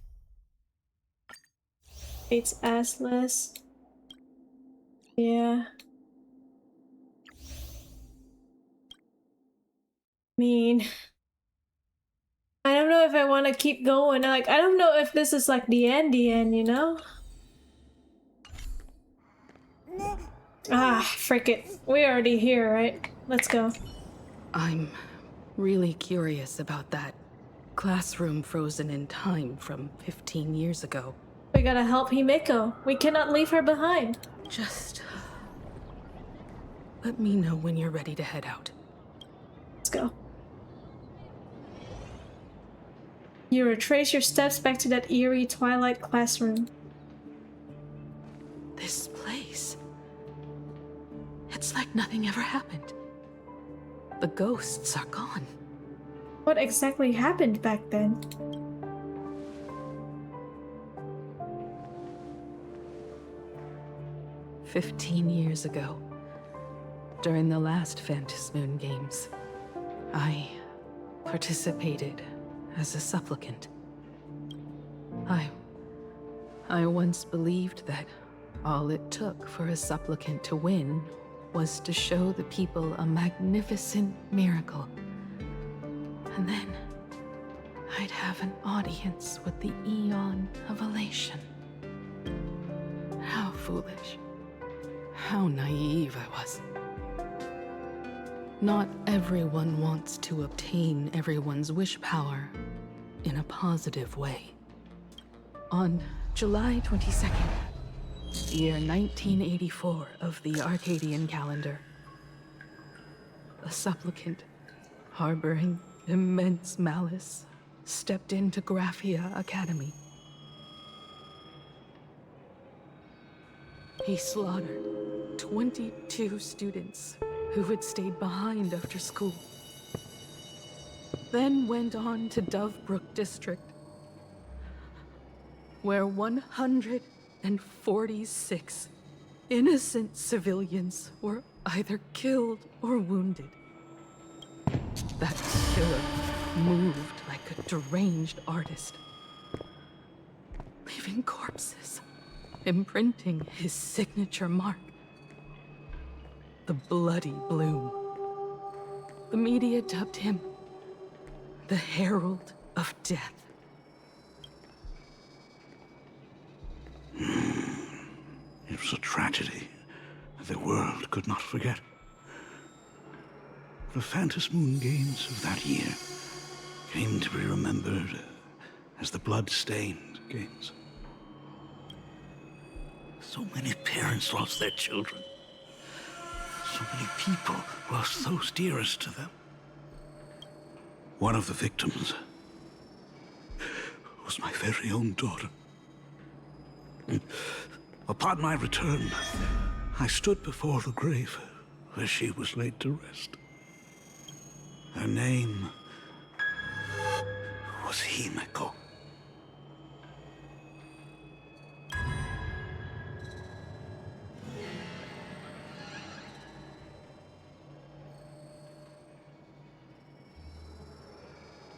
It's assless. Yeah. I mean, I don't know if I want to keep going. Like, I don't know if this is like the end, you know? Ah, frick it. We're already here, right? Let's go. I'm really curious about that classroom frozen in time from 15 years ago. We gotta help Himeko. We cannot leave her behind. Just let me know when you're ready to head out. Let's go. You retrace your steps back to that eerie twilight classroom. This place. It's like nothing ever happened. The ghosts are gone. What exactly happened back then? "15 years ago, during the last Phantom Moon Games, I participated as a supplicant. I once believed that all it took for a supplicant to win was to show the people a magnificent miracle. And then I'd have an audience with the Eon of Elation. How foolish. How naive I was. Not everyone wants to obtain everyone's wish power in a positive way. On July 22nd, year 1984 of the Arcadian calendar, a supplicant harboring immense malice stepped into Graphia Academy. He slaughtered 22 students who had stayed behind after school. Then went on to Dovebrook District, where 146 innocent civilians were either killed or wounded. That killer moved like a deranged artist, leaving corpses, imprinting his signature mark. The Bloody Bloom. The media dubbed him the Herald of Death. It was a tragedy the world could not forget. The Fantasy Moon Games of that year came to be remembered as the Blood-Stained Games. So many parents lost their children. So many people lost those dearest to them. One of the victims was my very own daughter. Upon my return, I stood before the grave where she was laid to rest. Her name was Himeko.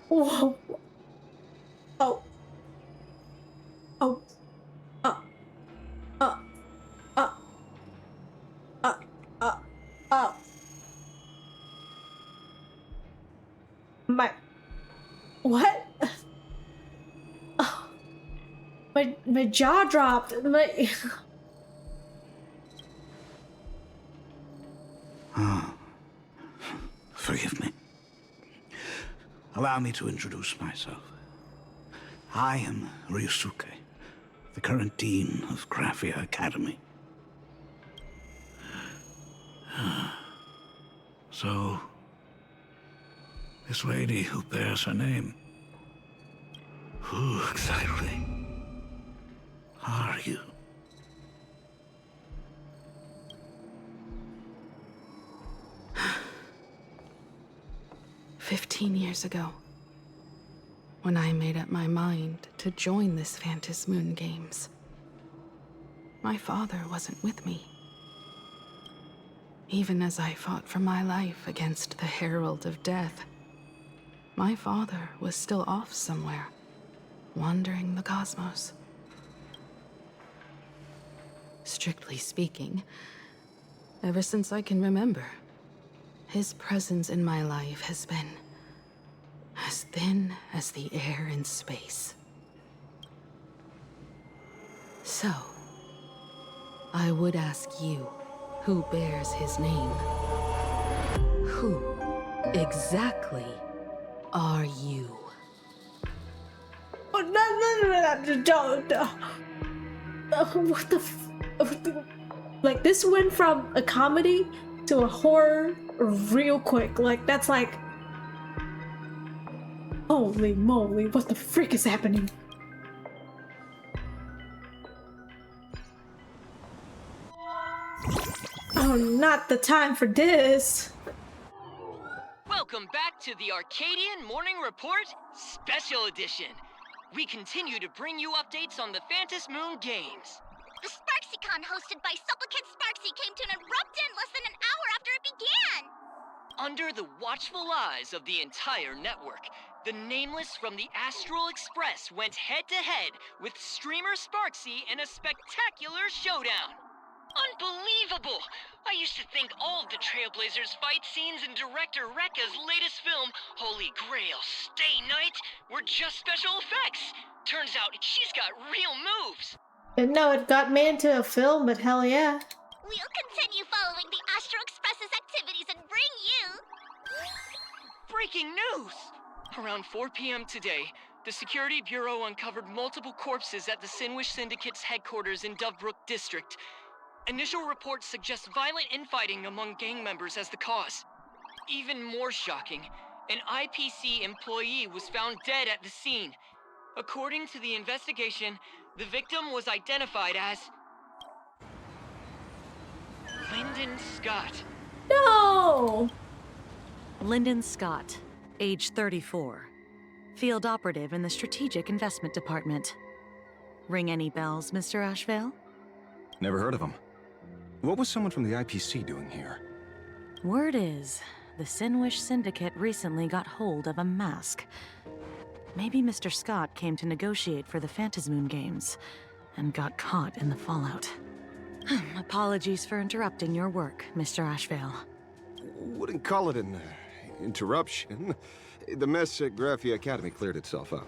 Whoa. Oh. Oh. What? Oh. My jaw dropped. Forgive me. Allow me to introduce myself. I am Ryusuke, the current dean of Graphia Academy. So, this lady who bears her name, who exactly are you? "15 years ago, when I made up my mind to join this Fantasy Moon Games, my father wasn't with me. Even as I fought for my life against the Herald of Death, my father was still off somewhere, wandering the cosmos. Strictly speaking, ever since I can remember, his presence in my life has been as thin as the air in space. So, I would ask you, who bears his name, who exactly are you? Oh, no, don't. What the like, this went from a comedy to a horror real quick. Like, that's like, holy moly, what the frick is happening? Oh, not the time for this. Welcome back to the Arcadian Morning Report Special Edition. We continue to bring you updates on the Fantasy Moon Games. The SparxieCon hosted by Supplicant Sparxie came to an abrupt end less than an hour after it began. Under the watchful eyes of the entire network, the Nameless from the Astral Express went head-to-head with streamer Sparxie in a spectacular showdown. Unbelievable! I used to think all of the Trailblazers fight scenes in director Rekka's latest film, Holy Grail Stay Night, were just special effects. Turns out she's got real moves. Didn't know it got made into a film, but hell yeah. We'll continue following the Astral Express's activities and bring you... Breaking news! Around 4 p.m. today, the Security Bureau uncovered multiple corpses at the Sinwish Syndicate's headquarters in Dovebrook District. Initial reports suggest violent infighting among gang members as the cause. Even more shocking, an IPC employee was found dead at the scene. According to the investigation, the victim was identified as Lyndon Scott. No! Lyndon Scott, age 34. Field operative in the Strategic Investment Department. Ring any bells, Mr. Ashvale? Never heard of him. What was someone from the IPC doing here? Word is, the Sinwish Syndicate recently got hold of a mask. Maybe Mr. Scott came to negotiate for the Fantasy Moon Games, and got caught in the fallout. Apologies for interrupting your work, Mr. Ashvale. Wouldn't call it an interruption. The mess at Graphia Academy cleared itself up.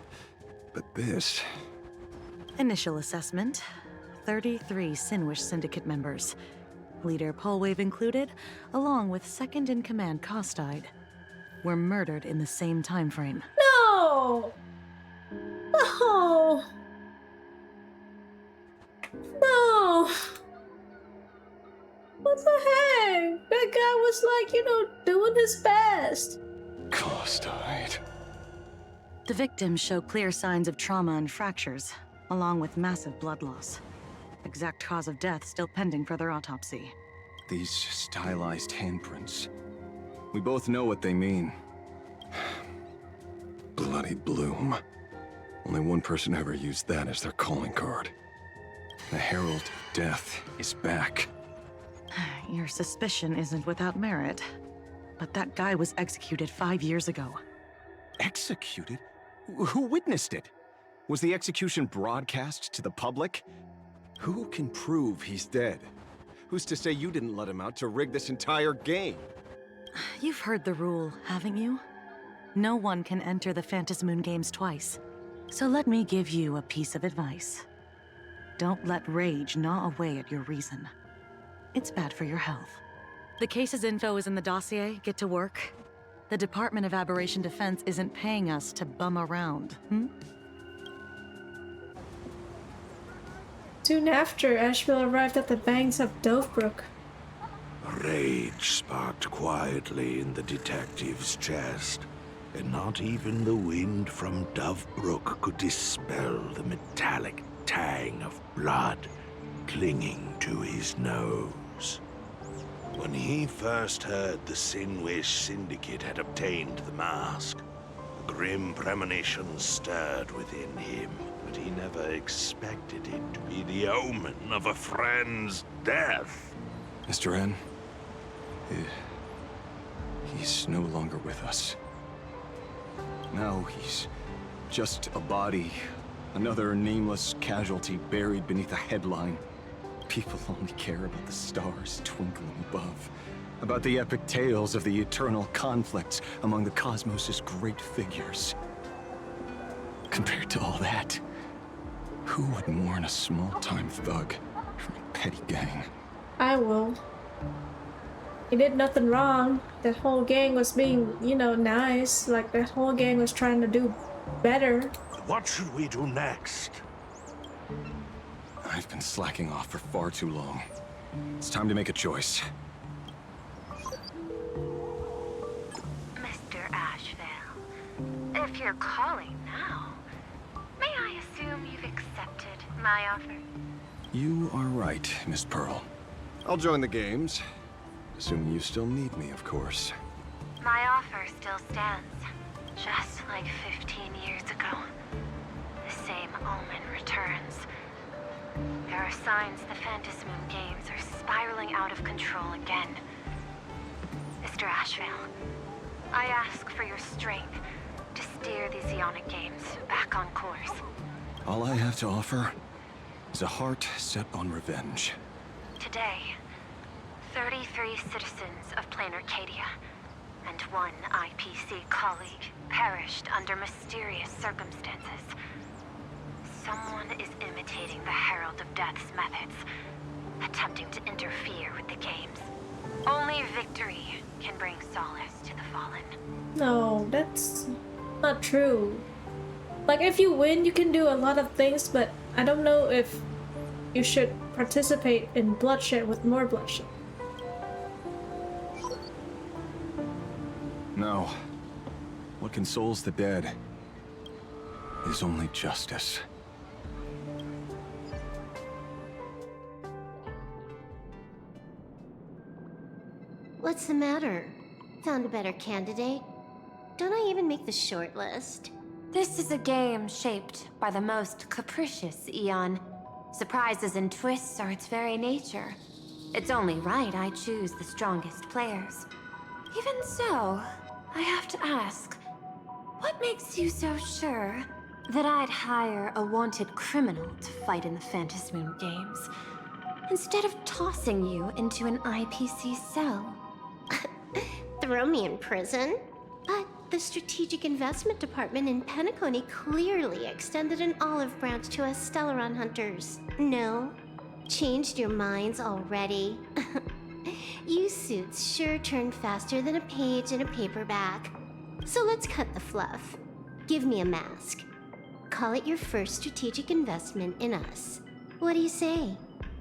But this... Initial assessment. 33 Sinwish Syndicate members, leader Polwave included, along with second-in-command Costide, were murdered in the same time frame. No! No! No! What the heck? That guy was like, doing his best. Costide. The victims show clear signs of trauma and fractures, along with massive blood loss. Exact cause of death still pending further autopsy. These stylized handprints. We both know what they mean. Bloody Bloom. Only one person ever used that as their calling card. The Herald of Death is back. Your suspicion isn't without merit, but that guy was executed 5 years ago. Executed? Who witnessed it? Was the execution broadcast to the public? Who can prove he's dead? Who's to say you didn't let him out to rig this entire game? You've heard the rule, haven't you? No one can enter the Phantasmoon Games twice. So let me give you a piece of advice. Don't let rage gnaw away at your reason. It's bad for your health. The case's info is in the dossier. Get to work. The Department of Aberration Defense isn't paying us to bum around, Soon after, Asheville arrived at the banks of Dovebrook. Rage sparked quietly in the detective's chest, and not even the wind from Dovebrook could dispel the metallic tang of blood clinging to his nose. When he first heard the Sinwish Syndicate had obtained the mask, a grim premonition stirred within him, but he never expected it to be the omen of a friend's death. Mr. N, he's no longer with us. Now he's just a body, another nameless casualty buried beneath a headline. People only care about the stars twinkling above, about the epic tales of the eternal conflicts among the cosmos' great figures. Compared to all that, who would mourn a small-time thug from a petty gang? I will. He did nothing wrong. That whole gang was being, nice. Like, that whole gang was trying to do better. What should we do next? I've been slacking off for far too long. It's time to make a choice. Mr. Asheville, if you're calling now, may I assume you've accepted my offer? You are right, Miss Pearl. I'll join the games. Assuming you still need me, of course. My offer still stands. Just like 15 years ago. The same omen returns. There are signs the Phantasmoon Games are spiraling out of control again. Mr. Asheville, I ask for your strength to steer the Zeonic Games back on course. All I have to offer is a heart set on revenge. Today, 33 citizens of Plain Arcadia and one IPC colleague perished under mysterious circumstances. Someone is imitating the Herald of Death's methods, attempting to interfere with the games. Only victory can bring solace to the fallen. No, that's not true. Like, if you win, you can do a lot of things, but I don't know if you should participate in bloodshed with more bloodshed. No. What consoles the dead is only justice. What's the matter? Found a better candidate? Don't I even make the short list? This is a game shaped by the most capricious Eon. Surprises and twists are its very nature. It's only right I choose the strongest players. Even so, I have to ask, what makes you so sure that I'd hire a wanted criminal to fight in the Phantasmoon Games, instead of tossing you into an IPC cell? Throw me in prison? But the Strategic Investment Department in Penacony clearly extended an olive branch to us Stellaron hunters. No? Changed your minds already? You suits sure turn faster than a page in a paperback. So let's cut the fluff. Give me a mask. Call it your first strategic investment in us. What do you say?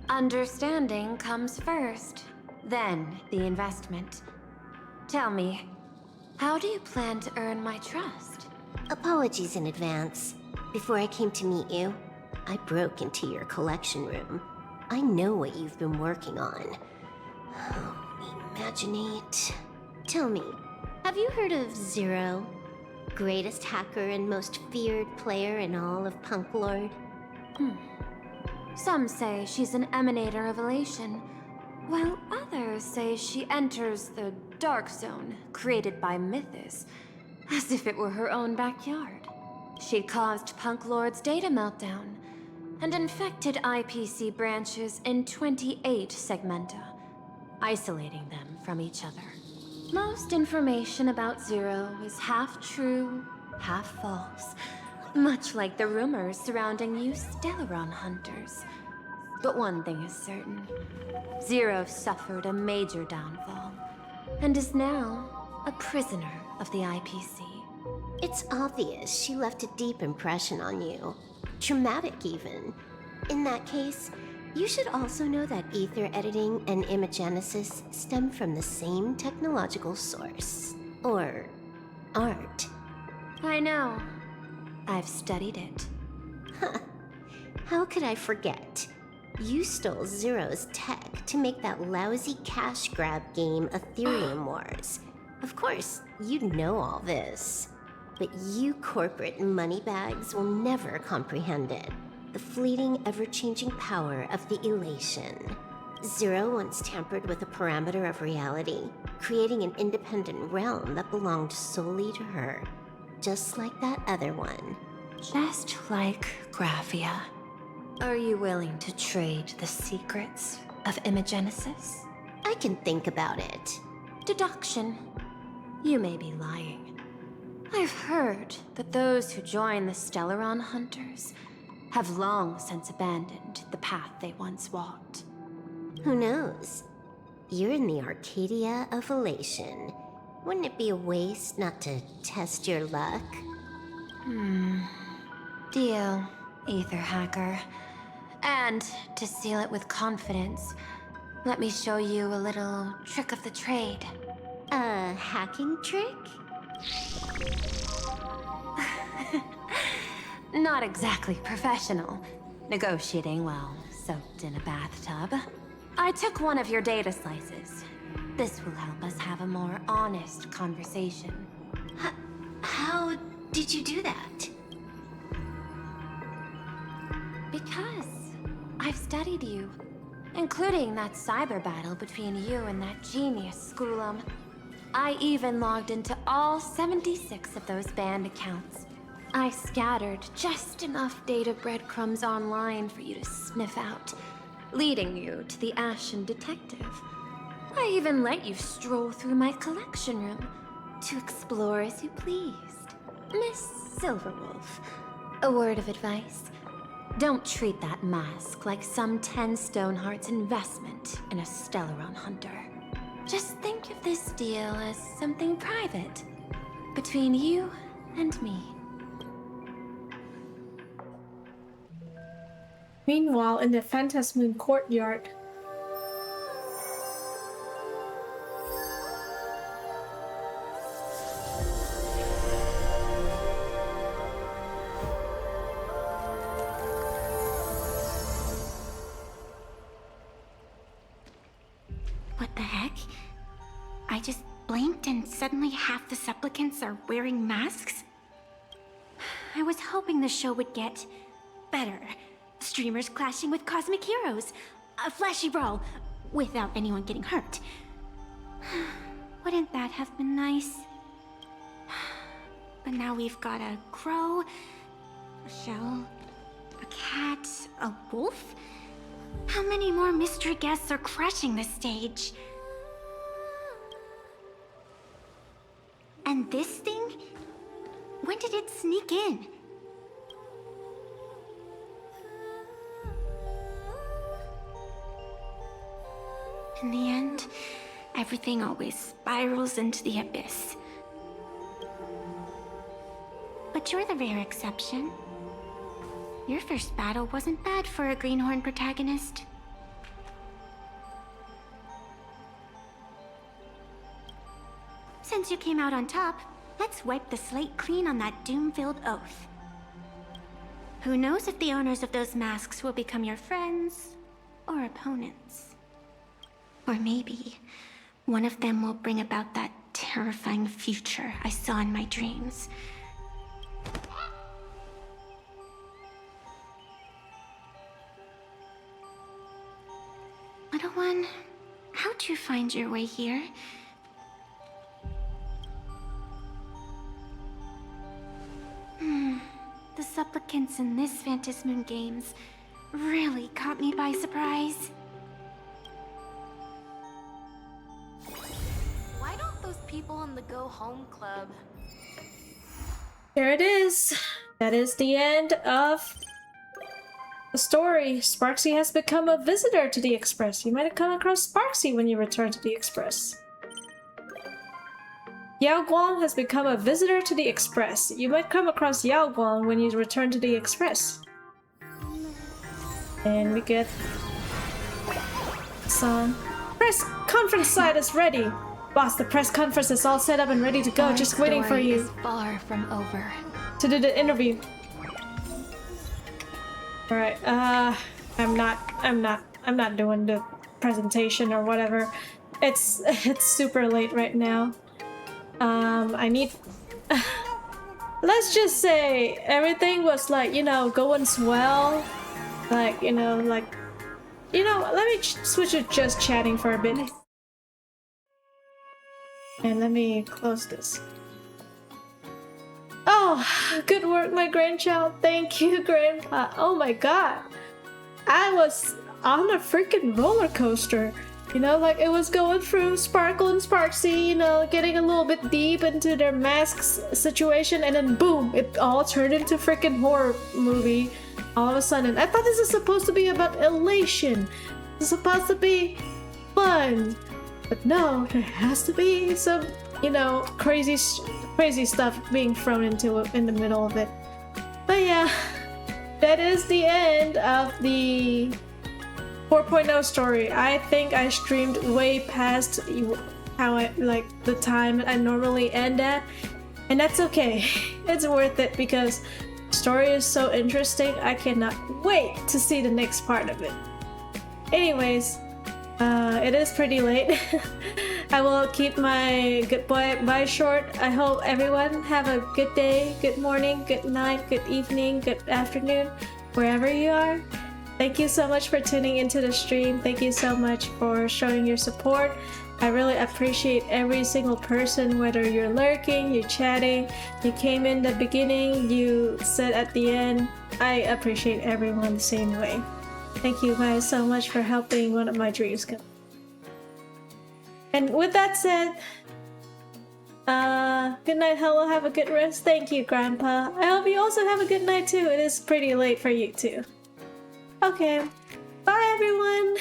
Understanding comes first, then the investment. Tell me, how do you plan to earn my trust? Apologies in advance. Before I came to meet you, I broke into your collection room. I know what you've been working on. Imaginate. Tell me, have you heard of Zero? Greatest hacker and most feared player in all of Punk Lord? Some say she's an emanator of elation, while others say she enters the dark zone created by Mythos, as if it were her own backyard. She caused Punk Lord's data meltdown and infected IPC branches in 28 segmenta, isolating them from each other. Most information about Zero is half true, half false, much like the rumors surrounding you Stellaron hunters. But one thing is certain. Zero suffered a major downfall, and is now a prisoner of the IPC. It's obvious she left a deep impression on you. Traumatic, even. In that case, you should also know that ether editing and imagenesis stem from the same technological source. Or art. I know. I've studied it. Huh. How could I forget? You stole Zero's tech to make that lousy cash grab game Ethereum Wars. Of course, you'd know all this. But you corporate moneybags will never comprehend it. The fleeting, ever-changing power of the elation. Zero once tampered with a parameter of reality, creating an independent realm that belonged solely to her. Just like that other one. Just like Graphia. Are you willing to trade the secrets of imagenesis? I can think about it. Deduction. You may be lying. I've heard that those who join the Stellaron Hunters have long since abandoned the path they once walked. Who knows? You're in the Arcadia of Elation. Wouldn't it be a waste not to test your luck? Deal, Ether Hacker. And to seal it with confidence, let me show you a little trick of the trade. A hacking trick? Not exactly professional. Negotiating while soaked in a bathtub. I took one of your data slices. This will help us have a more honest conversation. How did you do that? Because I've studied you, including that cyber battle between you and that genius Schoolum. I even logged into all 76 of those banned accounts. I scattered just enough data breadcrumbs online for you to sniff out, leading you to the Ashen Detective. I even let you stroll through my collection room to explore as you pleased. Miss Silverwolf, a word of advice. Don't treat that mask like some 10 Stoneheart's investment in a Stellaron hunter. Just think of this deal as something private, between you and me. Meanwhile, in the Phantasmoon courtyard. What the heck? I just blinked and suddenly half the supplicants are wearing masks? I was hoping the show would get better. Streamers clashing with cosmic heroes. A flashy brawl, without anyone getting hurt. Wouldn't that have been nice? But now we've got a crow, a shell, a cat, a wolf? How many more mystery guests are crashing the stage? And this thing? When did it sneak in? In the end, everything always spirals into the abyss. But you're the rare exception. Your first battle wasn't bad for a greenhorn protagonist. Since you came out on top, let's wipe the slate clean on that doom-filled oath. Who knows if the owners of those masks will become your friends or opponents? Or maybe one of them will bring about that terrifying future I saw in my dreams. Little one, how'd you find your way here? The supplicants in this Phantasmoon Games really caught me by surprise. Why don't those people in the Go Home Club? Here it is. That is the end of the story. Sparxie has become a visitor to the Express. You might have come across Sparxie when you return to the Express. Yao Guang has become a visitor to the Express. You might come across Yao Guang when you return to the Express. And we get some press conference site is ready. Boss, the press conference is all set up and ready to go. Our Just waiting for story you is far from over. to do the interview. All right. I'm not doing the presentation or whatever. It's super late right now. I need. Let's just say everything was like, you know, going swell. Like, you know, let me switch to just chatting for a bit. And let me close this. Oh, good work, my grandchild. Thank you, Grandpa. Oh my god. I was on a freaking roller coaster. You know, like it was going through Sparkle and Sparxie, you know, getting a little bit deep into their masks situation, and then boom, it all turned into freaking horror movie all of a sudden. I thought this is supposed to be about elation. It's supposed to be fun. But no, there has to be some, you know, crazy stuff being thrown into it in the middle of it. But yeah, that is the end of the 4.0 story. I think I streamed way past how I like the time I normally end at, and that's okay. It's worth it because the story is so interesting. I cannot wait to see the next part of it. Anyways, it is pretty late. I will keep my goodbye short. I hope everyone have a good day, good morning, good night, good evening, good afternoon, wherever you are. Thank you so much for tuning into the stream. Thank you so much for showing your support. I really appreciate every single person, whether you're lurking, you're chatting, you came in the beginning, you said at the end. I appreciate everyone the same way. Thank you guys so much for helping one of my dreams come. And with that said, good night, hello, have a good rest. Thank you, Grandpa. I hope you also have a good night too. It is pretty late for you too. Okay, bye everyone!